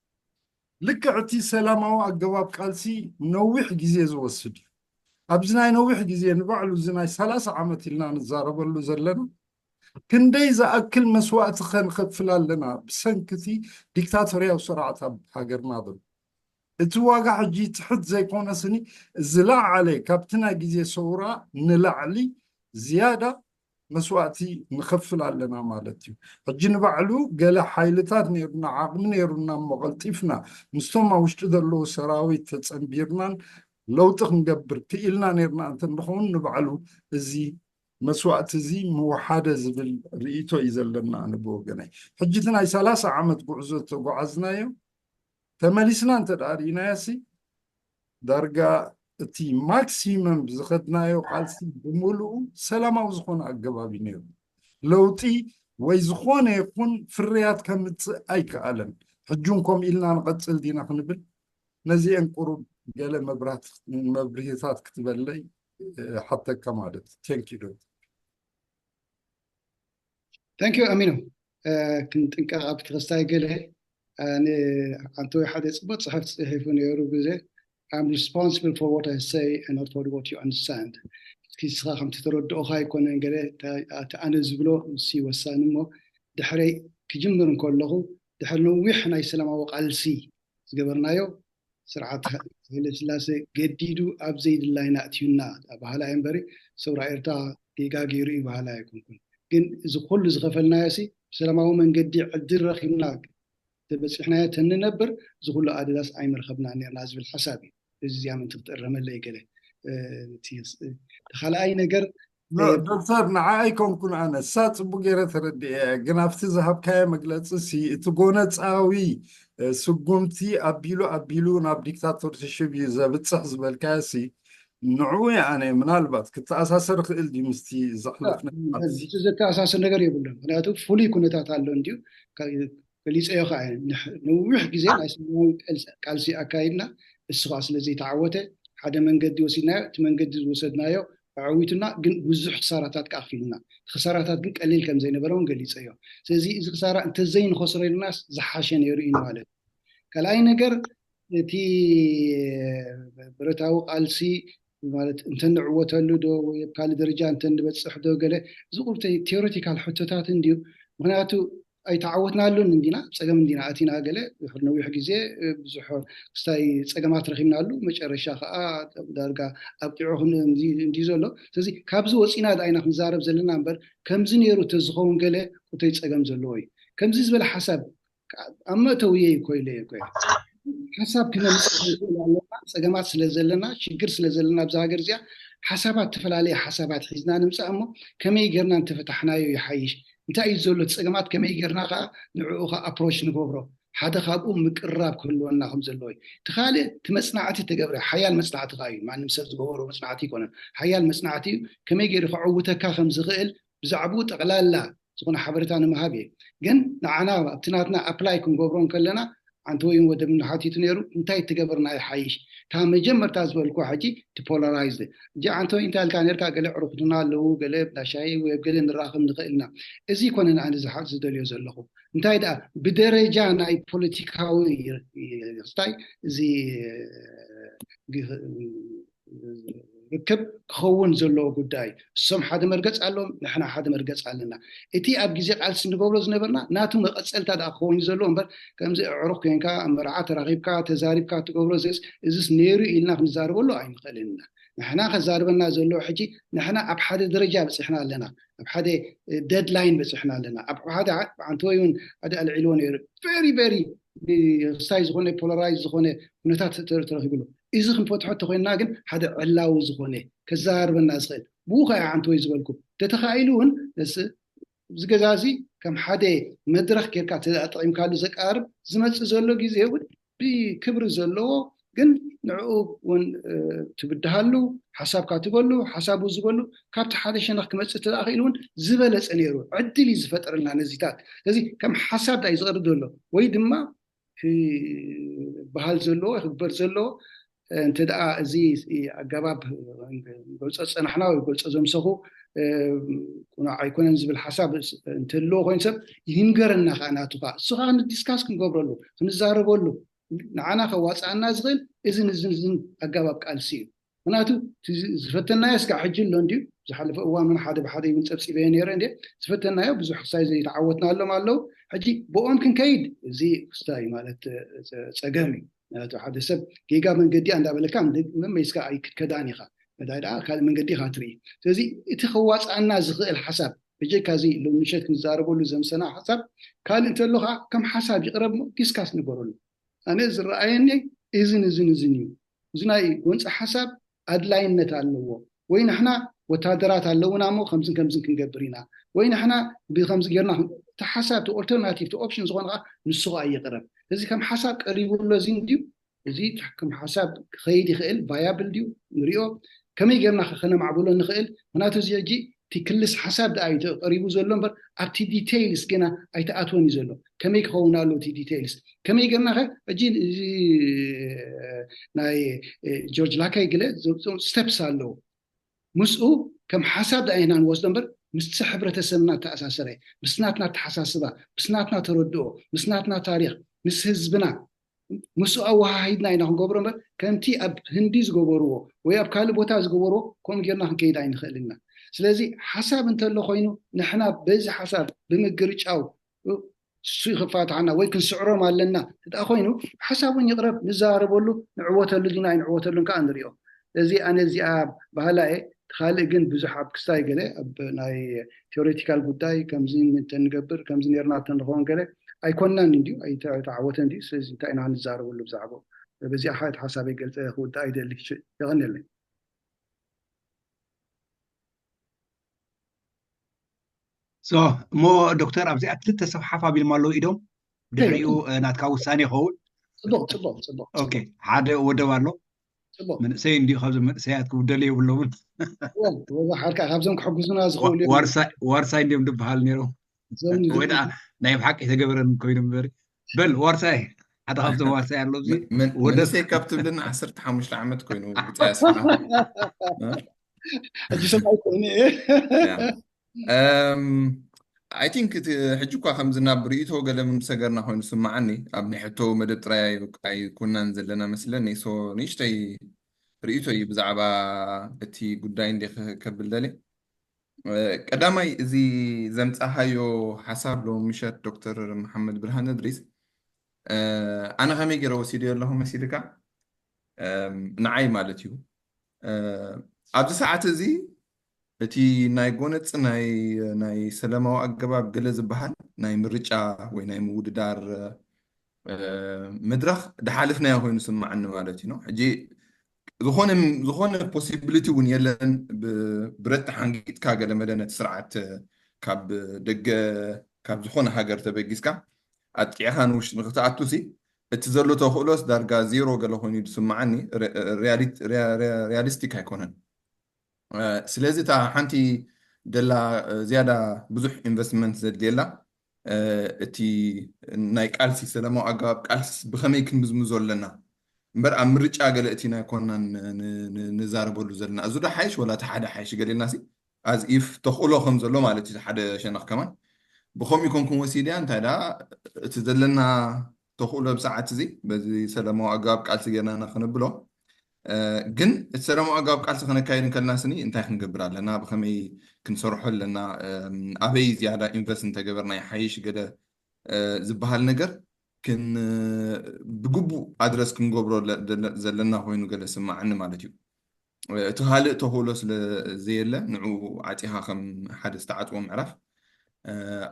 لك عتي سلاماو أقباب كالسي نوح جزيز وسدي أبزناي نوح جزيز نبعلو زناي 3 عامت لنا نزارب اللو زلنا كندي إذا أكل مسوات خن خفلال لنا بسنكتي ديكتاتورية وسرعة حجر ناظر اتواقع جي تحت زي كون سني زلاع عليه كابتنا جزي صورة نلعلي زيادة مسواتي نخفلال لنا مالتي حجي بعلو قال حيلتات نيرنا عقم نيرنا مغلطيفنا مستوما وشتدر له سراوي تتصنبيرنا لو تخنقبر كإلنا نيرنا أنت نخون نبعلو زي مسوات زي موحدة زبل رئيتو يزلنا أنا بوغناي حجتنا 3 عامت قعزوتو قعزنايو تماليسنا انت دارينا ياسي درجة تي ماكسيمم بزخدنايو قالسي بمولو سلامة وزخون أقبابي نيو لو تي ويزخون يكون فريات كمت أي كألم حجونكم إلنا نقتل دينا خنبل نزي انقرب قال مبرهيثات كتب لي حتى كمالت thank you Thank you أمينو كنت إنك عبت غستاي قلي أنا أنتو حد صبت صحفت صحيفون يورو بزي I'm responsible for what I say and not for what you understand كي صراحة تترد أخاي كون إنجلي تأنا زبلو سي وسانمو دحري كجمر نقوله دحر نوحنا يسلم وقالسي قبرنايو سرعة هلسلاسة جديدو أبزيد الله نأتيونا أبهلا ينبري سورة إرتا ديقا جيري بهلا يكون كن إذا كل زغفلنا يسي سلامه من قدي عدل رخيمناك تبصحنا تننبر زغلو ادلاس اي مرخبنا نيرنا زبل حسابي ازيا من تقرمله يقله تخلأي نجر دكتور نعايكم كن أنا سات بغيرة تردي جنافتي ذهب كاي مجلس سي تقونت أوي سقومتي أبيلو ناب ديكتاتور تشبيه زبط صحز بالكاسي نعوي يعني من هالبات كنت أساس رخيل دي مستي زحلفنا بتزكى أساس النجر يقولون أنا أتوقع فولي كنا تعلون ديو كليس أيها خاين نوح جزين أسمعون كالسي أكايدنا السواس الذي تعوته هذا من قد وسينا من قد وسدناه عويتنا بزح خسارات كافيلنا خسارات جن قليل كم زين برون قليل سيو سيزي إذا خسارة أنت زين خسر الناس زحاشين يرين ماله كلاي نجر تي برتاو قالسي مالت أنت نعوت اللودو ويبقى درجة أنت بتصح دو قله زقول تيوريتيكال حتتات نديو معناته أي تعودنا لون ندينا سجم ندينا أتينا قله يحرنا ويحكي زي بزحور استاي سجمات رخيمنا له مش أرشاخ درجة أبتعوهن نديزولو تزي كابزو وسينا داينا خنزارب زلنا نبر كم زنيرو تزخون قله وتيت سجم زلوي كم زيز بلا حسب أما تويه كويلة كوي حسب كنا سجمات سلزلنا شجر سلزلنا بزاجر زيا حسابات تفلالي حسابات حزنا نمسا أمو كم يقرنا أنت فتحنا يحيش انت يزولو تسقمات كما يقرنا نعوخا ابروش نقبرو حدا خابو مقراب كله انهم زلوي تخالي تمصنعتي تقبر حيال مصنعتي غاي ما نمسز غورو مصنعتي كون حيال مصنعتي كما يقرا عوتك خمس غئل بزعبو تقلال لا زغنا حبرتان مهابي جن نعنا ابتناتنا ابلاي كنقبرون كلنا عنتوين ودمن حاتيت نيرو انتي تقبرنا يحيش تا مجمر تازبلكو حاجي تبولارايز جا عنتو انت كان يركا قال عرفتنا له قال بلا شاي وقال نراخم نقلنا ازي كون انا زحق زدليو زلخو انتي دا بدرجه ناي بوليتيكاوي ستاي زي ركب خون زلو قداي سم حدا مرقص علوم نحنا حدا مرقص علنا اتي اب غزي قالس نغبرو زنبرنا ناتو مقصلتا دا خون زلو امبر كمزي عروق كينكا مرعات رغيبكا تزاريبكا تغبرو زيس ازس نيرو إلنا نزاربو له اي مخلينا نحنا خزاربنا زلو حجي نحنا اب حدا درجه بصحنا لنا اب حدا ديدلاين بصحنا لنا اب حدا عنتوين هذا العلون فيري سايز غونه بولارايز غونه نتات ترخيبلو إذا كنت فتحت خوينا جن هذا علاو زخونه كزار بالناس غير بوخا عنتو يزبلكم تتخيلون بس زجاجي كم حدا مدرخ كيركا تطعيم كالو زقارب زمت زلو غيزي بكبر زلو جن نعو ون تبدهالو حساب كاتبلو حسابو زبلو كابت حدا شنخ كمص تاخيلون زبلص انيرو عدل يزفطرنا نزيتات لذي كم حساب دا يزردلو وي دما في بحال زلو يخبر زلو انت دا زي اجاباب قلص نحنا وقلص زمسخو كنا ايكونن زبل حساب انت لو كونسب ينغرنا خاناتو سخان ديسكاس كنغبرلو كنزاربلو نعنا خواصانا زغل اذن اجاباب قالسي مناتو زفتنا يسكا حجل لوندي زحلف اوان من حدا بحدا يمصبصي بينير اندي زفتنا يا بزح ساي زي تعودنا له مالو حجي بوم كنكيد زي ستاي مالت صقامي حدا سب كيغا من قدي عند بالكام ما يسكا اي كدانيخا بدايدا كان من قدي خاطري ስለዚህ እቲ خواصانا زغل حساب بيجي كازي لو مشيت نزاربو له زمسنا حساب قال انت له كم حساب يقرب ديسكاس نبرلو انا زرايني اذن زناي ونص حساب ادلاينت አለዎ ወይ نحنا ወታደራት አለውና ሞ 50 ክንገብሪና ወይ نحنا ب5 ገርና ተሐሳብ ኦልተርናቲቭ ኦፕሽን ዝኾነ ንስغ አይቀርብ እዚ ከም حساب ቀሪቡሎ ዝንዲው እዚ ተሐከም حساب خيد يخيل فايابل ديو نريو كمي ገርና خنمعبሎ ንخيل ምናቱ እዚ እጂ تكلس حساب دا ايت قريبو زلو امبر ابتي ديتيلز كنا ايت اتوني زلو كمي كونالو تي ديتيلز كمي قلنا اجي ناي جورج لاكاي قال ستيبسالو مسؤو كم حساب دا اينان وزد امبر مس حبرتسبنا تاساسري مسناتنا تحساسبا مسناتنا تردو مسناتنا تاريخ مس حزبنا مسؤ اوهايدنا اينا غبر امبر كنتي اب هنديز غبرو وي اب كال بوتاز غبرو كون غيرنا كيد اين خلينا ስለዚህ حساب انت له ኮይኑ نحنا بزي حساب بمقرጫው ሲخፋታና ወይ ክንስዕሮም ኣለና እዳ ኮይኑ حسابን ይقرب ንዛረበሉ ንዕወተሉ ዲና ንዕወተሉ ካንሪዮ እዚ ኣነ እዚ ባህላዬ خالق ግን ብዙሕ ኣብ ክስታይ ገለ ኣብ ናይ ቴዎሬቲካል ጉዳይ ከምዚ እንተንገብር ከምዚ ነርና ተንኾን ገለ ኣይኮናን እንዲሁ ኣይተዓወተን እንዲሁ ስለዚ እንታይ ኢና ንዛረበሉ ብዛዕባ በዚኣ ሓድ ሓሳበይ ገልፀ ክውዳእ ኣይደሊ ይቐኒለይ እሞ ዶክተር ኣብዚኣ ክልተ ሰብ ሓፍ ኣቢሎም ኣለዉ ኢዶም ድሕሪኡ ናትካ ውሳኔ ይኸውን ፅቡቅ ኦኬ ሓደ ወደብ ኣሎ መንእሰይ እንዲሁ ካብዚ መንእሰያት ክውደል የብሎምን ሓድካ ካብዞም ክሕግዙና ዝኽእሉ ዋርሳይ እንዲኦም ድበሃል ነይሮም ወይ ደኣ ናይ ብሓቂ ተገበረን ኮይኑ ምበሪ በል ዋርሳይ ሓደ ካብዞም ዋርሳይ ኣሎ እዚ መንእሰይ ካብትብልና 15 ዓመት ኮይኑ ብፅያስ ሕጂ ሰማይ ኮይኑ I think ሕጂ እኳ ከምዚ ናብ ርእይቶ ገለ ምሰገርና ኮይኑ ስማዓኒ ኣብ ናይ ሕቶ መደብ ጥራይ ኣይኮናን ዘለና መስለኒ ሶ ንእሽተይ ርእይቶ እዩ ብዛዕባ እቲ ጉዳይ እንደ ከብል ደለ ቀዳማይ እዚ ዘምፃሃዮ ሓሳብ ሎ ምሸት ዶክተር መሐመድ ብርሃነ ድሪስ ኣነ ከመይ ገይረ ወሲድዮ ኣለኹ መሲልካ ንዓይ ማለት እዩ ኣብዚ ሰዓት እዚ እቲ ናይ ጎነፅ ናይ ሰላማዊ ኣገባብ ገለ ዝበሃል ናይ ምርጫ ወይ ናይ ምውድዳር መድረኽ ድሓልፍናዮ ኮይኑ ስማዓኒ ማለት እዩ ሕጂ ዝኾነ ፖሲቢሊቲ እውን የለን ብረት ሓንጊጥካ ገለ መደነት ስርዓት ካብ ደገ ካብ ዝኾነ ሃገር ተበጊስካ ኣጥቂዕኻ ንውሽጢ ንክትኣቱሲ እቲ ዘሎ ተኽእሎስ ዳርጋ ዜሮ ገለ ኮይኑ ስማዓኒ ሪያሊስቲክ ኣይኮነን ስለዚ እታ ሓንቲ ደላ ዝያዳ ብዙሕ ኢንቨስትመንት ዘድልየላ እቲ ናይ ቃልሲ ሰላማዊ ኣገባብ ቃልሲ ብኸመይ ክንምዝምዞ ኣለና እምበር ኣብ ምርጫ ገለ እቲ ናይ ኮናን ንዛረበሉ ዘለና እዚ ዶ ሓይሽ ወላ እቲ ሓደ ሓይሽ ገሌልና ሲ ኣዝ ኢፍ ተኽእሎ ከም ዘሎ ማለት እዩ ሓደ ሸነኽ ከማን ብኸምኡ ኮንኩም ወሲድያ እንታይ ዳ እቲ ዘለና ተኽእሎ ብሰዓት እዚ በዚ ሰላማዊ ኣገባብ ቃልሲ ጌርና ንኽንብሎ ግን እቲ ሰላማዊ ኣገባብ ቃልሲ ክነካይድ ከለና ስኒ እንታይ ክንገብር ኣለና ብኸመይ ክንሰርሖ ኣለና ኣበይ ዝያዳ ኢንቨስት እንተገበርና ይሓይሽ ገለ ዝበሃል ነገር ብግቡእ ኣድረስ ክንገብሮ ዘለና ኮይኑ ገለ ስማዓኒ ማለት እዩ እቲ ካልእ ተኽእሎ ስለዘየለ ንዑ ዓፂኻ ከም ሓደ ዝተዓፅዎ ምዕራፍ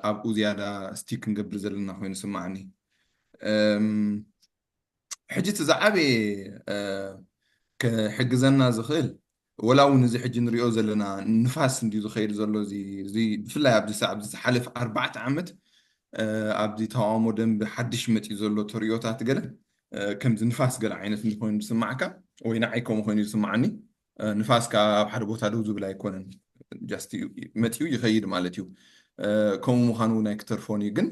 ኣብኡ ዝያዳ እስቲ ክንገብር ዘለና ኮይኑ ስማዓኒ ሕጂ እቲ ዝዓበየ ክሕግዘና ዝኽእል ወላ እውን እዚ ሕጂ ንሪኦ ዘለና ንፋስ እንዲዩ ዝኸይድ ዘሎ እዚ ብፍላይ ኣብዚ ዝሓለፈ 4 ዓመት ኣብዚ ተቃውሞ ደንቢ ሓድሽ መፂኡ ዘሎ ተሪኦታት ገለ ከምዚ ንፋስ ገለ ዓይነት ኮይኑ ዝስማዓካ ወይ ንዓይ ከምኡ ኮይኑ ዝስማዓኒ ንፋስካ ኣብ ሓደ ቦታ ደው ዝብል ኣይኮነን ጃስት መፂኡ ይኸይድ ማለት እዩ ከምኡ ምዃኑ ናይ ክተርፎን እዩ ግን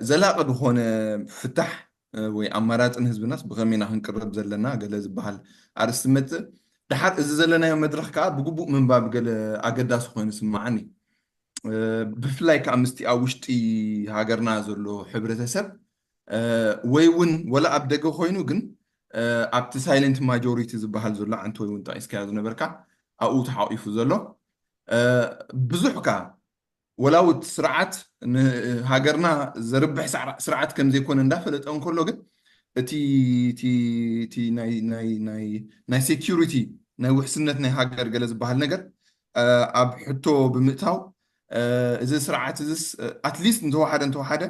ዘላቒ ዝኾነ ፍታሕ ወይ ኣማራፅን ህዝብናስ ብኸመይና ክንቅረብ ዘለና ገለ ዝበሃል ኣርስቲ መፅእ ድሓር እዚ ዘለናዮ መድረኽ ከዓ ብግቡእ ምንባብ ገለ ኣገዳሲ ኮይኑ ስማዓኒ ብፍላይ ከዓ ምስቲ ኣብ ውሽጢ ሃገርና ዘሎ ሕብረተሰብ ወይ እውን ወላ ኣብ ደገ ኮይኑ ግን ኣብቲ ሳይለንት ማጆሪቲ ዝበሃል ዘሎ ዓንቲ ወይ እውን ጠቂስካዮ ዝነበርካ ኣብኡ ተሓቂፉ ዘሎ ብዙሕ ከዓ ወላው እቲ ስርዓት ንሃገርና ዘርብሕ ስርዓት ከም ዘይኮነ እንዳፈለጠ እንከሎ ግን እቲ ናይ ሴኪሪቲ ናይ ውሕስነት ናይ ሃገር ገለ ዝበሃል ነገር ኣብ ሕቶ ብምእታው እዚ ስርዓት እዚ ኣትሊስት እንተወሓደ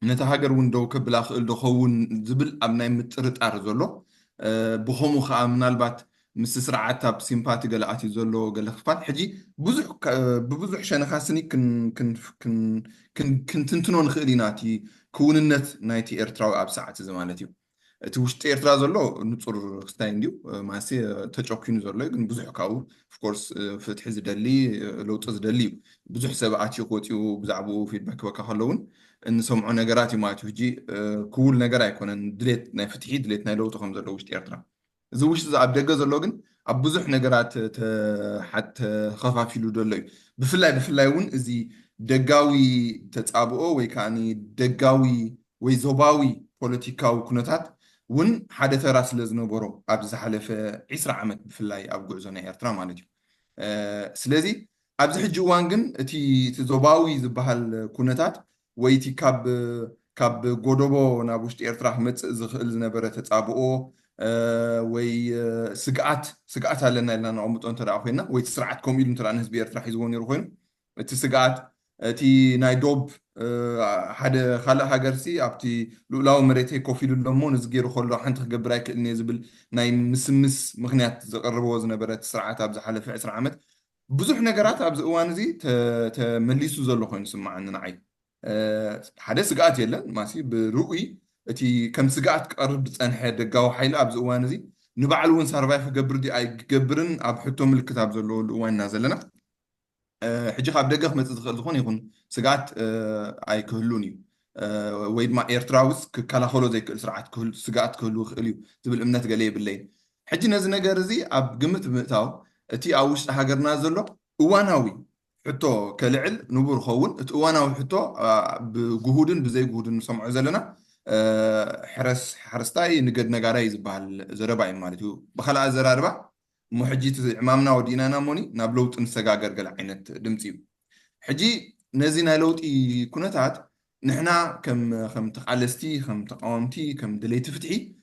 ነቲ ሃገር እውን ደው ከብላ ክእል ዶኸውን ዝብል ኣብ ናይ ምጥርጣር ዘሎ ብኸምኡ ከዓ ምናልባት ምስ ስርዓት ኣብ ሲምፓቲ ገለ ኣትዩ ዘሎ ገለ ክፋል ሕጂ ብብዙሕ ሸነኻስኒ ክንትንትኖ ንኽእል ኢና እቲ ክውንነት ናይቲ ኤርትራዊ ኣብ ሰዓት እዚ ማለት እዩ እቲ ውሽጢ ኤርትራ ዘሎ ንፁር ክስታይ እንድዩ ማሴ ተጨኪኑ ዘሎ ግን ብዙሕ ካብኡ ኦፍኮርስ ፍትሒ ዝደሊ ለውጢ ዝደሊ እዩ ብዙሕ ሰብ ኣትዩ ክወፂኡ ብዛዕባኡ ፊድባክ ክበካ ከለውን እንሰምዖ ነገራት እዩ ማለት እዩ ሕጂ ክውል ነገር ኣይኮነን ድሌት ናይ ፍትሒ ድሌት ናይ ለውጢ ከም ዘሎ ውሽጢ ኤርትራ እዚ ውሽጢ ኣብ ደገ ዘሎ ግን ኣብ ብዙሕ ነገራት ተኸፋፊሉ ደሎ እዩ ብፍላይ እውን እዚ ደጋዊ ተፃብኦ ወይ ከዓኒ ደጋዊ ወይ ዞባዊ ፖለቲካዊ ኩነታት እውን ሓደ ተራ ስለ ዝነበሮ ኣብ ዝሓለፈ 20 ዓመት ብፍላይ ኣብ ጉዕዞ ናይ ኤርትራ ማለት እዩ ስለዚ ኣብዚ ሕጂ እዋን ግን እቲ ዞባዊ ዝበሃል ኩነታት ወይ እቲ ካብ ጎደቦ ናብ ውሽጢ ኤርትራ ክመፅእ ዝኽእል ዝነበረ ተፃብኦ ወይ ስግኣት ኣለና ኢልና ነቐምጦ እንተደኣ ኮይና ወይ እቲ ስርዓት ከምኡ ኢሉ እንተደኣ ንህዝቢ ኤርትራ ሒዝዎ ነይሩ ኮይኑ እቲ ስግኣት تي نايدوب حدا خلق هاجرسي أبتي لولاو مريت هيك كوفي للمون زجيرو خلو حنت خجبراي كأني زبل ناي مسمس مغنيات زقربوا وزنا برات سرعات أبز حلف 10 عامات بزح نجارات أبز أوانزي تمليسو زلو خوين سمع عننا عي حدا سقات يلا ماشي برؤي تي كم سقات قرب تنحى دقاو حيل أبز أوانزي نبعل وين سرفايف قبر دي أي قبرن أب حطهم الكتاب زلو الأوان نازلنا حجي خاب دقخ متزخل زخون يكون سقات أي كهلوني ويد ما إيرتراوس كلا خلو زي كل سرعات كل سقات كهلو خليو تبل أمنات قليه بالليل حجي نازل نجارزي أب قمت متاو تي أوش حجر نازله واناوي حتى كالعل نبور خون واناوي حتى بجهودن بزي جهودن سمع زلنا حرستاي نقد نجاري زبال زرباي مالتو بخلا زراربا محجيت عمامنا ودينانا موني نابلوت نسجاجر قل عينت دمتيو حجي نزينا لوت كونتات نحنا كم تقالستي كم تقاومتي كم دليت فتحي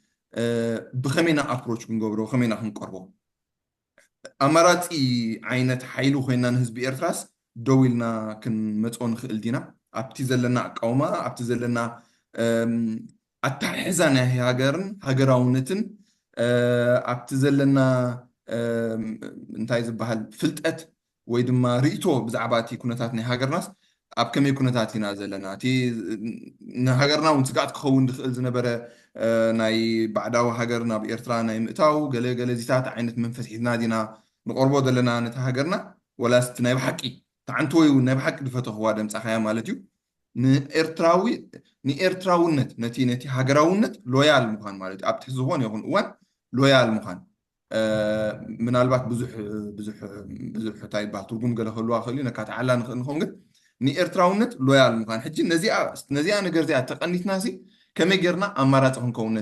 بخمينا ابروش بنقبرو خمينا خنقربو امارات عينت حيلو خينا نهزب إيرتراس دويلنا كن متقون خيل دينا ابتي زلنا قوما ابتي زلنا التحزانة هي هاجراونتن ابتي زلنا انتاي زبحال فلتقت ويدما ريتو بزعباتي كونتاتني هاجرناس اب كمي كونتاتينا زلنا تي هاجرنا ونسقات كخون دخل زنبره ناي بعداو هاجرنا بإيرترا ناي مئتاو قال زيتات عينت من فتحنا دينا نقربو دلنا نتهاجرنا ولا ستناي بحقي تعنتوي وناي بحق دفتو هو دم صحيا مالتيو نإيرتراونت نتي هاجراونت لويال مخان مالتي اب تحزوون يكون وان لويال مخان ምናልባት ብዙሕ ሕታይ ባህ ትርጉም ገለ ክህልዋ ክእል እዩ ነካትዓላ ንኽእል ንኸውን ግን ንኤርትራውነት ሎያል ምዃን ሕጂ ነዚኣ ነገር እዚኣ ተቐኒትናሲ ከመይ ጌርና ኣማራፂ ክንከውን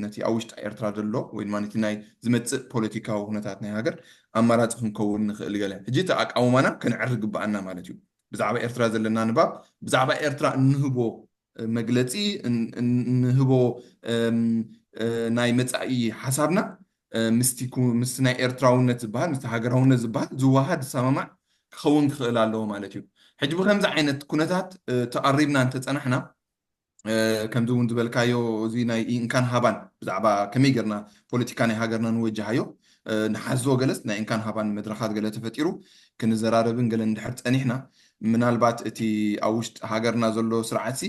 ነቲ ኣብ ውሽጢ ኤርትራ ዘሎ ወይ ድማ ነቲ ናይ ዝመፅእ ፖለቲካዊ ኩነታት ናይ ሃገር ኣማራፂ ክንከውን ንኽእል ገለ ሕጂ እቲ ኣቃውማና ክንዕር ግባኣና ማለት እዩ ብዛዕባ ኤርትራ ዘለና ንባብ ብዛዕባ ኤርትራ እንህቦ መግለፂ እንህቦ ናይ መፃኢ ሓሳብና ምስ ናይ ኤርትራውነት ዝበሃል ምስ ሃገራውነት ዝበሃል ዝወሃድ ሰማማዕ ክኸውን ክኽእል ኣለዎ ማለት እዩ ሕጂ ብከምዚ ዓይነት ኩነታት ተቐሪብና እንተፀናሕና ከምዚ እውን ዝበልካዮ እዚ ናይ ኢንካን ሃባን ብዛዕባ ከመይ ጌርና ፖለቲካ ናይ ሃገርና ንወጅሃዮ ንሓዝቦ ገለስ ናይ ኢንካን ሃባን መድረኻት ገለ ተፈጢሩ ክንዘራረብን ገለ እንድሕር ፀኒሕና ምናልባት እቲ ኣብ ውሽጢ ሃገርና ዘሎ ስርዓት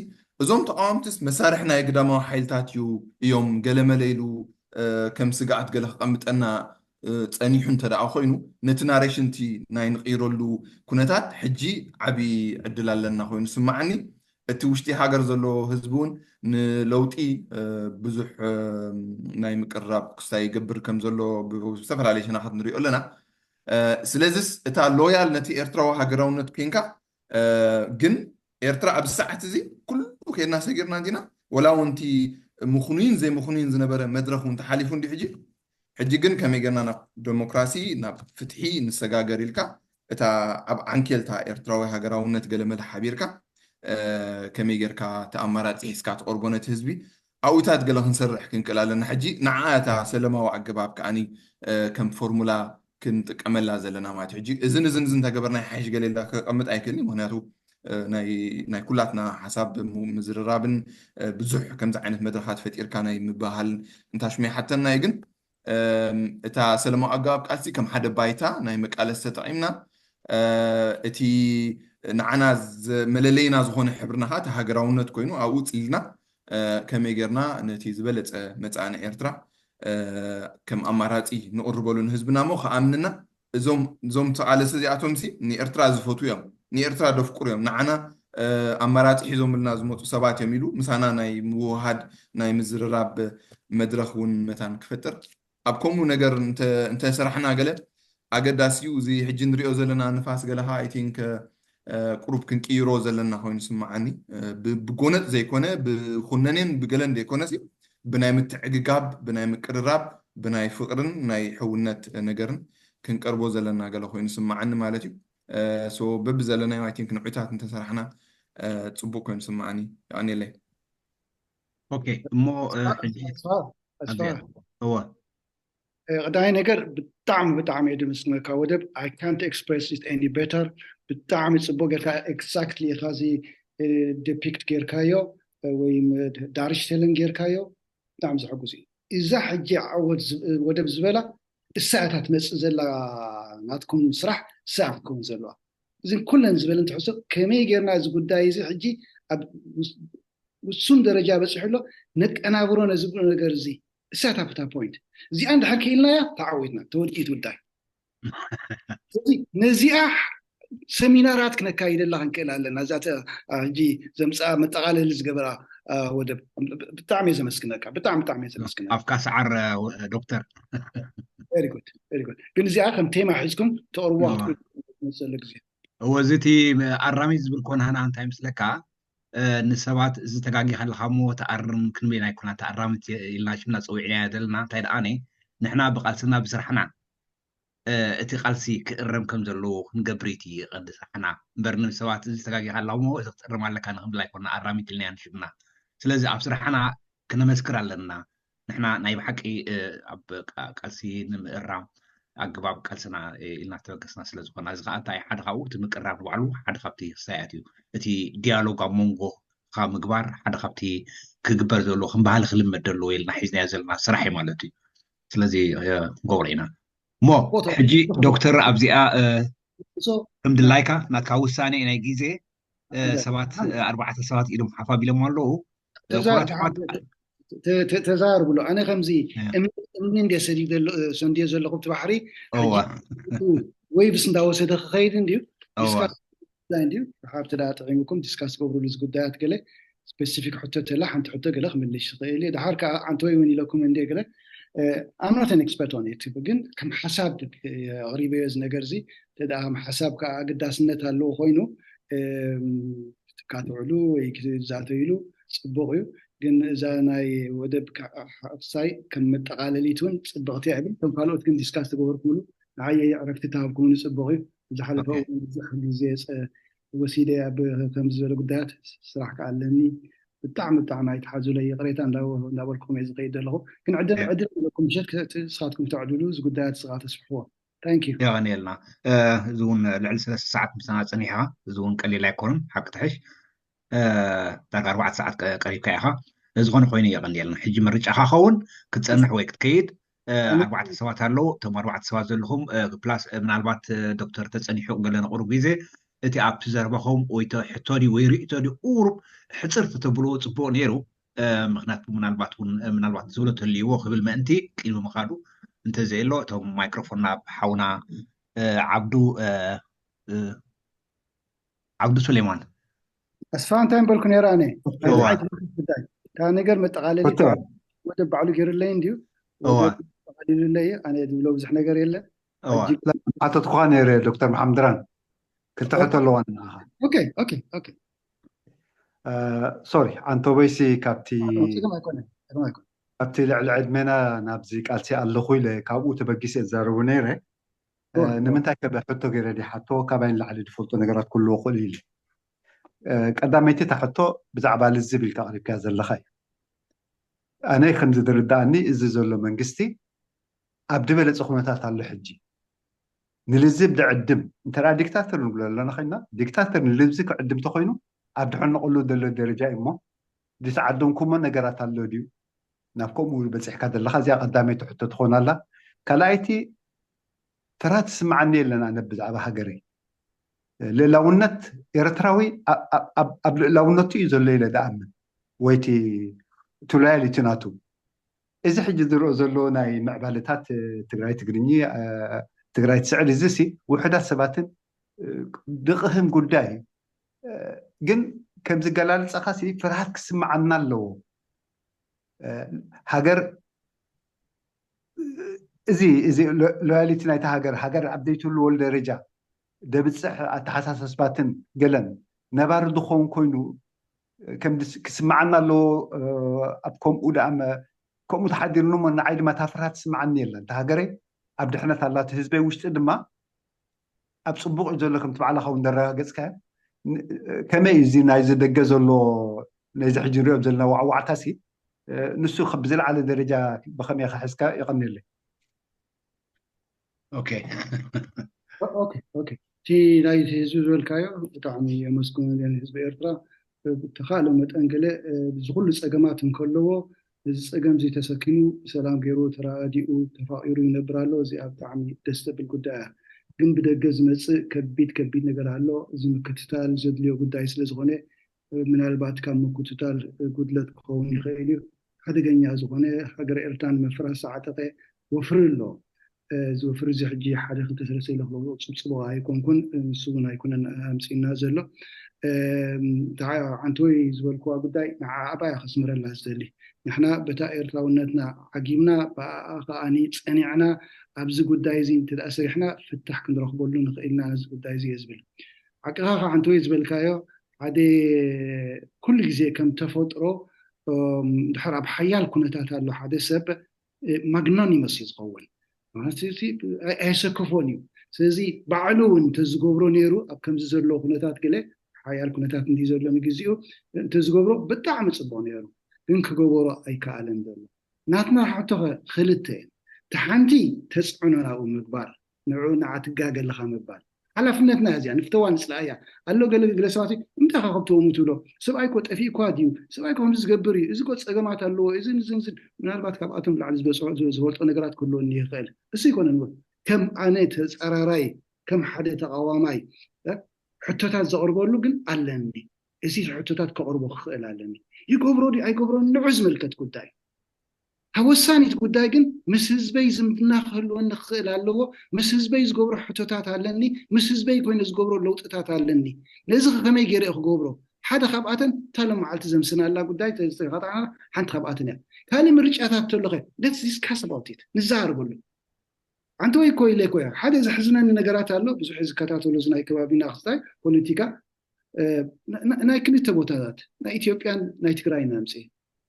እዞም ተቃወምትስ መሳርሒ ናይ ግዳማዊ ሓይልታት እዮም ገለ መለይሉ كم سقعت قال قمتنا تانيحن تدعو خينو نتناريشن تي ناين قيرولو كونتات حجي عبي عدلال لنا خوين سمعني توشتي حاجر زلو هزبون نلوتي بزح ناي مقرب كستاي قبر كم زلو بسفر عليه شنا حد نريقول لنا سلازس اتا لويال نتي ارترا وحاجراونت كينكا جن ارترا بساعة زي كل كينا سيجرنا دينا ولا وانتي مخونين زي مخونين زنبرة مدرخ ونتحالفون دي حجي جن كمي جرنا ديمقراسي ناب فتحي نسجاجر لك تا عنكيل تا إرتراوي هجراونت جلمد حبيرك كمي جركا تأمرات إسكات أوربونت هزبي أو تات جله نسرح كن كلا لنا حجي نعاتا سلمة وعجباب كأني كم فورمولا كنت كمل لازلنا ما تحجي إذن تجبرنا حاج جليل لك قمت أي كلمة هناتو ناي كلاتنا حساب مزررابن بزح كم زعينت مدرخات فتير كان مباهل انتاش مي حتى نايجن اتا سلمو اقاب قالسي كم حدا بايتا ناي مقالس تطعيمنا اتي نعنا مللينا زخون حبرنا هات هاجراونت كوينو او صلنا كم يجرنا نتي زبلص مصان ايرترا كم اماراتي نقربلون حزبنا مو خامننا زوم تعالس زياتهم سي ني ايرترا زفوتو يوم ني ايرترا دفقر يوم نعنا امارات حيزوم لنا زموت سبات يميلو مسانا ناي موحد ناي مزرراب مدرخ ون متان كفتر ابكمو نجر انت سرحنا قال اقداسيو زي حجي نريو زلنا نفاس قالها اي ثينك قروب كنقيرو زلنا خوين سمعني بقونت زي كونه بخننين بقلن دي كونه سي بناي متعققاب بناي مقرراب بناي فقرن ناي حونت نجرن كنقربو زلنا قال خوين سمعني مالتي سو ببزلنا اي ثينك نوعيتات انت سرحنا تصبو كون سمعني يعني ليه اوكي مو حجي أسفار هو قداي نجر بتعم يدمسنا كودب I can't express it any better بتعم صبوغا exactly خازي depict غيركايو ويم دارش تلن غيركايو بتعم زحقوزي إذا حجي عود ودب زبالة الساعات مس زلا ناتكم مسرح ساعة كون زلا إذن كلن زبالة تحسب كمي غيرنا زقداي زي حجي وسون درجة بس حلو نك أنا برونا زبون نجرزي ساعتها بتا بوينت زي عند حكي لنا تعودنا تودي توداي نزيع سيمينارات كنا كايد الله نكلا لنا ذات جي زمصا متقالل زغبرا ودب بتعمي زمسكنك بتعمي زمسكنك افكا سعر دكتور فيري جود كن زي اخم تيما حزكم تقروا مسلك زي هو زيتي ارامي زبل كون هنا انت مسلكا نسبات زتغاغي خلخامو تقرم كنبينا يكون تقرمت إلنا شمنا صويعنا دلنا تايد اني نحنا بقالسنا بسرحنا اتي قالسي كرم كم زلو نغبريتي قد سحنا برن سبات زتغاغي خلخامو تقرم على كان خبلا يكون ارامي تلنا نشبنا سلازي ابسرحنا كنا مسكر لنا نحنا ناي بحقي اب قالسي نمرام أجباب كالسنا إلنا توقسنا سلزقنا إذا أنت حد خاو تمكرر بعلو حد خبتي ساعتي أتي ديالوج مونغو خام جبار حد خبتي كجبر ذلو خم بعال خلم مدلو إلنا حيزنا زلنا سرحي مالتي سلزي قورينا مو حجي دكتور أبزياء كم دلايكا نتكاوس ثاني إن جيزة سبات 4 ساعات إلهم حفاب إلهم مالو تزار بلو أنا خمزي منين دي سدي سندي زلقو بحري ويفس نداو سد خيدن ديو ديسكاس ديو حابت دا تعيمكم ديسكاس قبرو لز قدات كله سبيسيفيك حتى تلا حنت حتى قلخ من ليش لي ده حركه عن توي وين لكم اندي قله I'm not an expert on it بجن كم حساب غريبه يز نجرزي تدا حساب كقداسنت له خوينو كاتعلو ويكزاتيلو صبغيو ግን እዛ ናይ ወደብ ሓሳይ ከም መጠቃለሊቱን ጽብቕቲ ይብል ከም ካልኦት ግን ዲስካስ ተገበርኩሉ ንዓየ ዕረፍቲ ተሃብኩምን ጽብቕ እዩ ዝሓለፈ ግዜ ወሲደ ከም ዝበለ ጉዳያት ስራሕ ከኣለኒ ብጣዕሚ ኣይተሓዙለይ ቅሬታ እንዳበልኩም እየ ዝኸይድ ዘለኹ ግን ዕድል ለኩም ምሸት ስኻትኩም ተዕድሉ እዚ ጉዳያት ስኻ ተስፍሕዎ ታንክ ዩ يغنيلنا زون لعل 3 ساعات مسنا صنيحه زون قليل يكون حق تحش دار 4 ساعات قريب كايها زغون خويني يغنيلنا حجي مرجع خاون كتصنح ويك تكيد 4 ساعات هلو تم 4 ساعات زلهم بلاس منالبات دكتور تصنيحو قالنا قرب غيزه اتي اب تزربهم ويتا حتوري ويريتوري قرب حصرت تبلو صبو نيرو مخنات منالبات زولت اللي هو قبل ما انت قيمه مخادو انت زيلو تو مايكروفون حونا عبدو سليمان اسفان تايم بالكون يراني كان نقر متقالل ودب على غير اللي نديو قالل اللي انا دبلو بزح نقر يلا حتى تخوان يا دكتور محمد ران كنت حتى لو انا اوكي سوري انتو بيسي كابتي كابتي العدمنا نابزي قالتي الله خويل كابو تبقيس زارو نيره نمنتا كبحتو غير دي حتى كباين لعلي دفولتو نغرات كله قليل قداميتي تحتو بزعبا للزبل كقريب كازل لخاي انا خمز درداني از زلو منغستي ابد بلص خناتات الله حجي نلزب دعدم انت را ديكتاتور نقول لنا خينا ديكتاتور نلزب كعدم تخوينو ابد حنا نقولو دل درجه اما دي تعدمكم نغرات الله ديو نافكم بصح كذا لخا زي قداميتي حتى تخونا لا كلايتي ترى تسمعني لنا نبز على هاجري للاونت إرتراوي قبل لاونتي يزول ليلة دائما ويتي تلالي تناتو إذا حج درو زلو ناي معبالتات تقراي تقرني تقراي تسعر زسي وحدات سباتن دقهم قداي جن كم زقلال سقاسي فرحت كسمع عنا له هاجر إزي لواليتي نايت هاجر عبديتو الول درجة دبصح اتحساس باتن قلن نبار دخون كوينو كم كسمعنا له ابكم ودعم كم تحضرنو من عيد ما تفرات سمعني لنا انت هاجري عبد حنا ثلاث حزبي وشت دما ابصبق زلكم تبعلا خو ندرغصكا كما يزي نايز دغزلو نايز حجريو زلنا وعوعتاسي نسو خبزل على درجه بخمي خحسكا يقني لي اوكي اوكي تي ናይ ህዝቢ ዝበልካዮ ብጣዕሚ የመስግኑ ህዝቢ ኤርትራ ብተኻእለ መጠን ገለ ዝኩሉ ፀገማት እንከለዎ እዚ ፀገም እዚ ተሰኪሙ ሰላም ገይሩ ተራዲኡ ተፋቂሩ ይነብር ኣሎ እዚኣ ብጣዕሚ ደስ ዝብል ጉዳይ እያ ግን ብደገ ዝመፅእ ከቢድ ነገር ኣሎ እዚ ምክትታል ዘድልዮ ጉዳይ ስለዝኾነ ምናልባት ካብ ምክትታል ጉድለት ክኸውን ይኽእል እዩ ሓደገኛ ዝኾነ ሃገር ኤርትራ ንምፍራስ ዝዓጠቐ ወፍሪ ኣሎ እዚ ወፍሪ እዚ ሕጂ ሓደ ክልተ ሰለስተ ኢለ ፅብፅቦ ኣይኮንኩን ንሱ እውን ኣይኮነን ኣምፂና ዘሎ ሓንቲ ወይ ዝበልክዋ ጉዳይ ንዓኣ እያ ከስምረላ ዝደሊ ንሕና በታ ኤርትራውነትና ዓጊብና ከዓኒ ፀኒዕና ኣብዚ ጉዳይ እዚ እንተደኣ ሰሪሕና ፍታሕ ክንረክበሉ ንኽእልና ነዚ ጉዳይ እዚ እየ ዝብል ዓቅኻ ሓንቲ ወይ ዝበልካዮ ሓደ ኩሉ ግዜ ከም ተፈጥሮ ድሕር ኣብ ሓያል ኩነታት ኣሎ ሓደ ሰብ ማግኖን ይመስል ዝኸውን ኣይሰከፎን እዩ ስለዚ ባዕሉ እውን እንተዝገብሮ ነይሩ ኣብ ከምዚ ዘሎ ኩነታት ገለ ሓያል ኩነታት እንዲ ዘሎ ንግዚኡ እንተዝገብሮ ብጣዕሚ ፅቡቅ ነይሩ ግን ክገብሮ ኣይከኣለን ዘሎ ናትና ሕቶ ክልተ እቲ ሓንቲ ተፅዕኖ ናብኡ ምግባር ንዑ ንዓ ትጋገለካ ምባል ሓላፍነትና እዚኣ ንፍተዋ ንፅላእ እያ ኣሎ ገለ ሰባት እንታይ ካብቶም ትብሎ ሰብኣይ ኮ ጠፊእ እኳ ድዩ ሰብኣይ ከምዚ ዝገብር እዩ እዚ ኮ ፀገማት ኣለዎ እዚ ምናልባት ካብኣቶም ላዕሊ ዝፈልጦ ነገራት ክህልወኒ ይኽእል እሱ ይኮነን ከም ኣነ ተፀራራይ ከም ሓደ ተቃዋማይ ሕቶታት ዘቅርበሉ ግን ኣለኒ እዚ ሕቶታት ከቅርቦ ክኽእል ኣለኒ ይገብሮ ዲ ኣይገብሮ ንዑ ዝምልከት ጉዳይ ወሳኒት ጉዳይ ግን ምስ ህዝበይ ዝምድና ክህልወኒ ክኽእል ኣለዎ ምስ ህዝበይ ዝገብሮ ሕቶታት ኣለኒ ምስ ህዝበይ ኮይኑ ዝገብሮ ለውጥታት ኣለኒ ነዚ ከመይ ገይረ ክገብሮ ሓደ ካብኣተን ታሎም መዓልቲ ዘምስናላ ጉዳይ ተስተኻጣና ሓንቲ ካብኣተን እያ ካሊእ ምርጫታት ተለኸ let's discuss about it ንዛረበሉ አንተ ወይ ኮይለ ኮያ ሓደ ዝሕዝነኒ ነገራት ኣሎ ብዙሕ ዝከታተሉ ናይ ከባቢና ክስታይ ፖለቲካ ናይ ክልተ ቦታታት ናይ ኢትዮጵያን ናይ ትግራይን ኣምፂ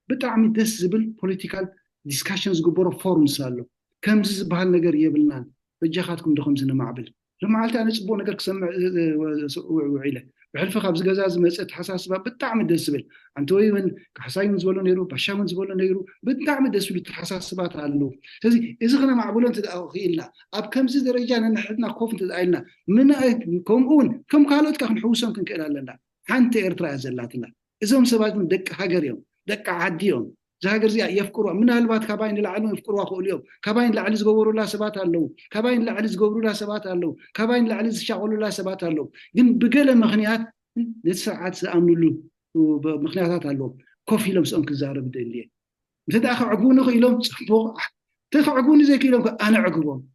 ብጣዕሚ ደስ ዝብል ፖለቲካል ዲስካሽን ዝግበሮ ፎርምስ ኣሎ ከምዚ ዝበሃል ነገር የብልናን በጃኻትኩም ድኹም ዝንማዕብል ለማዓልቲ ኣነ ፅቡቅ ነገር ክሰምዕ ውዒለ ብሕልፊ ካብ ዝገዛ ዝመፀት ሓሳስባ ብጣዕሚ ደስ ዝብል አንተ ወይ ውን ካሕሳይን ዝበሎ ነይሩ ባሻውን ዝበሎ ነይሩ ብጣዕሚ ደስ ዝብል ሓሳስባት ኣለዉ ስለዚ እዚ ክነማዕብሎ እንትደኣኽኢልና ኣብ ከምዚ ደረጃ ነንሕትና ኮፍ እንትደኣኢልና ከምኡውን ከም ካልኦትካ ክንሕውሶም ክንክእል ኣለና ሓንቲ ኤርትራ እያ ዘላትና እዞም ሰባት ደቂ ሃገር እዮም ደቂ ዓዲ እዮም زهاجر زي يفكروا من هالبات كابين لعلهم يفكروا أخو اليوم كابين لعل زجوروا لا سبات اللو كابين لعل زجوروا لا سبات اللو كابين لعل زشغلوا لا سبات اللو جن بقول مخنيات لساعات سأمنوا له ومخنيات اللو كوفي لهم سأمك الزارب دليل مثل أخو عقونه خيلهم صبوا تخو عقوني زي كيلهم أنا عقبهم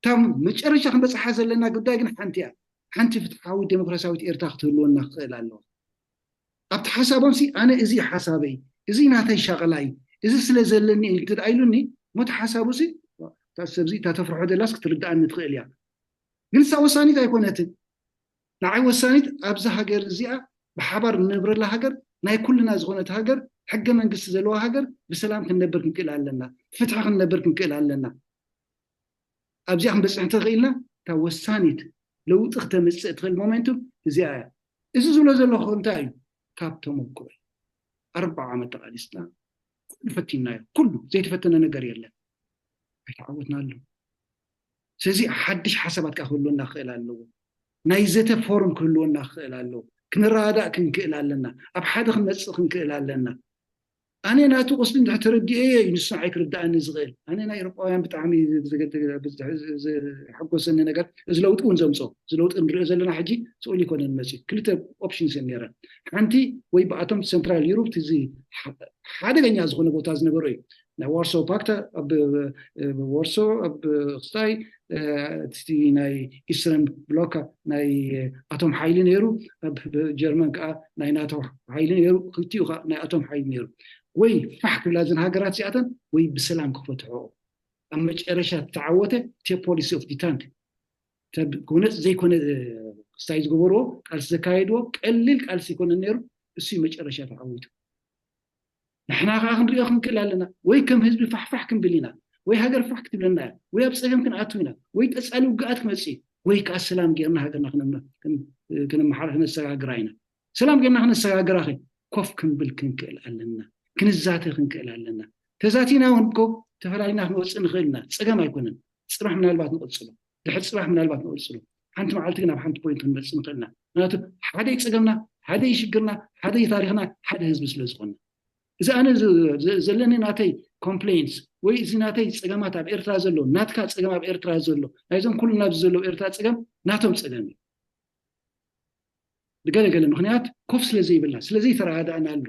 تام مش أرجع خم بس حاسة لنا قداقنا حنتي فتحاول ديمقراطية إرتاحت له النقل الله أبتحسبهم سي أنا إزي حسابي إذا ناتي شغلاي إذا سلزلني تدعيلني متحسبوا سي تسبزي تتفرح هذا لاسك ترد أن نتخيل يعني جلسة وسانيت أيقونتن نعي وسانيت أبزها هاجر زيا بحبر نبر لها هاجر ناي كلنا زغونة هاجر حق من قص زلوا هاجر بسلام كنبرك نكل علنا فتح كنبرك نكل علنا أبزيهم بس أنت غيلنا توسانيت لو تختم تدخل مومنتوم زيا إذا زلوا خونتاي كابتو مكوي 4 عامات الإسلام فتينا كله زي تفتنا نجار يلا تعودنا له سيزي حدش حسبت كهولو نخيل له نايزته فورم كله نخيل له كنرادا كنكيل لنا اب حد خنص كنكيل لنا انا ناتو قصدي تحت ردي ايه ينسعي كرداني زغيل انا ناي ربايان بتعمي حقوسن ነገር ዝለውጥ ውን ዘምጾ ዝለውጥ እንድሪኦ ዘለና ሕጂ ጽኡል ይኮነን መሲ ክልተ ኦፕሽንስ ነራ ሓንቲ ወይ በአቶም ሴንትራል ዩሮፕ ትዚ ሓደገኛ ዝኾነ ቦታ ዝነበረ እዩ ናይ ዋርሶ ፓክት ኣብ ዋርሶ ኣብ ስታይ እቲ ናይ ኢስተርን ብሎክ ናይ አቶም ሓይሊ ነይሩ ኣብ ጀርመን ከዓ ናይ ናቶ ሓይሊ ነይሩ ክልቲኡ ናይ አቶም ሓይሊ ነይሩ ወይ فحك لازم هاجرات سياتن ወይ بسلام كفتحو اما مጨረሻ ተዓወተ ፖሊሲ ኦፍ ዲታንት ተኮነጽ ዘይኮነ ስታይዝ ጎበሮ ቃልስ ዘካይዶ ቀሊል ቃልስ ይኮነ ነይሩ እሱ መጨረሻ ተዓወተ نحنا ክንሪኦ ክንክላለና ወይ ከም ህዝቢ فحفح ክንብሊና ወይ ሃገር فحك ትብለና ወይ ኣብፀገም ክንኣትውና ወይ ተጻሊ ውግኣት ክመጽ ወይ ከሰላም ጌርና ሃገርና ክንመሓር ነሰጋግራይና ሰላም ጌርና ነሰጋግራኺ ኮፍ ክንብል ክንክል ኣለና كنزاتي خنكل لنا تزاتينا ونكو تفلاينا نوصل نخلنا صقم ايكونن صباح من البعض نقصله دحت صباح من البعض نقصله حنت معلتنا بحنت بوينت نملس نقلنا معناته حدا يصقمنا حدا يشقرنا حدا تاريخنا حدا حزب سلازقنا اذا انا زلني ناتي كومبلينز ወይ እዚ ናተይ ፀገማት ኣብ ኤርትራ ዘሎ ናትካ ፀገም ኣብ ኤርትራ ዘሎ ናይዞም ኩሉ ናብ ዘሎ ኤርትራ ፀገም ናቶም ፀገም እዩ ብገለገለ ምክንያት ኮፍ ስለዘይብልና ስለዘይተረዳእና ኣሎ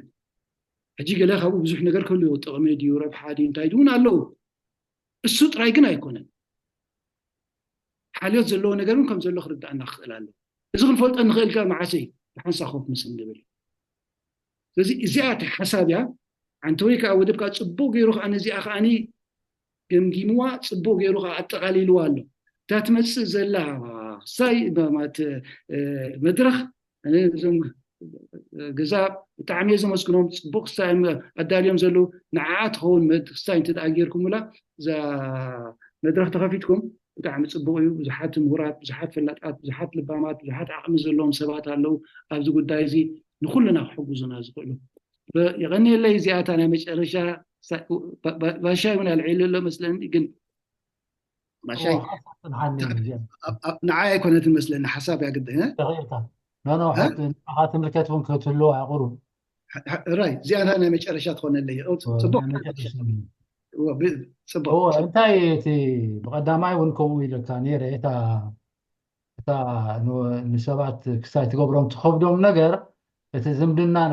ሕጂ ገለ ካብኡ ብዙሕ ነገር ከሉ ጥቕሚ ድዩ ረብሓ ድዩ እንታይ ድዩን ኣለዉ እሱ ጥራይ ግን ኣይኮነን ሓልዮት ዘለዎ ነገርን ከም ዘሎ ክርዳእና ክኽእል ኣሎ እዚ ክንፈልጦ ንኽእል ካ መዓሰይ ብሓንሳ ኮፍ ምስ ንብል ስለዚ እዚኣ ሓሳብ እያ አንተ ወይ ከዓ ወደብካ ጽቡቅ ገይሩ ከዓ ነዚኣ ከዓኒ ገምጊምዋ ጽቡቅ ገይሩ ከዓ ኣጠቃሊልዋ ኣሎ ታትመጽእ ዘላ ሳይ ማለት መድረኽ እዞም ገዛ ብጣዕሚ ዘመስግኖም ጽቡቅ ሳይ ኣዳልዮም ዘሎ ንዓት ኸውን ሳይ እንትኣገርኩምላ እዛ መድረኽ ተኸፊትኩም ብጣዕሚ ጽቡቅ እዩ ብዙሓት ምሁራት ብዙሓት ፈላጣት ብዙሓት ልባማት ብዙሓት ዓቕሚ ዘለዎም ሰባት ኣለው ኣብዚ ጉዳይ እዚ ንኩልና ክሕግዙና ዝኽእሉ يغني لي زيادة أنا مش أرشا باشاي من العيلة مثلا يقول باشاي نعاية كانت مثلا حساب يا قد هنا لا حتى ملكتهم كتلوها عقرون راي زيادة أنا مش أرشا تخون اللي صدق هو انتي تي بقدامي ونكم إلى كانير تا نسبات كسايت قبرهم تخبدهم نجر زمدنا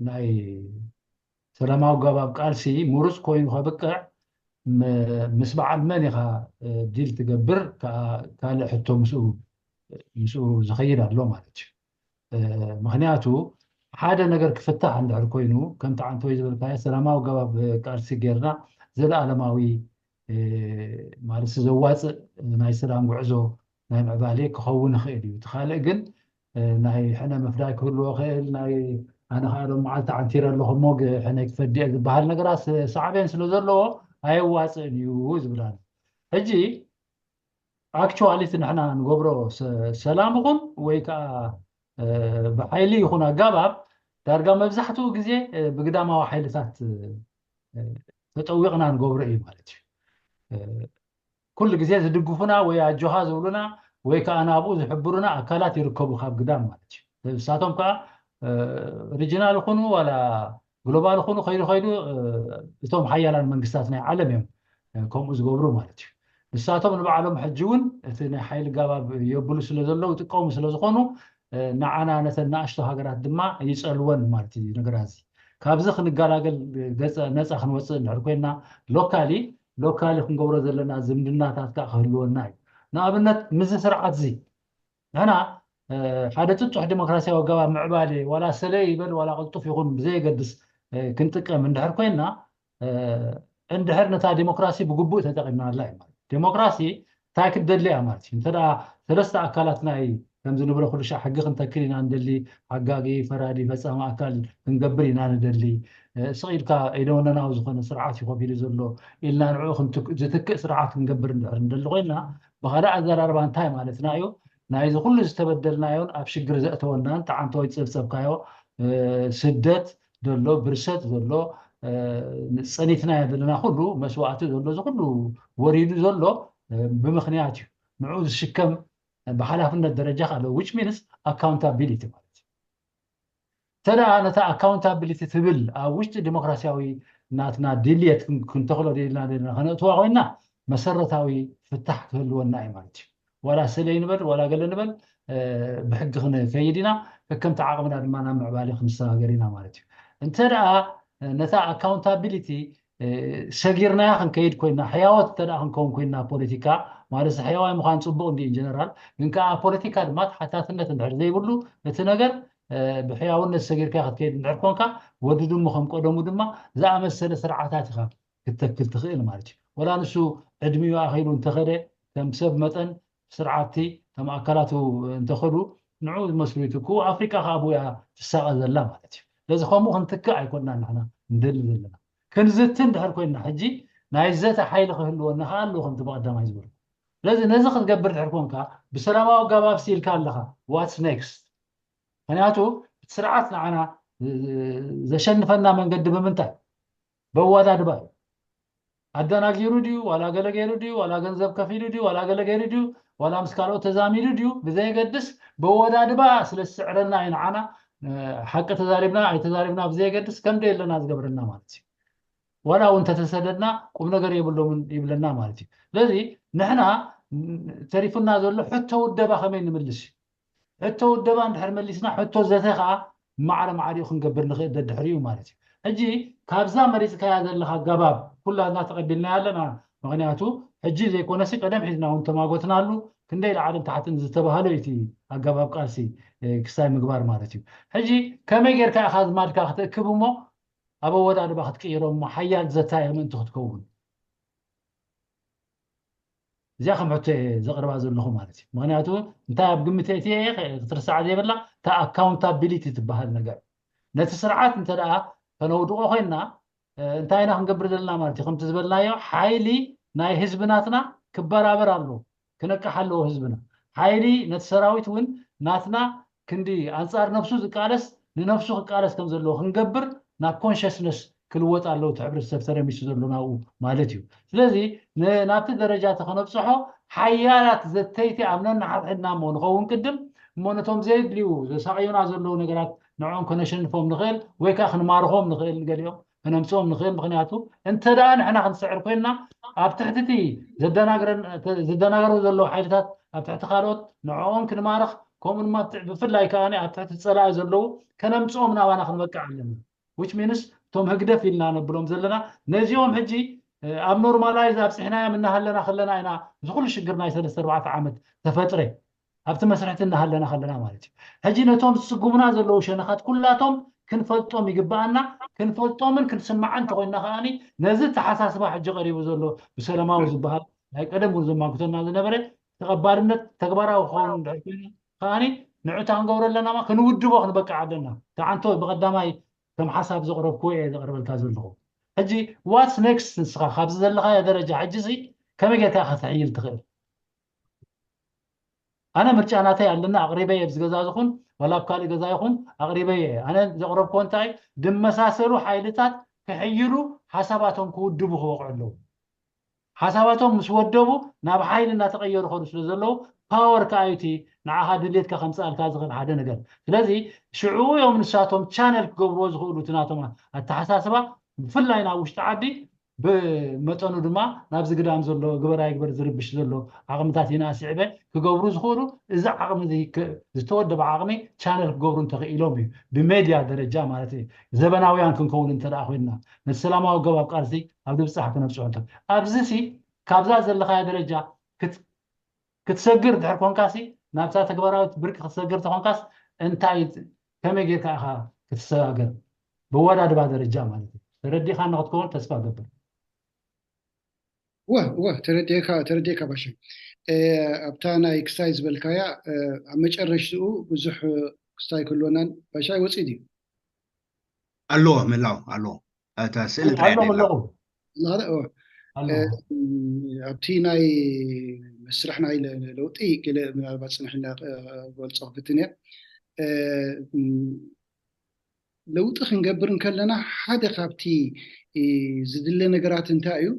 ናይ ሰላማዊ ገባብ ቃልሲ ሙሩስ ኮይኑ ከበቅዕ ምስ በዓል መን ኢኻ ዲል ትገብር ካልእ ሕቶ ምስኡ ዝኸይድ ኣሎ ማለት እዩ ምክንያቱ ሓደ ነገር ክፍታሕ እንድሕር ኮይኑ ከምቲ ዓንተ ወይ ዝበልካዮ ሰላማዊ ገባብ ቃልሲ ጌርና ዘለኣለማዊ ማለት ዘዋፅእ ናይ ሰላም ጉዕዞ ናይ ምዕባለ ክኸውን ይኽእል እዩ ትኻልእ ግን ናይ ሕነ መፍዳይ ክህልዎ ክእል ናይ ኣነ ካሎም መዓልቲ ዓንቲረ ኣለኹ ሞግ ሕነ ክፈዲእ ዝበሃል ነገራት ሳዕብን ስለ ዘለዎ ኣይዋፅእን እዩ ዝብላል ሕጂ ኣክቹዋሊ እቲ ንሕና ንገብሮ ሰላም ይኹን ወይ ከዓ ብሓይሊ ይኹን ኣገባብ ዳርጋ መብዛሕትኡ ግዜ ብግዳማዊ ሓይልታት ተጠዊቕና ንገብሮ እዩ ማለት እዩ ኩሉ ግዜ ዝድግፉና ወይ ኣጆሃ ዝብሉና ወይ ከዓ ናብኡ ዝሕብሩና ኣካላት ይርከቡ ካብ ግዳም ማለት እዩ ንሳቶም ከዓ ሪጅናል ይኹኑ ዋላ ግሎባል ይኹኑ ከይዱ እቶም ሓያላን መንግስታት ናይ ዓለም እዮም ከምኡ ዝገብሩ ማለት እዩ ንሳቶም ንባዕሎም ሕጂ እውን እቲ ናይ ሓይሊ ገባብ የብሉ ስለ ዘለው ይጥቀሙ ስለ ዝኾኑ ንዓና ነተን ንኣሽቶ ሃገራት ድማ ይፀልወን ማለት እዩ ነገራት ካብዚ ክንገላገል ነፃ ክንወፅእ እንድሕር ኮይና ሎካሊ ክንገብሮ ዘለና ዝምድናታት ከዓ ክህልወና እዩ ንኣብነት ምዝ ስርዓት እዚ ንሕና ሓደ ፅጡሕ ዲሞክራሲያዊ ገባብ ምዕባለ ዋላ ሰለይ ይበል ዋላ ቅልጡፍ ይኹን ብዘየገድስ ክንጥቀም እንድሕር ኮይና እንድሕር ነታ ዲሞክራሲ ብግቡእ ተጠቂምናላ እዩ ማለት ዲሞክራሲ እንታይ ክደሊ እያ ማለት እዩ እንተዳ ሰለስተ ኣካላት ናይ ከምዚ ንብሎ ኩሉ ሻዕ ሕጊ ክንተክል ኢና ንደሊ ሓጋጊ ፈራዲ ፈፃሚ ኣካል ክንገብር ኢና ንደሊ ስቂድካ ኢደወነናዊ ዝኾነ ስርዓት ይኮፍ ኢሉ ዘሎ ኢልና ንዕኡ ዝትክእ ስርዓት ክንገብር እንድሕር እንደሊ ኮይና ብካልእ ኣዘራርባ እንታይ ማለትና እዩ ናይዚ ኩሉ ዝተበደልናዮን ኣብ ሽግር ዘእተወናን ተዓንተ ወይ ፀብፀብካዮ ስደት ዘሎ ብርሰት ዘሎ ፀኒትናዮ ዘለና ኩሉ መስዋዕቲ ዘሎ እዚ ኩሉ ወሪዱ ዘሎ ብምክንያት እዩ ንዕኡ ዝሽከም ብሓላፍነት ደረጃ ካለው which means accountability ማለት እዩ ተዳ ነታ accountability ትብል ኣብ ውሽጢ ዲሞክራሲያዊ ናትና ድልየት ክንተኽሎ ደልና ከነእትዋ ኮይና መሰረታዊ ፍታሕ ክህልወና እዩ ማለት እዩ ولا سلين بل ولا قال نبل بحق كيدنا كم تعاقبنا بما نعمل بالي 5 غيرنا مالتي انت راه نتا accountability شغيرنا خن كيد كوينا حيوات تدا خن كون كوينا بوليتيكا مالس حيوان مخان صبو دي ان جنرال من كا بوليتيكا ما حتاتነት እንድሕር ዘይብሉ እቲ ነገር ብሕያውነት ሰጊርካ ክትከይድ እንድሕር ኮንካ ወድዱ ምኸም ቆደሙ ድማ ዝኣመሰለ ስርዓታት ኢኻ ክትተክል ትኽእል ማለት እዩ ወላ ንሱ ዕድሚኡ ኣኺሉ እንተኸደ ከም ሰብ መጠን سرعتي تم أكلاتو انتخدو نعود مسؤوليتك أفريقيا خابويا تساقى زلا مالتي لازم خمو خنتكا يكوننا نحن ندل لنا كنزتن دحر كوينا حجي نايزات حيل خهلو نخالو خمت بقدام يزبر لازم نزخ تقبر دحر كونكا بسلامة وقباب سيل كان لها واتس نيكست هنياتو سرعتنا عنا زشن فنا من قد بمنتهي بوادا دباي ኣደናጊሩ ድዩ ዋላ ገለገሉ ድዩ ዋላ ገንዘብ ከፊሉ ድዩ ዋላ ገለገሉ ድዩ ዋላ ምስ ካልኦት ተዛሚዱ ድዩ ብዘይገድስ ብወዳድባ ስለዝስዕረና ይንዓና ሓቂ ተዛሪብና ኣይተዛሪብና ብዘይገድስ ከምደ የለና ዝገብረና ማለት እዩ ወላ እውን ተተሰደድና ቁም ነገር ይብለና ማለት እዩ ስለዚ ንሕና ተሪፉና ዘሎ ሕቶ ውደባ ከመይ ንምልስ ሕቶ ውደባ እንድሕር መሊስና ሕቶ ዘተ ከዓ ማዕረ ማዕሪኡ ክንገብር ንኽእል ደድሕሪኡ ማለት እዩ ሕጂ ካብዛ መሪፅካያ ዘለካ ገባብ ኩላትና ተቐቢልና ያለና ምክንያቱ ሕጂ ዘይኮነሲ ቀደም ሒዝና እውን ተማጎትናሉ ክንደይ ላዕልን ታሕትን ዝተባሃለ እቲ ኣገባብ ቃልሲ ክሳይ ምግባር ማለት እዩ ሕጂ ከመይ ጌርካ ኢኻ ዝማድካ ክትእክብ እሞ ኣብ ኣወዳድባ ክትቅይሮ እሞ ሓያል ዘታይ ምእንቲ ክትከውን እዚኣ ከም ሕቶ ዘቕርባ ዘለኹ ማለት እዩ ምክንያቱ እንታይ ኣብ ግምት እቲ ክትርስዕ ዘይብላ እታ ኣካውንታቢሊቲ ትበሃል ነገር ነቲ ስርዓት እንተ ደኣ ከነውድቆ ኮይና እንታይ ኢና ክንገብር ዘለና ማለት እዩ ከምቲ ዝበልናዮ ሓይሊ ናይ ህዝብናትና ክበራበር ኣሎ ክነቅሕ ኣለዎ ህዝብና ሓይሊ ነቲ ሰራዊት እውን ናትና ክንዲ ኣንፃር ነፍሱ ዝቃለስ ንነፍሱ ክቃለስ ከም ዘለዎ ክንገብር ናብ ኮንሽስነስ ክልወጥ ኣለዎ እቲ ሕብረተሰብ ተረሚሱ ዘሎ ናብኡ ማለት እዩ ስለዚ ናብቲ ደረጃ ተኸነብፅሖ ሓያላት ዘተይቲ ኣምነና ሓድሕድና እሞ ንኸውን ቅድም እሞ ነቶም ዘየድልዩ ዘሳቂዩና ዘለዉ ነገራት ንዕኦም ከነሸንፎም ንኽእል ወይ ከዓ ክንማርኾም ንኽእል ገሊኦም ክነምፅኦም ንኽእል ምክንያቱ እንተ ደኣ ንሕና ክንስዕር ኮይንና ኣብ ትሕቲ ዝደናገሩ ዘለዉ ሓይልታት ኣብ ትሕቲ ካልኦት ንዕኦም ክንማርኽ ከምኡ ድማ ብፍላይ ከዓኒ ኣብ ትሕቲ ፀላኢ ዘለዉ ከነምፅኦም ናባና ክንበቃዕ ኣለና which means ቶም ህግደፍ ኢልና ነብሎም ዘለና ነዚኦም ሕጂ ኣብ ኖርማላይዝ ኣብፅሕናዮም እናሃለና ከለና ኢና ዝኩሉ ሽግር ናይ 3-4 ዓመት ተፈጥረ ኣብቲ መስርሕቲ እናሃለና ከለና ማለት እዩ ሕጂ ነቶም ዝፅጉሙና ዘለዉ ሸነኻት ኩላቶም ክንፈልጦም ይግባአና ክንፈልጦምን ክንስማዓን ተኮይና ከዓኒ ነዚ ተሓሳስባ ሕጂ ቀሪቡ ዘሎ ብሰላማዊ ዝበሃል ናይ ቀደም እውን ዘማግተና ዝነበረ ተቐባልነት ተግባራዊ ክኸውን ድሕር ኮይኑ ከዓኒ ንዕታ ክንገብሮ ኣለና ክንውድቦ ክንበቃዕ ኣለና ተዓንቶ ብቐዳማይ ከም ሓሳብ ዘቕረብክዎ እየ ዘቕርበልካ ዘለኹ ሕጂ ዋትስ ኔክስት ንስኻ ካብዚ ዘለኻዮ ደረጃ ሕጂ ሲ ከመይ ጌርካ ክትሕይል ትኽእል ኣነ ምርጫ ናተይ ኣለና ኣቕሪበየ ብዝገዛ ዝኹን ወላ ኣብ ካሊእ ገዛ ይኹን ኣቕሪበየ ኣነ ዘቕረብክዎ እንታይ ድመሳሰሉ ሓይልታት ክሕይሉ ሓሳባቶም ክውድቡ ክወቕዑ ኣለዉ ሓሳባቶም ምስ ወደቡ ናብ ሓይሊ እናተቐየሩ ኸዱ ስለ ዘለዉ ፓወር ከኣይቲ ንዓኻ ድሌትካ ከምፅኣልካ ዝኽእል ሓደ ነገር ስለዚ ሽዑ ዮም ንሳቶም ቻነል ክገብርዎ ዝኽእሉ እቲ ናቶም ኣተሓሳስባ ብፍላይ ናብ ውሽጢ ዓዲ ብመጠኑ ድማ ናብ ዝግዳም ዘሎ ግበራ ይግበር ዝርብሽ ዘሎ ዓቕምታት ይናስዕበ ክገብሩ ዝኽእሉ እዚ ዓቕሚ ዝተወደበ ዓቕሚ ቻነል ክገብሩ እንተኽኢሎም እዩ ብሜድያ ደረጃ ማለት እዩ ዘበናውያን ክንከውን እንተ ደኣ ኮይንና ነቲ ሰላማዊ ገባብ ቃልሲ ኣብ ድብፃሕ ክነብፅሖ እንተ ኣብዚ ሲ ካብዛ ዘለኻዮ ደረጃ ክትሰግር ድሕር ኮንካሲ ናብታ ተግባራዊት ብርቂ ክትሰግር ተኮንካስ እንታይ ከመይ ጌርካ ኢኻ ክትሰጋገር ብወዳድባ ደረጃ ማለት እዩ ተረዲእካ ንክትከውን ተስፋ ገብር ተረዲእካ ባሻ ኣብታ ናይ ክስታይ ዝበልካያ ኣብ መጨረሽትኡ ብዙሕ ክስታይ ክህልወናን ባሻይ ወፂእ ድዩ ኣለዎ ምላው ኣለዎ እታ ስእሊ ኣብቲ ናይ መስርሕ ናይ ለውጢ ገለ ምናልባት ፅንሕና ገልፆ ክፍትን እየ ለውጢ ክንገብር ከለና ሓደ ካብቲ ዝድለ ነገራት እንታይ እዩ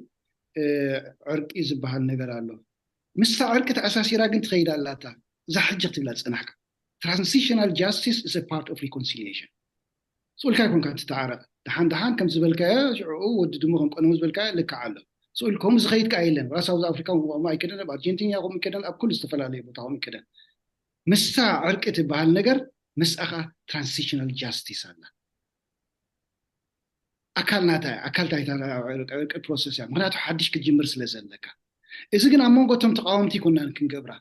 ዕርቂ ዝበሃል ነገር ኣሎ ምስታ ዕርቂ ተኣሳሲራ ግን ትኸይድ ኣላታ እዛ ሕጂ ክትብላ ፅናሕካ ትራንሲሽናል ጃስቲስ is a part of reconciliation ስኡልካ ይኮንካ ትተዓረቕ ድሓን ከም ዝበልካዮ ሽዑ ወዲ ድሞ ከምቆነሙ ዝበልካዮ ልክዓ ኣሎ ስኡል ከምኡ ዝኸይድ ከዓ የለን ራ ሳውዝ ኣፍሪካ ማ ኣይከደን ኣብ ኣርጀንቲና ከም ይከደን ኣብ ኩሉ ዝተፈላለየ ቦታ ከም ይከደን ምስታ ዕርቂ ትበሃል ነገር ምስኣኻ ትራንሲሽናል ጃስቲስ ኣላ ኣካልታይታ ዕርቂ ፕሮሰስ እያ ምክንያቱ ሓድሽ ክትጅምር ስለ ዘለካ እዚ ግን ኣብ መንጎቶም ተቃወምቲ ይኮናን ክንገብራ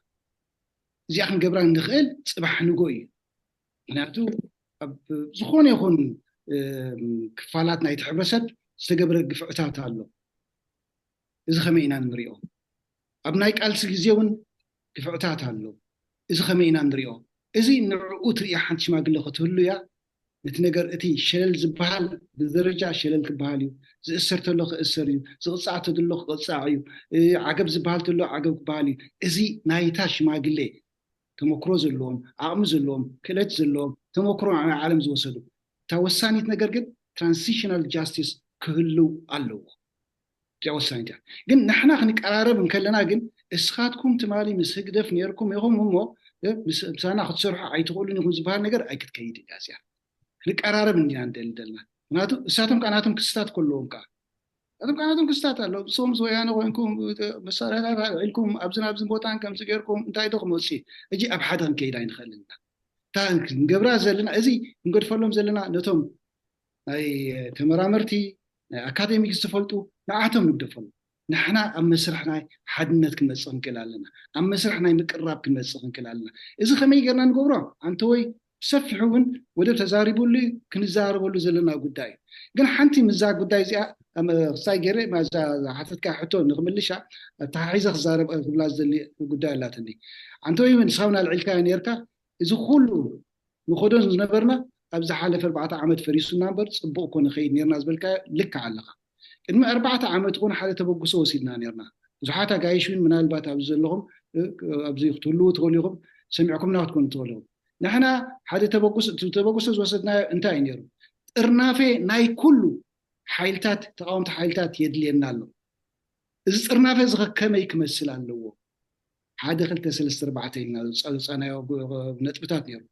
እዚኣ ክንገብራ ንኽእል ፅባሕ ንጎ እዩ ምክንያቱ ዝኾነ ይኹን ክፋላት ናይቲ ሕብረተሰብ ዝተገብረ ግፍዕታት ኣሎ እዚ ከመይ ኢና ንሪኦ ኣብ ናይ ቃልሲ ግዜ እውን ግፍዕታት ኣሎ እዚ ከመይ ኢና ንሪኦ እዚ ንዕኡ ትሪእያ ሓንቲ ሽማግለ ክትህሉ እያ ነቲ ነገር እቲ ሸለል ዝበሃል ብደረጃ ሸለል ክበሃል እዩ ዝእሰር ተሎ ክእሰር እዩ ዝቕፃዕ ተሎ ክቕፃዕ እዩ ዓገብ ዝበሃል ተሎ ዓገብ ክበሃል እዩ እዚ ናይታ ሽማግለ ተመክሮ ዘለዎም ዓቕሚ ዘለዎም ክእለት ዘለዎም ተመክሮ ናይ ዓለም ዝወሰዱ እታ ወሳኒት ነገር ግን ትራንሲሽናል ጃስቲስ ክህልው ኣለዎ ወሳኝ ጃ ግን ንሕና ክንቀራረብ እንከለና ግን እስኻትኩም ትማሊ ምስ ህግደፍ ነርኩም ኢኹም እሞ ምሳና ክትሰርሑ ኣይትኽእሉን ኢኹም ዝበሃል ነገር ኣይክትከይድ እያ እዚኣ ክንቀራረብ እንዲና እንደልና ምክንያቱ እሳቶም ቃናቶም ክስታት ከለዎም ከዓ እቶም ቃናቶም ክስታት ኣለዉ ብሶም ወያነ ኮይንኩም መሳርሕታት ኢልኩም ኣብዝን ኣብዝን ቦታን ከምዚ ገይርኩም እንታይ ዶ ክመፅእ እጂ ኣብ ሓደ ክንከይድ ኣይንኽእልን እታ ክንገብራ ዘለና እዚ ክንገድፈሎም ዘለና ነቶም ናይ ተመራመርቲ ናይ ኣካደሚክ ዝፈልጡ ንዓቶም ንግደፈሉ ንሕና ኣብ መስርሕ ናይ ሓድነት ክንመፅእ ክንክእል ኣለና ኣብ መስርሕ ናይ ምቅራብ ክንመፅእ ክንክእል ኣለና እዚ ከመይ ጌርና ንገብሮ ኣንተ ወይ ሰፊሕ እውን ወደብ ተዛሪቡሉ ክንዛረበሉ ዘለና ጉዳይ ግን ሓንቲ ምዛ ጉዳይ እዚኣ ክሳይ ገይረ ማዛ ሓተትካ ሕቶ ንክምልሻ ተሓሒዘ ክዛረብ ክብላ ዝደሊ ጉዳይ ኣላትኒ ኣንተ ወይ ንስኻውና ልዕልካ ነርካ እዚ ኩሉ ንኸዶን ዝነበርና ኣብ ዝሓለፈ 4 ዓመት ፈሪሱና እምበር ፅቡቅ ኮነ ኸይድ ነርና ዝበልካ ልክ ኣለኻ ቅድሚ 4 ዓመት ኮነ ሓደ ተበግሶ ወሲድና ነርና ብዙሓት ኣጋይሽውን ምናልባት ኣብዚ ዘለኹም ኣብዚ ክትህልው ትኽእሉ ኢኹም ሰሚዕኩምና ክትኮኑ ትኽእሉ ኢኹም ንሕና ሓደ ተበግሶ ዝወሰድናዮ እንታይ እዩ ነይሩ ጥርናፌ ናይ ኩሉ ሓይልታት ተቃወምቲ ሓይልታት የድልየና ኣሎ እዚ ጥርናፌ እዚ ከመይ ክመስል ኣለዎ 1 2 3 4 ኢልና ዝፀናዮ ነጥብታት ነይሩ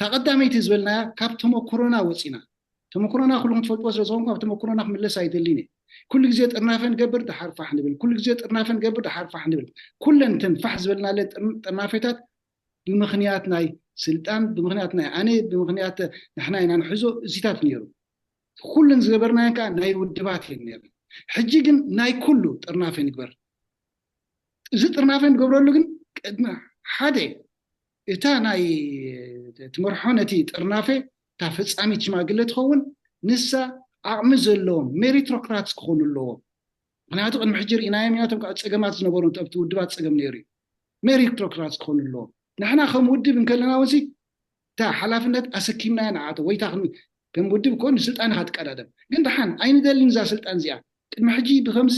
ተቐዳመይቲ ዝበልናያ ካብ ተመክሮና ወፂና ተመክሮና ኩሉም ትፈልጥዎ ስለዝኾንኩ ኣብ ተመክሮና ክምለስ ኣይደሊን ኩሉ ግዜ ጥርናፈ ንገብር ድሓር ፋሕ ንብል ኩሉ ግዜ ጥርናፈ ንገብር ድሓር ፋሕ ንብል ኩለን ተንፋሕ ዝበልናለን ጥርናፌታት ብምኽንያት ናይ ስልጣን ብምኽንያት ናይ ኣነ ብምኽንያት ንሕና ኢና ንሕዞ እዚታት ነይሩ ኩለን ዝገበርናዮ ከዓ ናይ ውድባት እየን ነይሩ ሕጂ ግን ናይ ኩሉ ጥርናፈ ንግበር እዚ ጥርናፈ ንገብረሉ ግን ቅድሚ ሓደ እታ ናይ ትመርሖ ነቲ ጥርናፈ እታ ፍፃሚት ሽማግለ ትኸውን ንሳ ዓቕሚ ዘለዎም ሜሪትሮክራትስ ክኾኑ ኣለዎም ምክንያቱ ቅድሚ ሕጂ ርኢናዮም ኢና እቶም ፀገማት ዝነበሩ ኣብቲ ውድባት ፀገም ነይሩ እዩ ሜሪትሮክራትስ ክኾኑ ኣለዎም ንሕና ከም ውድብ እንከለና ወሲ እታ ሓላፍነት ኣሰኪምናዮ ንዓቶ ወይታ ከም ውድብ ኮን ስልጣን ኢኻ ትቀዳደም ግን ድሓን ኣይንደሊን እዛ ስልጣን እዚኣ ቅድሚ ሕጂ ብከምዚ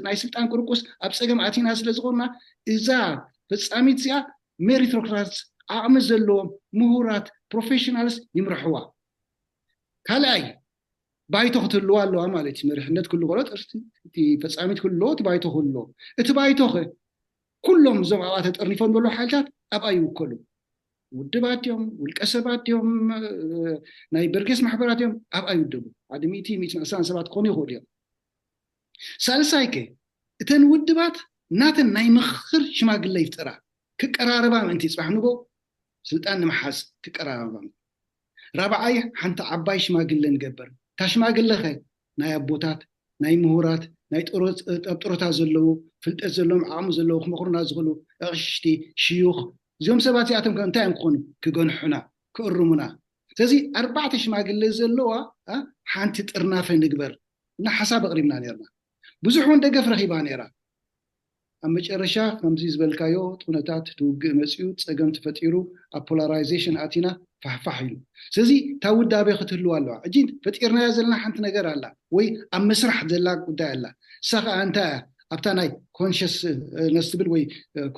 ናይ ስልጣን ቁርቁስ ኣብ ፀገም ኣቲና ስለዝኾንና እዛ ፍፃሚት እዚኣ ሜሪትሮክራትስ ዓቕሚ ዘለዎም ምሁራት ፕሮፌሽናልስ ይምርሕዋ ካልኣይ ባይቶ ክትህልዋ ኣለዋ ማለት እዩ መሪሕነት ኩሉ ቆሎት እቲ ፈፃሚት ኩሉ እቲ ባይቶ ኩሉ እቲ ባይቶ ኩሎም እዞም ኣብኣ ተጠርኒፎም ዘሎ ሓይልታት ኣብኣ ይውከሉ ውድባት እዮም ውልቀ ሰባት እዮም ናይ በርጌስ ማሕበራት እዮም ኣብኣ ይውደቡ ሓደ 100 ሰባት ክኾኑ ይኽእሉ እዮም ሳልሳይ ከ እተን ውድባት ናተን ናይ ምኽር ሽማግለ ይፍጠራ ክቀራረባ ምእንቲ ይፅባሕ ንጎ ስልጣን ንምሓዝ ክቀራረባ ራብዓይ ሓንቲ ዓባይ ሽማግለ ንገበር እታ ሽማግለ ኸ ናይ ኣቦታት ናይ ምሁራት ናይ ጥሮታት ዘለዉ ፍልጠት ዘለዎም ዓቕሚ ዘለዉ ክመኽሩና ዝኽእሉ ኣቕሽቲ ሽዩኽ እዚኦም ሰባት እዚኣቶም እንታይ እዮም ክኾኑ ክገንሑና ክእርሙና ስለዚ 4 ሽማግለ ዘለዋ ሓንቲ ጥርናፈ ንግበር እና ሓሳብ ኣቕሪብና ነርና ብዙሕ እውን ደገፍ ረኺባ ነይራ ኣብ መጨረሻ ከምዚ ዝበልካዮ ጡነታት ትውግእ መፅኡ ፀገም ተፈጢሩ ኣብ ፖላራይዜሽን ኣቲና ፋሕፋሕ ኢሉ ስለዚ እታ ውዳቤ ክትህልዋ ኣለዋ እጂ ፈጢርናያ ዘለና ሓንቲ ነገር ኣላ ወይ ኣብ መስራሕ ዘላ ጉዳይ ኣላ እሳ ከዓ እንታይ ኣብታ ናይ ኮንሽስነስ ትብል ወይ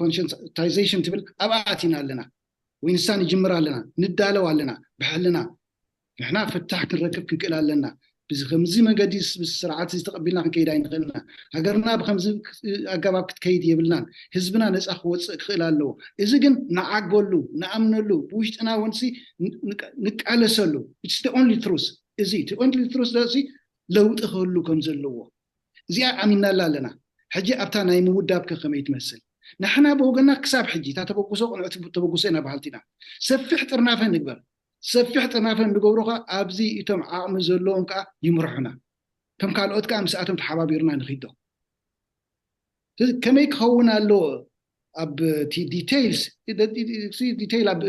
ኮንሽንታይዜሽን ትብል ኣብኣ ኣቲና ኣለና ወይ ንሳ ንጅምር ኣለና ንዳለው ኣለና ብሕልና ንሕና ፍታሕ ክንረክብ ክንክእል ኣለና ከምዚ መንገዲ ስርዓት ዝተቐቢልና ክንከይድ ኣይንኽእልና ሃገርና ብከምዚ ኣገባብ ክትከይድ የብልናን ህዝብና ነፃ ክወፅእ ክኽእል ኣለዎ እዚ ግን ንዓግበሉ ንኣምነሉ ብውሽጥና ወንሲ ንቃለሰሉ it's the only truth እዚ the only truth እዚ ለውጢ ክህሉ ከም ዘለዎ እዚኣ ኣሚናላ ኣለና ሕጂ ኣብታ ናይ ምውዳብ ከመይ ትመስል ንሕና ብወገና ክሳብ ሕጂ እታ ተበግሶ ቁንዕቲ ተበግሶ ኢና ባህልቲና ሰፊሕ ጥርናፈ ንግበር ሰፊሕ ጥርናፈ ንገብሮኻ ኣብዚ እቶም ዓቕሚ ዘለዎም ከዓ ይምርሑና ከም ካልኦት ከዓ ምስኣቶም ተሓባቢርና ንኽይዶ ከመይ ክኸውን ኣለዎ ኣብ ዲቴይልስ ዲቴይል ኣብ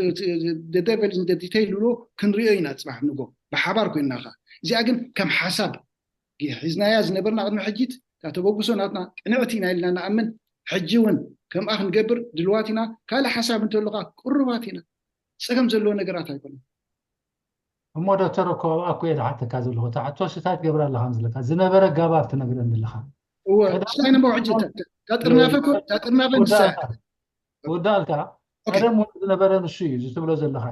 ደቨል ዲቴይል ብሎ ክንሪኦ ኢና ፅባሕ ንጎ ብሓባር ኮይንናኻ እዚኣ ግን ከም ሓሳብ ሒዝናያ ዝነበርና ቅድሚ ሕጂት ተበግሶ ናትና ቅንዕቲ ኢና ኢልና ንኣምን ሕጂ እውን ከምኣ ክንገብር ድልዋት ኢና ካልእ ሓሳብ እንተለካ ቁርባት ኢና ፀገም ዘለዎ ነገራት ኣይኮነን እሞ ዶክተር እኮ ኣብኣ እየ ዝሓተካ ዘለኹ ተዓቶ ስታይ ትገብር ኣለካ ዝለካ ዝነበረ ጋባብ ትነግረኒ ኣለካ ስታይነ መውዕጅ ታጥርናፈ ንሳ ውዳልካ ቀደም ዝነበረ ንሱ እዩ ዝትብሎ ዘለካ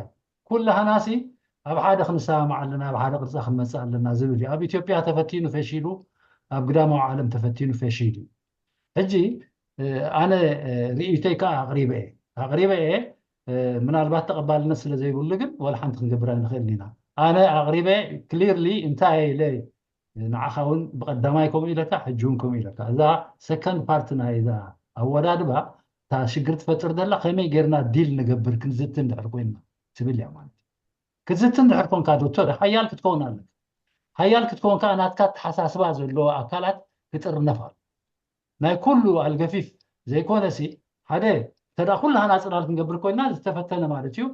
ኩላህናሲ ኣብ ሓደ ክንሰማዕ ኣለና ኣብ ሓደ ቅርፃ ክንመፅእ ኣለና ዝብል እዩ ኣብ ኢትዮጵያ ተፈቲኑ ፈሺሉ ኣብ ግዳማዊ ዓለም ተፈቲኑ ፈሺሉ ሕጂ ኣነ ርኢተይ ከዓ ኣቕሪበ ምናልባት ተቐባልነት ስለ ዘይብሉ ግን ወላ ሓንቲ ክንገብራ ንኽእል ኢና ኣነ ኣቕሪበ ክሊርሊ እንታይ ኢለይ ንዓኻ እውን ብቐዳማይ ከምኡ ኢለካ ሕጂ እውን ከምኡ ኢለካ እዛ ሰከንድ ፓርት ናይ እዛ ኣወዳድባ እታ ሽግር ትፈጥር ዘላ ከመይ ጌርና ዲል ንገብር ክንዝትን ድሕር ኮይንና ትብል እያ ማለት ክትዝትን ድሕር ኮንካ ዶክተር ሓያል ክትከውን ኣለካ ሓያል ክትከውን ከዓ ናትካ ተሓሳስባ ዘለዎ ኣካላት ክጥርነፍ ኣሎ ናይ ኩሉ ኣልገፊፍ ዘይኮነሲ ሓደ ተዳ ኩላህና ፅላል ክንገብር ኮይንና ዝተፈተነ ማለት እዩ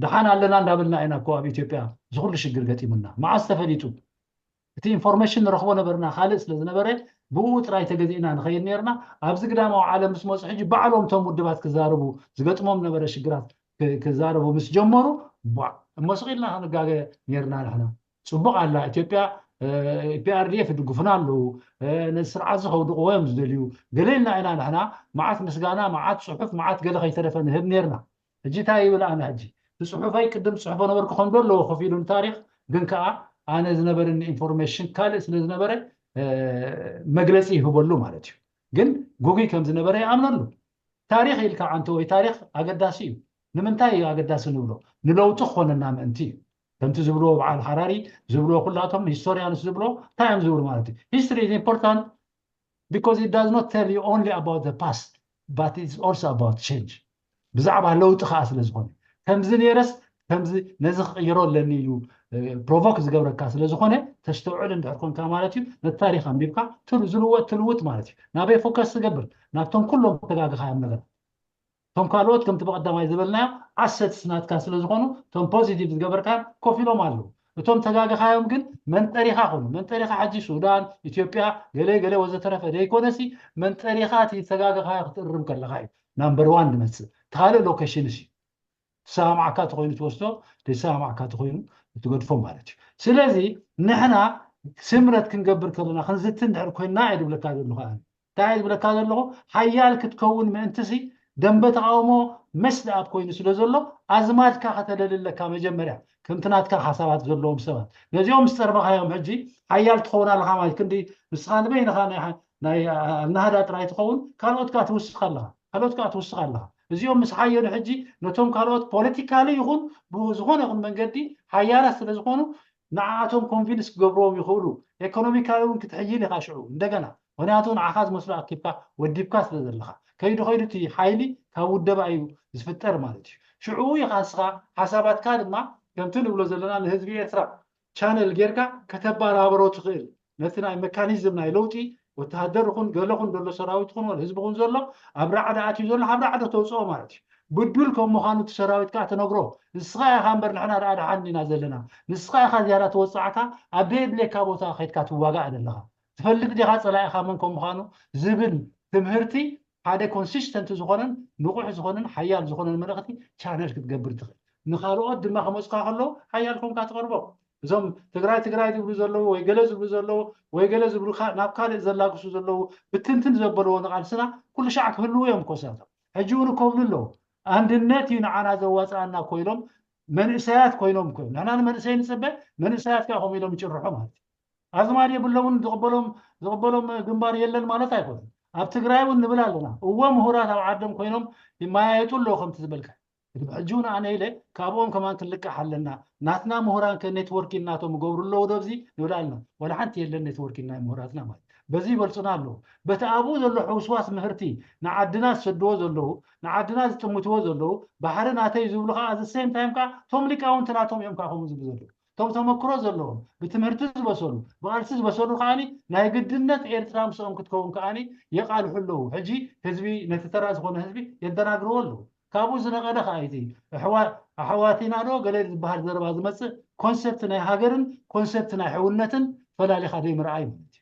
ድሓን ኣለና እንዳብልና ኢና እኮ ኣብ ኢትዮጵያ ዝኩሉ ሽግር ገጢሙና መዓዝ ተፈሊጡ እቲ ኢንፎርሜሽን ንረኽቦ ነበርና ካልእ ስለ ዝነበረ ብኡ ጥራይ ተገዚእና ንኸይድ ነርና ኣብዚ ግዳማዊ ዓለም ምስ መፁ ሕጂ ባዕሎም ቶም ውድባት ክዛረቡ ዝገጥሞም ነበረ ሽግራት ክዛረቡ ምስ ጀመሩ መስቂልና ክንጋገ ነርና ንሕና ፅቡቅ ኣላ ኢትዮጵያ ፒአርዲኤፍ ድጉፍና ኣለዉ ንስርዓት ዝኸውድቕዎ እዮም ዝደልዩ ገለልና ኢና ንሕና መዓት ምስጋና መዓት ፅሑፍ መዓት ገለ ከይተረፈ ንህብ ነርና ሕጂ እንታይ ይብል ኣነ ሕጂ ብፅሑፈይ ቅድም ፅሑፎ ነበርኩ ከም ዘለዎ ኮፍ ኢሉ ታሪክ ግን ከዓ ኣነ ዝነበረኒ ኢንፎርሜሽን ካልእ ስለ ዝነበረ መግለፂ ይህበሉ ማለት እዩ ግን ጉጉይ ከም ዝነበረ ይኣምነሉ ታሪክ ኢልካ ዓንተ ወይ ታሪክ ኣገዳሲ እዩ ንምንታይ እዩ ኣገዳሲ ንብሎ ንለውጢ ክኾነና ምእንቲ እዩ ከምቲ ዝብሎ በዓል ሓራሪ ዝብሎ ኩላቶም ሂስቶሪያንስ ዝብሎ እንታይ እዮም ዝብሉ ማለት እዩ ሂስትሪ is important because it does not tell you only about the past but it's also about change ብዛዕባ ለውጢ ከዓ ስለ ዝኾነ ከምዚ ነይረስ ከምዚ ነዚ ክቕይሮ ኣለኒ እዩ ፕሮቮክ ዝገብረካ ስለ ዝኾነ ተስተውዕል እንድሕር ኮንካ ማለት እዩ ነታሪክ ኣንቢብካ ትልውጥ ማለት እዩ ናበይ ፎከስ ትገብር ናብቶም ኩሎም ተጋግኻዮም ነገራት ቶም ካልኦት ከምቲ ብቐዳማይ ዝበልናዮ ኣሰት ስናትካ ስለ ዝኾኑ ቶም ፖዚቲቭ ዝገበርካ ኮፍ ኢሎም ኣለዉ እቶም ተጋግኻዮም ግን መንጠሪኻ ኾኑ መንጠሪኻ ሕጂ ሱዳን ኢትዮጵያ ገለ ወዘተረፈ ደይኮነሲ መንጠሪኻ እቲ ተጋግኻዮ ክትእርም ከለካ እዩ ናምበር ዋን ንመፅእ ካልእ ሎኬሽንስ እዩ ተሰማዕካ ተኮይኑ ትወስዶ ተሰማዕካ ተኮይኑ ትገድፎ ማለት እዩ ስለዚ ንሕና ስምረት ክንገብር ከለና ክንዝትን ድሕር ኮይንና ይድብለካ ዘለኹ እንታይ ይድብለካ ዘለኹ ሓያል ክትከውን ምእንትሲ ደንበ ተቃውሞ መስሊ ኣብ ኮይኑ ስለ ዘሎ ኣዝማድካ ከተደልለካ መጀመርያ ከምቲ ናትካ ሓሳባት ዘለዎም ሰባት ነዚኦም ምስ ፀርበኻዮም ሕጂ ሓያል ትኸውን ኣለካ ማለት ክንዲ ንስኻ ንበይንኻ ናይ ናህዳ ጥራይ ትኸውን ካልኦትካ ትውስኽ ኣለካ እዚኦም ምስ ሓየሉ ሕጂ ነቶም ካልኦት ፖለቲካሊ ይኹን ብዝኾነ ይኹን መንገዲ ሓያላት ስለ ዝኾኑ ንዓቶም ኮንፊደንስ ክገብርዎም ይኽእሉ ኢኮኖሚካዊ እውን ክትሕይል ኢኻ ሽዑ እንደገና ምክንያቱ ንዓኻ ዝመስሉ ኣኪብካ ወዲብካ ስለ ዘለካ ከይዱ እቲ ሓይሊ ካብ ውደባ እዩ ዝፍጠር ማለት እዩ ሽዑ ኢኻ ንስኻ ሓሳባትካ ድማ ከምቲ ንብሎ ዘለና ንህዝቢ ኤርትራ ቻነል ጌርካ ከተባራብሮ ትኽእል ነቲ ናይ ሜካኒዝም ናይ ለውጢ ወተሃደር ይኹን ገለኹን ዘሎ ሰራዊት ይኹን ህዝቢ ይኹን ዘሎ ኣብ ራዕዲ ኣትዩ ዘሎ ኣብ ራዕዲ ተውፅኦ ማለት እዩ ብዱል ከም ምዃኑ እቲ ሰራዊት ከዓ ተነግሮ ንስኻ ኢኻ እምበር ንሕና ራዕዲ ሓኒና ዘለና ንስኻ ኢኻ ዝያዳ ተወፃዕካ ኣብ ቤድሌካ ቦታ ከይድካ ትዋጋእ ዘለኻ ትፈልጥ ዲኻ ፀላኢኻ መን ከም ምዃኑ ዝብል ትምህርቲ ሓደ ኮንሲስተንት ዝኾነን ንቑሕ ዝኾነን ሓያል ዝኾነን መልእኽቲ ቻነል ክትገብር ትኽእል ንኻልኦት ድማ ከመፅካ ከሎ ሓያል ኮንካ ትቐርቦ እዞም ትግራይ ዝብሉ ዘለዉ ወይ ገለ ዝብሉ ዘለዉ ወይ ገለ ዝብሉ ናብ ካልእ ዘላግሱ ዘለዉ ብትንትን ዘበልዎ ንቓልስና ኩሉ ሻዕ ክህልው እዮም ኮሳቶም ሕጂ እውን ከብሉ ኣለዉ አንድነት እዩ ንዓና ዘዋፅኣና ኮይኖም መንእሰያት ኮይኖም ንሕና ንመንእሰይ ንፅበ መንእሰያት ከዓ ከምኡ ኢሎም ይጭርሑ ማለት እዩ ኣዝማድ የብሎምን ዝቕበሎም ግንባር የለን ማለት ኣይኮነን ኣብ ትግራይ እውን ንብል ኣለና እዎ ምሁራት ኣብ ዓዶም ኮይኖም ይመያየጡ ኣለዉ ከምቲ ዝበልካ ሕጂ እውን ኣነ ኢለ ካብኦም ከማን ክንልቃሕ ኣለና ናትና ምሁራን ከኔትወርክ እናቶም ገብሩ ኣለዉ ዶብዚ ንብል ኣለና ወላ ሓንቲ የለን ኔትወርክ ናይ ምሁራትና ማለት በዚ ይበልፁና ኣለዉ በቲ ኣብኡ ዘሎ ሕውስዋስ ምህርቲ ንዓድና ዝሰድዎ ዘለዉ ንዓድና ዝጥምትዎ ዘለዉ ባሕሪ ናተይ ዝብሉ ከዓ ኣዘ ሴም ታይም ከዓ ቶም ሊቃውንቲ ናቶም እዮም ከዓ ከምኡ ዝብሉ ዘለዉ ቶም ተመክሮ ዘለዎም ብትምህርቲ ዝበሰሉ ብቃልሲ ዝበሰሉ ከዓኒ ናይ ግድነት ኤርትራ ምስኦም ክትከውን ከዓኒ የቃልሑ ኣለዉ ሕጂ ህዝቢ ነቲ ተራ ዝኾነ ህዝቢ የደናግርዎ ኣለዉ ካብኡ ዝነቐደ ከዓ እቲ ኣሕዋቲና ዶ ገለ ዝበሃል ዘረባ ዝመፅእ ኮንሰፕት ናይ ሃገርን ኮንሰፕት ናይ ሕውነትን ፈላሊኻ ደይምርኣይ ማለት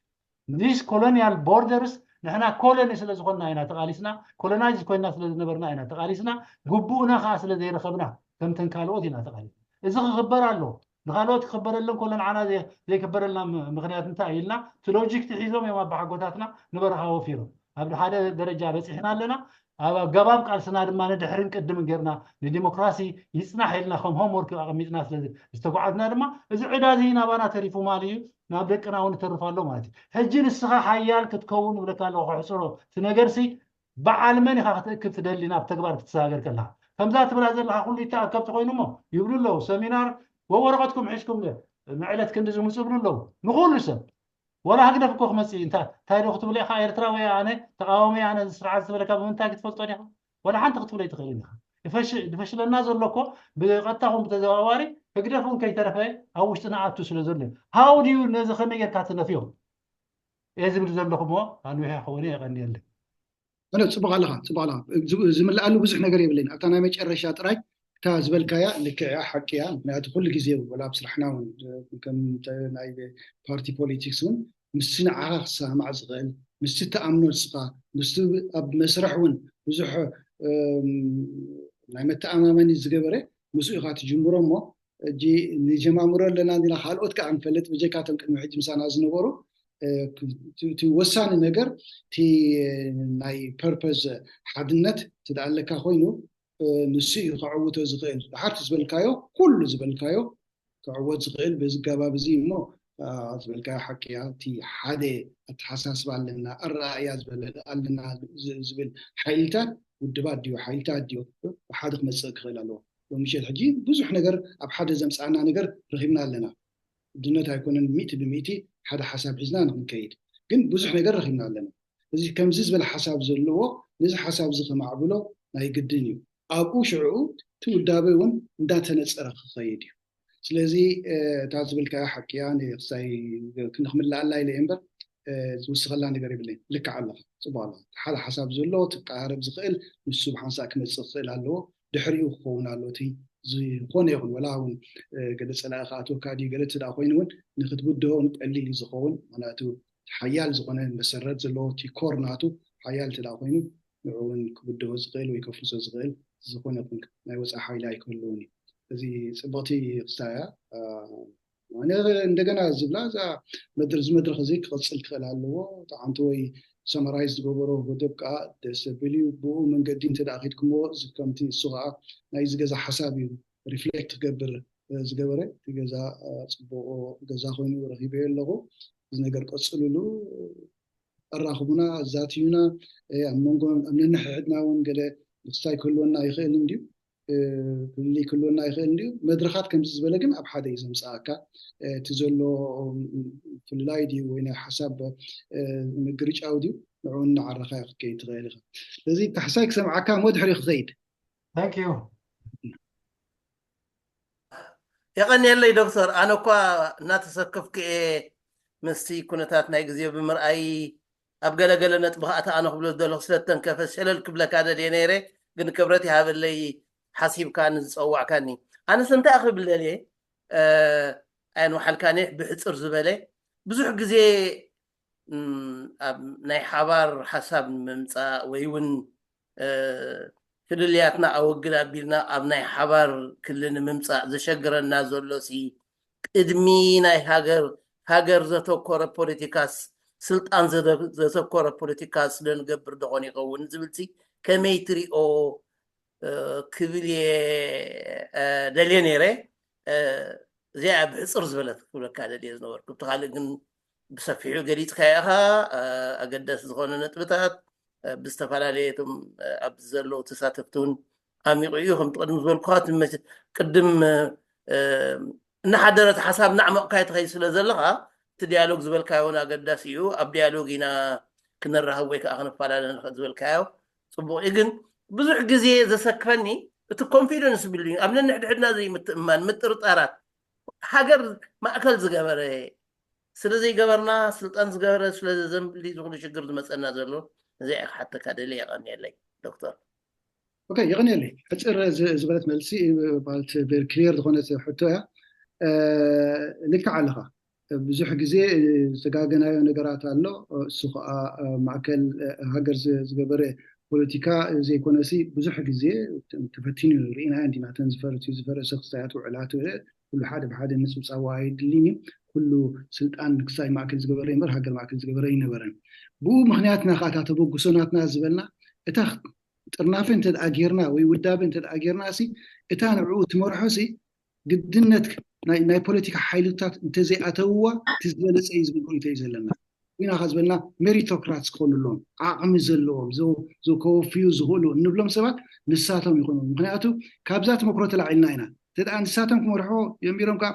እዩ ዚስ ኮሎኒያል ቦርደርስ ንሕና ኮሎኒ ስለ ዝኾንና ኢና ተቃሊስና ኮሎናይዝ ኮይና ስለ ዝነበርና ኢና ተቃሊስና ግቡእና ከዓ ስለ ዘይረኸብና ከምተን ካልኦት ኢና ተቃሊስና እዚ ክኽበር ኣለዎ ንኻልኦት ክኽበረለን ኮሎ ንዓና ዘይክበረልና ምክንያት እንታይ ኢልና እቲ ሎጂክ ትሒዞም እዮም ኣብ ሓጎታትና ንበረኻ ወፊሮም ኣብ ሓደ ደረጃ በፂሕና ኣለና ኣብ ኣገባብ ቃልስና ድማ ንድሕርን ቅድምን ጌርና ንዲሞክራሲ ይፅናሕ ኢልና ከም ሆምወርክ ኣቐሚጥና ስለ ዝተጓዓዝና ድማ እዚ ዕዳ እዚ ናባና ተሪፉ ማለት እዩ ናብ ደቅና እውን ተርፋሎ ማለት እዩ ሕጂ ንስኻ ሓያል ክትከውን ብለካ ኣለኹ ሕፅሮ እቲ ነገርሲ በዓል መን ኢኻ ክትእክብ ትደሊ ናብ ተግባር ክትሰጋገር ከለኻ ከምዛ ትብላ ዘለካ ኩሉ ይተኣከብቲ ኮይኑ ሞ ይብሉ ኣለዉ ሰሚናር ወወረቐትኩም ሒዝኩም ምዕለት ክንዲ ዝምፅእ ይብሉ ኣለዉ ንኩሉ ሰብ ወላ ሃግደፍ እኮ ክመፅእ እንታይ ዶ ክትብል ኢኻ ኤርትራዊ ኣነ ተቃዋሚ ኣነ ስርዓት ዝበለካ ብምንታይ ክትፈልጦ ዲኻ ወላ ሓንቲ ክትብል ኣይትኽእልን ኢኻ ድፈሽለና ዘሎ እኮ ብቐጥታኹም ብተዘዋዋሪ ህግደፍ እውን ከይተረፈ ኣብ ውሽጢ ንኣቱ ስለ ዘሎ ሃው ድዩ ነዚ ከመይ ጌርካ ትነፍዮም እየ ዝብል ዘለኹሞ ኣንዊሐ ክኸውን የቀኒየለ أنا صبغ لها زمل قالوا بزح نجار يبلين أنا ما يتشرش أتراي تازبل كيا لك حكيا ما تقول جزيء ولا بصرحنا كم ناي بارتي بوليتيكسون مستنا عرق سامع صغير مستة أمن الصقا مست أب مسرحون بزح ناي متى أمامني زجبرة مسوقات جمهور ما جي نجمع مرة لنا عندنا حال أتك عن فلت بيجي كاتم كنوعد مسانا زنورو توسان النجار تي ناي purpose حدنت تدعلك خوينو نسي قعوت زغيل حرت زبلكايو كل زبلكايو قعوت زغيل بزقابا بزيمو زبلكايو حكيا تي حدا اتحساس بالنا الرأي زبلنا زبل حيلتا ودبات ديو حيلتا ديو وحادق مسك خلالو ومشيت حجي بزح نجار اب حدا زمصعنا نجار رغبنا لنا دنيا هيكون 100% حدا حساب حزنا نكيد ግን ብዙሕ ነገር ረኺብና ኣለና እዚ ከምዚ ዝበለ ሓሳብ ዘለዎ ነዚ ሓሳብ እዚ ከማዕብሎ ናይ ግድን እዩ ኣብኡ ሽዑ ትውዳበ እውን እንዳተነፀረ ክኸይድ እዩ ስለዚ እታ ዝብልካዮ ሓቂያ ንክሳይ ክንኽምላኣላ ኢለ እምበር ዝውስኸላ ነገር የብለይ ልክዕ ኣለኻ ፅቡቅ ኣለኻ ሓደ ሓሳብ ዘለዎ ትቀራረብ ዝኽእል ንሱ ብሓንሳእ ክመፅእ ክኽእል ኣለዎ ድሕሪኡ ክኸውን ኣሎ እቲ ዝኾነ ይኹን ወላ እውን ገለ ፀላኢ ከኣትወካ ድዩ ገለ ትዳ ኮይኑ እውን ንክትብድሆ ቀሊል እዩ ዝኸውን ምክንያቱ ሓያል ዝኾነ መሰረት ዘለዎ እቲ ኮር ናቱ ሓያል ትዳ ኮይኑ ንዕውን ክብድሆ ዝኽእል ወይ ከፍልሶ ዝኽእል ዝኾነ ይኹን ናይ ወፃኢ ሓይሊ ኣይክህልውን እዩ እዚ ፅቡቕቲ ክሳያ እንደገና ዝብላ እዛ መድረክ እዚ ክቕፅል ክኽእል ኣለዎ ጣዕንቲ ወይ ሰመራይዝ ዝገበሮ ወደብ ከዓ ደስ ዘብል እዩ ብኡ መንገዲ እንተዳኺድኩምዎ ከምቲ እሱ ከዓ ናይ ዝገዛ ሓሳብ እዩ ሪፍሌክት ክገብር ዝገበረ እቲ ገዛ ፅቡቅ ገዛ ኮይኑ ረኺበዮ ኣለኹ እዚ ነገር ቀፅልሉ ኣራኽቡና ኣዛትዩና ኣብ መንጎ ኣብ ነንሕድና እውን ገለ ክስታይ ክህልወና ይኽእል እንድዩ ፍልይ ክህልወና ይኽእል እንድዩ መድረኻት ከምዚ ዝበለ ግን ኣብ ሓደ እዩ ዘምፅኣካ እቲ ዘሎ ፍልላይ ድዩ ወይ ናይ ሓሳብ ምግርጫው ድዩ ንዑ እናዓረኻ ክትከይድ ትኽእል ኢኻ ስለዚ ካሕሳይ ክሰምዓካ ሞድሕሪ ክኸይድ ታንኪዩ يغني دكتور أنا كوا ناتسكف كي مستي كنتات ناي جزية بمرأي أبقى لقى نتبغى أنا قبل دلوق سلتن كفش شلل قبل كذا دينيري قن كبرتي هذا اللي حسيب كان صوع كاني أنا سنت آخر بالليل أنا وحال كاني بحصر زبالة بزوج جزية ناي حوار حسب ممسا ويون كلياتنا أو قلابيلنا أبناء حبار كلنا ممسا زشجرنا زولوسي إدمينا هاجر زتوكورا بوليتيكاس سلطان زتوكورا بوليتيكاس لنقبر دغوني قون زبلتي كميتري أو كبلي دلينيري زي بحصر زبلت كل كذا ديز نور كنت خالقن بسفيعو قريت خيرها أقدس زغونا نتبتات باستفالاليتم أبزلو تساتفتون أميقيوهم طلن زولكات قدم نحضرت حساب نعمق كايت غيس لزلها تديالوج زبلكاونا قداسيو أب ديالوجينا كنا الرهويك أغنى فالالنا زبلكاو صبو إذن بزح جزي إذا سكفني الكونفيدنس بيلدينج أبنا نحدنا زي متأمن مترطارات حجر ما أكل زجبره سلزي جبرنا سلطان زجبره سلزي زنب اللي زغل شجر مسألة زلو زي حتى كده لي يغني لي دكتور اوكي يغني لي حجر زبلت ملسي بالت بالكلير دغونه حتوها لك علها بزح غزي زغاغنايو نغرات الله سوق معكل هاجر زغبره بوليتيكا زي كونسي بزح غزي تفتين رينا عندنا تنزفرت يزفر شخصيات وعلاته كل حدا بحدا نسمع صوايد ليني كل سلطان كساي معكل زغبره يمر هاجر معكل زغبره ينبرن بو مخنياتنا خاطا تبوغسوناتنا زبلنا اتا طرنافن تداغيرنا وي ودابن تداغيرنا سي اتا نعو تمرحسي قدنتك ናይ ፖለቲካ ሓይልታት እንተዘይኣተውዋ ትዝበለፀ እዩ ዝብል ቆይቶ እዩ ዘለና ኢና ከዝበልና ሜሪቶክራትስ ክኾኑ ኣለዎም ዓቕሚ ዘለዎም ከወፍዩ ዝኽእሉ እንብሎም ሰባት ንሳቶም ይኾኑ ምክንያቱ ካብዛ ተመክሮ ተላዒልና ኢና ተደኣ ንሳቶም ክመርሖ የምቢሮም ከዓ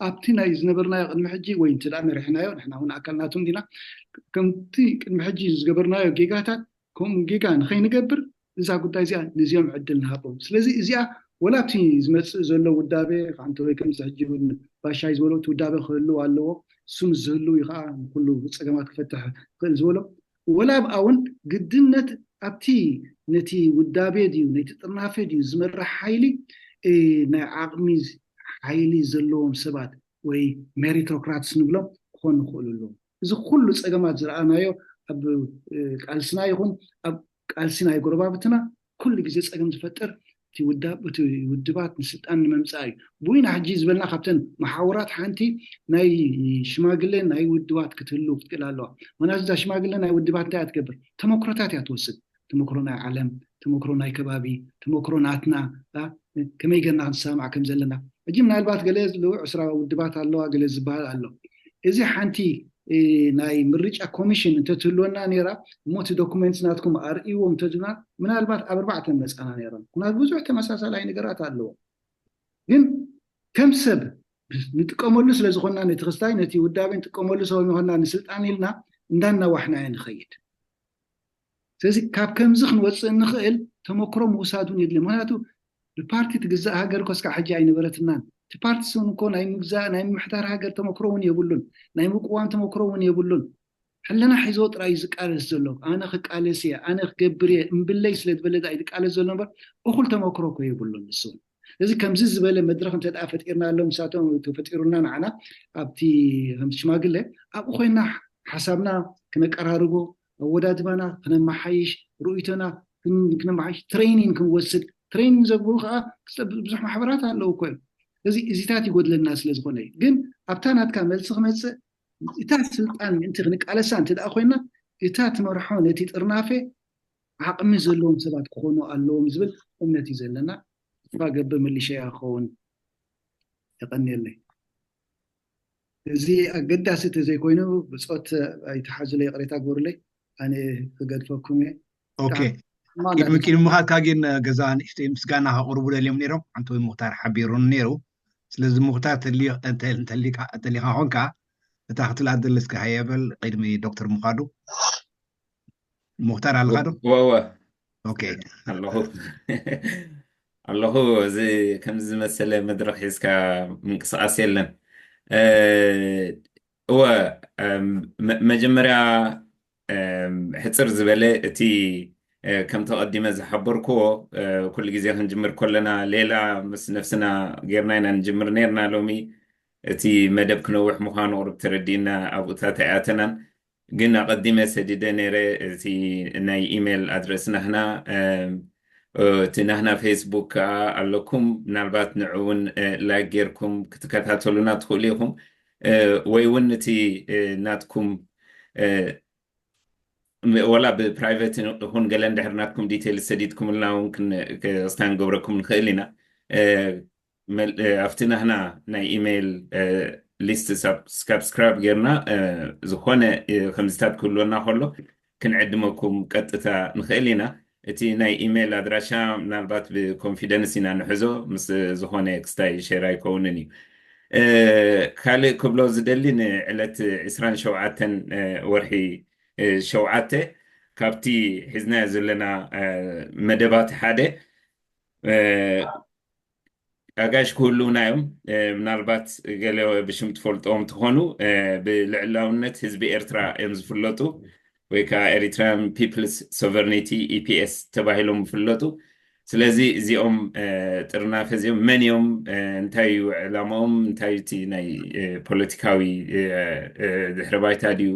ኣብቲ ናይ ዝነበርናዮ ቅድሚ ሕጂ ወይ እንተደኣ መሪሕናዮ ንሕና እውን ኣካልናቶም ዲና ከምቲ ቅድሚ ሕጂ ዝገበርናዮ ጌጋታት ከምኡ ጌጋ ንኸይንገብር እዛ ጉዳይ እዚኣ ንዚኦም ዕድል ንሃቦም ስለዚ እዚኣ ወላ ኣብቲ ዝመፅእ ዘሎ ውዳቤ ከዓንተ ወይ ከምዚ ሕጂ እውን ባሻይ ዝበሎ እቲ ውዳቤ ክህልው ኣለዎ እሱም ዝህሉ ከዓ ኩሉ ፀገማት ክፈትሕ ክእል ዝበሎ ወላ ኣብኣ እውን ግድነት ኣብቲ ነቲ ውዳቤ ድዩ ነቲ ጥርናፈ ድዩ ዝመርሕ ሓይሊ ናይ ዓቕሚ ሓይሊ ዘለዎም ሰባት ወይ ሜሪቶክራትስ ንብሎም ክኾኑ ይኽእሉ ኣለዎም እዚ ኩሉ ፀገማት ዝረኣናዮ ኣብ ቃልስና ይኹን ኣብ ቃልሲ ናይ ጎረባብትና ኩሉ ግዜ ፀገም ዝፈጥር እቲ ውድባት ንስልጣን ንምምፃእ እዩ ብይና ሕጂ ዝበልና ካብተን መሓውራት ሓንቲ ናይ ሽማግለ ናይ ውድባት ክትህሉ ክትክእል ኣለዋ ምክንያቱ እዛ ሽማግለ ናይ ውድባት እንታይ እያ ትገብር ተመክሮታት እያ ትወስድ ተመክሮ ናይ ዓለም ተመክሮ ናይ ከባቢ ተመክሮ ናትና ከመይ ገና ክንሰማዕ ከም ዘለና ሕጂ ምናልባት ገለ ልውዕ 20 ውድባት ኣለዋ ገለ ዝበሃል ኣሎ እዚ ሓንቲ ናይ ምርጫ ኮሚሽን እንተትህልወና ነይራ እሞቲ ዶኩሜንት ናትኩም ኣርእይዎም እንተድና ምናልባት ኣብ 4 መፃና ነይራ ምክንያቱ ብዙሕ ተመሳሳላይ ነገራት ኣለዎ ግን ከም ሰብ ንጥቀመሉ ስለዝኾና ነቲ ክስታይ ነቲ ውዳቤ ንጥቀመሉ ሰብ ይኾንና ንስልጣን ኢልና እንዳናዋሕና ንኸይድ ስለዚ ካብ ከምዚ ክንወፅእ ንኽእል ተመክሮ ምውሳዱን የድሊ ምክንያቱ ብፓርቲ ትግዛእ ሃገር ኮስካ ሕጂ ኣይነበረትናን እቲ ፓርቲ ስን እኮ ናይ ምግዛእ ናይ ምምሕዳር ሃገር ተመክሮ እውን የብሉን ናይ ምቁዋም ተመክሮ እውን የብሉን ሕለና ሒዞ ጥራይ ዝቃለስ ዘሎ ኣነ ክቃለስ እየ ኣነ ክገብር እየ እምብለይ ስለዝበለዳ ይቃለስ ዘሎ እምበር እኹል ተመክሮ እኮ የብሉን ንሱ እዚ ከምዚ ዝበለ መድረክ እንተደኣ ፈጢርና ኣሎ ንሳቶም ተፈጢሩና ንዓና ኣብቲ ከምቲ ሽማግለ ኣብኡ ኮይና ሓሳብና ክነቀራርቦ ኣወዳድባና ክነመሓይሽ ርእይቶና ክነመሓይሽ ትሬኒንግ ክንወስድ ትሬኒንግ ዘግብሩ ከዓ ብዙሕ ማሕበራት ኣለዉ እኮ እዚ እዚታት ይጎድለና ስለዝኾነ እዩ ግን ኣብታ ናትካ መልሲ ክመፅእ እታ ስልጣን ምእንቲ ክንቃለሳ እንተደኣ ኮይና እታ ትመርሖ ነቲ ጥርናፌ ዓቕሚ ዘለዎም ሰባት ክኾኑ ኣለዎም ዝብል እምነት እዩ ዘለና ገብር መሊሸያ ክኸውን ይቐኒየለይ እዚ ኣገዳሲ ተዘይኮይኑ ብፆት ኣይተሓዝለይ ቅሬታ ግበሩለይ ኣነ ክገድፈኩም እየ ቅድሚ ምኻድካ ግን ገዛ ንእሽተይ ምስጋና ከቕርቡ ደልዮም ነይሮም ሓንቲ ወይ ሙክታር ሓቢሩን ነይሩ ስለዚ ሙክታር እንተሊካ ኮንካ እታ ክትብል ኣደለስካ ሃየበል ቅድሚ ዶክተር ምኻዱ ሙክታር ኣለካ ዶ ኣለኹ እዚ ከምዚ ዝመሰለ መድረክ ሒዝካ ምንቅስቃስ የለን እወ መጀመርያ ሕፅር ዝበለ እቲ ከም ተቐዲመ ዝሓበርክዎ ኩሉ ግዜ ክንጅምር ከለና ሌላ ምስ ነፍስና ጌርና ኢና ንጅምር ነርና ሎሚ እቲ መደብ ክነውሕ ምዃኑ ቅርብ ተረዲእና ኣብኡታት ኣይኣተናን ግን ኣቐዲመ ሰዲደ ነይረ እቲ ናይ ኢሜይል ኣድረስና ህና እቲ ናህና ፌስቡክ ከዓ ኣለኩም ምናልባት ንዕውን ላይክ ጌርኩም ክትከታተሉና ትኽእሉ ኢኹም ወይ እውን እቲ ናትኩም ወላ ብፕራይቬት ይኹን ገለ እንድሕር ናትኩም ዲቴል ሰዲድኩምልና እውን ክስታንገብረኩም ንኽእል ኢና ኣብቲ ናህና ናይ ኢሜይል ሊስት ሰብስክራይብ ጌርና ዝኾነ ከምዝታት ክህልወና ከሎ ክንዕድመኩም ቀጥታ ንኽእል ኢና እቲ ናይ ኢሜይል ኣድራሻ ምናልባት ብኮንፊደንስ ኢና ንሕዞ ምስ ዝኾነ ክስታይ ሼር ኣይከውንን እዩ ካልእ ክብሎ ዝደሊ ንዕለት 27 ወርሒ 7 ካብቲ ሒዝናዮ ዘለና መደባት ሓደ ኣጋሽ ክህልውና እዮም ምናልባት ገለ ብሽም ትፈልጦም ትኾኑ ብልዕላውነት ህዝቢ ኤርትራ እዮም ዝፍለጡ ወይ ከዓ ኤሪትራን ፒፕልስ ሶቨርኒቲ ኢፒኤስ ተባሂሎም ይፍለጡ ስለዚ እዚኦም ጥርናፈ እዚኦም መን እዮም እንታይ እዩ ዕላማኦም እንታይ እቲ ናይ ፖለቲካዊ ድሕረ ባይታ ድዩ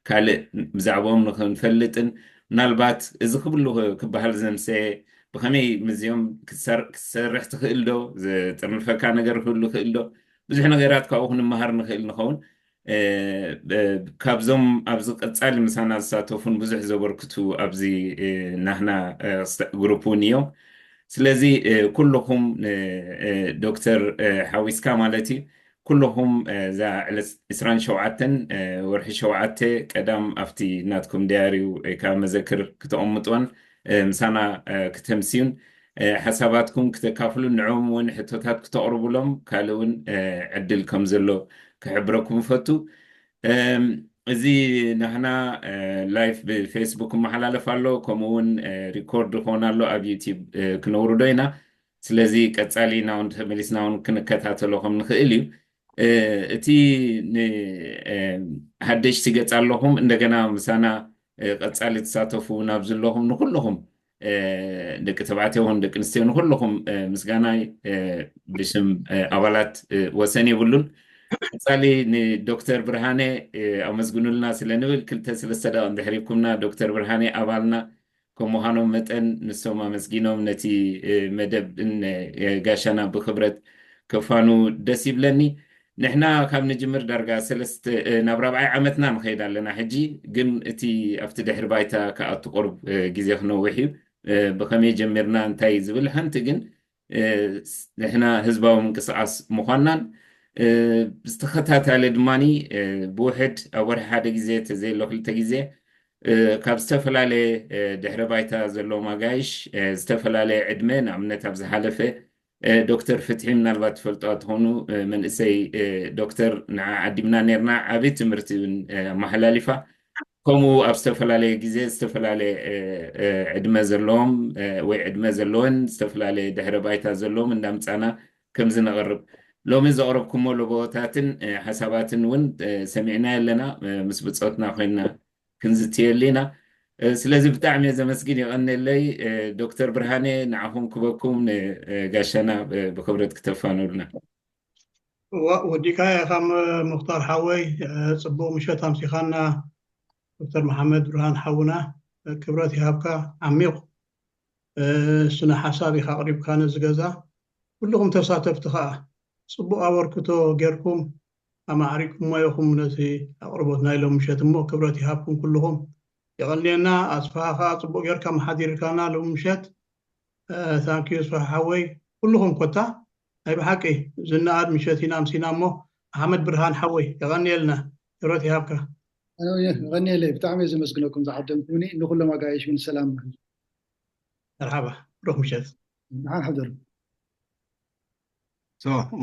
ካልእ ብዛዕባኦም ንክንፈልጥን ምናልባት እዚ ክብሉ ክበሃል ዘምሰ ብኸመይ ምዚኦም ክሰርሕ ትኽእል ዶ ዝጥርንፈካ ነገር ክህሉ ክእል ዶ ብዙሕ ነገራት ካብኡ ክንመሃር ንኽእል ንኸውን ካብዞም ኣብዚ ቀፃሊ ምሳና ዝሳተፉን ብዙሕ ዘበርክቱ ኣብዚ ናህና ግሩፕ እውን እዮም ስለዚህ ኩልኩም ዶክተር ሓዊስካ ማለት እዩ ኩልኩም እዛ 27 ወርሒ 7 ቀዳም ኣብቲ ናትኩም ዲያሪው ካብ መዘክር ክትቕምጥዎን ምሳና ክትምስዩን ሓሳባትኩም ክተካፍሉ ንዕኦም እውን ሕቶታት ክተቕርቡሎም ካልእ እውን ዕድል ከም ዘሎ ክሕብረኩም ፈቱ እዚ ንሕና ላይፍ ብፌስቡክ መሓላለፍ ኣሎ ከምኡ እውን ሪኮርድ ክኾን ኣሎ ኣብ ዩቲብ ክነውርዶ ኢና ስለዚ ቀፃሊ ናውን ተመሊስና እውን ክንከታተሎ ከም ንኽእል እዩ እቲ ሓደሽቲ ገፅ ኣለኹም እንደገና ምሳና ቀፃሊ ተሳተፉ ናብ ዘለኹም ንኩልኹም ደቂ ተባዕትዮ ይኹን ደቂ ኣንስትዮ ንኩልኹም ምስጋናይ ብስም ኣባላት ወሰን የብሉን ቀፃሊ ንዶክተር ብርሃኔ ኣመስግኑልና ስለንብል 2-3 ደቂቃ እንድሕሪብኩምና ዶክተር ብርሃኔ ኣባልና ከምዃኖም መጠን ንሶም ኣመስጊኖም ነቲ መደብ ጋሻና ብክብረት ከፋኑ ደስ ይብለኒ ንሕና ካብ ንጅምር ዳርጋ 3 ናብ 4 ዓመትና ንኸይድ ኣለና ሕጂ ግን እቲ ኣብቲ ድሕሪ ባይታ ከኣቱ ቁርብ ግዜ ክነውሕ እዩ ብኸመይ ጀሚርና እንታይ ዝብል ሓንቲ ግን ንሕና ህዝባዊ ምንቅስቃስ ምዃንናን ብዝተኸታተለ ድማኒ ብውሕድ ኣብ ወርሒ 1 ግዜ ተዘይሎ 2 ግዜ ካብ ዝተፈላለየ ድሕረ ባይታ ዘለዎም ኣጋይሽ ዝተፈላለየ ዕድመ ንኣብነት ኣብ ዝሓለፈ ዶክተር ፍትሒ ምናልባት ትፈልጥዋ ትኾኑ መንእሰይ ዶክተር ዓዲምና ነርና ዓብይ ትምህርቲ ኣመሓላሊፋ ከምኡ ኣብ ዝተፈላለየ ግዜ ዝተፈላለየ ዕድመ ዘለዎም ወይ ዕድመ ዘለወን ዝተፈላለየ ድሕረ ባይታ ዘለዎም እንዳምፃና ከምዚ ነቕርብ ሎሚ ዘቕረብኩሞ ለቦታትን ሓሳባትን እውን ሰሚዕና ኣለና ምስ ብፆትና ኮይና ክንዝትየሉ ኢና ስለዚ ብጣዕሚ ዘመስግን ይቐኒለይ ዶክተር ብርሃኔ ንዓኹም ክበኩም ንጋሻና ብክብረት ክተፋኑልና ወዲካ ከም ሙክታር ሓወይ ፅቡቅ ምሸት ኣምሲኻና ዶክተር መሓመድ ብርሃን ሓውና ክብረት ይሃብካ ዓሚቕ ስነ ሓሳብ ኢኻ ኣቕሪብካ ነዝገዛ ኩልኩም ተሳተፍቲ ከዓ ፅቡቅ ኣበርክቶ ጌርኩም ኣማዕሪግኩም ሞይኹም ነቲ ኣቕርቦት ናይ ሎም ምሸት እሞ ክብረት ይሃብኩም ኩልኩም يغنينا أصفها أطبق يركب محادير كان له مشات ثانك يو أصفها حوي كلهم كتا أي بحكي زناد مشاتنا أمسينا مو أحمد برهان حوي يغني لنا يروتي هابكا غني لي بتعمل زي ما سكنكم تعدمتوني نقول له ما قايش من السلام مرحبا روح مشات معاه حضر